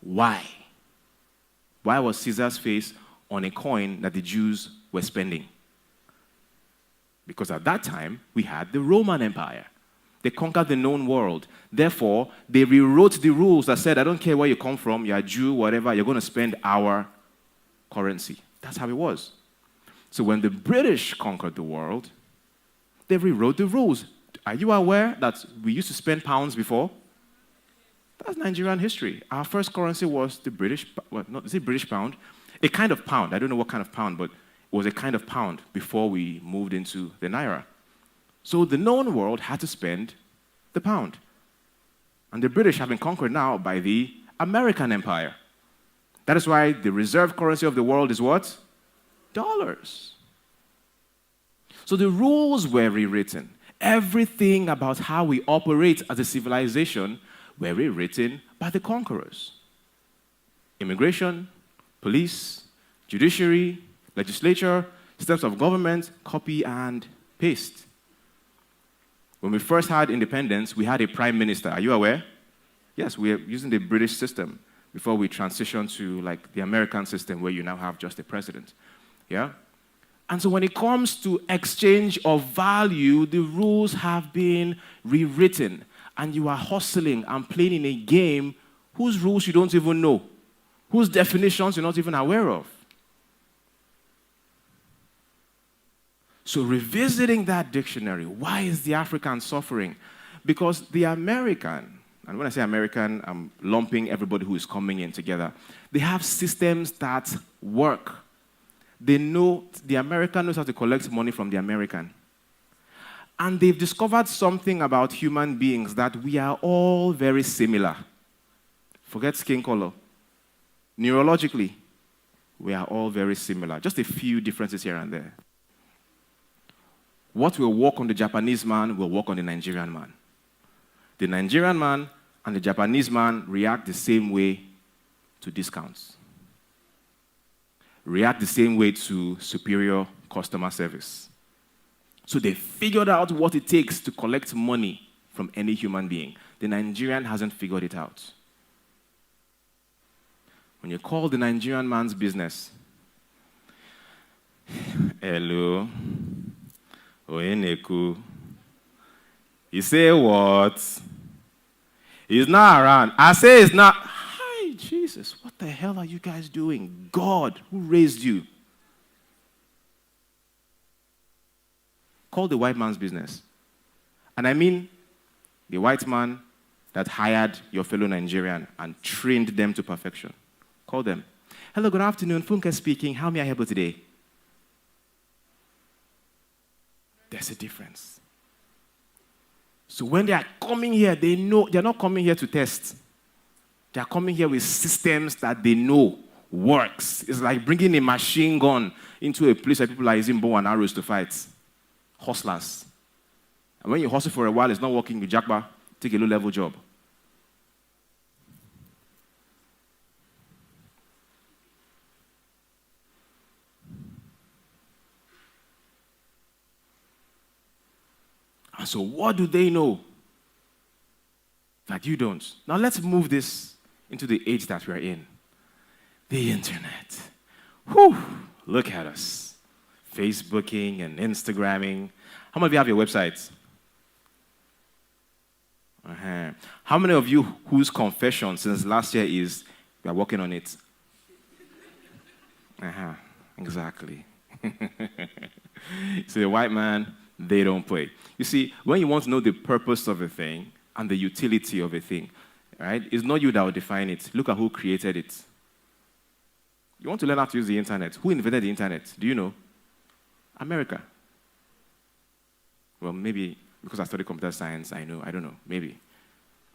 Why? Why was Caesar's face on a coin that the Jews were spending? Because at that time, we had the Roman Empire. They conquered the known world. Therefore, they rewrote the rules that said, I don't care where you come from, you're a Jew, whatever, you're going to spend our currency. That's how it was. So when the British conquered the world, they rewrote the rules. Are you aware that we used to spend pounds before? That's Nigerian history. Our first currency was the British, British pound? A kind of pound. I don't know what kind of pound, but it was a kind of pound before we moved into the naira. So the known world had to spend the pound. And the British have been conquered now by the American Empire. That is why the reserve currency of the world is what? Dollars. So the rules were rewritten. Everything about how we operate as a civilization were rewritten by the conquerors. Immigration, police, judiciary, legislature, systems of government, copy and paste. When we first had independence, we had a prime minister. Are you aware? Yes, we are using the British system before we transitioned to like the American system where you now have just a president. Yeah? And so when it comes to exchange of value, the rules have been rewritten. And you are hustling and playing in a game whose rules you don't even know, whose definitions you're not even aware of. So revisiting that dictionary, why is the African suffering? Because the American, and when I say American, I'm lumping everybody who is coming in together, they have systems that work. They know, the American knows how to collect money from the American. And they've discovered something about human beings that we are all very similar. Forget skin color. Neurologically, we are all very similar. Just a few differences here and there. What will work on the Japanese man will work on the Nigerian man. The Nigerian man and the Japanese man react the same way to discounts. React the same way to superior customer service. So they figured out what it takes to collect money from any human being. The Nigerian hasn't figured it out. When you call the Nigerian man's business, hello, Oeneku, you say what? He's not around. I say he's not. Hi, Jesus, what the hell are you guys doing? God, who raised you? Call the white man's business. And I mean the white man that hired your fellow Nigerian and trained them to perfection. Call them. Hello, good afternoon. Funke speaking. How may I help you today? There's a difference. So when they are coming here, they know they're not coming here to test. They are coming here with systems that they know works. It's like bringing a machine gun into a place where people are using bow and arrows to fight. Hustlers. And when you hustle for a while, it's not working with Jackba, take a low-level job. And so what do they know that you don't? Now let's move this into the age that we're in. The internet. Whew, look at us. Facebooking and Instagramming. How many of you have your websites? Uh-huh. How many of you whose confession since last year is, we are working on it? Uh-huh. Exactly. So the white man, they don't play. You see, when you want to know the purpose of a thing and the utility of a thing, right, it's not you that will define it. Look at who created it. You want to learn how to use the internet. Who invented the internet? Do you know? America. Well, maybe because I studied computer science, I know. I don't know. Maybe.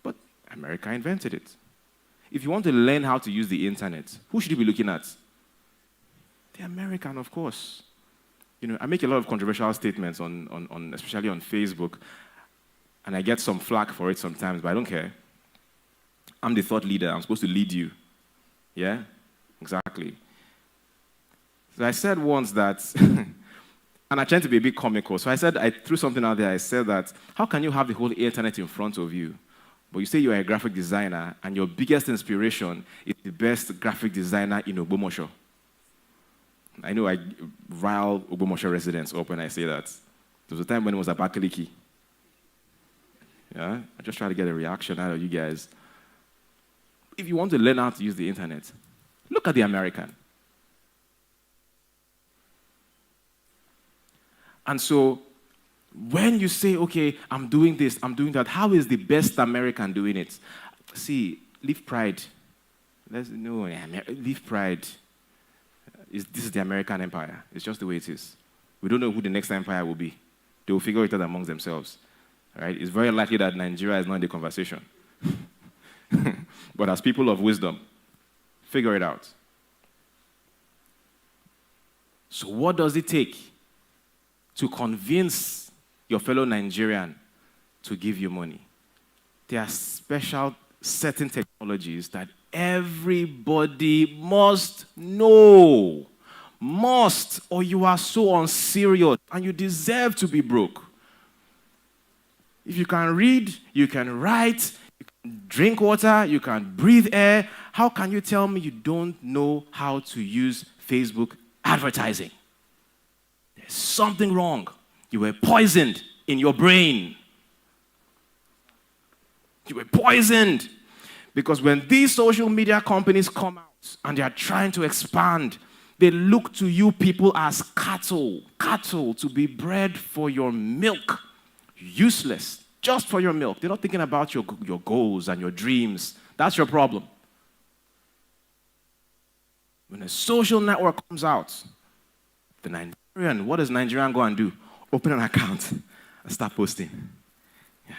But America invented it. If you want to learn how to use the internet, who should you be looking at? The American, of course. You know, I make a lot of controversial statements on especially on Facebook, and I get some flack for it sometimes, but I don't care. I'm the thought leader. I'm supposed to lead you. Yeah? Exactly. So I said once that, and I tried to be a bit comical, so I threw something out there. I said that, how can you have the whole internet in front of you, but you say you are a graphic designer, and your biggest inspiration is the best graphic designer in Ogbomoso? I know I rile Ogbomoso residents up when I say that. There was a time when it was Abakaliki. Yeah? I just try to get a reaction out of you guys. If you want to learn how to use the internet, look at the American. And so, when you say, okay, I'm doing this, I'm doing that, how is the best American doing it? See, leave pride. Leave pride. This is the American empire. It's just the way it is. We don't know who the next empire will be. They will figure it out amongst themselves. Right? It's very likely that Nigeria is not in the conversation. But as people of wisdom, figure it out. So what does it take to convince your fellow Nigerian to give you money. There are special certain technologies that everybody must know. Must, or you are so unserious and you deserve to be broke. If you can read, you can write, you can drink water, you can breathe air, how can you tell me you don't know how to use Facebook advertising? There's something wrong. You were poisoned in your brain. You were poisoned. Because when these social media companies come out and they are trying to expand, they look to you people as cattle to be bred for your milk. Useless, just for your milk. They're not thinking about your goals and your dreams. That's your problem. When a social network comes out, the Nigerian, what does Nigerian go and do? Open an account and start posting. Yes.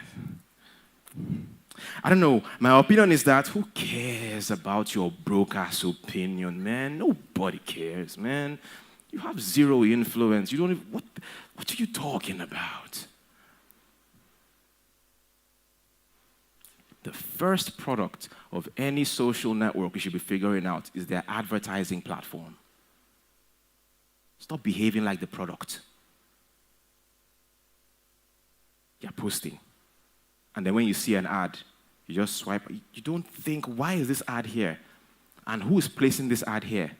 I don't know. My opinion is that who cares about your broker's opinion, man? Nobody cares, man. You have zero influence. You don't even, what are you talking about? The first product of any social network you should be figuring out is their advertising platform. Stop behaving like the product. You're posting. And then when you see an ad, you just swipe. You don't think, why is this ad here? And who is placing this ad here?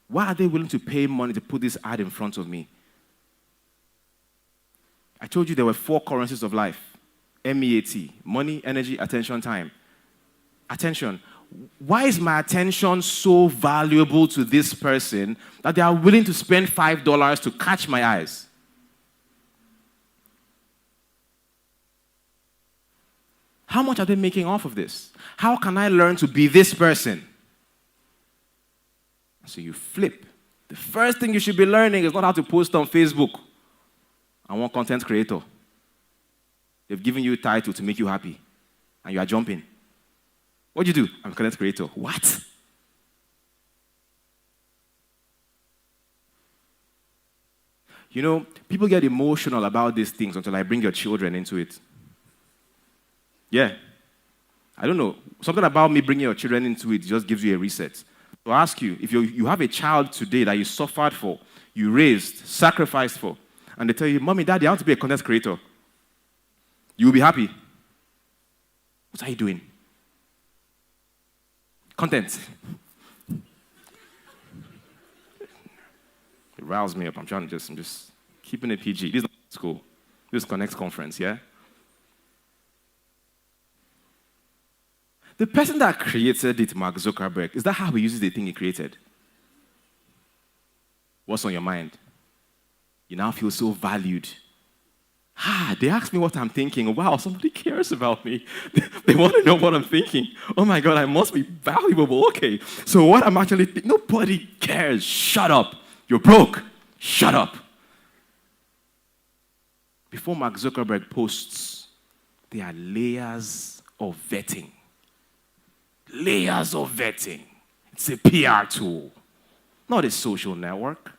Why are they willing to pay money to put this ad in front of me? I told you there were 4 currencies of life. MEAT, money, energy, attention, time. Attention. Why is my attention so valuable to this person that they are willing to spend $5 to catch my eyes? How much are they making off of this? How can I learn to be this person? So you flip. The first thing you should be learning is not how to post on Facebook. I want content creator. They've given you a title to make you happy, and you are jumping. What do you do? I'm a content creator. What? You know, people get emotional about these things until I bring your children into it. Yeah. I don't know. Something about me bringing your children into it just gives you a reset. So I ask you, if you have a child today that you suffered for, you raised, sacrificed for, and they tell you, Mommy, Daddy, I want to be a content creator, you will be happy. What are you doing? Content. It riles me up. I'm just keeping it PG. This is not school. This is Connect Conference, yeah? The person that created it, Mark Zuckerberg, is that how he uses the thing he created? What's on your mind? You now feel so valued. They ask me what I'm thinking. Wow, somebody cares about me. They want to know what I'm thinking. Oh my God, I must be valuable. Okay, so what I'm actually thinking, nobody cares. Shut up. You're broke. Shut up. Before Mark Zuckerberg posts, there are layers of vetting. Layers of vetting. It's a PR tool, not a social network.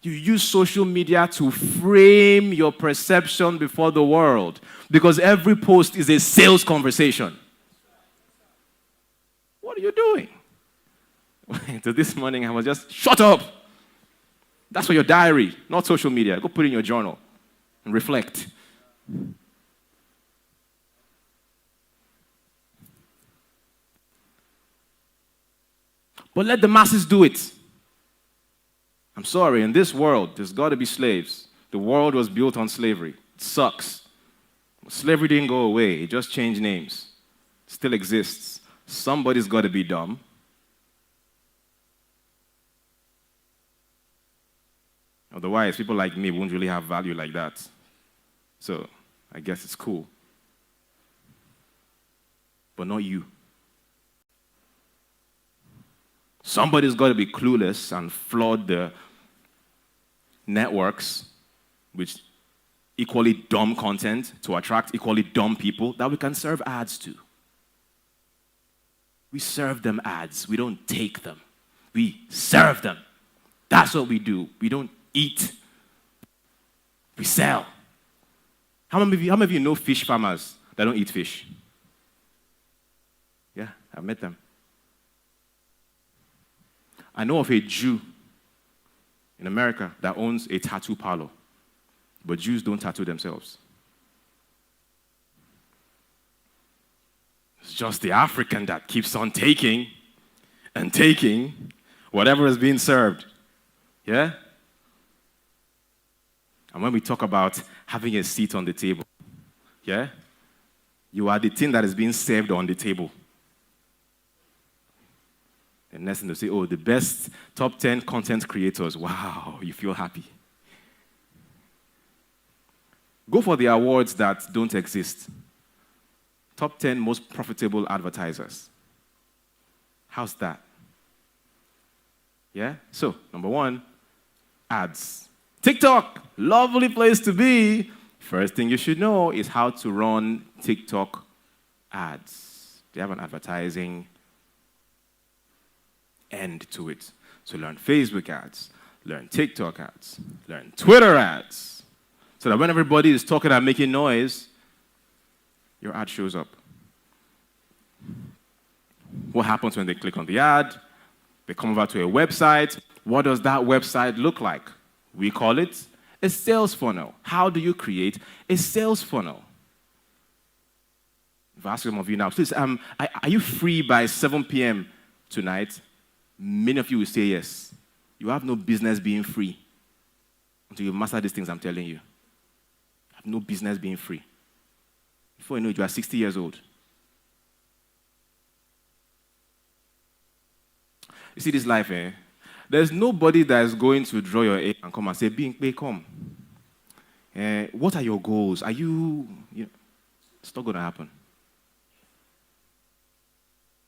You use social media to frame your perception before the world because every post is a sales conversation. What are you doing? So this morning I was just, shut up. That's for your diary, not social media. Go put it in your journal and reflect. But let the masses do it. I'm sorry, in this world, there's got to be slaves. The world was built on slavery. It sucks. Slavery didn't go away. It just changed names. It still exists. Somebody's got to be dumb. Otherwise, people like me won't really have value like that. So, I guess it's cool. But not you. Somebody's got to be clueless and flood the networks with equally dumb content to attract equally dumb people that we can serve ads to. We serve them ads. We don't take them. We serve them. That's what we do. We don't eat, we sell. How many of you know fish farmers that don't eat fish? Yeah, I've met them. I know of a Jew in America that owns a tattoo parlor, but Jews don't tattoo themselves. It's just the African that keeps on taking and taking whatever is being served. Yeah? And when we talk about having a seat on the table, yeah, you are the thing that is being served on the table. And next thing they'll say, oh, the best top 10 content creators. Wow, you feel happy. Go for the awards that don't exist. Top 10 most profitable advertisers. How's that? Yeah? So, number 1, ads. TikTok, lovely place to be. First thing you should know is how to run TikTok ads. They have an advertising end to it. So learn Facebook ads, learn TikTok ads, learn Twitter ads. So that when everybody is talking and making noise, your ad shows up. What happens when they click on the ad? They come over to a website. What does that website look like? We call it a sales funnel. How do you create a sales funnel? If I ask some of you now, please, are you free by 7 p.m. tonight? Many of you will say yes. You have no business being free until you master these things I'm telling you. You have no business being free. Before you know it, you are 60 years old. You see this life, eh? There's nobody that is going to draw your aim and come and say, Bing, come. What are your goals? Are you know, it's not going to happen.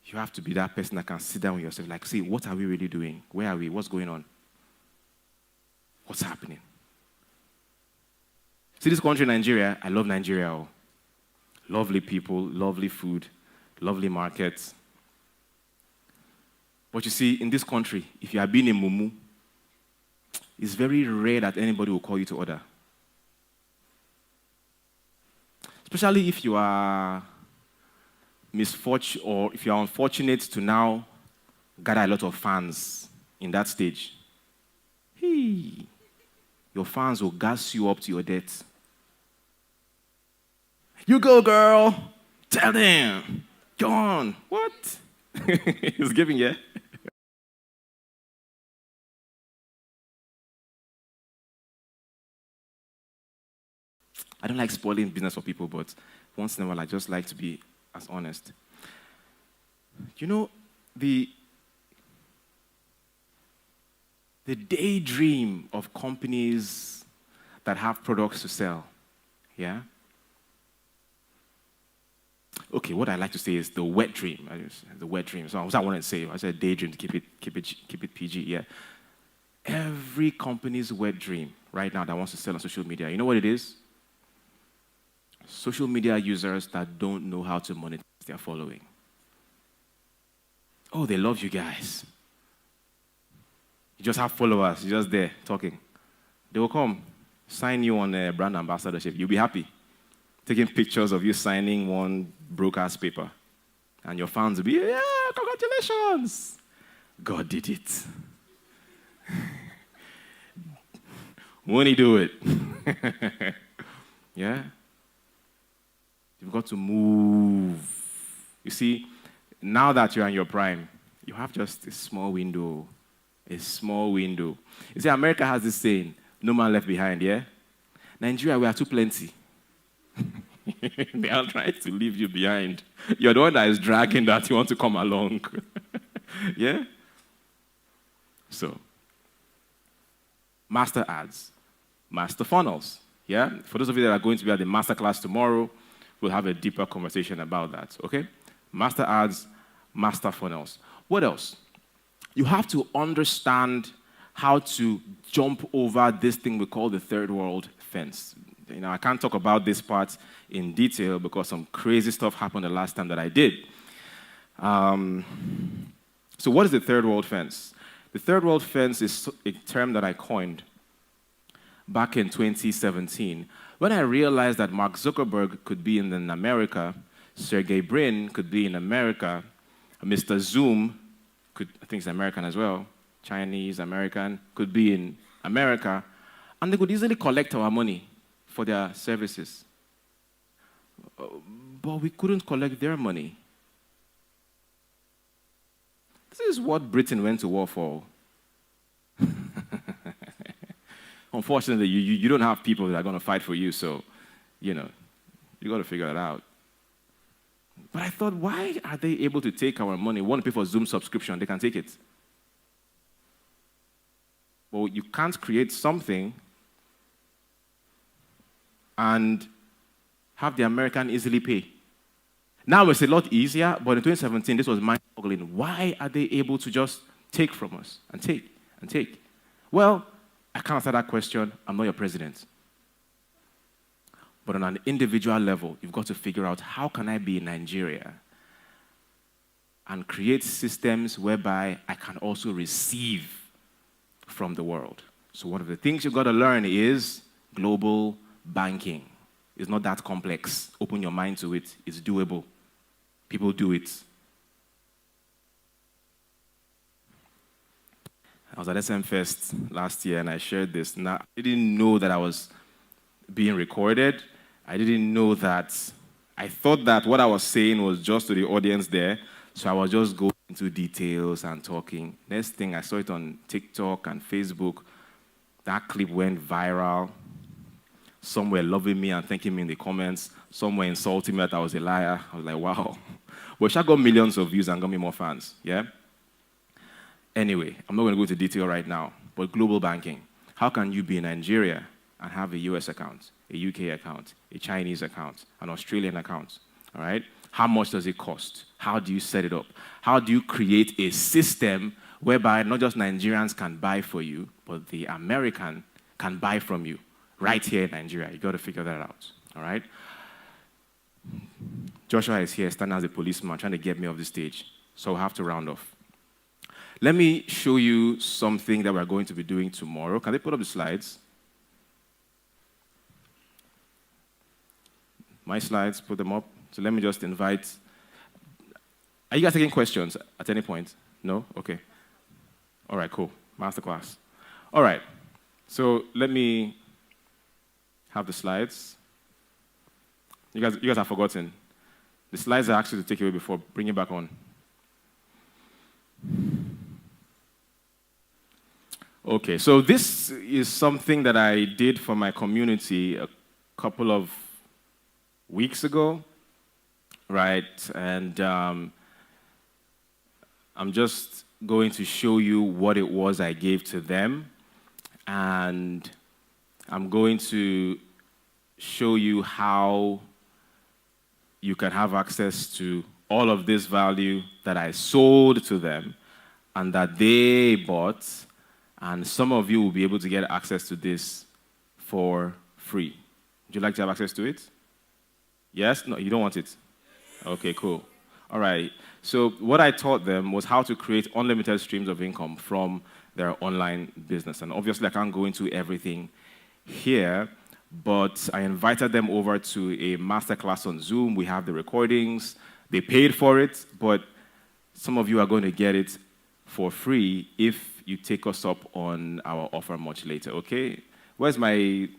You have to be that person that can sit down with yourself, like, see, what are we really doing? Where are we? What's going on? What's happening? See this country, Nigeria, I love Nigeria. Oh. Lovely people, lovely food, lovely markets. But you see, in this country, if you have been in Mumu, it's very rare that anybody will call you to order. Especially if you are misfortunate, or if you are unfortunate to now gather a lot of fans in that stage. Hey, your fans will gas you up to your death. You go, girl. Tell them. Go on. What? He's giving, yeah? I don't like spoiling business for people, but once in a while, I just like to be as honest. You know, the daydream of companies that have products to sell, yeah? Okay, what I like to say is the wet dream. The wet dream. So what I want to say, I said daydream to keep it PG, yeah? Every company's wet dream right now that wants to sell on social media, you know what it is? Social media users that don't know how to monetize their following. Oh, they love you guys. You just have followers. You're just there talking. They will come, sign you on a brand ambassadorship. You'll be happy. Taking pictures of you signing one broke-ass paper. And your fans will be, yeah, congratulations. God did it. Won't he do it? Yeah? You've got to move. You see, now that you're in your prime, you have just a small window. A small window. You see, America has this saying, no man left behind, yeah? Nigeria, we are too plenty. They are trying to leave you behind. You're the one that is dragging that you want to come along. Yeah? So, master ads, master funnels. Yeah? For those of you that are going to be at the master class tomorrow, we'll have a deeper conversation about that, okay? Master ads, master funnels. What else? You have to understand how to jump over this thing we call the third world fence. You know, I can't talk about this part in detail because some crazy stuff happened the last time that I did. So what is the third world fence? The third world fence is a term that I coined back in 2017, when I realized that Mark Zuckerberg could be in America, Sergey Brin could be in America, Mr. Zoom, I think he's American as well, Chinese, American, could be in America, and they could easily collect our money for their services. But we couldn't collect their money. This is what Britain went to war for. Unfortunately, you don't have people that are going to fight for you, so, you got to figure it out. But I thought, why are they able to take our money? Want to pay for Zoom subscription, they can take it. Well, you can't create something and have the American easily pay. Now it's a lot easier, but in 2017, this was mind-boggling. Why are they able to just take from us and take and take? Well, I can't answer that question. I'm not your president. But on an individual level, you've got to figure out, how can I be in Nigeria and create systems whereby I can also receive from the world? So one of the things you've got to learn is global banking. It's not that complex. Open your mind to it. It's doable. People do it. I was at SM Fest last year and I shared this. Now, I didn't know that I was being recorded. I didn't know that. I thought that what I was saying was just to the audience there, so I was just going into details and talking. Next thing, I saw it on TikTok and Facebook. That clip went viral. Some were loving me and thanking me in the comments. Some were insulting me that I was a liar. I was like, wow. But I got millions of views and got me more fans, yeah? Anyway, I'm not going to go into detail right now, but global banking. How can you be in Nigeria and have a US account, a UK account, a Chinese account, an Australian account, all right? How much does it cost? How do you set it up? How do you create a system whereby not just Nigerians can buy for you, but the American can buy from you right here in Nigeria? You got to figure that out, all right? Joshua is here standing as a policeman trying to get me off the stage, so I have to round off. Let me show you something that we're going to be doing tomorrow. Can they put up the slides? My slides, put them up. So let me just invite. Are you guys taking questions at any point? No? Okay. All right, cool. Masterclass. All right. So let me have the slides. You guys have forgotten. The slides are actually to take away before. Bring it back on. Okay, so this is something that I did for my community a couple of weeks ago, right? And I'm just going to show you what it was I gave to them. And I'm going to show you how you can have access to all of this value that I sold to them and that they bought. And some of you will be able to get access to this for free. Would you like to have access to it? Yes? No, you don't want it? Okay, cool. All right. So what I taught them was how to create unlimited streams of income from their online business. And obviously, I can't go into everything here, but I invited them over to a masterclass on Zoom. We have the recordings. They paid for it, but some of you are going to get it for free if you take us up on our offer much later, okay? Where's my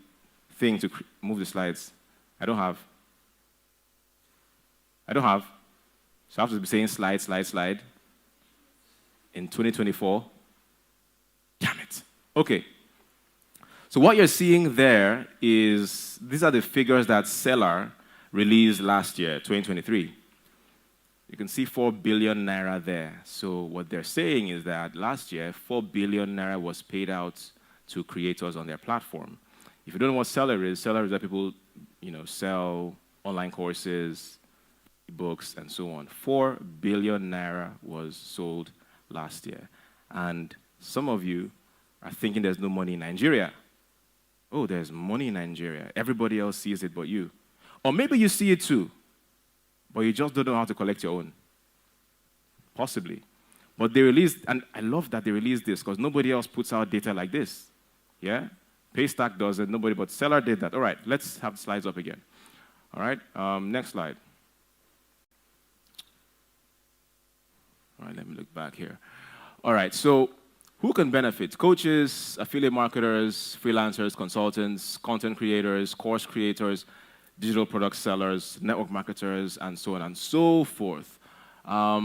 thing to move the slides? I don't have. So I have to be saying slide, slide, slide in 2024. Damn it. Okay. So what you're seeing there is, these are the figures that Seller released last year, 2023. You can see 4 billion naira there. So what they're saying is that last year, 4 billion naira was paid out to creators on their platform. If you don't know what Seller is that people, sell online courses, books, and so on. 4 billion naira was sold last year. And some of you are thinking there's no money in Nigeria. Oh, there's money in Nigeria. Everybody else sees it but you. Or maybe you see it too, but you just don't know how to collect your own. Possibly. But they released, and I love that they released this because nobody else puts out data like this. Yeah? Paystack does it. Nobody but seller did that. All right, let's have the slides up again. All right, next slide. All right, let me look back here. All right, so who can benefit? Coaches, affiliate marketers, freelancers, consultants, content creators, course creators, digital product sellers, network marketers, and so on and so forth. All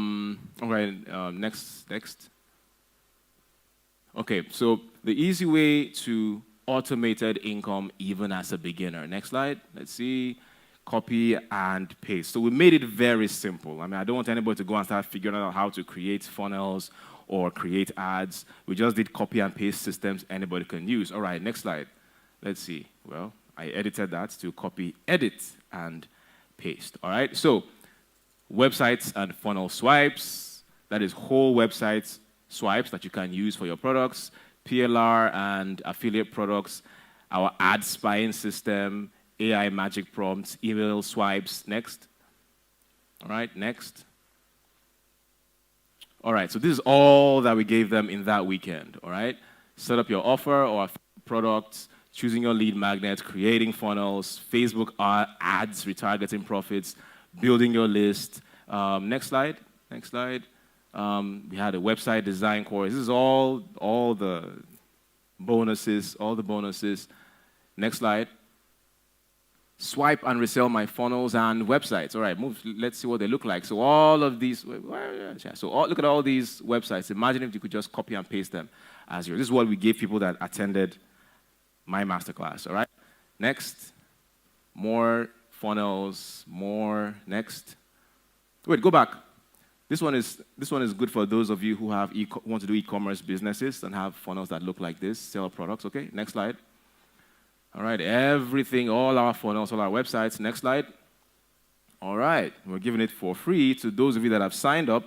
right, next. Okay, so the easy way to automated income even as a beginner. Next slide, let's see. Copy and paste. So we made it very simple. I mean, I don't want anybody to go and start figuring out how to create funnels or create ads. We just did copy and paste systems anybody can use. All right, next slide. Let's see. Well, I edited that to copy, edit, and paste. All right, so websites and funnel swipes. That is whole websites swipes that you can use for your products, PLR and affiliate products, our ad spying system, AI magic prompts, email swipes. Next. All right, next. All right, so this is all that we gave them in that weekend, all right? Set up your offer or products, choosing your lead magnet, creating funnels, Facebook ads, retargeting profits, building your list. Next slide, next slide. We had a website design course. This is all the bonuses, Next slide. Swipe and resell my funnels and websites. All right, let's see what they look like. So all of these, look at all these websites. Imagine if you could just copy and paste them as yours. This is what we gave people that attended my masterclass, all right? Next, more funnels, more, next. Wait, go back. This one is good for those of you who want to do e-commerce businesses and have funnels that look like this, sell products, okay? Next slide. All right, everything, all our funnels, all our websites. Next slide. All right, we're giving it for free to those of you that have signed up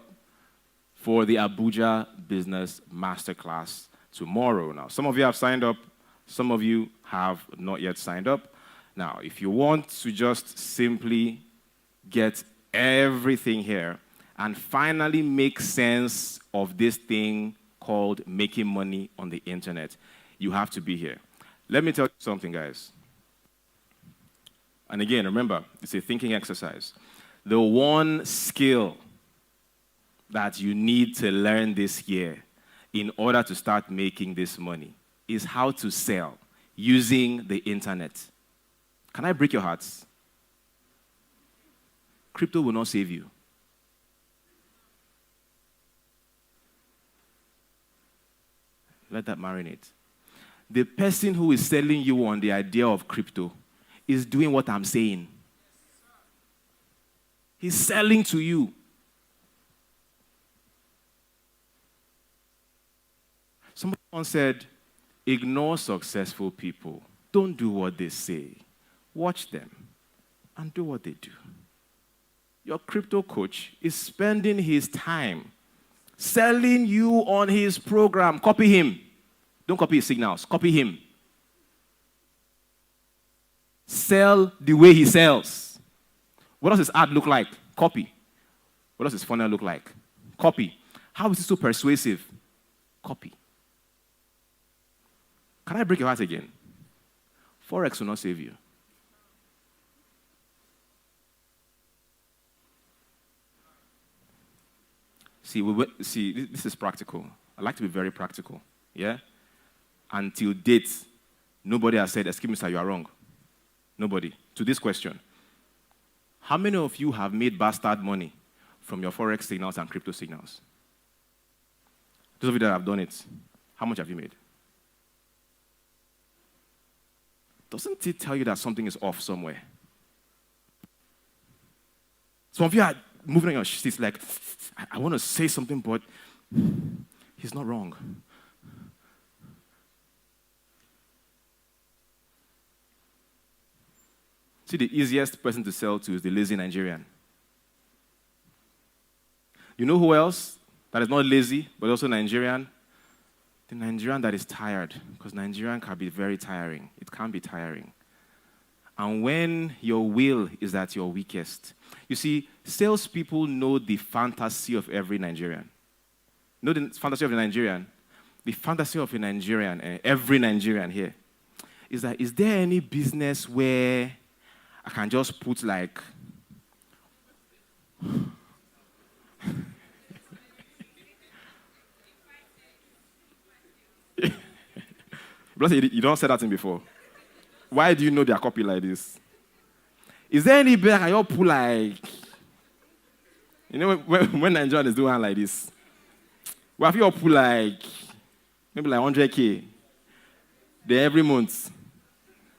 for the Abuja Business Masterclass tomorrow. Now, some of you have signed up, some of you have not yet signed up. Now, if you want to just simply get everything here and finally make sense of this thing called making money on the internet, you have to be here. Let me tell you something, guys. And again, remember, it's a thinking exercise. The one skill that you need to learn this year in order to start making this money is how to sell using the internet. Can I break your hearts? Crypto will not save you. Let that marinate. The person who is selling you on the idea of crypto is doing what I'm saying. He's selling to you. Somebody once said, ignore successful people. Don't do what they say. Watch them and do what they do. Your crypto coach is spending his time selling you on his program. Copy him. Don't copy his signals. Copy him. Sell the way he sells. What does his ad look like? Copy. What does his funnel look like? Copy. How is he so persuasive? Copy. Can I break your heart again? Forex will not save you. See, this is practical. I like to be very practical. Yeah? Until date, nobody has said, excuse me, sir, you are wrong. Nobody. To this question, how many of you have made bastard money from your Forex signals and crypto signals? Those of you that have done it, how much have you made? Doesn't it tell you that something is off somewhere? Some of you are moving on your seats like, I want to say something, but he's not wrong. See, the easiest person to sell to is the lazy Nigerian. You know who else that is not lazy, but also Nigerian? The Nigerian that is tired, because Nigerian can be very tiring. It can be tiring. And when your will is at your weakest, you see, salespeople know the fantasy of every Nigerian. Know the fantasy of a Nigerian? The fantasy of a Nigerian, every Nigerian here, is that, is there any business where I can just put like... You don't say that thing before. Why do you know their copy like this? Is there any better I pull like... You know, when Nigerian is doing like this, what if you all pull like, maybe like 100K, then every month,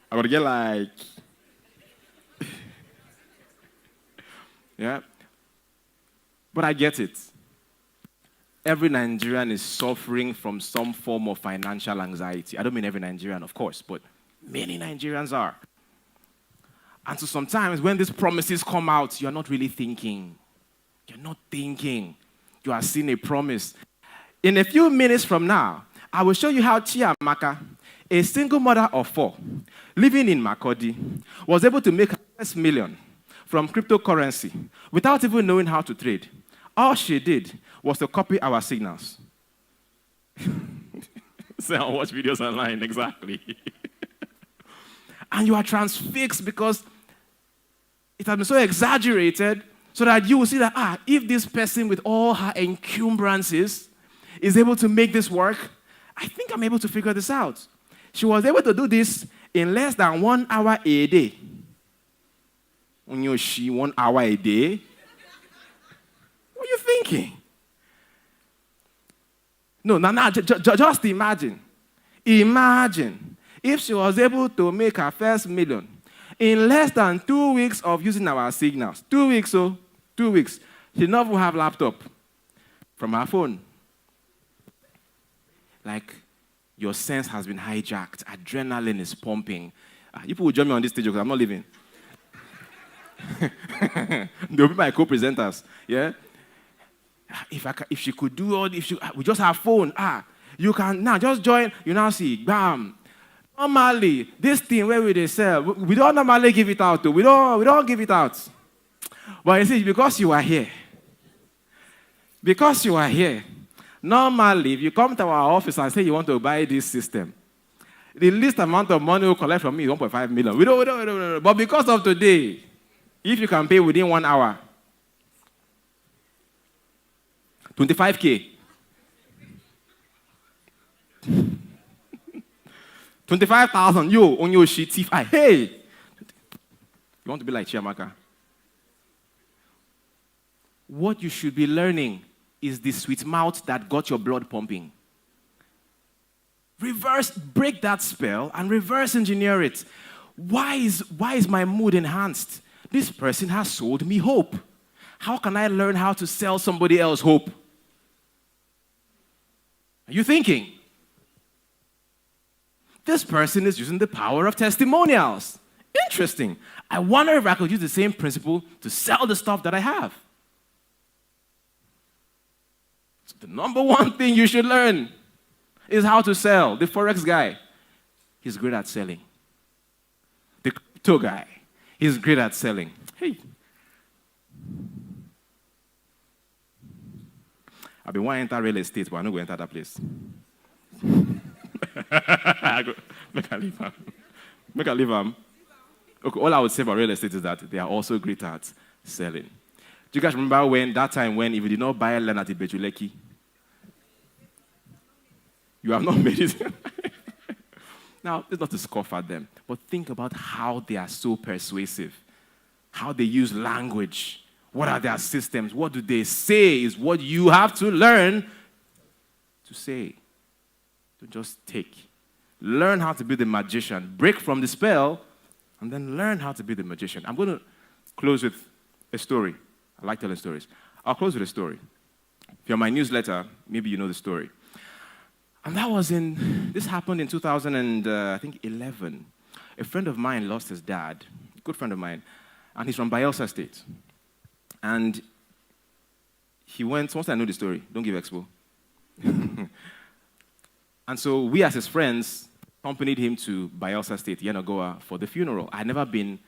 I got to get like... Yeah? But I get it. Every Nigerian is suffering from some form of financial anxiety. I don't mean every Nigerian, of course, but many Nigerians are. And so sometimes when these promises come out, you're not really thinking. You're not thinking. You are seeing a promise. In a few minutes from now, I will show you how Chiamaka, a single mother of 4, living in Makodi, was able to make her first million from cryptocurrency without even knowing how to trade. All she did was to copy our signals. So I'll watch videos online, exactly. And you are transfixed because it has been so exaggerated so that you will see that, if this person with all her encumbrances is able to make this work, I think I'm able to figure this out. She was able to do this in less than 1 hour a day. 1 hour a day? What are you thinking? No, just imagine. Imagine if she was able to make her first million in less than 2 weeks of using our signals. 2 weeks, 2 weeks. She never have laptop from her phone. Like, your sense has been hijacked. Adrenaline is pumping. You people will join me on this stage because I'm not leaving. They'll be my co-presenters. Yeah? If she could do all this, we just have phone. You can now just join. You now see, bam. Normally, this thing where we sell, we don't normally give it out. We don't give it out. But you see, because you are here. Because you are here. Normally, if you come to our office and say you want to buy this system, the least amount of money we'll collect from me is 1.5 million. We don't. But because of today, if you can pay within 1 hour, 25K. 25,000, yo, on your sheet, hey! You want to be like Chiamaka? What you should be learning is the sweet mouth that got your blood pumping. Break that spell and reverse engineer it. Why is my mood enhanced? This person has sold me hope. How can I learn how to sell somebody else hope? Are you thinking? This person is using the power of testimonials. Interesting. I wonder if I could use the same principle to sell the stuff that I have. So the number one thing you should learn is how to sell. The Forex guy, he's great at selling. The crypto guy, he's great at selling. Hey. I've been wanting to enter real estate, but I'm not going to enter that place. Make a leave them. Okay, all I would say about real estate is that they are also great at selling. Do you guys remember that time when if you did not buy land at Ibejuleki, you have not made it? Now, it's not to scoff at them, but think about how they are so persuasive, how they use language. What are their systems? What do they say is what you have to learn to say. Don't just take. Learn how to be the magician. Break from the spell, and then learn how to be the magician. I'm going to close with a story. I like telling stories. I'll close with a story. If you're on my newsletter, maybe you know the story. And this happened in 2011. A friend of mine lost his dad, a good friend of mine, and he's from Bayelsa State. And he went, once I know the story, don't give expo. And so we as his friends accompanied him to Bayelsa State, Yenagoa, for the funeral. I had never been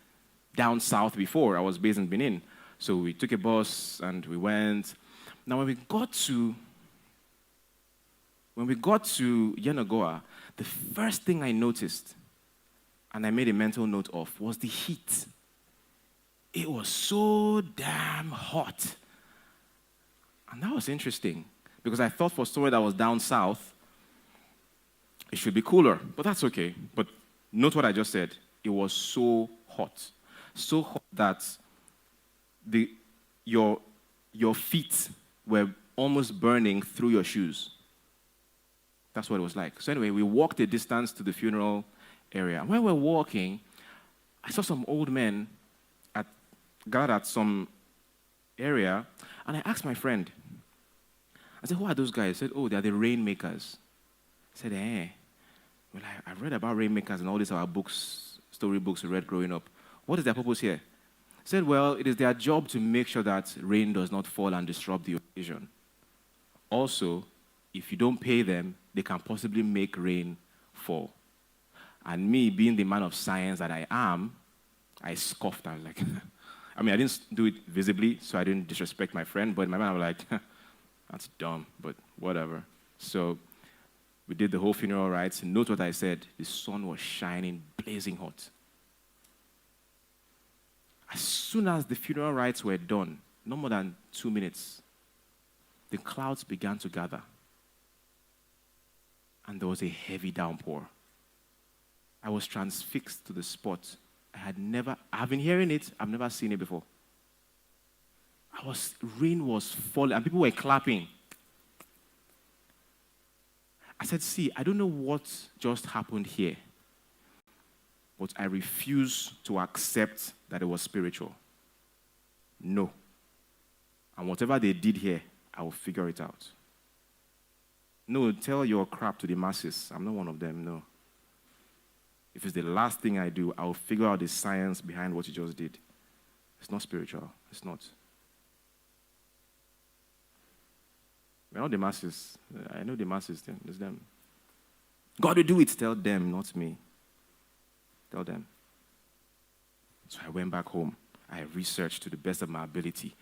down south before. I was based in Benin. So we took a bus and we went. Now when we got to Yenagoa, the first thing I noticed and I made a mental note of was the heat. It was so damn hot. And that was interesting because I thought for somewhere that was down south, it should be cooler, but that's okay. But note what I just said. It was so hot. So hot that your feet were almost burning through your shoes. That's what it was like. So anyway, we walked a distance to the funeral area. When we were walking, I saw some old men gathered at some area, and I asked my friend, I said, who are those guys? He said, oh, they are the rainmakers. I said, well, I've read about rainmakers and all these our books, story books we read growing up. What is their purpose here? He said, well, it is their job to make sure that rain does not fall and disrupt the occasion. Also, if you don't pay them, they can possibly make rain fall. And me, being the man of science that I am, I scoffed. I was like, I mean, I didn't do it visibly, so I didn't disrespect my friend, but in my mind, I was like, that's dumb, but whatever. So we did the whole funeral rites. Note what I said. The sun was shining, blazing hot. As soon as the funeral rites were done, no more than 2 minutes, the clouds began to gather. And there was a heavy downpour. I was transfixed to the spot. I've been hearing it, I've never seen it before. Rain was falling, and people were clapping. I said, see, I don't know what just happened here, but I refuse to accept that it was spiritual. No. And whatever they did here, I will figure it out. No, tell your crap to the masses. I'm not one of them, no. If it's the last thing I do, I'll figure out the science behind what you just did. It's not spiritual. It's not. We're not the masses. I know the masses. It's them. God will do it. Tell them, not me. Tell them. So I went back home. I researched to the best of my ability.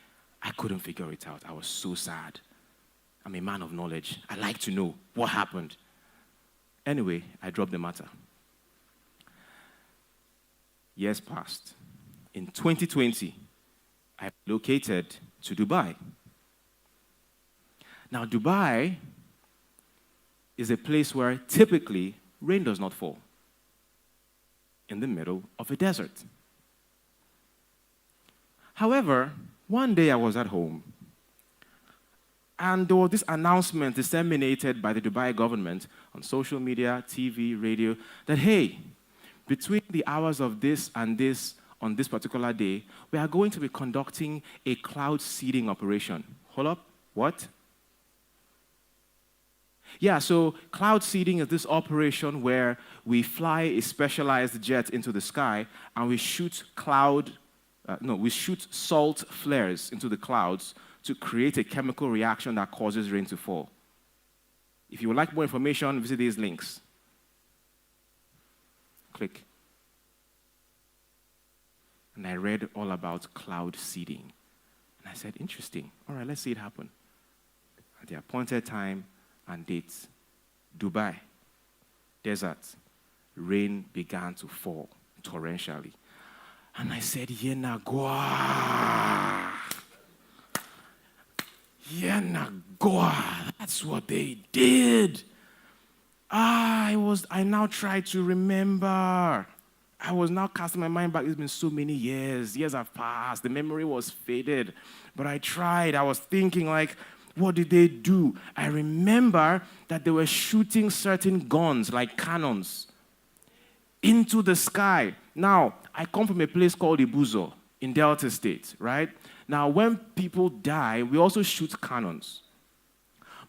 I couldn't figure it out. I was so sad. I'm a man of knowledge. I like to know what happened. Anyway, I dropped the matter. Years passed. In 2020, I relocated to Dubai. Now, Dubai is a place where typically rain does not fall, in the middle of a desert. However, one day I was at home, and there was this announcement disseminated by the Dubai government on social media, TV, radio, that, hey, between the hours of this and this on this particular day, we are going to be conducting a cloud seeding operation. Hold up, what? Yeah, so cloud seeding is this operation where we fly a specialized jet into the sky and we shoot salt flares into the clouds to create a chemical reaction that causes rain to fall. If you would like more information, visit these links. Click. And I read all about cloud seeding. And I said, interesting. All right, let's see it happen. At the appointed time and dates, Dubai, desert, rain began to fall torrentially. And I said, Yenagua. Yenagua. That's what they did. I now try to remember. I was now casting my mind back. It's been so many years. Years have passed. The memory was faded. But I tried. I was thinking like, what did they do? I remember that they were shooting certain guns, like cannons, into the sky. Now, I come from a place called Ibuzo in Delta State, right? Now, when people die, we also shoot cannons.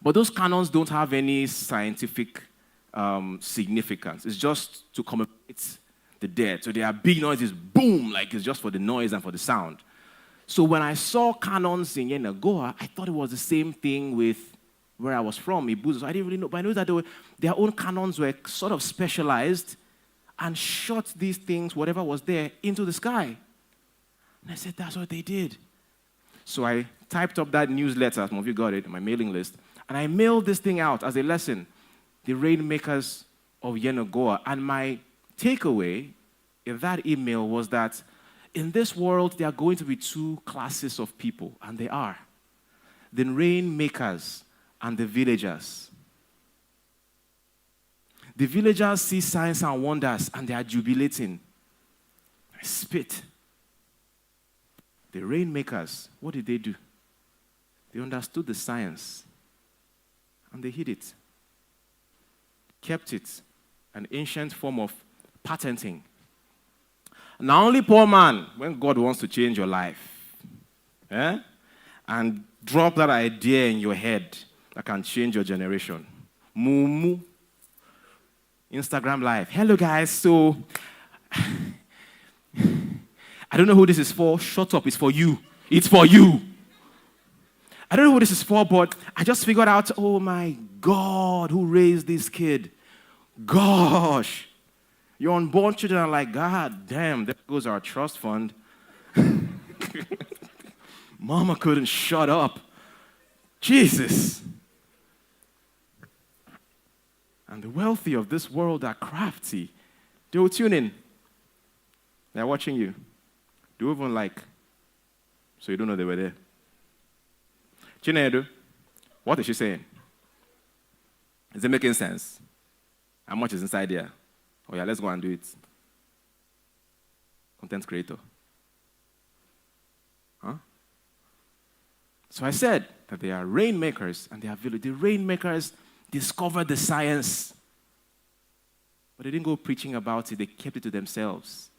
But those cannons don't have any scientific significance. It's just to commemorate the dead. So there are big noises, boom, like it's just for the noise and for the sound. So when I saw cannons in Yenagoa, I thought it was the same thing with where I was from, Ibuzo. So I didn't really know, but I knew that their own cannons were sort of specialized and shot these things, whatever was there, into the sky. And I said, that's what they did. So I typed up that newsletter, some of you got it, on my mailing list, and I mailed this thing out as a lesson, the rainmakers of Yenagoa. And my takeaway in that email was that in this world, there are going to be two classes of people, and they are the rainmakers and the villagers. The villagers see signs and wonders, and they are jubilating. I spit. The rainmakers, what did they do? They understood the science, and they hid it, kept it, an ancient form of patenting. Now, only poor man, when God wants to change your life, and drop that idea in your head that can change your generation. Mumu. Instagram Live. Hello, guys. So, I don't know who this is for. Shut up. It's for you. It's for you. I don't know who this is for, but I just figured out, oh my God, who raised this kid? Gosh. Your unborn children are like, God damn, there goes our trust fund. Mama couldn't shut up. Jesus. And the wealthy of this world are crafty. They will tune in. They're watching you. They even like, so you don't know they were there. Chinedu, what is she saying? Is it making sense? How much is inside there? Oh yeah, let's go and do it. Content creator. Huh? So I said that they are rainmakers and they are village. The rainmakers discovered the science, but they didn't go preaching about it. They kept it to themselves.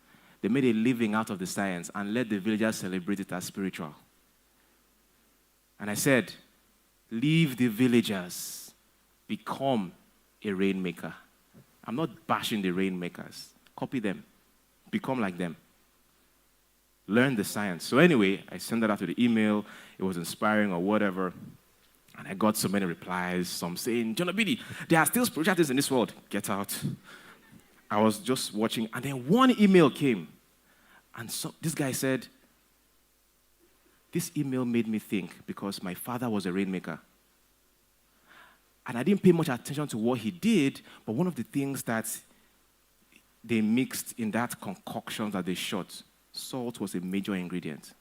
They made a living out of the science and let the villagers celebrate it as spiritual. And I said, leave the villagers, become a rainmaker. I'm not bashing the rainmakers. Copy them. Become like them. Learn the science. So anyway, I sent that out to the email. It was inspiring or whatever. And I got so many replies, some saying, John Obidi, there are still spiritual things in this world. Get out. I was just watching, and then one email came. And so this guy said, this email made me think because my father was a rainmaker. And I didn't pay much attention to what he did, but one of the things that they mixed in that concoction that they shot, salt was a major ingredient.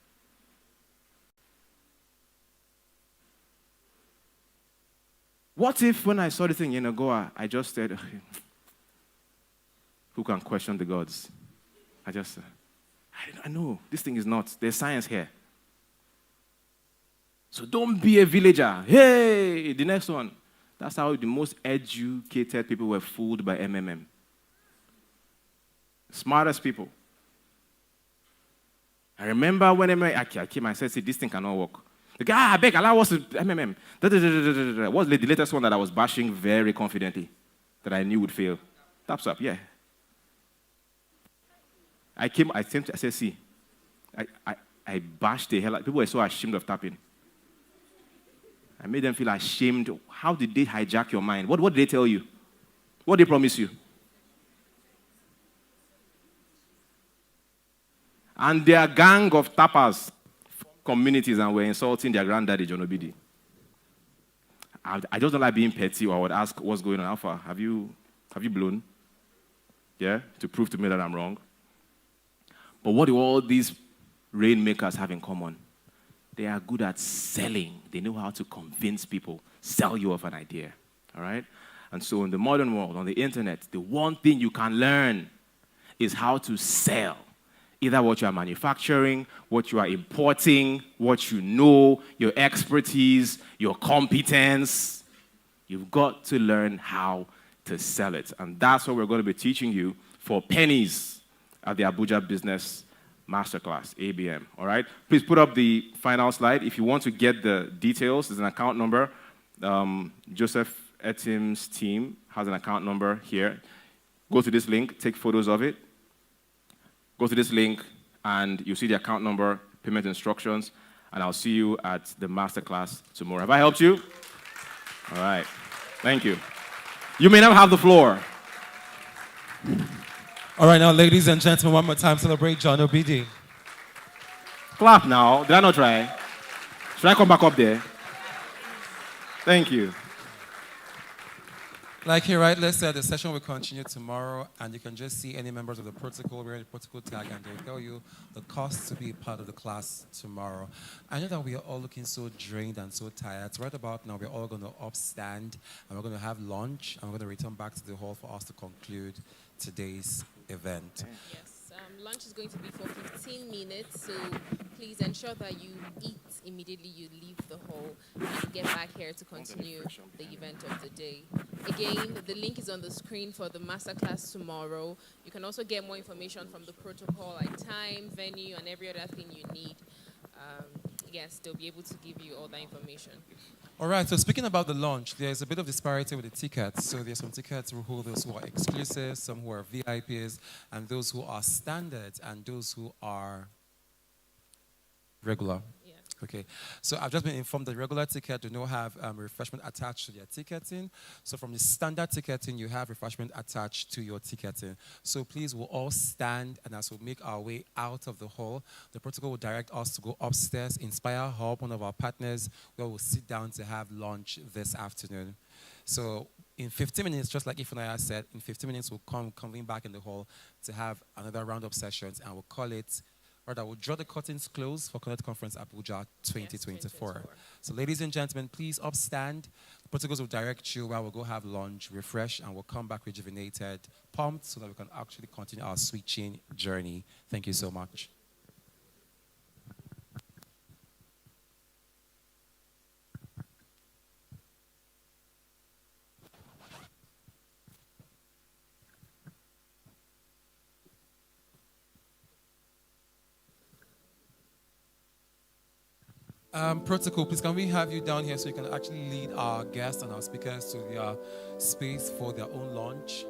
What if when I saw the thing in Goa, I just said, who can question the gods? I know, this thing is not. There's science here. So don't be a villager. Hey, the next one. That's how the most educated people were fooled by MMM. Smartest people. I remember when I came, I said, see, this thing cannot work. The guy, I beg, Allah was MMM. What's the latest one that I was bashing very confidently that I knew would fail? Taps up, yeah. I said, see, I bashed the hell out. People were so ashamed of tapping. I made them feel ashamed. How did they hijack your mind? What did they tell you? What did they promise you? And their gang of tappers communities and were insulting their granddaddy, John Obidi. I just don't like being petty, or I would ask, what's going on, Alpha? Have you blown? Yeah? To prove to me that I'm wrong. But what do all these rainmakers have in common? They are good at selling. They know how to convince people, sell you off an idea. All right? And so in the modern world, on the internet, the one thing you can learn is how to sell. Either what you are manufacturing, what you are importing, what you know, your expertise, your competence. You've got to learn how to sell it. And that's what we're going to be teaching you for pennies at the Abuja Business Masterclass, ABM, all right? Please put up the final slide. If you want to get the details, there's an account number. Joseph Etim's team has an account number here. Go to this link, take photos of it. Go to this link, and you'll see the account number, payment instructions, and I'll see you at the masterclass tomorrow. Have I helped you? All right. Thank you. You may now have the floor. All right, now, ladies and gentlemen, one more time, celebrate John Obidi. Clap now. Did I not try? Should I come back up there? Thank you. Like he rightly said, the session will continue tomorrow, and you can just see any members of the protocol wearing the protocol tag, and they'll tell you the cost to be part of the class tomorrow. I know that we are all looking so drained and so tired. So right about now, we're all going to upstand, and we're going to have lunch, and we're going to return back to the hall for us to conclude today's event. Yes, lunch is going to be for 15 minutes, so please ensure that you eat immediately you leave the hall and get back here to continue the event of the day. Again, the link is on the screen for the masterclass tomorrow. You can also get more information from the protocol, like time, venue, and every other thing you need. Yes, they'll be able to give you all that information. All right, so speaking about the launch, there's a bit of disparity with the tickets. So there's some tickets who those who are exclusive, some who are VIPs, and those who are standard, and those who are regular. Yeah. Okay, so I've just been informed that regular ticket do not have refreshment attached to their ticketing. So from the standard ticketing, you have refreshment attached to your ticketing. So please, we'll all stand, and as we make our way out of the hall, the protocol will direct us to go upstairs, Inspire Hub, one of our partners, where we'll sit down to have lunch this afternoon. So in 15 minutes, just like Ifunaya said, in 15 minutes, we'll convene back in the hall to have another round of sessions, and we'll call it, or that will draw the curtains closed for Conference Abuja 2024. Yes, so ladies and gentlemen, please upstand. The protocols will direct you where we'll go have lunch, refresh, and we'll come back rejuvenated, pumped, so that we can actually continue our switching journey. Thank you so much. Protocol, please can we have you down here so you can actually lead our guests and our speakers to their space for their own lunch.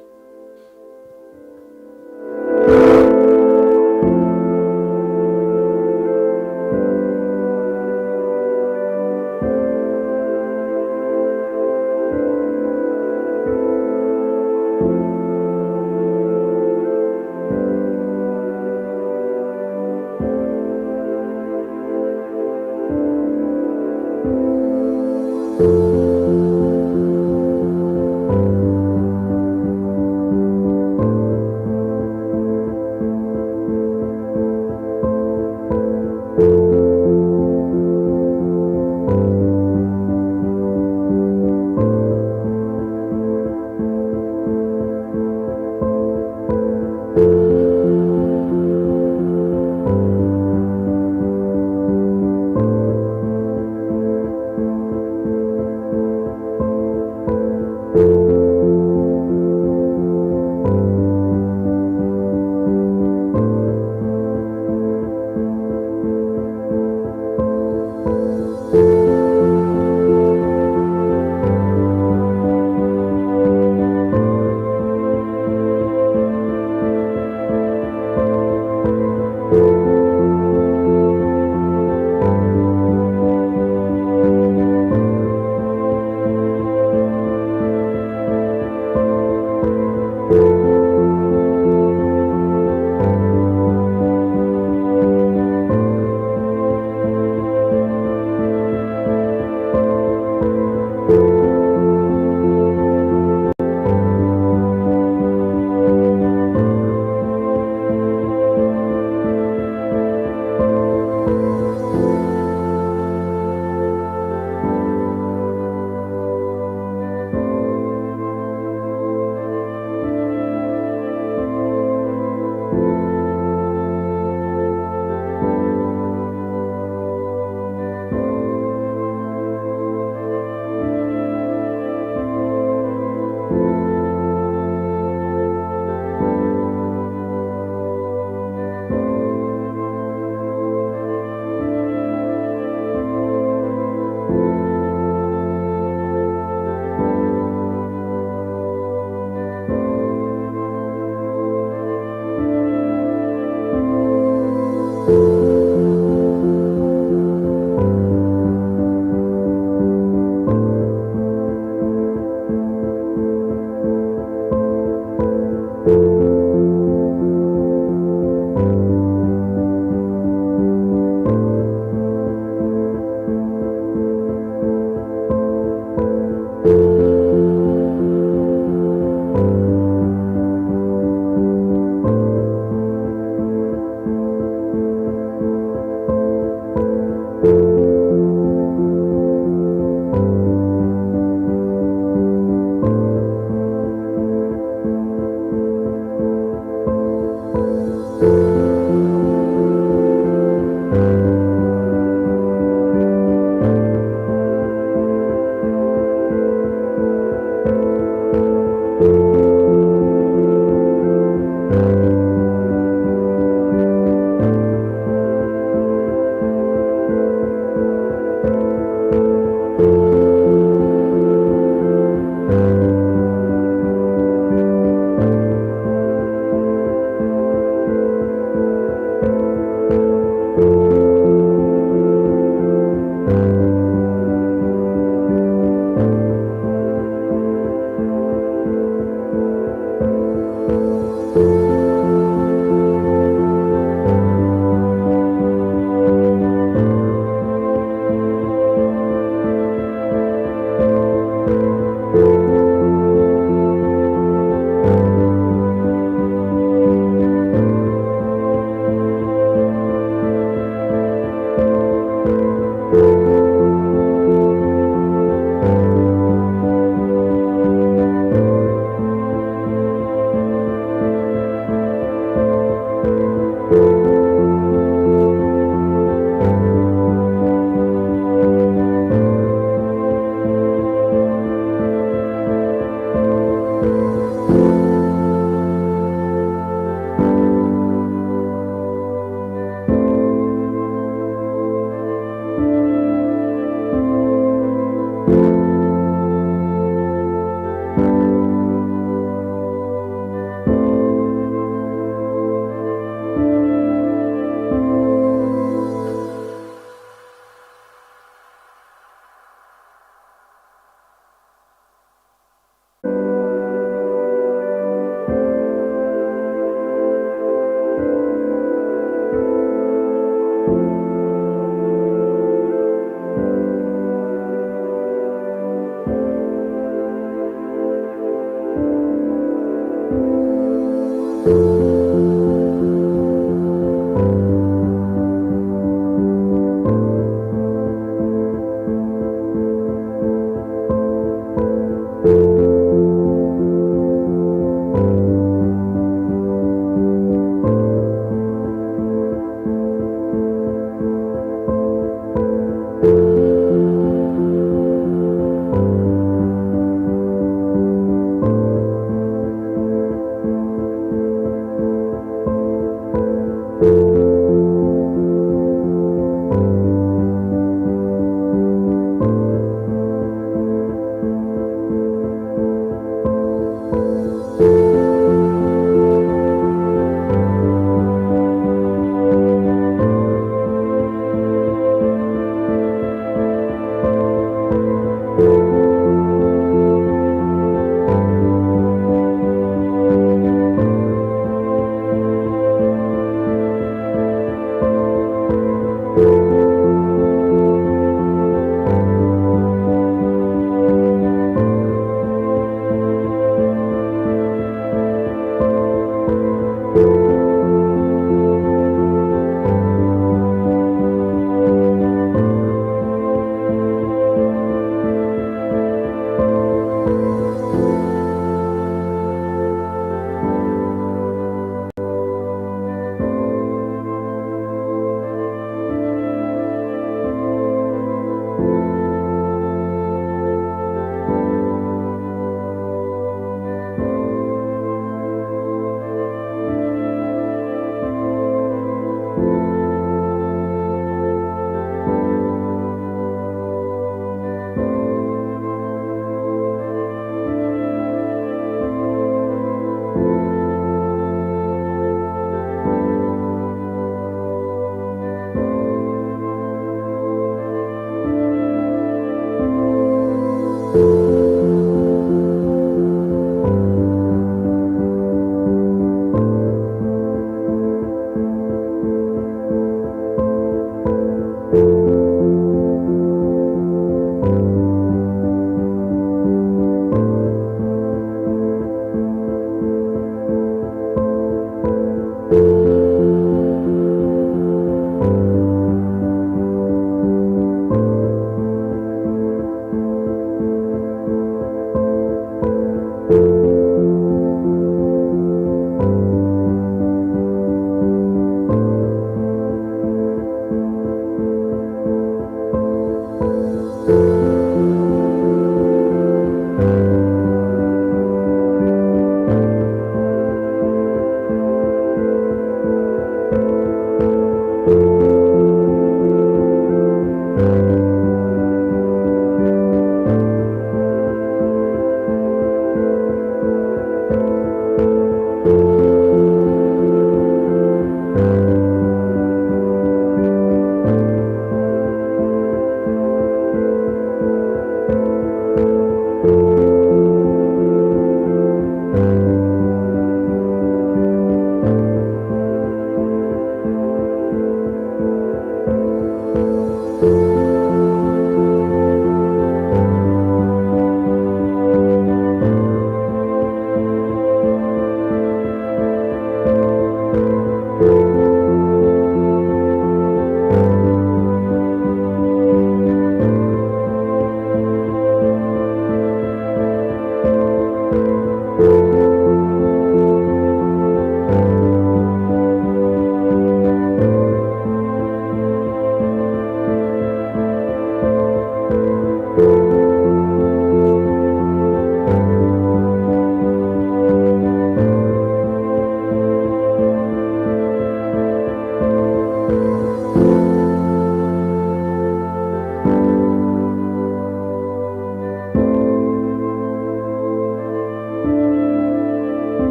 you.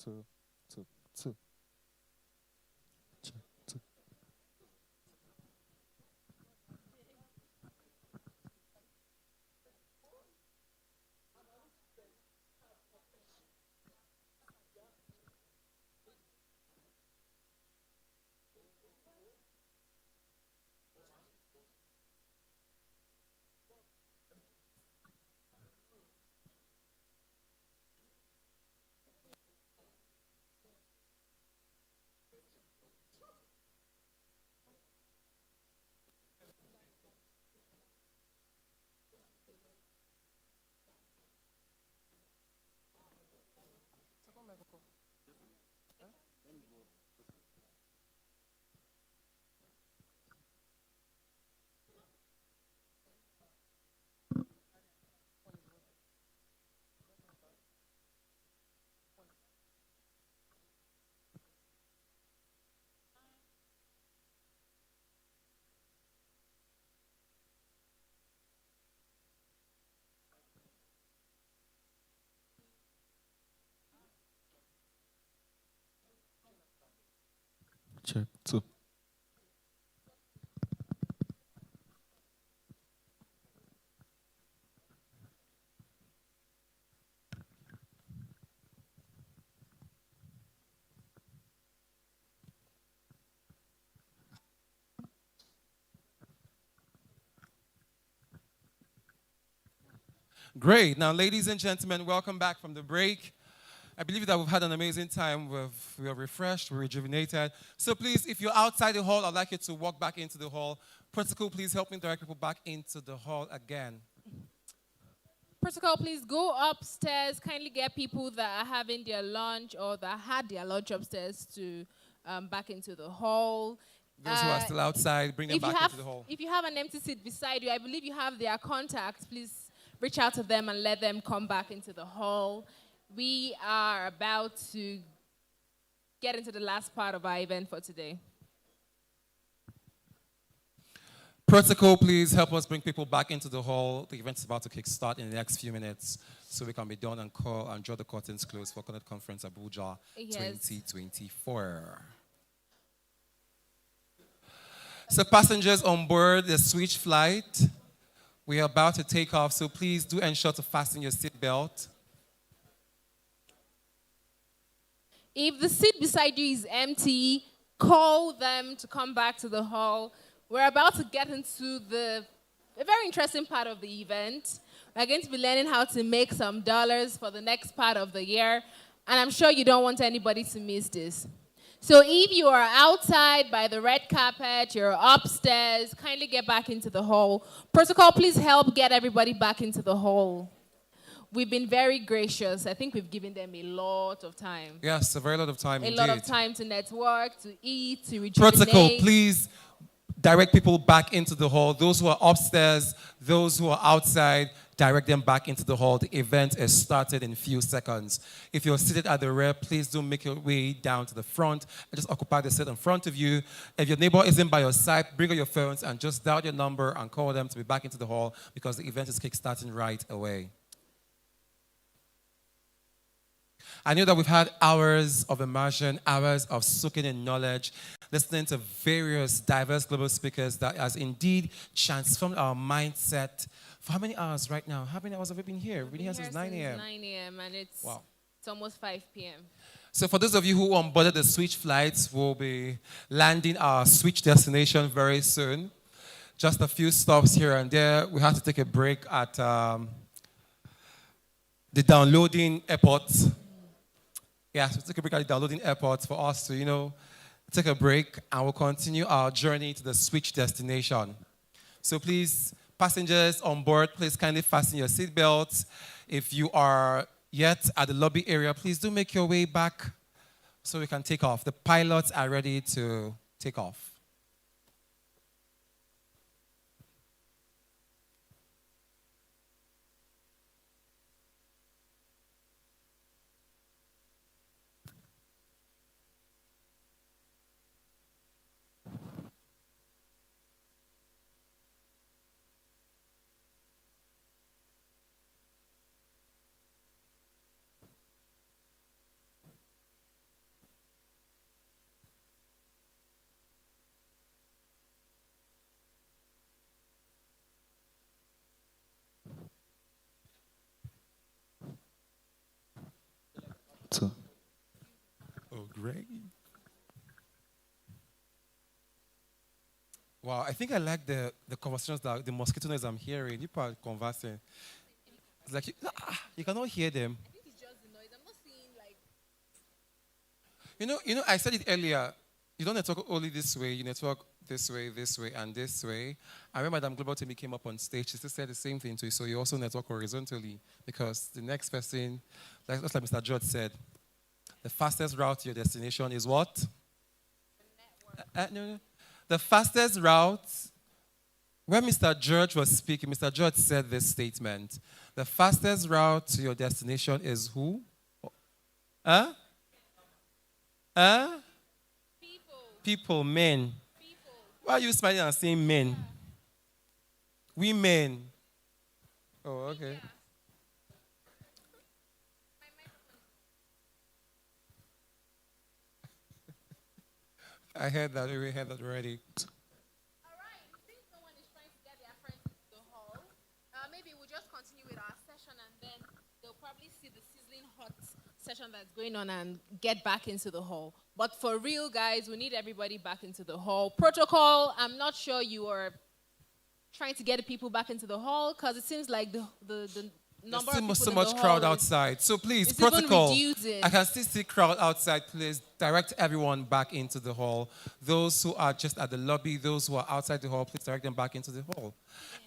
two, two, two. Check, two. Check, two. Great. Now, ladies and gentlemen, welcome back from the break. I believe that we've had an amazing time. We are refreshed, we're rejuvenated. So please, if you're outside the hall, I'd like you to walk back into the hall. Protocol, please help me direct people back into the hall again. Protocol, please go upstairs. Kindly get people that are having their lunch or that had their lunch upstairs to back into the hall. Those who are still outside, bring them back into the hall. If you have an empty seat beside you, I believe you have their contacts. Please reach out to them and let them come back into the hall. We are about to get into the last part of our event for today. Protocol, please help us bring people back into the hall. The event is about to kickstart in the next few minutes, so we can be done and call and draw the curtains close for Conference Abuja 2024. So passengers on board the switch flight, we are about to take off, so please do ensure to fasten your seatbelt. If the seat beside you is empty, call them to come back to the hall. We're about to get into a very interesting part of the event. We're going to be learning how to make some dollars for the next part of the year, and I'm sure you don't want anybody to miss this. So if you are outside by the red carpet, you're upstairs, kindly get back into the hall. Protocol, please help get everybody back into the hall. We've been very gracious. I think we've given them a lot of time. Yes, a very lot of time indeed. A lot of time to network, to eat, to rejuvenate. Protocol, please direct people back into the hall. Those who are upstairs, those who are outside, direct them back into the hall. The event is started in a few seconds. If you're seated at the rear, please do make your way down to the front and just occupy the seat in front of you. If your neighbor isn't by your side, bring out your phones and just dial your number and call them to be back into the hall because the event is kickstarting right away. I know that we've had hours of immersion, hours of soaking in knowledge, listening to various diverse global speakers that has indeed transformed our mindset. For how many hours right now? How many hours have we been here? We've been here since 9 a.m. 9 a.m. and it's almost 5 p.m. So for those of you who onboarded the switch flights, we'll be landing our switch destination very soon. Just a few stops here and there. We had to take a break at the downloading airport. Yeah, so take a break at the downloading airport for us to, take a break, and we'll continue our journey to the switch destination. So please, passengers on board, please kindly fasten your seatbelts. If you are yet at the lobby area, please do make your way back so we can take off. The pilots are ready to take off. Oh, great. Wow, I think I like the conversations, that the mosquito noise I'm hearing. People are conversing. It's like, you cannot hear them. I think it's just the noise. I'm not seeing like... I said it earlier. You don't network only this way. You network this way, and this way. I remember Madam Global Timmy came up on stage. She still said the same thing to you. So you also network horizontally, because the next person, just like Mr. George said, the fastest route to your destination is what? No. The fastest route, when Mr. George was speaking, Mr. George said this statement. The fastest route to your destination is who? People, men. People. Why are you smiling and saying men? Yeah. Women. Oh, okay. I heard that. We heard that already. All right. Since no one is trying to get their friends into the hall, maybe we'll just continue with our session, and then they'll probably see the sizzling hot session that's going on and get back into the hall. But for real, guys, we need everybody back into the hall. Protocol, I'm not sure you are trying to get the people back into the hall, because it seems like the number of people so in much the crowd hall outside. So please, it's protocol. even reducing. I can still see crowd outside. Please direct everyone back into the hall. Those who are just at the lobby, those who are outside the hall, please direct them back into the hall.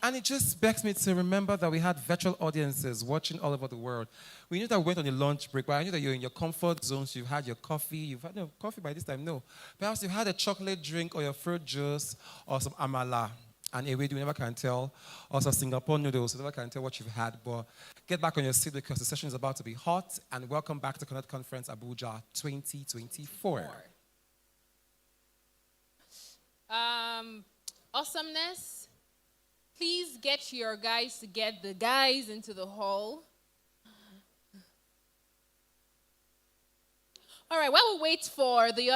And it just begs me to remember that we had virtual audiences watching all over the world. We knew that we went on a lunch break, but I knew that you're in your comfort zones. You've had your coffee. You've had no coffee by this time, no. Perhaps you've had a chocolate drink or your fruit juice or some amala. And ewedu, you never can tell. Also, Singapore noodles, you never can tell what you've had. But get back on your seat, because the session is about to be hot. And welcome back to Connect Conference Abuja 2024. Awesomeness. Please get your guys to get the guys into the hall. All right, while we wait for the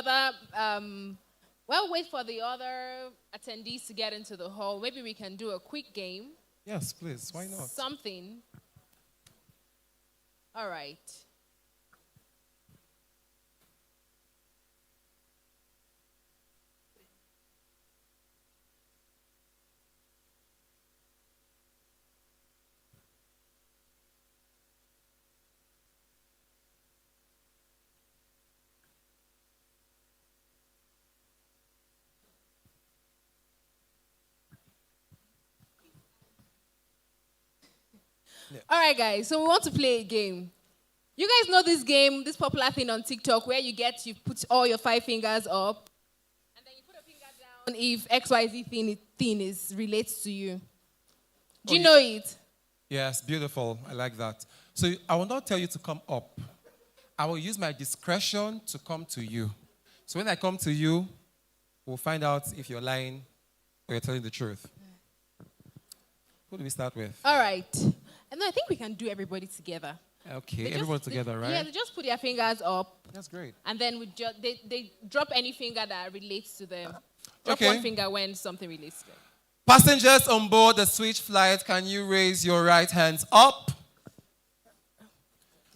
other attendees to get into the hall, maybe we can do a quick game. Yes, please. Why not? Something. All right. Yeah. All right, guys. So we want to play a game. You guys know this game, this popular thing on TikTok, where you put all your 5 fingers up, and then you put a finger down if XYZ thing relates to you. Do you know it? Yes, beautiful. I like that. So I will not tell you to come up. I will use my discretion to come to you. So when I come to you, we'll find out if you're lying or you're telling the truth. Who do we start with? All right. And then I think we can do everybody together. Okay, everybody together, right? Yeah, they just put their fingers up. That's great. And then they drop any finger that relates to them. Drop Okay. one finger when something relates to them. Passengers on board the Switch flight, can you raise your right hands up?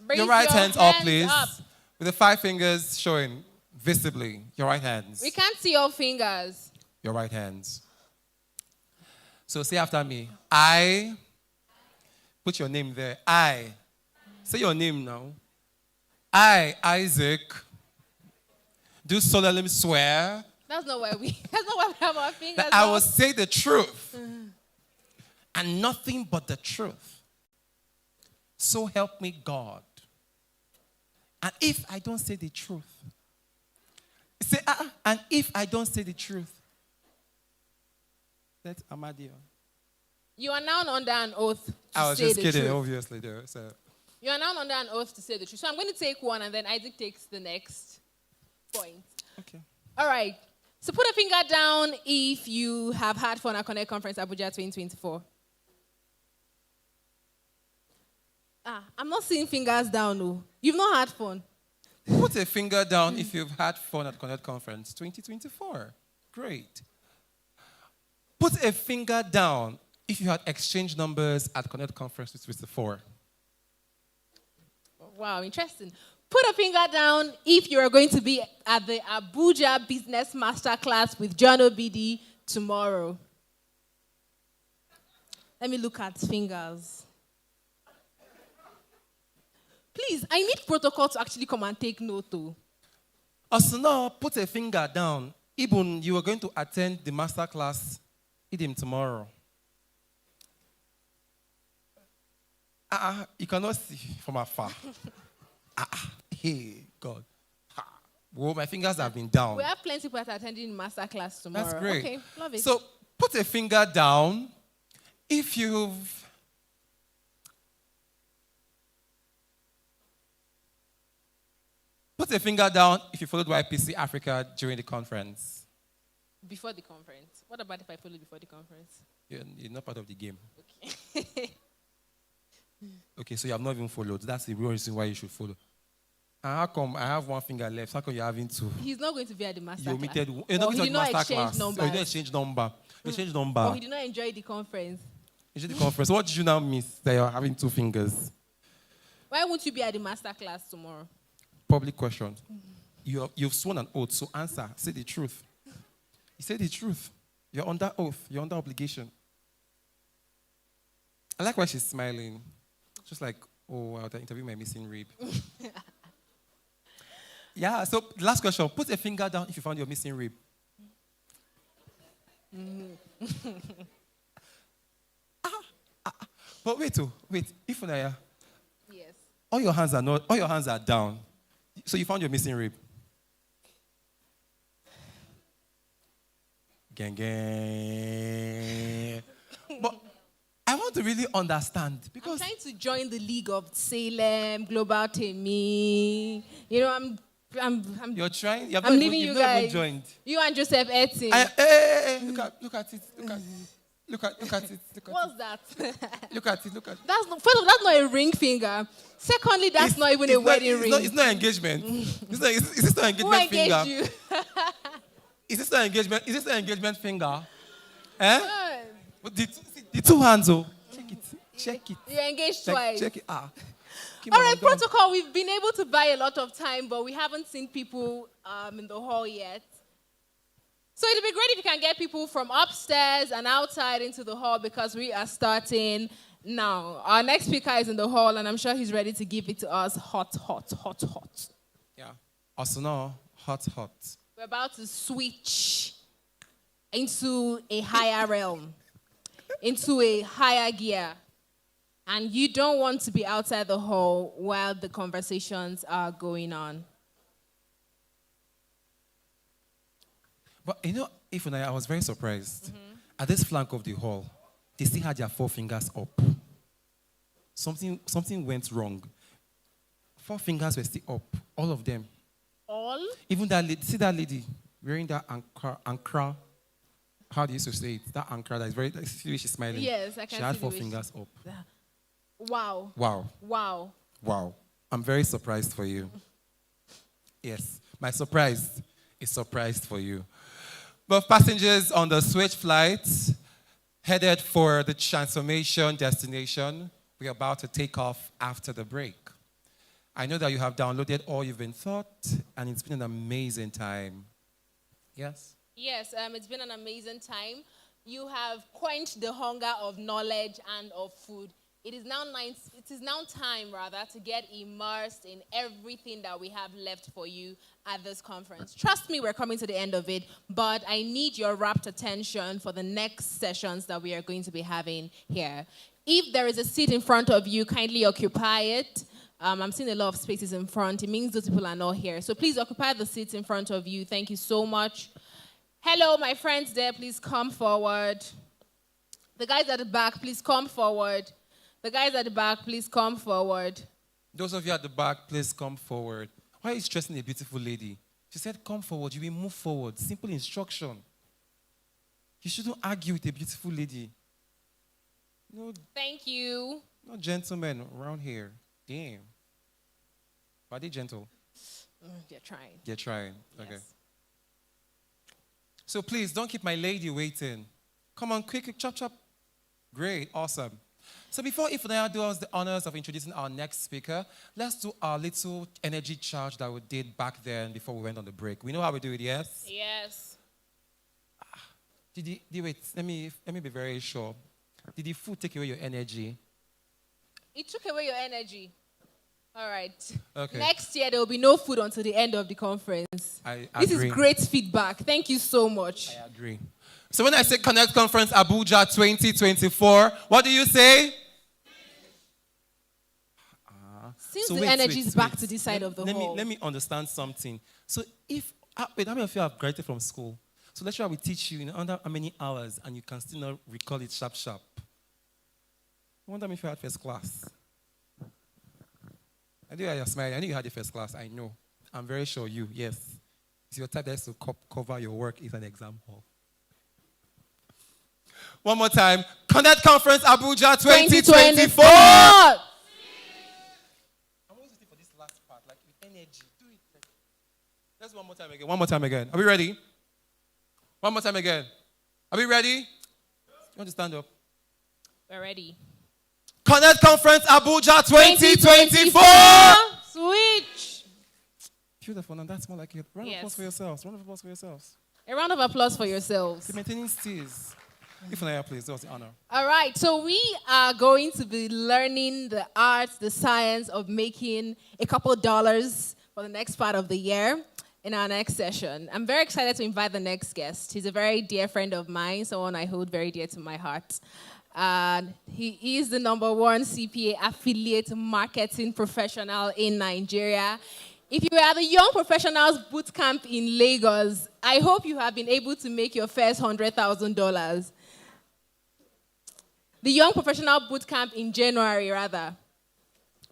Raise your right hands up, please. Up. With the 5 fingers showing visibly. Your right hands. We can't see your fingers. Your right hands. So say after me. I. Put your name there. I. Say your name now. I, Isaac, do solemnly swear. That's not why we have our fingers That I will say the truth. And nothing but the truth. So help me God. And if I don't say the truth. Say, and if I don't say the truth. That's Amadio. You are now under an oath to say the truth. I was just kidding, obviously, though. So. You are now under an oath to say the truth. So I'm going to take one, and then Isaac takes the next point. Okay. All right. So put a finger down if you have had fun at Connect Conference Abuja 2024. I'm not seeing fingers down, no. You've not had fun. Put a finger down if you've had fun at Connect Conference 2024. Great. Put a finger down if you had exchange numbers at Connect Conference 2024. Wow, interesting. Put a finger down if you are going to be at the Abuja Business Masterclass with John Obidi tomorrow. Let me look at fingers. Please, I need protocol to actually come and take note too. Also now, put a finger down. Even you are going to attend the masterclass, Etim, tomorrow. You cannot see from afar. Hey, God. Well, my fingers have been down. We have plenty of people that are attending masterclass tomorrow. That's great. Okay, love it. So put a finger down if you've put a finger down if you followed YPC Africa during the conference. Before the conference. What about if I follow before the conference? You're not part of the game. Okay. Okay, so you have not even followed. That's the real reason why you should follow. And how come I have one finger left? How come you're having two? He's not going to be at the master You class. omitted. You're not going to he did not master exchange class. numbers. Oh, you didn't exchange number. You exchanged number. Or he did not enjoy the conference. Enjoy the conference. What did you now miss that you're having two fingers? Why won't you be at the master class tomorrow? Public question. You've sworn an oath, so answer. Say the truth. You say the truth. You're under oath. You're under obligation. I like why she's smiling. Just like, oh, I'll interview my missing rib. Yeah, so last question. Put a finger down if you found your missing rib. But wait. If Unaya, yes. All your hands are down. So you found your missing rib. Gang. But I want to really understand because I'm trying to join the league of Salem, Global Temi. You know, I'm you're trying. You've I'm leaving you've you not guys. even joined. You and Joseph Etim. Hey, look at it. What's that? Look at it. First of all, that's not a ring finger. Secondly, that's not even a wedding ring. It's not engagement. Is this not engagement Who finger? engaged you? Is this not engagement? Is this the engagement finger? Eh? The two hands, oh. Check it. You're engaged twice. Check it. All right, protocol. We've been able to buy a lot of time, but we haven't seen people in the hall yet. So it'd be great if you can get people from upstairs and outside into the hall because we are starting now. Our next speaker is in the hall, and I'm sure he's ready to give it to us hot. Yeah. Also now, hot. We're about to switch into a higher realm, into a higher gear. And you don't want to be outside the hall while the conversations are going on. But you know, I was very surprised. At this flank of the hall, they still had their 4 fingers up. Something went wrong. 4 fingers were still up, all of them. All? Even that lady, see that lady wearing that ankara. How do you used to say it? That ankara that is very, see the way she's smiling. Yes, I can see. She had the 4 way fingers up. Wow. I'm very surprised for you. Yes, my surprise is surprised for you. But passengers on the switch flight headed for the transformation destination, we're about to take off after the break. I know that you have downloaded all you've been taught, and it's been an amazing time. Yes? Yes, it's been an amazing time. You have quenched the hunger of knowledge and of food. It is now time to get immersed in everything that we have left for you at this conference. Trust me, we're coming to the end of it, but I need your rapt attention for the next sessions that we are going to be having here. If there is a seat in front of you, kindly occupy it. I'm seeing a lot of spaces in front. It means those people are not here. So please occupy the seats in front of you. Thank you so much. Hello, my friends there. Please come forward. The guys at the back, please come forward. The guys at the back, please come forward. Those of you at the back, please come forward. Why are you stressing a beautiful lady? She said, come forward. You will move forward. Simple instruction. You shouldn't argue with a beautiful lady. No. Thank you. No gentlemen around here. Damn. Are they gentle? They're trying. They're trying. Yes. Okay. So please, don't keep my lady waiting. Come on, quick, chop. Great, awesome. So before Ifunaya does us the honors of introducing our next speaker, let's do our little energy charge that we did back then before we went on the break. We know how we do it, yes? Yes. Wait, let me be very sure. Did the food take away your energy? It took away your energy. All right. Okay. Next year, there will be no food until the end of the conference. I This agree. is great feedback. Thank you so much. I agree. So when I say Connect Conference Abuja 2024, what do you say? Since the energy is back to this side of the hall. Let me understand something. So how many of you have graduated from school? So lecturer will teach you in under how many hours and you can still not recall it sharp. I wonder if you had first class. I know you're smiling. I knew you had the first class. I know. I'm very sure you, yes. It's your type that has to cover your work is an exam hall. One more time. Connect Conference Abuja 2024. I'm always waiting for this last part, like with energy. Do it. Let's one more time again. One more time again. Are we ready? One more time again. Are we ready? You want to stand up? We're ready. Connect Conference Abuja 2024. Switch. Beautiful, and that's more like it. Round of applause for yourselves. Round of applause for yourselves. A round of applause for yourselves. The maintaining steers. If I please, that was the honor. All right, so we are going to be learning the art, the science of making a couple dollars for the next part of the year in our next session. I'm very excited to invite the next guest. He's a very dear friend of mine, someone I hold very dear to my heart. He is the #1 CPA affiliate marketing professional in Nigeria. If you are at the Young Professionals Bootcamp in Lagos, I hope you have been able to make your first $100,000. The Young Professional Bootcamp in January, rather.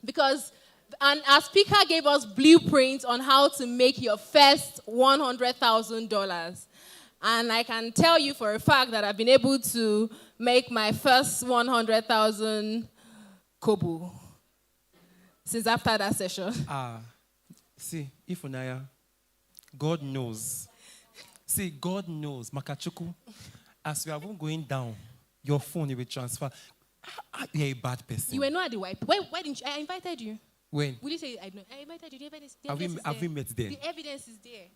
Because our speaker gave us blueprints on how to make your first $100,000. And I can tell you for a fact that I've been able to make my first 100,000 kobo since after that session. See, Ifunaya, God knows. See, God knows. Makachuku, as we are going down, your phone will be transferred. You're a bad person. You were not at the white. Why didn't you? I invited you. When? Will you say I invited you? The evidence have we met then? The evidence is there.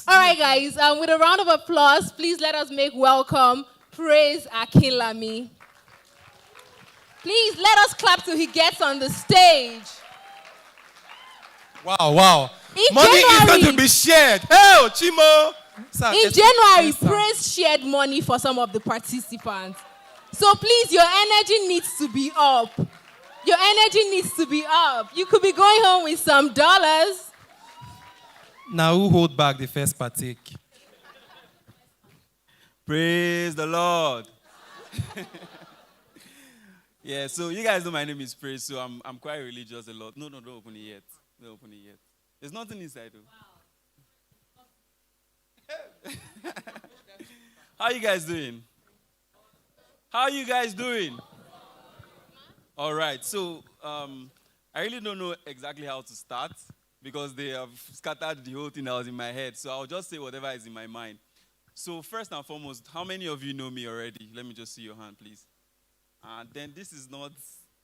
All right, guys. With a round of applause, please let us make welcome Praise Akinlami. Please let us clap till he gets on the stage. Wow. In Money January, is going to be shared. Hey, Chimo. Sir, in January, Praise shared money for some of the participants. So please, your energy needs to be up. Your energy needs to be up. You could be going home with some dollars. Now who hold back the first partake? Praise the Lord. Yeah, so you guys know my name is Praise, so I'm quite religious a lot. No, don't open it yet. Don't open it yet. There's nothing inside, though. Wow. How you guys doing? How you guys doing? All right, so I really don't know exactly how to start because they have scattered the whole thing that was in my head. So I'll just say whatever is in my mind. So first and foremost, how many of you know me already? Let me just see your hand, please. And then this is not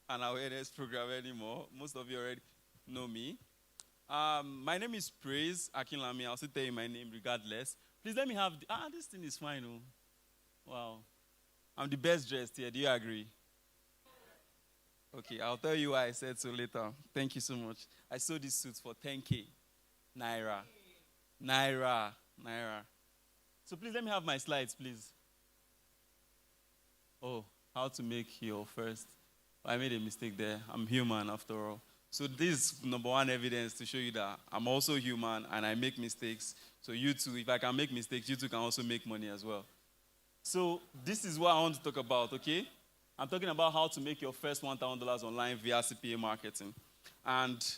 an awareness program anymore. Most of you already know me. My name is Praise Akinlami. I'll still tell you my name regardless. Please let me have, this thing is fine. Oh. Wow. I'm the best dressed here. Do you agree? Okay, I'll tell you why I said so later. Thank you so much. I sold this suit for 10K. Naira. So please let me have my slides, please. Oh, how to make your first. I made a mistake there. I'm human after all. So this is #1 evidence to show you that I'm also human and I make mistakes. So you too, if I can make mistakes, you too can also make money as well. So this is what I want to talk about, okay? I'm talking about how to make your first $1,000 online via CPA marketing. And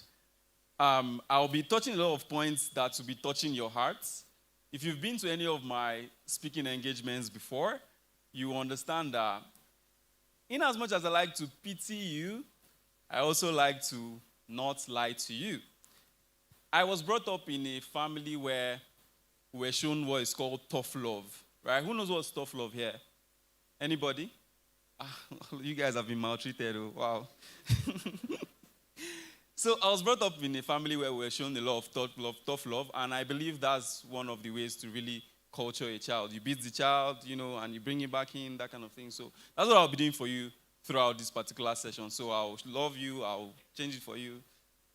I'll be touching a lot of points that will be touching your hearts. If you've been to any of my speaking engagements before, you understand that in as much as I like to pity you, I also like to not lie to you. I was brought up in a family where we were shown what is called tough love, right? Who knows what's tough love here? Anybody? You guys have been maltreated. Oh, wow. So I was brought up in a family where we were shown a lot of tough love, and I believe that's one of the ways to really culture a child. You beat the child, and you bring him back in, that kind of thing. So that's what I'll be doing for you throughout this particular session. So I'll love you, I'll change it for you,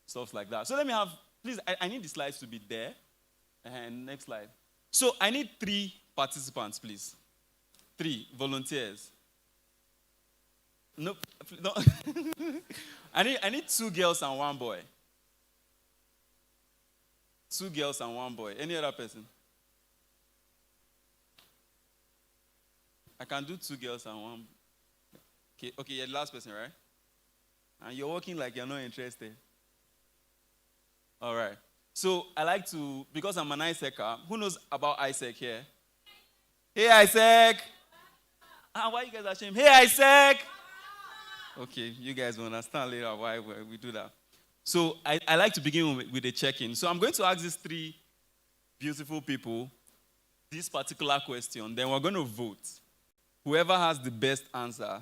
stuff like that. So let me please, I need the slides to be there. And next slide. So I need 3 participants, please. 3 volunteers. Nope. No. I need 2 girls and 1 boy. 2 girls and 1 boy. Any other person? I can do 2 girls and 1. Okay, you're the last person, right? And you're walking like you're not interested. All right. So I like to, because I'm an ISECer, who knows about ISEC here? Hey, ISEC! Why are you guys ashamed? Hey, ISEC! Okay, you guys will understand later why we do that. So I like to begin with a check-in. So I'm going to ask these 3 beautiful people this particular question. Then we're going to vote. Whoever has the best answer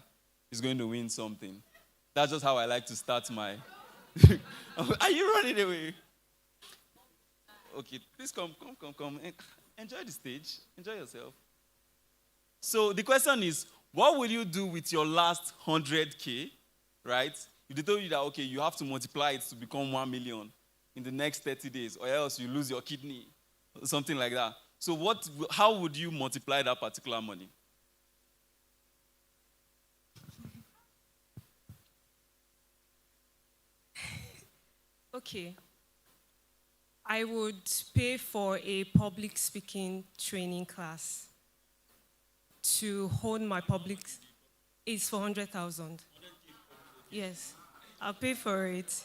is going to win something. That's just how I like to start my... Are you running away? Okay, please come. Enjoy the stage. Enjoy yourself. So the question is, what will you do with your last 100K, right? If they told you that, okay, you have to multiply it to become 1 million in the next 30 days, or else you lose your kidney, something like that. So how would you multiply that particular money? Okay. I would pay for a public speaking training class to hone my public. It's 400,000. Yes, I'll pay for it.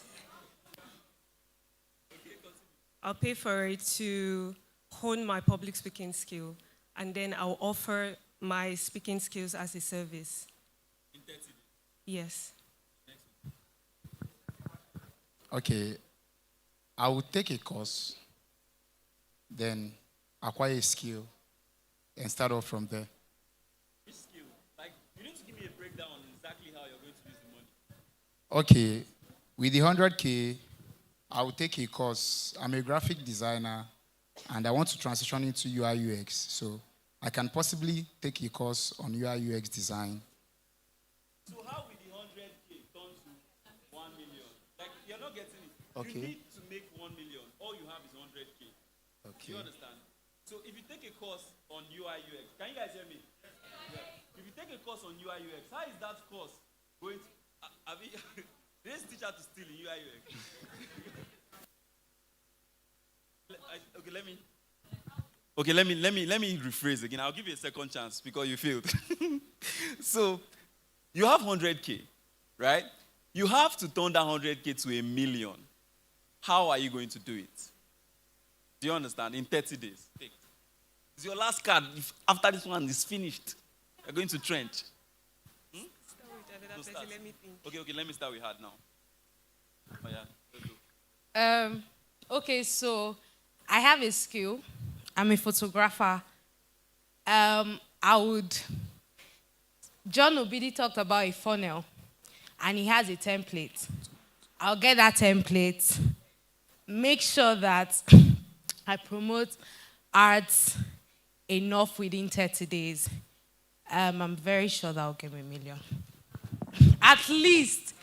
I'll pay for it to hone my public speaking skill, and then I'll offer my speaking skills as a service. In 30 days? Yes. Okay, I would take a course, then acquire a skill, and start off from there. Which skill? Like, you need to give me a breakdown on exactly how you're going to use the money. Okay, with the 100K, I will take a course. I'm a graphic designer, and I want to transition into UI UX. So I can possibly take a course on UI UX design. So how will the 100K turn to 1 million? Like, you're not getting it. Okay. You need to make 1 million. All you have is 100K. Okay. Do you understand? So if you take a course on UI UX, can you guys hear me? Yeah. If you take a course on UI UX, how is that course going to... This teacher to steal in UI UX. Let me rephrase again. I'll give you a second chance because you failed. So you have 100K, right? You have to turn that 100K to 1 million. How are you going to do it? Do you understand? In 30 days. Take. It's your last card. After this one is finished, you're going to trench. Let me think. Okay, let me start with her now. Oh, yeah. Let's go. Okay, so I have a skill. I'm a photographer. John Obidi talked about a funnel, and he has a template. I'll get that template, make sure that I promote arts enough within 30 days. I'm very sure that will give me 1 million. At least,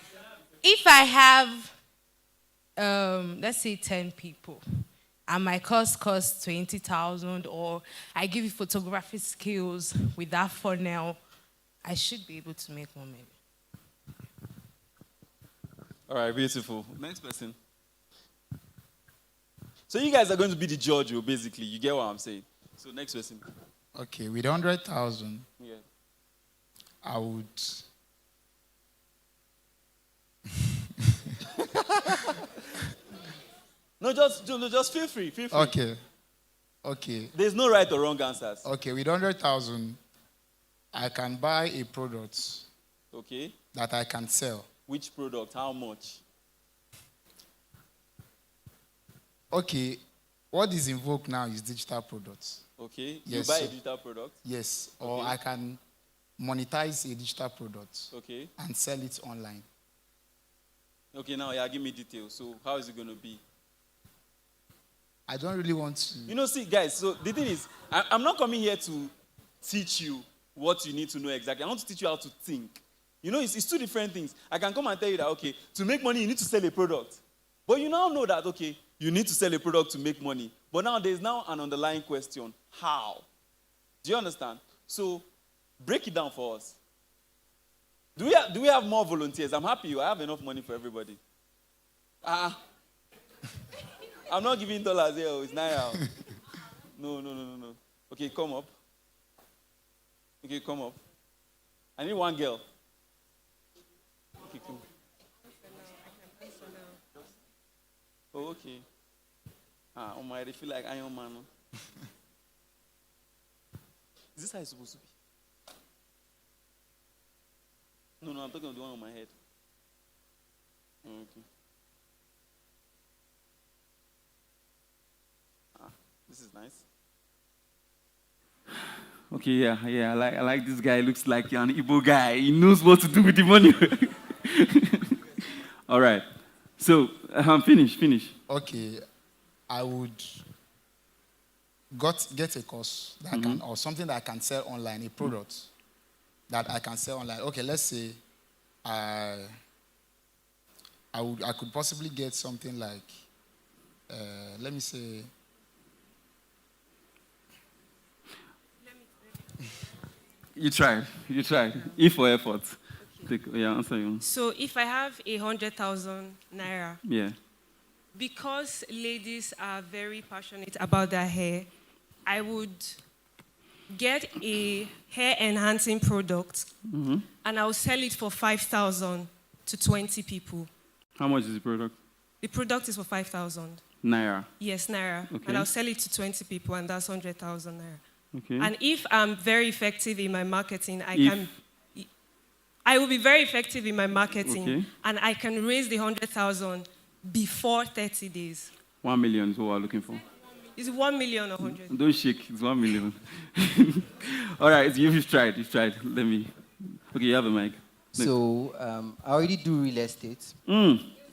if I have, let's say 10 people, and my course costs 20,000, or I give you photography skills with that funnel, I should be able to make 1 million. All right, beautiful. Next person. So you guys are going to be the judge, basically. You get what I'm saying? So next person. Okay, with 100,000, Yeah. I would... No, just feel free. Feel free. Okay. There's no right or wrong answers. Okay, with 100,000, I can buy a product. Okay. That I can sell. Which product? How much? Okay, what is in vogue now is digital products. Okay. Yes, you buy a digital product? Yes, Okay. or I can monetize a digital product Okay. and sell it online. Okay, now yeah, give me details. So how is it going to be? I don't really want to. You know, see, guys, so the thing is, I'm not coming here to teach you what you need to know exactly. I want to teach you how to think. You know, it's two different things. I can come and tell you that, okay, to make money, you need to sell a product. But you now know that, okay, you need to sell a product to make money. But now there's now an underlying question. How? Do you understand? So break it down for us. Do we have more volunteers? I'm happy. I have enough money for everybody. I'm not giving dollars here. It's naira. No. Okay, come up. Okay, come up. I need one girl. Okay, cool. Oh, okay. Oh my, they feel like Iron Man. Is this how it's supposed to be? No, I'm talking about the one on my head. Okay. This is nice. Okay, yeah. I like this guy. Looks like an Igbo guy. He knows what to do with the money. All right. So, finish. Okay, I would get a course that I can, or something that I can sell online, a product that I can sell online. Okay, let's say I could possibly get something like, let me say. You try. E for effort. Okay. Answer you. So if I have 100,000 naira, Yeah. because ladies are very passionate about their hair, I would get a hair enhancing product and I'll sell it for 5,000 to 20 people. How much is the product? The product is for 5,000. Naira. Yes, naira. Okay. And I'll sell it to 20 people, and that's 100,000 naira. Okay. And if I'm very effective in my marketing, I will be very effective in my marketing, and I can raise the 100,000 before 30 days. 1 million is what we're looking for. Is it 1 million or 100? Don't shake. It's 1 million. All right. You've tried. Let me. Okay, you have a mic. So I already do real estate.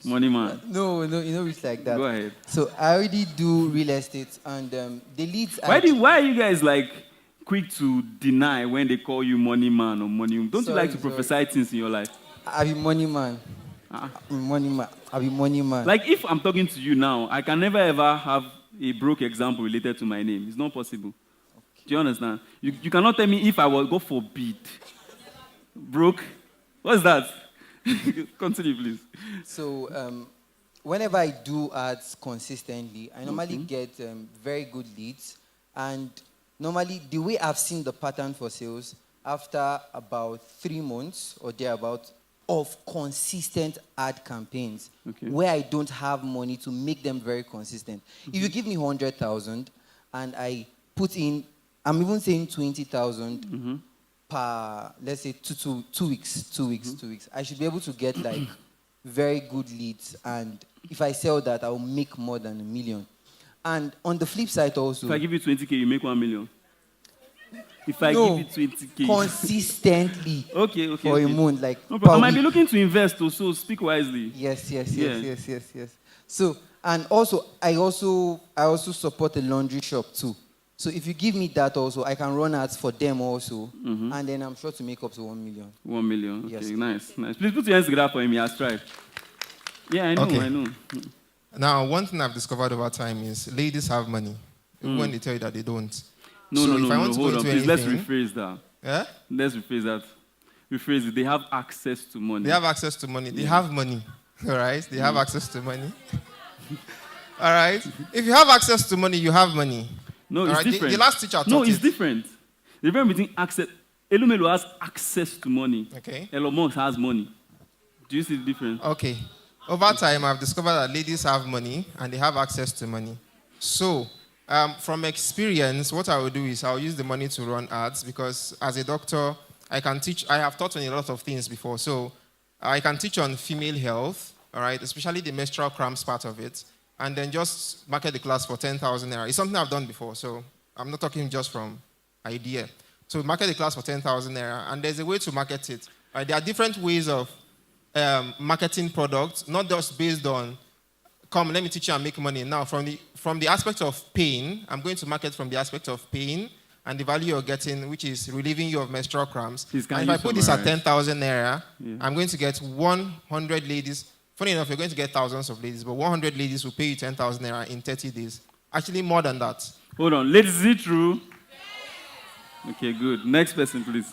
Money man. No, it's like that. Go ahead. So I already do real estate, and the leads. Why are you guys like quick to deny when they call you money man or money? Don't you like to prophesy things in your life? I be money man. I be money man. Like if I'm talking to you now, I can never ever have a broke example related to my name. It's not possible. Okay. Do you understand? You cannot tell me if I will go forbid. Broke? What's that? Continue, please. So, whenever I do ads consistently, I normally get very good leads. And normally, the way I've seen the pattern for sales, after about 3 months or thereabout of consistent ad campaigns, where I don't have money to make them very consistent. If you give me 100,000 and I put in, I'm even saying 20,000 per, let's say, two weeks, I should be able to get like very good leads. And if I sell that, I'll make more than 1 million. And on the flip side also... If I give you 20K, you make 1 million. If I give you 20K... consistently. Okay. For a month, like... No problem. I might be looking to invest also, speak wisely. Yes. So, and also, I also support a laundry shop too. So if you give me that also, I can run ads for them also, and then I'm sure to make up to 1 million. 1 million. Okay, yes. Nice. Please put your hands together for him. He has tried. Yeah, I know. Now, one thing I've discovered over time is ladies have money, even when they tell you that they don't. No, hold on. Please, let's rephrase that. Yeah? Let's rephrase that. Rephrase it. They have access to money. They have access to money. They have money. All right? They have access to money. All right? If you have access to money, you have money. No, it's different. The last teacher taught No, it's it. different. The difference between access... Elumelu has access to money. Okay. Elon Musk has money. Do you see the difference? Okay. Over time, I've discovered that ladies have money and they have access to money. So, from experience, what I will do is I'll use the money to run ads because as a doctor, I have taught on a lot of things before. So, I can teach on female health, all right, especially the menstrual cramps part of it, and then just market the class for 10,000 naira. It's something I've done before, so I'm not talking just from idea. to market the class for 10,000 naira, and there's a way to market it. Right? There are different ways of marketing products, not just based on, come, let me teach you and make money. Now, from the aspect of pain, I'm going to market from the aspect of pain and the value you're getting, which is relieving you of menstrual cramps. And if I put this at 10,000 naira, I'm going to get 100 ladies. Funny enough, you're going to get thousands of ladies, but 100 ladies will pay you 10,000 naira in 30 days. Actually, more than that. Hold on. Ladies, is it true? Okay, good. Next person, please.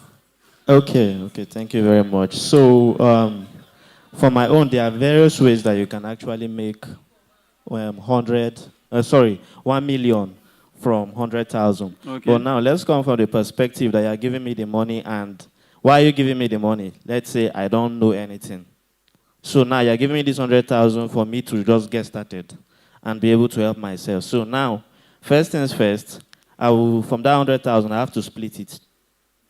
Okay, thank you very much. So, for my own, there are various ways that you can actually make 1 million from 100,000. Okay. But now, let's come from the perspective that you're giving me the money, and why are you giving me the money? Let's say I don't know anything. So now you're giving me this 100,000 for me to just get started and be able to help myself. So now, first things first, from that 100,000, I have to split it.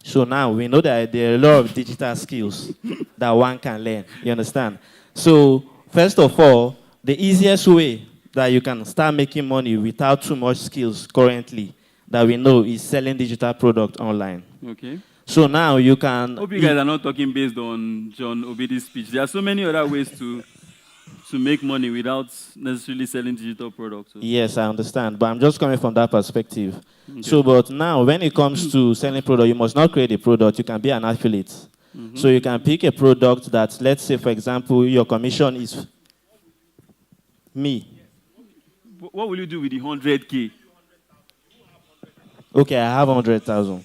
So now we know that there are a lot of digital skills that one can learn. You understand? So first of all, the easiest way that you can start making money without too much skills currently that we know is selling digital product online. Okay. So now you can... Hope you guys are not talking based on John Obidi's speech. There are so many other ways to make money without necessarily selling digital products. Yes, I understand, but I'm just coming from that perspective. Okay. So, but now, when it comes to selling product, you must not create a product. You can be an affiliate. So you can pick a product that, let's say, for example, your commission is me. What will you do with the 100K? Okay, I have 100,000.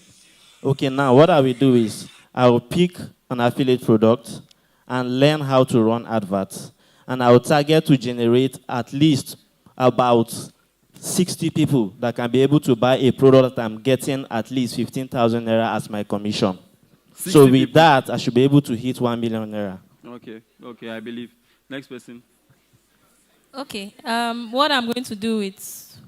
Okay, now what I will do is I will pick an affiliate product and learn how to run adverts. And I will target to generate at least about 60 people that can be able to buy a product that I'm getting at least 15,000 naira as my commission. So with that, I should be able to hit 1 million naira. Okay, I believe. Next person. Okay, what I'm going to do with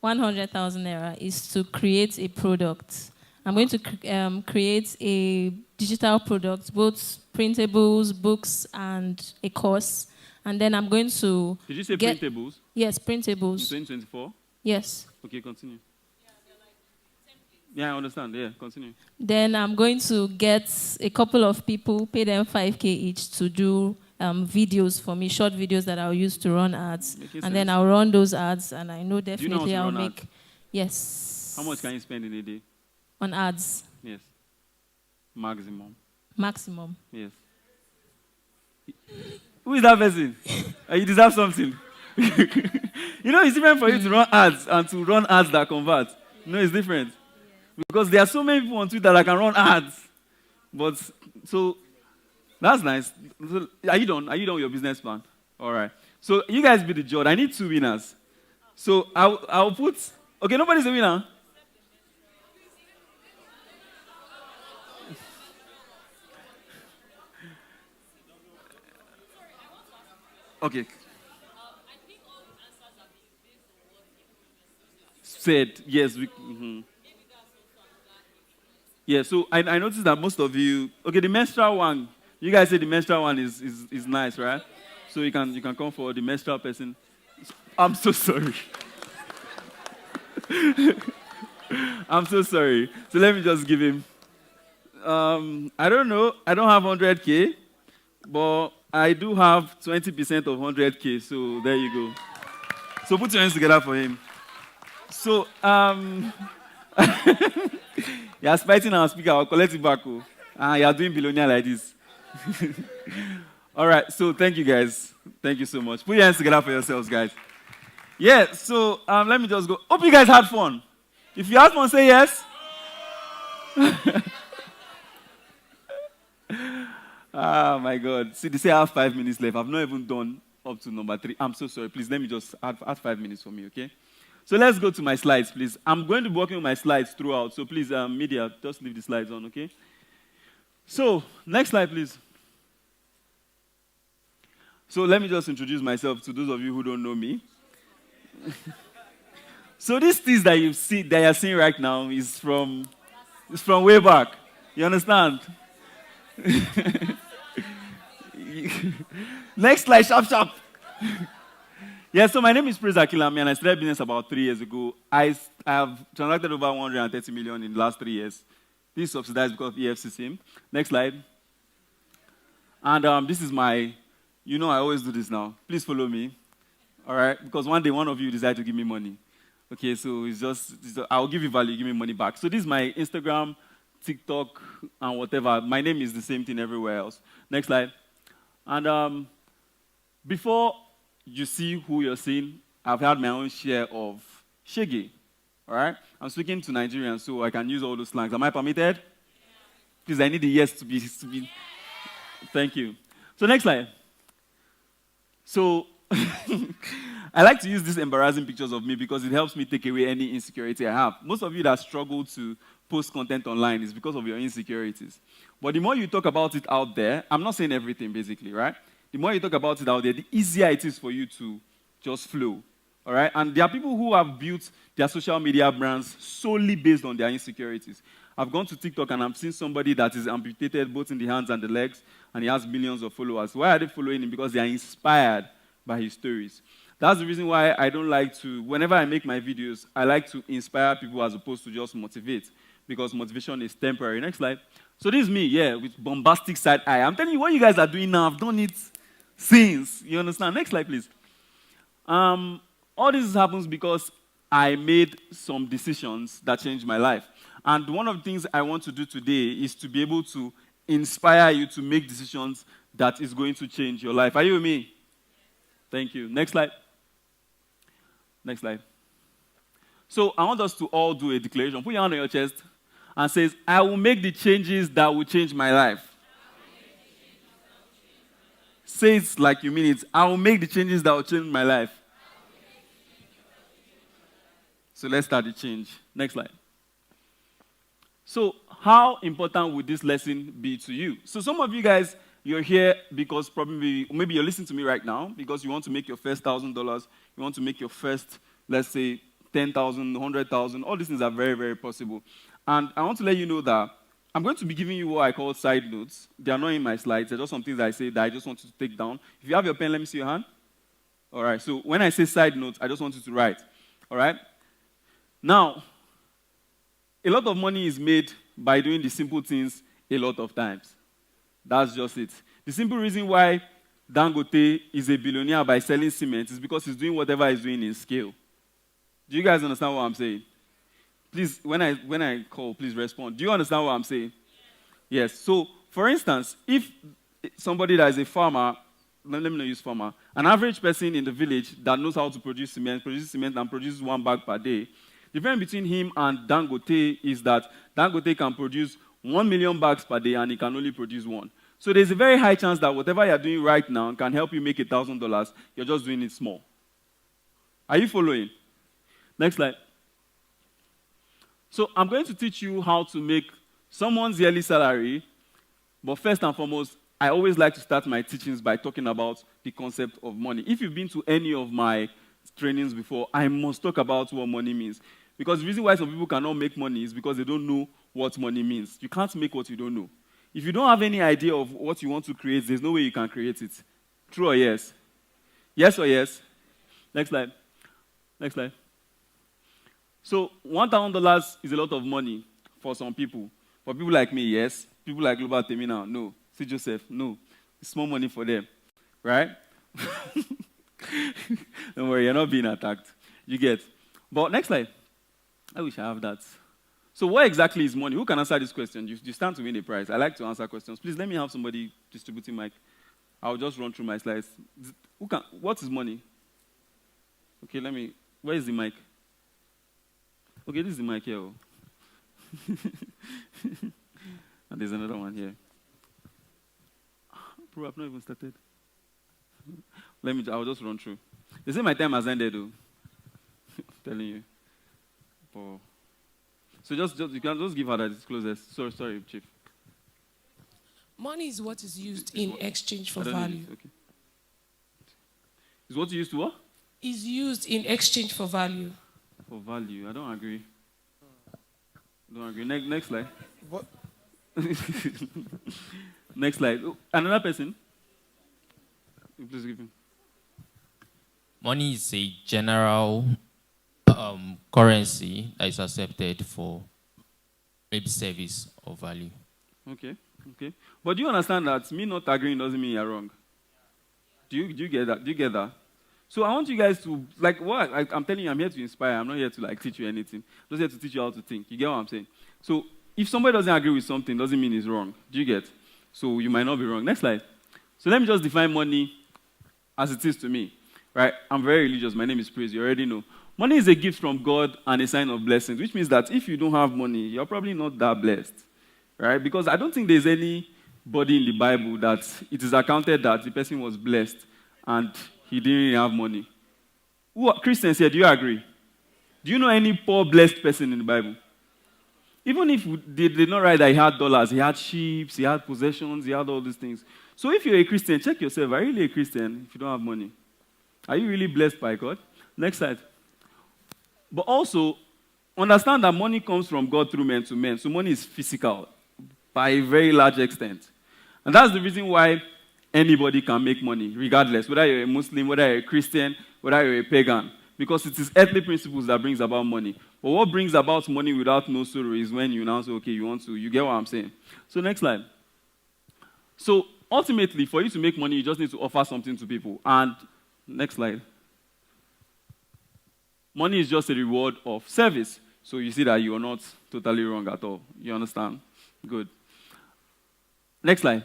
100,000 naira is to create a product. I'm going to create a digital product, both printables, books, and a course. And then I'm going to... Did you say printables? Yes, printables. 2024? Yes. Okay, continue. Yeah, I understand. Yeah, continue. Then I'm going to get a couple of people, pay them 5K each to do videos for me, short videos that I'll use to run ads. Then I'll run those ads, and I know definitely I'll make... Ads? Yes. How much can you spend in a day? On ads? Yes. Maximum. Maximum. Yes. Who is that person? You deserve something. You know, it's different for you to run ads and to run ads that convert. You know, it's different. Because there are so many people on Twitter that can run ads. But, so, that's nice. So, are you done? Are you done with your business plan? All right. So, you guys be the judge. I need 2 winners. So, I'll put... Okay, nobody's a winner. Okay. Said, yes. Yeah, so I noticed that most of you... Okay, the menstrual one. You guys say the menstrual one is nice, right? So you can come for the menstrual person. I'm so sorry. I'm so sorry. So let me just give him... I don't know. I don't have 100K, but I do have 20% of 100K, so there you go. So put your hands together for him. So, you're spiting our speaker, I'll collect it back. You're doing billionaire like this. All right, so thank you, guys. Thank you so much. Put your hands together for yourselves, guys. Yeah, so let me just go. Hope you guys had fun. If you had fun, say yes. Oh, my God. See, they say I have 5 minutes left. I've not even done up to number 3. I'm so sorry. Please, let me just add 5 minutes for me, okay? So let's go to my slides, please. I'm going to be working with my slides throughout. So please, media, just leave the slides on, okay? So, next slide, please. So let me just introduce myself to those of you who don't know me. So these things that you are seeing right now is from way back. You understand? Next slide, sharp. Yeah, so my name is Praise Akilami, and I started business about 3 years ago. I have transacted over 130 million in the last 3 years. This is subsidized because of EFCC. Next slide. And this is my, I always do this now. Please follow me. All right? Because one day one of you decide to give me money. Okay, so it's just I'll give you value, give me money back. So this is my Instagram, TikTok, and whatever. My name is the same thing everywhere else. Next slide. And before you see who you're seeing, I've had my own share of shege. All right? I'm speaking to Nigerians, so I can use all those slangs. Am I permitted? Please, I need the yes to be. Thank you. So next slide. So I like to use these embarrassing pictures of me because it helps me take away any insecurity I have. Most of you that struggle to post content online is because of your insecurities. But the more you talk about it out there, I'm not saying everything basically, right? The more you talk about it out there, the easier it is for you to just flow, all right? And there are people who have built their social media brands solely based on their insecurities. I've gone to TikTok and I've seen somebody that is amputated both in the hands and the legs, and he has millions of followers. Why are they following him? Because they are inspired by his stories. That's the reason why I don't like to, whenever I make my videos, I like to inspire people as opposed to just motivate, because motivation is temporary. Next slide. So this is me, with bombastic side eye. I'm telling you, what you guys are doing now, I've done it since. You understand? Next slide, please. All this happens because I made some decisions that changed my life. And one of the things I want to do today is to be able to inspire you to make decisions that is going to change your life. Are you with me? Thank you. Next slide. Next slide. So I want us to all do a declaration. Put your hand on your chest and says, I will make the changes that will change my life. Say it like you mean it. I will make the changes that will change my life. So let's start the change. Next slide. So how important would this lesson be to you? So some of you guys, you're here because maybe you're listening to me right now because you want to make your first $1,000. You want to make your first, let's say, 10,000, 100,000. All these things are very, very possible. And I want to let you know that I'm going to be giving you what I call side notes. They are not in my slides. They're just some things I say that I just want you to take down. If you have your pen, let me see your hand. All right. So when I say side notes, I just want you to write. All right? Now, a lot of money is made by doing the simple things a lot of times. That's just it. The simple reason why Dangote is a billionaire by selling cement is because he's doing whatever he's doing in scale. Do you guys understand what I'm saying? Please, when I call, please respond. Do you understand what I'm saying? Yes. So, for instance, if somebody that is a farmer, let me not use farmer, an average person in the village that knows how to produce cement and produces 1 bag per day, the difference between him and Dangote is that Dangote can produce 1 million bags per day and he can only produce 1. So there's a very high chance that whatever you're doing right now can help you make $1,000. You're just doing it small. Are you following? Next slide. So I'm going to teach you how to make someone's yearly salary, but first and foremost, I always like to start my teachings by talking about the concept of money. If you've been to any of my trainings before, I must talk about what money means. Because the reason why some people cannot make money is because they don't know what money means. You can't make what you don't know. If you don't have any idea of what you want to create, there's no way you can create it. True or yes? Yes or yes? Next slide. Next slide. So $1,000 is a lot of money for some people. For people like me, yes. People like Global Temina, no. See Joseph, no. It's small money for them, right? Don't worry, you're not being attacked. You get. But next slide. I wish I have that. So what exactly is money? Who can answer this question? You stand to win a prize. I like to answer questions. Please let me have somebody distributing mic. I'll just run through my slides. What is money? Okay, where is the mic? Okay, this is the mic here. And there's another one here. Bro, I've not even started. I'll just run through. They say my time has ended, though. I'm telling you. Oh. So you can just give her that it's closest. Sorry, Chief. Money is what is used in exchange for value. Okay. Is what you used to what? Is used in exchange for value. For value. I don't agree. Next slide. What? Next slide. Oh, another person. Please give him. Money is a general currency that is accepted for maybe service or value. Okay, okay. But do you understand that me not agreeing doesn't mean you're wrong? Do you get that? Do you get that? So I want you guys to, like, what I'm telling you, I'm here to inspire. I'm not here to, like, teach you anything. I'm just here to teach you how to think. You get what I'm saying? So if somebody doesn't agree with something, doesn't mean it's wrong. Do you get? So you might not be wrong. Next slide. So let me just define money as it is to me, right? I'm very religious. My name is Praise. You already know. Money is a gift from God and a sign of blessings, which means that if you don't have money, you're probably not that blessed, right? Because I don't think there's anybody in the Bible that it is accounted that the person was blessed and he didn't really have money. Christians here, do you agree? Do you know any poor blessed person in the Bible? Even if they did not write that he had dollars, he had sheep, he had possessions, he had all these things. So if you're a Christian, check yourself. Are you really a Christian if you don't have money? Are you really blessed by God? Next slide. But also, understand that money comes from God through men to men. So money is physical by a very large extent. And that's the reason why anybody can make money, regardless, whether you're a Muslim, whether you're a Christian, whether you're a pagan. Because it is earthly principles that brings about money. But what brings about money without no sorrow is when you now say, okay, you get what I'm saying. So next slide. So ultimately, for you to make money, you just need to offer something to people. And next slide. Money is just a reward of service. So you see that you are not totally wrong at all. You understand? Good. Next slide.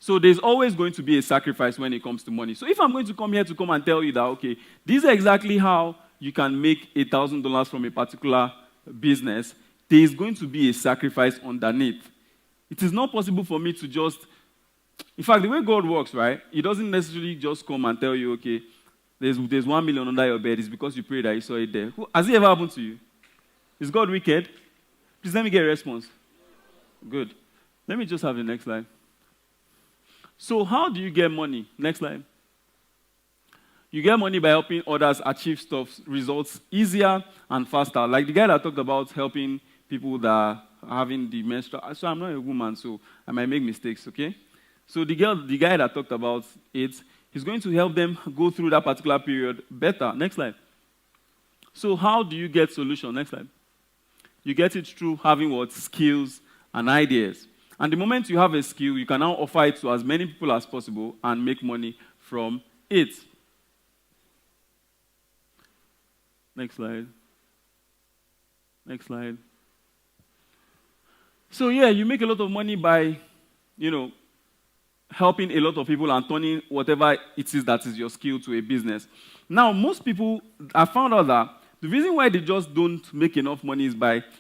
So there's always going to be a sacrifice when it comes to money. So if I'm going to come here to come and tell you that, okay, this is exactly how you can make $1,000 from a particular business, there is going to be a sacrifice underneath. It is not possible for me to just... In fact, the way God works, right, He doesn't necessarily just come and tell you, okay, there's 1 million under your bed. It's because you prayed that you saw it there. Has it ever happened to you? Is God wicked? Please let me get a response. Good. Let me just have the next slide. So how do you get money? Next slide. You get money by helping others achieve results easier and faster. Like the guy that talked about helping people that are having the menstrual. So I'm not a woman, so I might make mistakes, okay? So the guy that talked about it, he's going to help them go through that particular period better. Next slide. So how do you get solution? Next slide. You get it through having what? Skills and ideas. And the moment you have a skill, you can now offer it to as many people as possible and make money from it. Next slide. Next slide. So yeah, you make a lot of money by, helping a lot of people and turning whatever it is that is your skill to a business. Now, most people, I found out that the reason why they just don't make enough money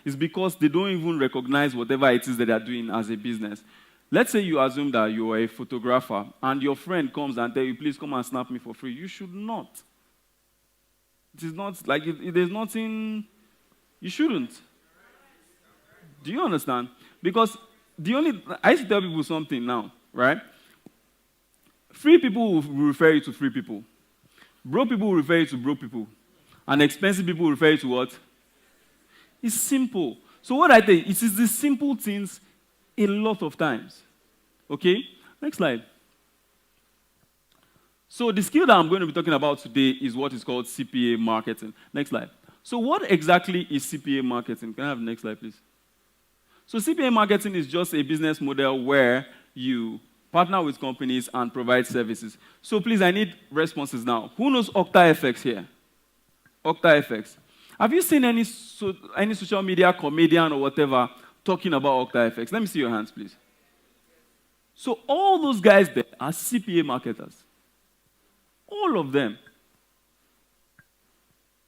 is because they don't even recognize whatever it is that they're doing as a business. Let's say you assume that you are a photographer and your friend comes and tells you, please come and snap me for free. You should not. It is not like there's nothing, you shouldn't. Do you understand? Because I used to tell people something now, right? Free people will refer you to free people. Broke people will refer you to broke people. And expensive people will refer you to what? It's simple. So what I think, it is the simple things a lot of times. Okay? Next slide. So the skill that I'm going to be talking about today is what is called CPA marketing. Next slide. So what exactly is CPA marketing? Can I have the next slide, please? So CPA marketing is just a business model where you partner with companies and provide services. So please, I need responses now. Who knows OctaFX here? OctaFX. Have you seen any social media comedian or whatever talking about OctaFX? Let me see your hands, please. So all those guys there are CPA marketers. All of them.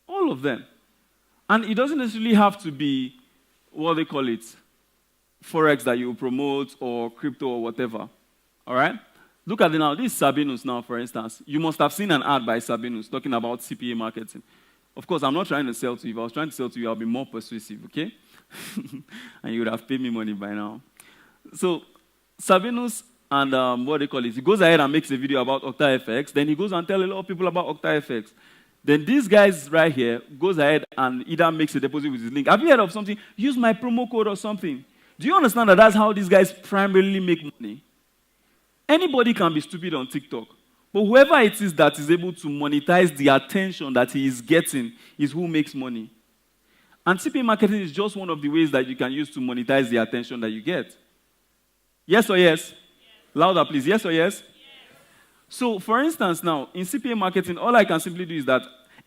All of them. And it doesn't necessarily have to be, what they call it, Forex that you promote or crypto or whatever. All right? Look at it now. This is Sabinus now, for instance. You must have seen an ad by Sabinus talking about CPA marketing. Of course, I'm not trying to sell to you. If I was trying to sell to you, I'll be more persuasive, okay? And you would have paid me money by now. So Sabinus and what they call it, he goes ahead and makes a video about OctaFX. Then he goes and tells a lot of people about OctaFX. Then these guys right here goes ahead and either makes a deposit with his link. Have you heard of something? Use my promo code or something. Do you understand that that's how these guys primarily make money? Anybody can be stupid on TikTok. But whoever it is that is able to monetize the attention that he is getting is who makes money. And CPA marketing is just one of the ways that you can use to monetize the attention that you get. Yes or yes? Louder, please. Yes or yes? So, for instance, now, in CPA marketing, all I can simply do is that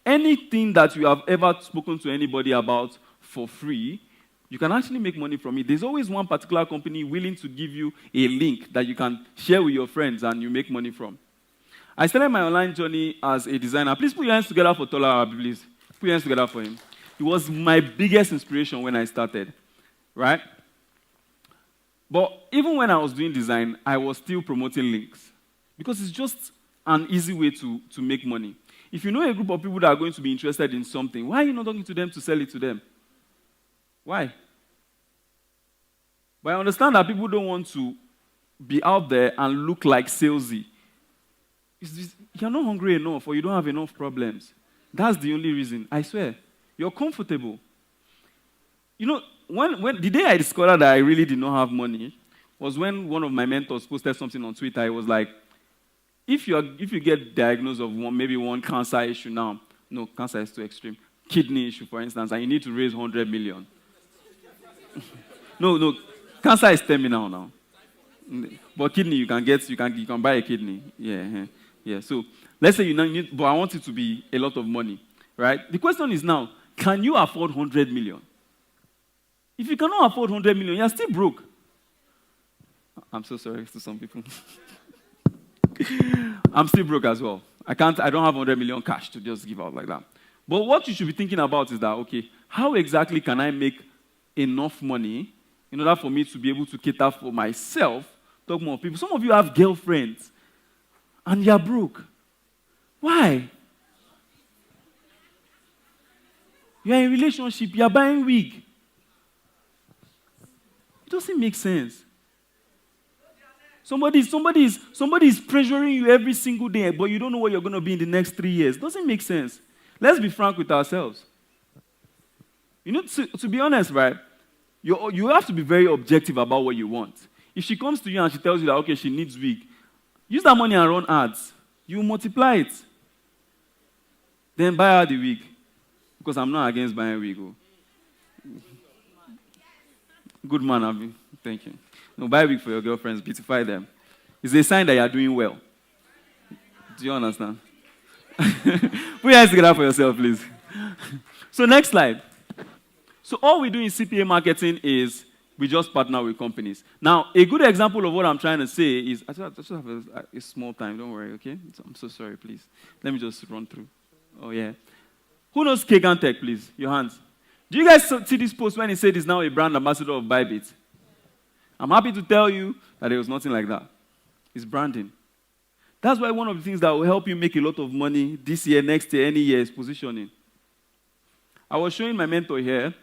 anything that you have ever spoken to anybody about for free, you can actually make money from it. There's always one particular company willing to give you a link that you can share with your friends and you make money from. I started my online journey as a designer. Please put your hands together for Tola Alabi, please. Put your hands together for him. He was my biggest inspiration when I started, right? But even when I was doing design, I was still promoting links because it's just an easy way to make money. If you know a group of people that are going to be interested in something, why are you not talking to them to sell it to them? Why? But I understand that people don't want to be out there and look like salesy. You're not hungry enough or you don't have enough problems. That's the only reason, I swear. You're comfortable. You know, when the day I discovered that I really did not have money was when one of my mentors posted something on Twitter. It was like, if you get diagnosed of maybe one cancer issue now, no, cancer is too extreme, kidney issue, for instance, and you need to raise 100 million. No, cancer is terminal now. But kidney, you can buy a kidney. Yeah. So let's say you need, but I want it to be a lot of money, right? The question is now, can you afford 100 million? If you cannot afford 100 million, you're still broke. I'm so sorry to some people. I'm still broke as well. I don't have 100 million cash to just give out like that. But what you should be thinking about is that, okay, how exactly can I make enough money in order for me to be able to cater for myself, talk more people? Some of you have girlfriends and you're broke. Why? You're in a relationship, you're buying wig. It doesn't make sense. Somebody is pressuring you every single day, but you don't know what you're going to be in the next 3 years. It doesn't make sense. Let's be frank with ourselves. You know, to be honest, right, you have to be very objective about what you want. If she comes to you and she tells you that, okay, she needs wig, use that money and run ads. You multiply it. Then buy her the wig. Because I'm not against buying wig. Good man, Abi. Thank you. No, buy wig for your girlfriends, beautify them. It's a sign that you're doing well. Do you understand? Put your hands together for yourself, please. So next slide. So all we do in CPA marketing is we just partner with companies. Now, a good example of what I'm trying to say is, I just have a small time, don't worry, okay? I'm so sorry, please. Let me just run through. Oh, yeah. Who knows Kagan Tech, please? Your hands. Do you guys see this post when he said he's now a brand ambassador of Bybit? I'm happy to tell you that there was nothing like that. It's branding. That's why one of the things that will help you make a lot of money this year, next year, any year is positioning. I was showing my mentor here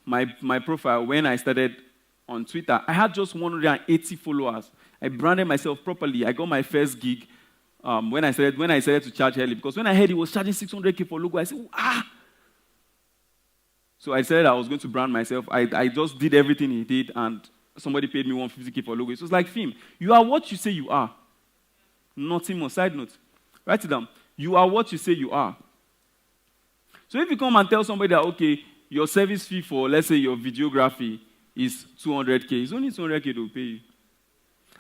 my profile when I started on Twitter. I had just 180 followers. I branded myself properly. I got my first gig when I started to charge early, because when I heard he was charging 600K for logo, I said, So I said I was going to brand myself. I just did everything he did, and somebody paid me 150K for logo. It was like, film. You are what you say you are. Nothing more. Side note. Write it down. You are what you say you are. So if you come and tell somebody that, okay, your service fee for, let's say, your videography is 200K, it's only 200K they will pay you.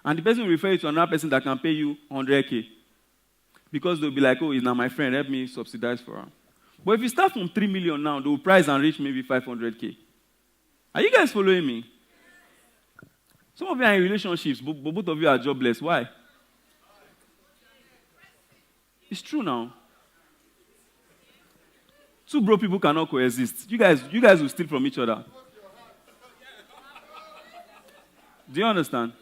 And the person will refer you to another person that can pay you 100K. Because they'll be like, oh, he's not my friend, help me subsidize for her. But if you start from 3 million now, they will price and reach maybe 500K. Are you guys following me? Some of you are in relationships, but both of you are jobless. Why? It's true now. Two broke people cannot coexist. You guys will steal from each other. Do you understand?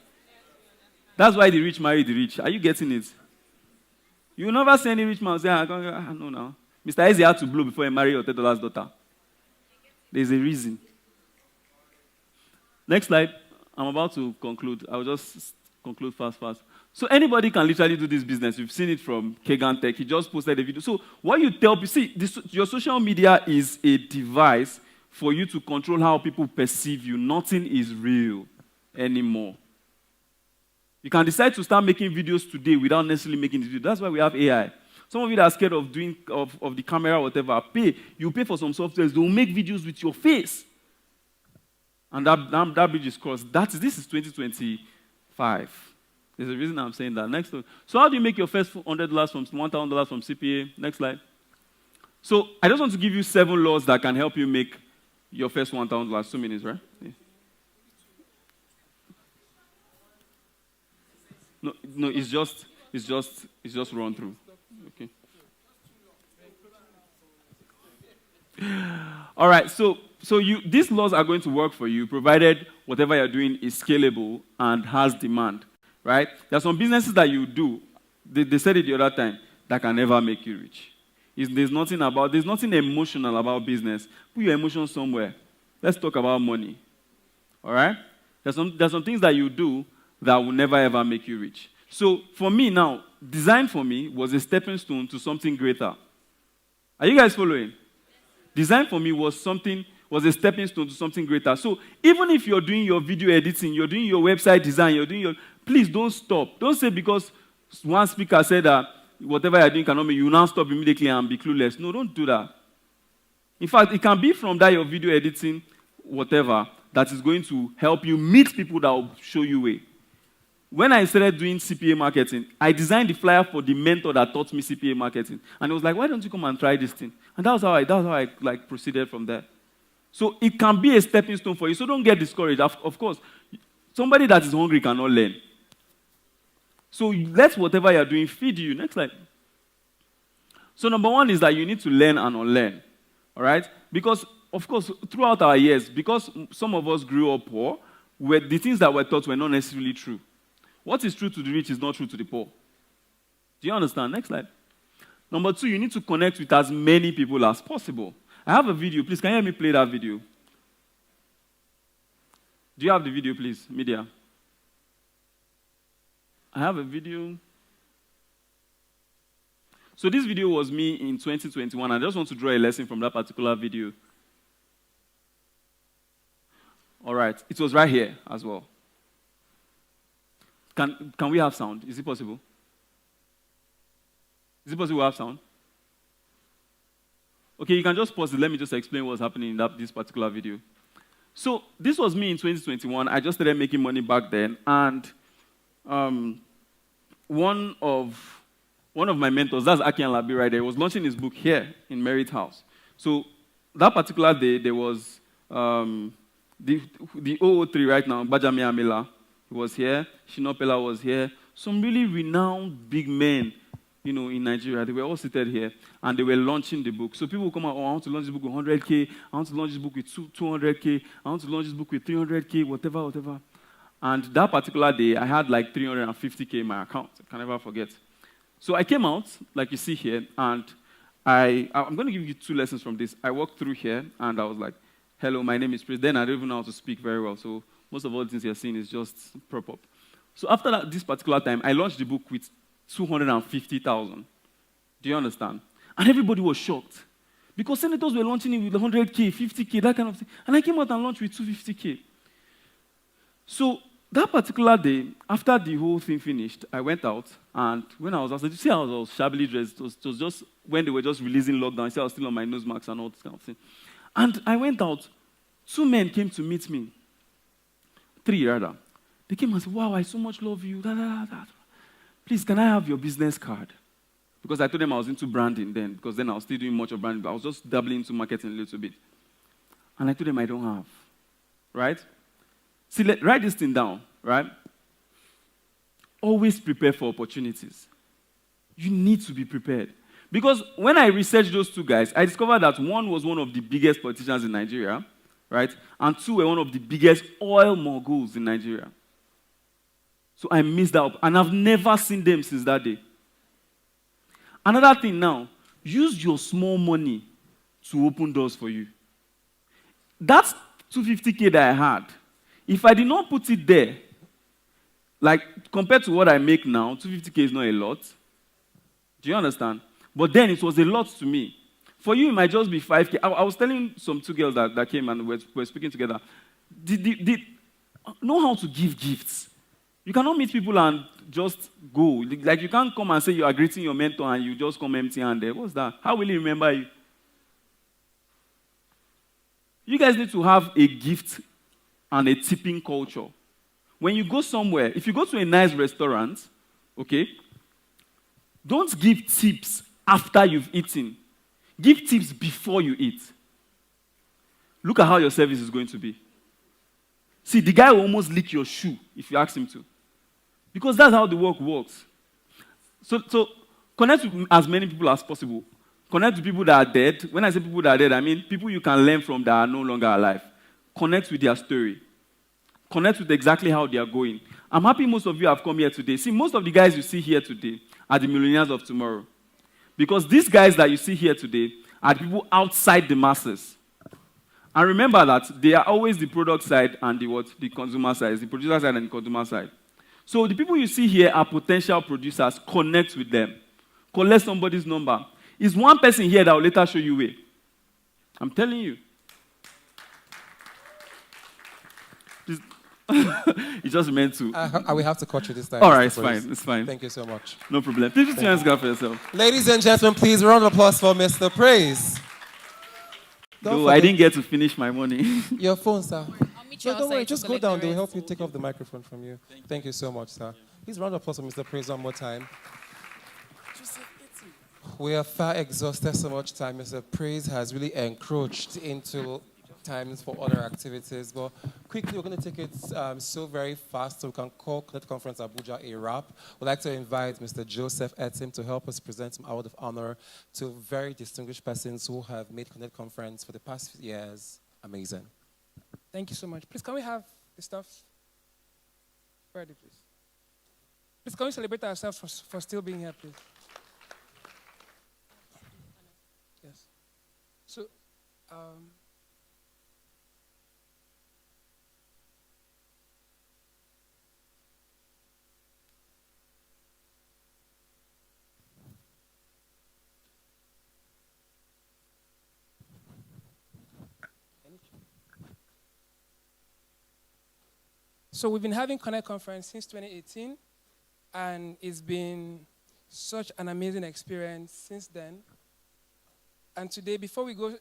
That's why the rich marry the rich. Are you getting it? You will never see any rich man say, no, now. Mr. Eze had to blow before he married Otedola's daughter. There's a reason. Next slide. I'm about to conclude. I'll just conclude fast. So anybody can literally do this business. You've seen it from Kagan Tech. He just posted a video. So what you tell people, see, your social media is a device for you to control how people perceive you. Nothing is real anymore. You can decide to start making videos today without necessarily making this video. That's why we have AI. Some of you that are scared of doing of the camera or whatever, pay. You pay for some softwares. They will make videos with your face. And that bridge is crossed. This is 2025. There's a reason I'm saying that. Next slide. So how do you make your first $100 from $1,000 from CPA? Next slide. So I just want to give you 7 laws that can help you make your first $1,000. 2 minutes, right? Yeah. No, it's just run through. Okay. All right, so these laws are going to work for you, provided whatever you're doing is scalable and has demand, right? There are some businesses that you do, they said it the other time, that can never make you rich. There's nothing emotional about business. Put your emotions somewhere. Let's talk about money. All right? There's some things that you do that will never ever make you rich. So for me now, design for me was a stepping stone to something greater. Are you guys following? Design for me was a stepping stone to something greater. So even if you're doing your video editing, you're doing your website design, please don't stop. Don't say because one speaker said that whatever you're doing cannot make you now stop immediately and be clueless. No, don't do that. In fact, it can be from that your video editing, whatever, that is going to help you meet people that will show you way. When I started doing CPA marketing, I designed the flyer for the mentor that taught me CPA marketing. And he was like, why don't you come and try this thing? And that was how I proceeded from there. So it can be a stepping stone for you. So don't get discouraged. Of course, somebody that is hungry cannot learn. So let whatever you're doing feed you. Next slide. So number 1 is that you need to learn and unlearn. All right? Because, of course, throughout our years, because some of us grew up poor, the things that were taught were not necessarily true. What is true to the rich is not true to the poor. Do you understand? Next slide. Number 2, you need to connect with as many people as possible. I have a video. Please, can you help me play that video? Do you have the video, please, media? I have a video. So this video was me in 2021. I just want to draw a lesson from that particular video. All right. It was right here as well. Can we have sound? Is it possible? Is it possible to have sound? Okay, you can just pause it. Let me just explain what's happening in this particular video. So this was me in 2021. I just started making money back then, and one of my mentors, that's Ochudi Ayi right there, was launching his book here in Merritt House. So that particular day, there was the 003 right now, Bajami Amila. He was here. Shinopela was here. Some really renowned big men, in Nigeria. They were all seated here, and they were launching the book. So people would come out, I want to launch this book with 100K. I want to launch this book with 200K. I want to launch this book with 300K, whatever. And that particular day, I had like 350K in my account. I can never forget. So I came out, like you see here, and I'm going to give you 2 lessons from this. I walked through here, and I was like, hello, my name is Chris. Then I don't even know how to speak very well, so most of all the things you're seeing is just prop up. So after this particular time, I launched the book with 250,000. Do you understand? And everybody was shocked. Because senators were launching it with 100K, 50K, that kind of thing. And I came out and launched with 250K. So that particular day, after the whole thing finished, I went out, and when I was outside, you see how I was shabbily dressed? It was just when they were just releasing lockdown. You see I was still on my nose marks and all this kind of thing. And I went out. 2 men came to meet me. 3 rather. They came and said, wow, I so much love you. Please, can I have your business card? Because I told them I was into branding then, because then I was still doing much of branding, but I was just dabbling into marketing a little bit. And I told them I don't have. Right? See, write this thing down, right? Always prepare for opportunities. You need to be prepared. Because when I researched those 2 guys, I discovered that one was one of the biggest politicians in Nigeria, right? And 2 were one of the biggest oil moguls in Nigeria. So I missed that up, and I've never seen them since that day. Another thing now, use your small money to open doors for you. That's 250K that I had. If I did not put it there, like compared to what I make now, 250K is not a lot. Do you understand? But then it was a lot to me. For you, it might just be 5K. I was telling some 2 girls that came and were speaking together. Know how to give gifts. You cannot meet people and just go. Like you can't come and say you are greeting your mentor and you just come empty-handed. What's that? How will he remember you? You guys need to have a gift and a tipping culture. When you go somewhere, if you go to a nice restaurant, okay, don't give tips after you've eaten. Give tips before you eat. Look at how your service is going to be. See, the guy will almost lick your shoe if you ask him to. Because that's how the work works. So connect with as many people as possible. Connect with people that are dead. When I say people that are dead, I mean people you can learn from that are no longer alive. Connect with their story. Connect with exactly how they are going. I'm happy most of you have come here today. See, most of the guys you see here today are the millionaires of tomorrow. Because these guys that you see here today are the people outside the masses. And remember that they are always the product side and the consumer side, the producer side and the consumer side. So the people you see here are potential producers. Connect with them. Collect somebody's number. It's one person here that will later show you way. I'm telling you. It's just meant to. I will have to cut you this time. All right, it's fine. It's fine. Thank you so much. No problem. Please put your hands together for yourself. Ladies and gentlemen, please round of applause for Mr. Praise. No, I didn't get to finish my money. Your phone, sir. I'll meet you No, don't worry. outside to Just go collect down. the They will rest. help you take off the microphone from you. Thank you so much, sir. Please round of applause for Mr. Praise one more time. We are far exhausted so much time. Mr. Praise has really encroached into times for other activities. But quickly, we're going to take it so very fast so we can call Connect Conference Abuja a wrap. We'd like to invite Mr. Joseph Etim to help us present some award of honor to very distinguished persons who have made Connect Conference for the past few years amazing. Thank you so much. Please, can we have the stuff ready, please? Please, can we celebrate ourselves for still being here, please? Yes. So, So we've been having Connect Conference since 2018, and it's been such an amazing experience since then. And today, before we go,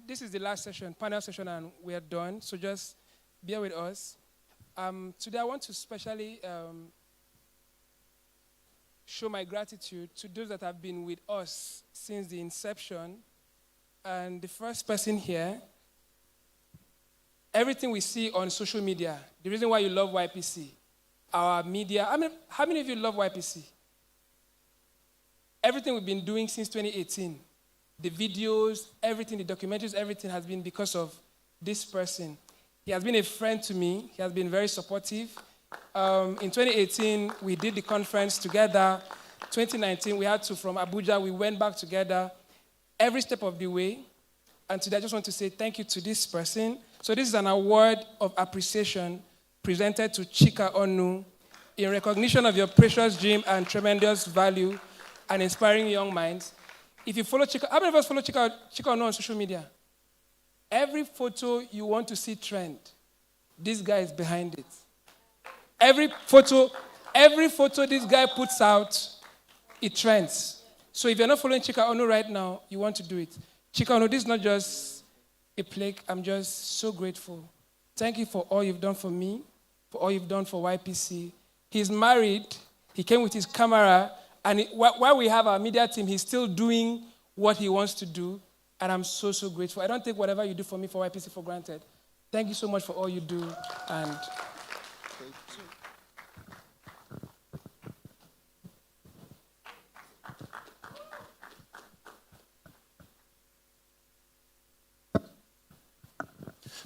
this is the last session, panel session, and we are done, so just bear with us. Today I want to especially show my gratitude to those that have been with us since the inception. And the first person here, everything we see on social media, the reason why you love YPC, our media, how many of you love YPC? Everything we've been doing since 2018, the videos, everything, the documentaries, everything has been because of this person. He has been a friend to me. He has been very supportive. In 2018, we did the conference together. 2019, we had to, from Abuja, we went back together every step of the way. And today I just want to say thank you to this person. So this is an award of appreciation presented to Chika Onu in recognition of your precious dream and tremendous value and inspiring young minds. If you follow Chika, how many of us follow Chika Onu on social media? Every photo you want to see trend, this guy is behind it. Every photo this guy puts out, it trends. So if you're not following Chika Onu right now, you want to do it. Chika Onu, this is not just a plaque. I'm just so grateful. Thank you for all you've done for me, for all you've done for YPC. He's married. He came with his camera. And while we have our media team, he's still doing what he wants to do. And I'm so, so grateful. I don't take whatever you do for me for YPC for granted. Thank you so much for all you do. And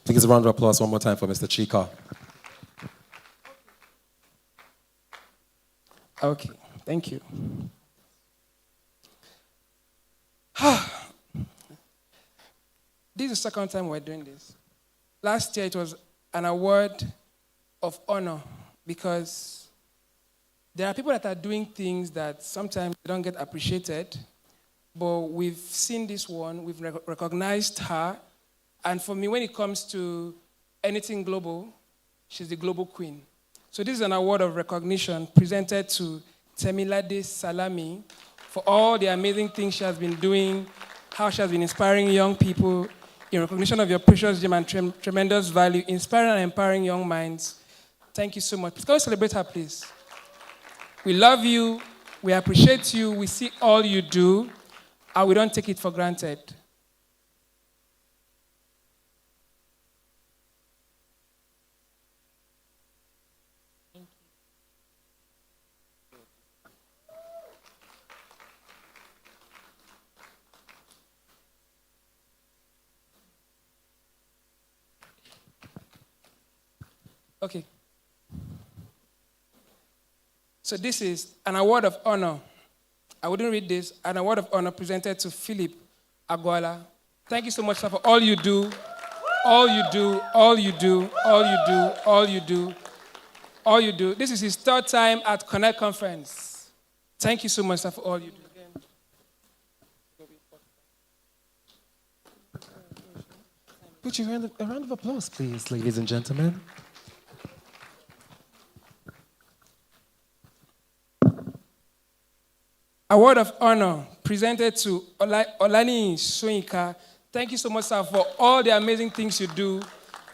please a round of applause one more time for Mr. Chika. Okay, thank you. This is the second time we're doing this. Last year it was an award of honor because there are people that are doing things that sometimes they don't get appreciated, but we've seen this one, we've recognized her, and for me, when it comes to anything global, she's the global queen. So this is an award of recognition presented to Temilade Salami for all the amazing things she has been doing, how she has been inspiring young people in recognition of your precious gem and tremendous value, inspiring and empowering young minds. Thank you so much. Please, can we celebrate her, please? We love you. We appreciate you. We see all you do, and we don't take it for granted. Okay. So this is an award of honor. I wouldn't read this. An award of honor presented to Philip Agboola. Thank you so much, sir, for all you do, all you do, all you do, all you do, all you do, all you do. This is his third time at Connect Conference. Thank you so much, sir, for all you do. Put your a round of applause, please, ladies and gentlemen. Award of honor presented to Olani Soyinka. Thank you so much, sir, for all the amazing things you do,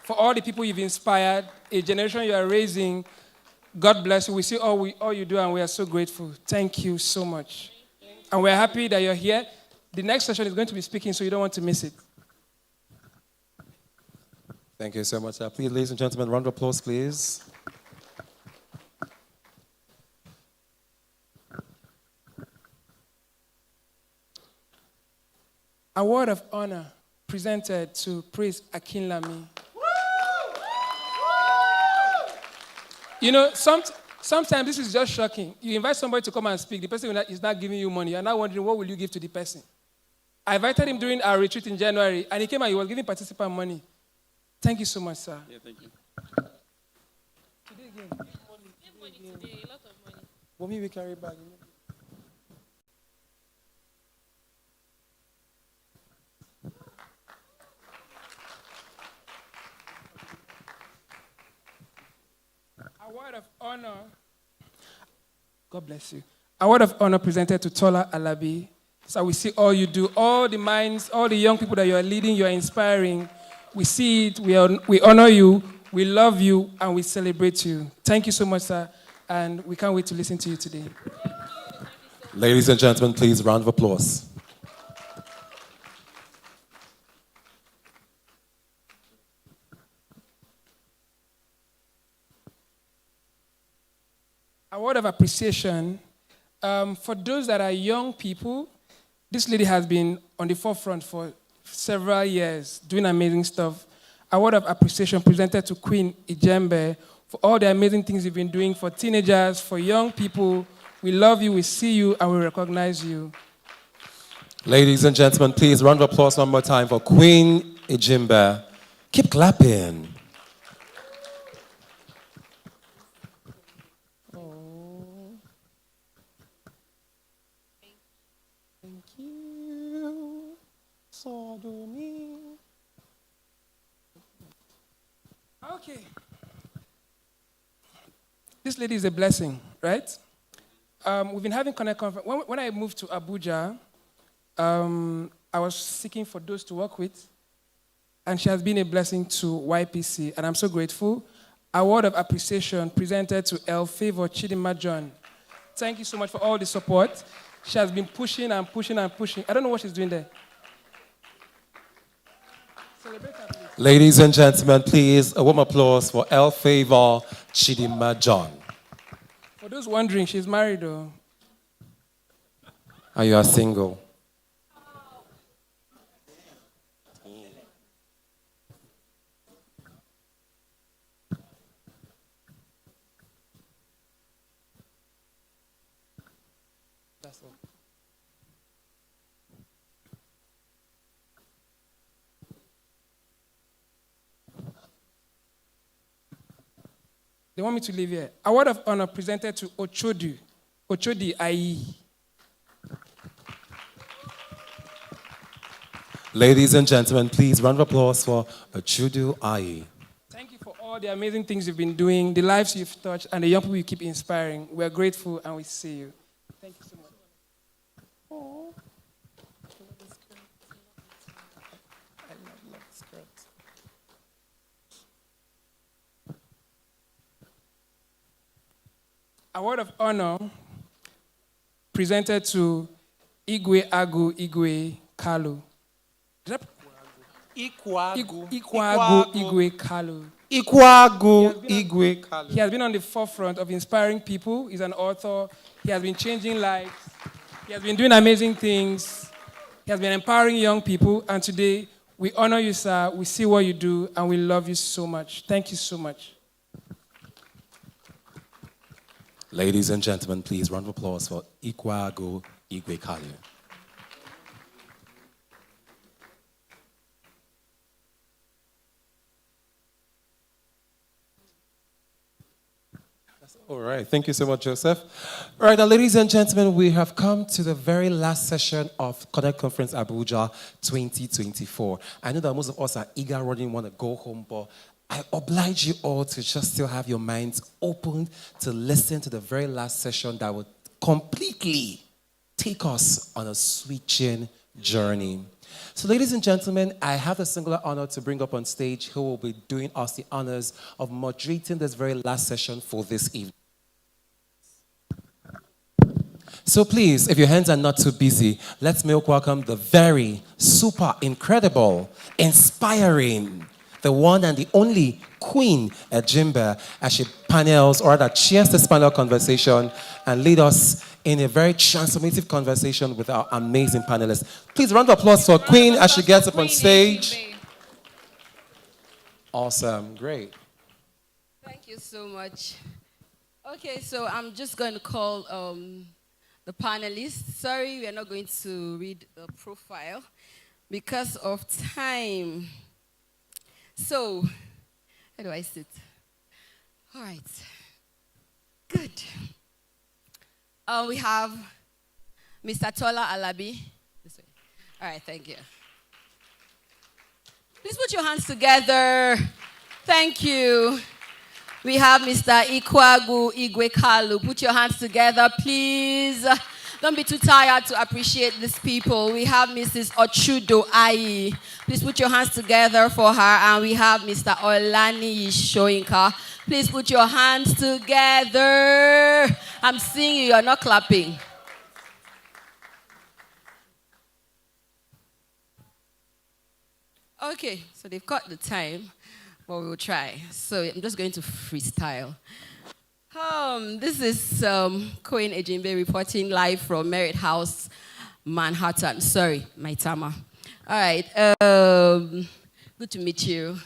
for all the people you've inspired, a generation you are raising. God bless you. We see all you do, and we are so grateful. Thank you so much. And we're happy that you're here. The next session is going to be speaking, so you don't want to miss it. Thank you so much. Please, ladies and gentlemen, round of applause, please. Award of honor presented to Praise Akinlami. You know, sometimes this is just shocking. You invite somebody to come and speak. The person is not giving you money. You're not wondering, what will you give to the person? I invited him during our retreat in January, and he came and he was giving participant money. Thank you so much, sir. Yeah, thank you. Today again. Today, a lot of money. Mommy, we carry back. Award of honor. God bless you. Award of honor presented to Tola Alabi. So we see all you do, all the minds, all the young people that you are leading, you are inspiring. We see it, we honor you, we love you, and we celebrate you. Thank you so much, sir, and we can't wait to listen to you today. Ladies and gentlemen, please, round of applause. Award of appreciation. For those that are young people, this lady has been on the forefront for several years, doing amazing stuff. Award of appreciation presented to Queen Ijembe for all the amazing things you've been doing for teenagers, for young people. We love you, we see you, and we recognize you. Ladies and gentlemen, please, round of applause one more time for Queen Ijembe. Keep clapping. Okay. This lady is a blessing, right? We've been having Connect Conference. When I moved to Abuja, I was seeking for those to work with, and she has been a blessing to YPC, and I'm so grateful. Award of appreciation presented to El Favor Chidinma John. Thank you so much for all the support. She has been pushing and pushing and pushing. I don't know what she's doing there. Celebrate her, please. Ladies and gentlemen, please, a warm applause for El Favor Chidinma John. For those wondering, she's married, though. And you are single. That's all. They want me to leave here. Award of honor presented to Ochudi Ayi. Ladies and gentlemen, please, round of applause for Ochudi Ayi. Thank you for all all the amazing things you've been doing, the lives you've touched, and the young people you keep inspiring. We're grateful and we see you. Thank you so much. Oh. I love the skirt. Award of honor presented to Igwe Agu Igwe Kalu. Ikwagu Igwe Kalu. Ikwagu Igwe Kalu. He has been on the forefront of inspiring people. He's an author. He has been changing lives. He has been doing amazing things. He has been empowering young people. And today, we honor you, sir. We see what you do, and we love you so much. Thank you so much. Ladies and gentlemen, please round of applause for Ikwagu Igwe Kalu. All right, thank you so much, Joseph. All right, now, ladies and gentlemen, we have come to the very last session of Connect Conference Abuja 2024. I know that most of us are eager, running, want to go home, but I oblige you all to just still have your minds open to listen to the very last session that will completely take us on a switching journey. So, ladies and gentlemen, I have the singular honor to bring up on stage who will be doing us the honors of moderating this very last session for this evening. So please, if your hands are not too busy, let's make welcome the very super incredible, inspiring, the one and the only Queen Ejimbe as she panels, or rather chairs this panel conversation and lead us in a very transformative conversation with our amazing panelists. Please round of applause for Queen as she gets up on stage. Awesome, great. Thank you so much. Okay, so I'm just going to call the panelists. Sorry, we are not going to read the profile because of time. So, where do I sit? All right. Good. We have Mr. Tola Alabi. This way. All right, thank you. Please put your hands together. Thank you. We have Mr. Ikwagu Igwe Kalu. Put your hands together, please. Don't be too tired to appreciate these people. We have Mrs. Ochudi Ayi. Please put your hands together for her. And we have Mr. Olani Shoinka. Please put your hands together. I'm seeing you, you're not clapping. Okay, so they've got the time, but we'll try. So I'm just going to freestyle. This is Queen Ejimbe reporting live from Merit House, Manhattan. Sorry, my Tama. All right. Good to meet you.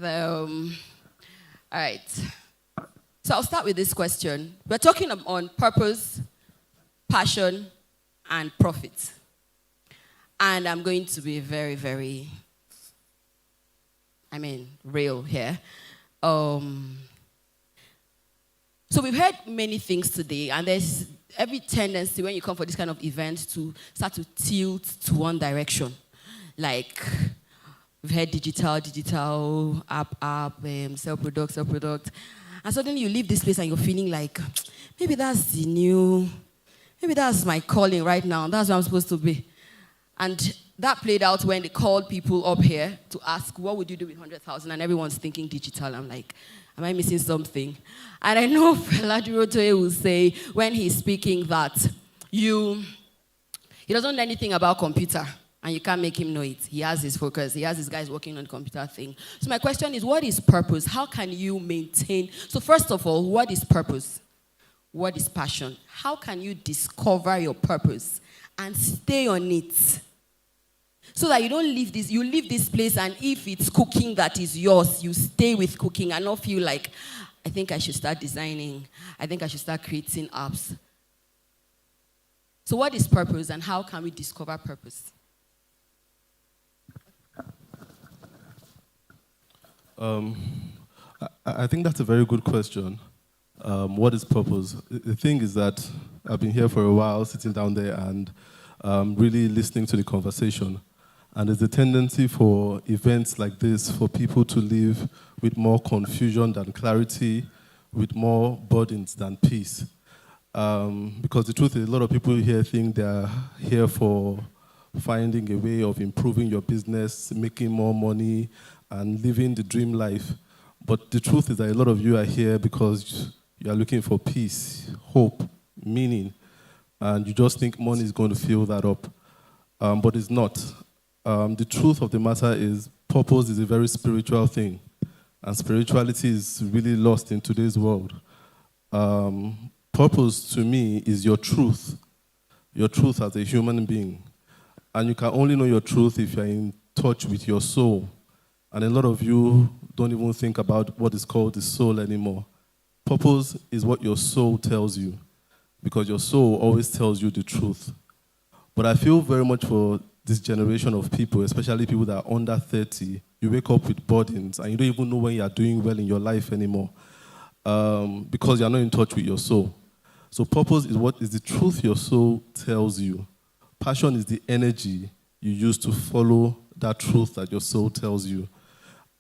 All right. So I'll start with this question. We're talking on purpose, passion, and profit. And I'm going to be very, very, real here. So we've heard many things today, and there's every tendency when you come for this kind of event to start to tilt to one direction. Like, we've heard digital, app, sell product. And suddenly you leave this place and you're feeling like, maybe that's maybe that's my calling right now. That's where I'm supposed to be. And that played out when they called people up here to ask, what would you do with 100,000? And everyone's thinking digital. I'm like, am I missing something? And I know Feladurotoye will say, when he's speaking, that he doesn't know anything about computer, and you can't make him know it. He has his focus. He has his guys working on the computer thing. So my question is, what is purpose? How can you maintain? So first of all, what is purpose? What is passion? How can you discover your purpose and stay on it? So that you don't leave this, you leave this place, and if it's cooking that is yours, you stay with cooking and not feel like, I think I should start designing. I think I should start creating apps. So what is purpose, and how can we discover purpose? I think that's a very good question. What is purpose? The thing is that I've been here for a while, sitting down there and really listening to the conversation. And there's a tendency for events like this for people to live with more confusion than clarity, with more burdens than peace. Because the truth is, a lot of people here think they're here for finding a way of improving your business, making more money, and living the dream life. But the truth is that a lot of you are here because you are looking for peace, hope, meaning, and you just think money is going to fill that up. But it's not. The truth of the matter is purpose is a very spiritual thing, and spirituality is really lost in today's world. Purpose to me is your truth as a human being. And you can only know your truth if you're in touch with your soul. And a lot of you don't even think about what is called the soul anymore. Purpose is what your soul tells you, because your soul always tells you the truth. But I feel very much for this generation of people, especially people that are under 30, you wake up with burdens and you don't even know when you are doing well in your life anymore, because you're not in touch with your soul. So purpose is what is the truth your soul tells you. Passion is the energy you use to follow that truth that your soul tells you.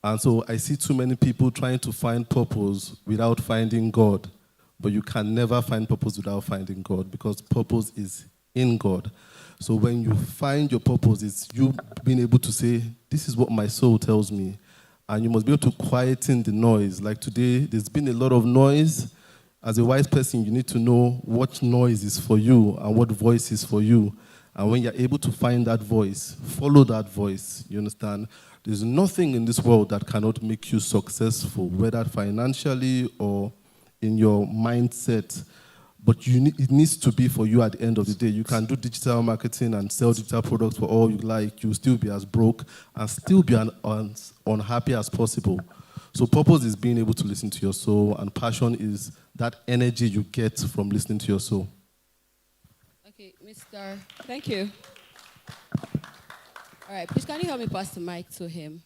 And so I see too many people trying to find purpose without finding God. But you can never find purpose without finding God, because purpose is in God. So when you find your purpose, it's you being able to say, this is what my soul tells me. And you must be able to quieten the noise. Like today, there's been a lot of noise. As a wise person, you need to know what noise is for you and what voice is for you. And when you're able to find that voice, follow that voice, you understand? There's nothing in this world that cannot make you successful, whether financially or in your mindset. But it needs to be for you at the end of the day. You can do digital marketing and sell digital products for all you like. You'll still be as broke and still be as unhappy as possible. So purpose is being able to listen to your soul, and passion is that energy you get from listening to your soul. Okay, Mr. Thank you. All right, please can you help me pass the mic to him?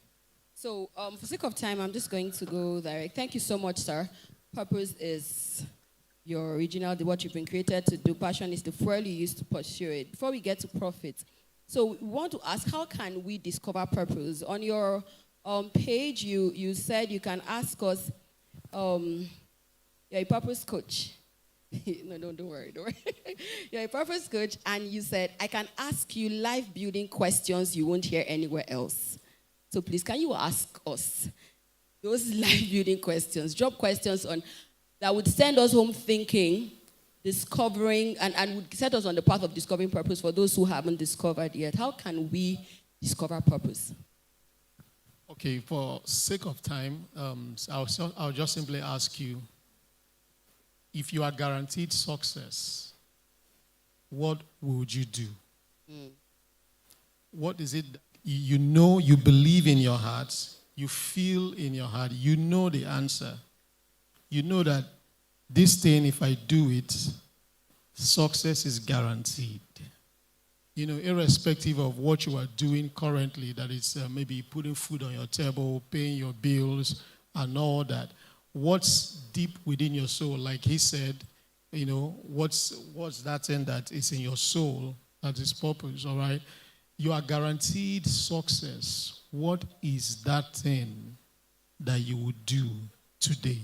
So for sake of time, I'm just going to go direct. Thank you so much, sir. Purpose is your original, what you've been created to do. Passion is the fuel you use to pursue it. Before we get to profit, so we want to ask, how can we discover purpose? On your page, you said you can ask us, you're a purpose coach. No, don't worry. You're a purpose coach, and you said, I can ask you life-building questions you won't hear anywhere else. So please, can you ask us those life-building questions, job questions that would send us home thinking, discovering, and would set us on the path of discovering purpose for those who haven't discovered yet? How can we discover purpose? Okay, for sake of time, I'll just simply ask you, if you are guaranteed success, what would you do? What is it you know, you believe in your heart, you feel in your heart, you know the answer. You know that this thing, if I do it, success is guaranteed. You know, irrespective of what you are doing currently, that is maybe putting food on your table, paying your bills, and all that. What's deep within your soul, like he said, you know, what's that thing that is in your soul, that is purpose, all right? You are guaranteed success. What is that thing that you would do today?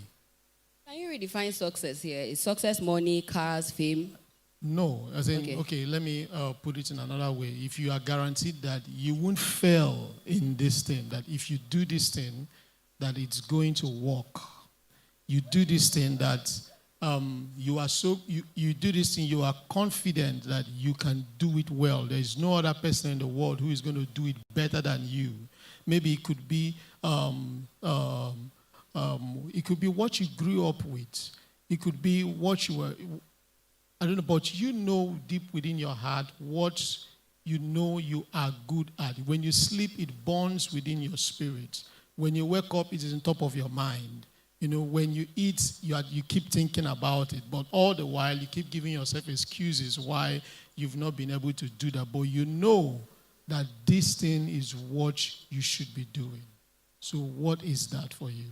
Can you redefine success here? Is success money, cars, fame? No, as in, okay, let me put it in another way. If you are guaranteed that you won't fail in this thing, that if you do this thing, that it's going to work. You do this thing that you do this thing, you are confident that you can do it well. There is no other person in the world who is going to do it better than you. Maybe it could be what you grew up with. It could be what you were, I don't know, but you know deep within your heart what you know you are good at. When you sleep, it burns within your spirit. When you wake up, it is on top of your mind. You know, when you eat, you keep thinking about it, but all the while you keep giving yourself excuses why you've not been able to do that. But you know that this thing is what you should be doing. So what is that for you?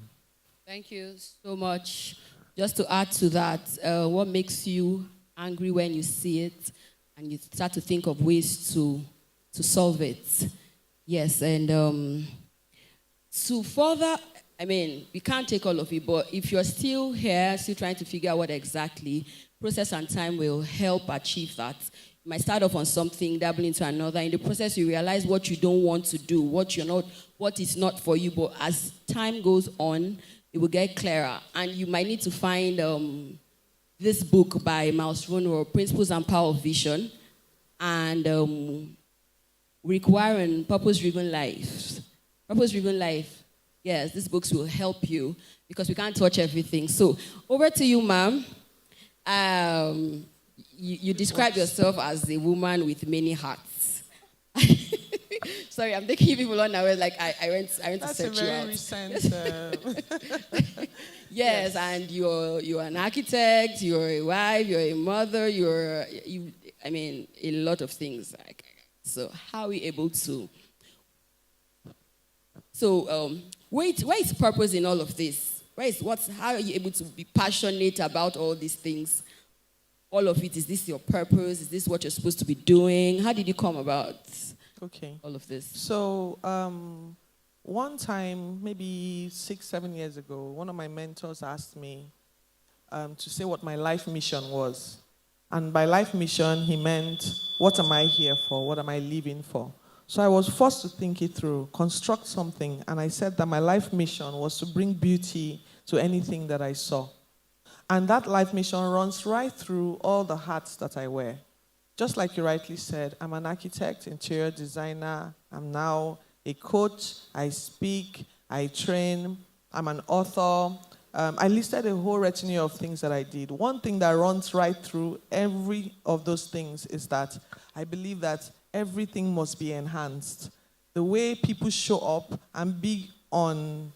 Thank you so much. Just to add to that, what makes you angry when you see it and you start to think of ways to solve it? Yes, and to further, I mean, we can't take all of it, but if you're still here, still trying to figure out what exactly, process and time will help achieve that. You might start off on something, dabble into another. In the process, you realize what you don't want to do, what is not for you. But as time goes on, it will get clearer. And you might need to find this book by Miles Monroe, Principles and Power of Vision, and Requiring Purpose-Driven Life. Purpose-Driven Life. Yes, these books will help you because we can't touch everything. So over to you, ma'am. You describe yourself as a woman with many hats. Sorry, I'm taking people on now. Like I went to search you out. That's a very recent. Yes, and you're an architect. You're a wife. You're a mother. I mean, a lot of things. So how are we able to? So where is purpose in all of this? How are you able to be passionate about all these things? All of it, is this your purpose? Is this what you're supposed to be doing? How did you come about all of this? So one time, maybe 6-7 years ago, one of my mentors asked me to say what my life mission was. And by life mission, he meant, what am I here for? What am I living for? So I was forced to think it through, construct something. And I said that my life mission was to bring beauty to anything that I saw. And that life mission runs right through all the hats that I wear. Just like you rightly said, I'm an architect, interior designer. I'm now a coach. I speak. I train. I'm an author. I listed a whole retinue of things that I did. One thing that runs right through every of those things is that I believe that everything must be enhanced. The way people show up and be on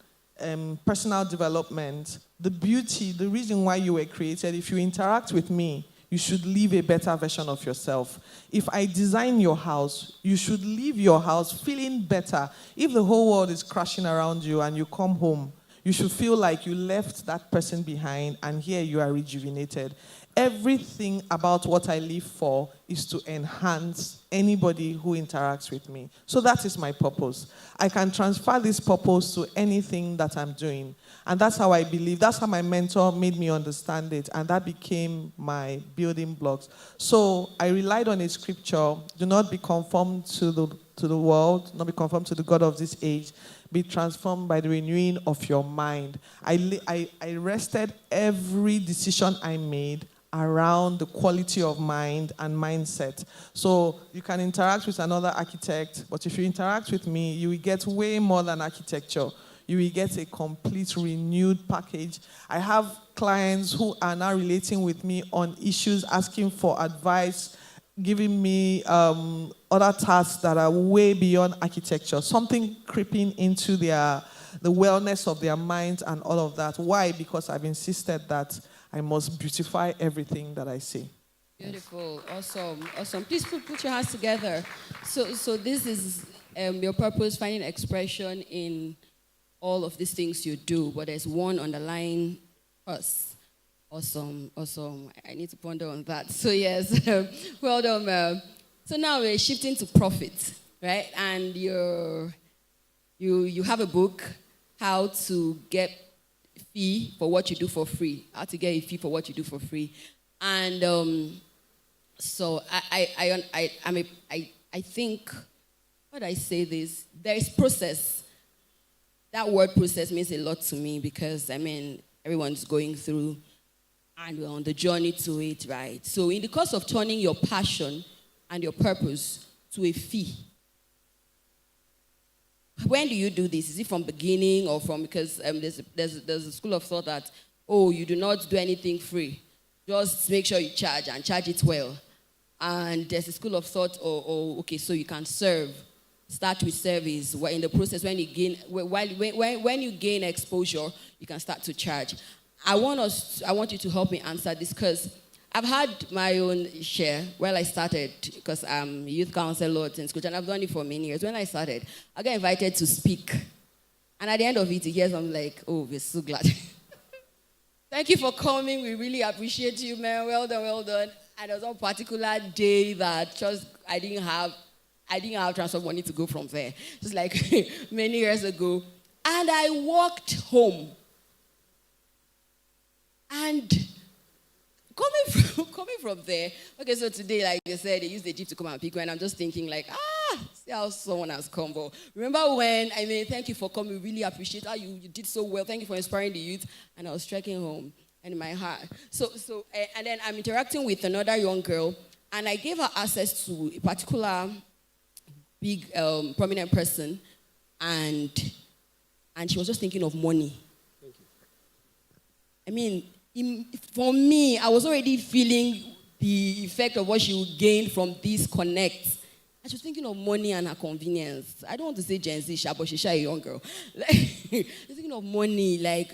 personal development, the beauty, the reason why you were created, if you interact with me, you should live a better version of yourself. If I design your house, you should leave your house feeling better. If the whole world is crashing around you and you come home, you should feel like you left that person behind and here you are rejuvenated. Everything about what I live for is to enhance anybody who interacts with me. So that is my purpose. I can transfer this purpose to anything that I'm doing. And that's how I believe. That's how my mentor made me understand it. And that became my building blocks. So I relied on a scripture, do not be conformed to the world, not be conformed to the God of this age. Be transformed by the renewing of your mind. I rested every decision I made around the quality of mind and mindset. So you can interact with another architect, but if you interact with me, you will get way more than architecture. You will get a complete renewed package. I have clients who are now relating with me on issues, asking for advice, giving me other tasks that are way beyond architecture, something creeping into the wellness of their minds and all of that. Why? Because I've insisted that I must beautify everything that I see. Beautiful, awesome, awesome. Please put your hands together. So this is your purpose, finding expression in all of these things you do, but there's one underlying us. Awesome, awesome. I need to ponder on that. So yes, well done. So now we're shifting to profit, right? And you have a book, How to Get Fee for What You Do for Free. How to get a fee for what you do for free. And so I think, how do I say this? There is process. That word process means a lot to me because, I mean, everyone's going through and we're on the journey to it, right? So in the course of turning your passion and your purpose to a fee, when do you do this? Is it from beginning or from, because there's a school of thought that, oh, you do not do anything free. Just make sure you charge and charge it well. And there's a school of thought, okay, so you can serve. Start with service. Where in the process, when you gain exposure, you can start to charge. I want you to help me answer this because I've had my own share. Well, I started because I'm a youth counselor in school, and I've done it for many years. When I started, I got invited to speak. And at the end of it, here's I'm like, oh, we're so glad. Thank you for coming. We really appreciate you, man. Well done, well done. And there was one particular day that just I didn't have I didn't have transfer money to go from there. It's like many years ago. And I walked home. And coming from there, okay, so today, like they said, they used the jeep to come and pick me, and I'm just thinking like, see how someone has come. But remember when, thank you for coming, we really appreciate how you did so well. Thank you for inspiring the youth. And I was trekking home, and in my heart. And then I'm interacting with another young girl, and I gave her access to a particular big, prominent person, and she was just thinking of money. For me, I was already feeling the effect of what she would gain from this connect. And she was thinking of money and her convenience. I don't want to say Gen Z, but she's a young girl. She's thinking of money,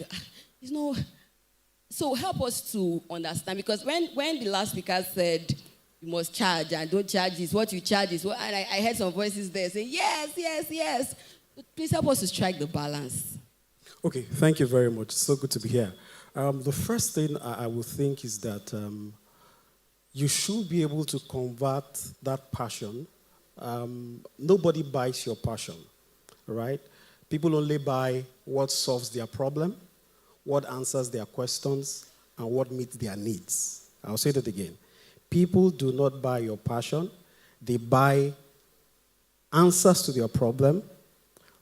So help us to understand, because when the last speaker said, you must charge and don't charge this, what you charge is what, and I heard some voices there saying, yes. But please help us to strike the balance. Okay, thank you very much. So good to be here. The first thing I would think is that you should be able to convert that passion. Nobody buys your passion, right? People only buy what solves their problem, what answers their questions, and what meets their needs. I'll say that again. People do not buy your passion. They buy answers to their problem,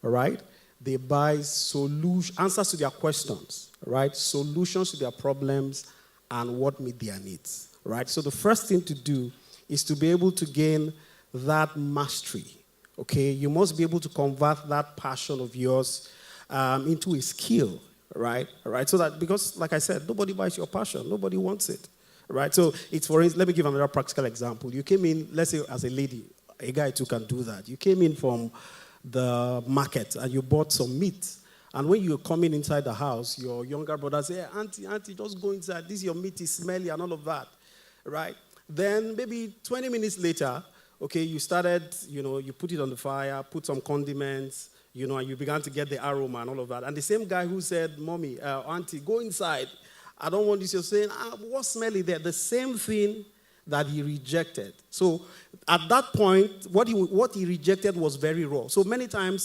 all right? They buy answers to their questions, right? Solutions to their problems and what meet their needs, right? So the first thing to do is to be able to gain that mastery, okay? You must be able to convert that passion of yours into a skill, right? All right? So that, because like I said, nobody buys your passion. Nobody wants it, right? So let me give another practical example. You came in, let's say as a lady, a guy too can do that. You came in from the market and you bought some meat. And when you're coming inside the house, your younger brother says, hey, auntie, just go inside. Your meat is smelly and all of that, right? Then maybe 20 minutes later, okay, you started, you put it on the fire, put some condiments, and you began to get the aroma and all of that. And the same guy who said, mommy, auntie, go inside. I don't want this. You're saying, what's smelly there? The same thing that he rejected. So at that point, what he rejected was very raw. So many times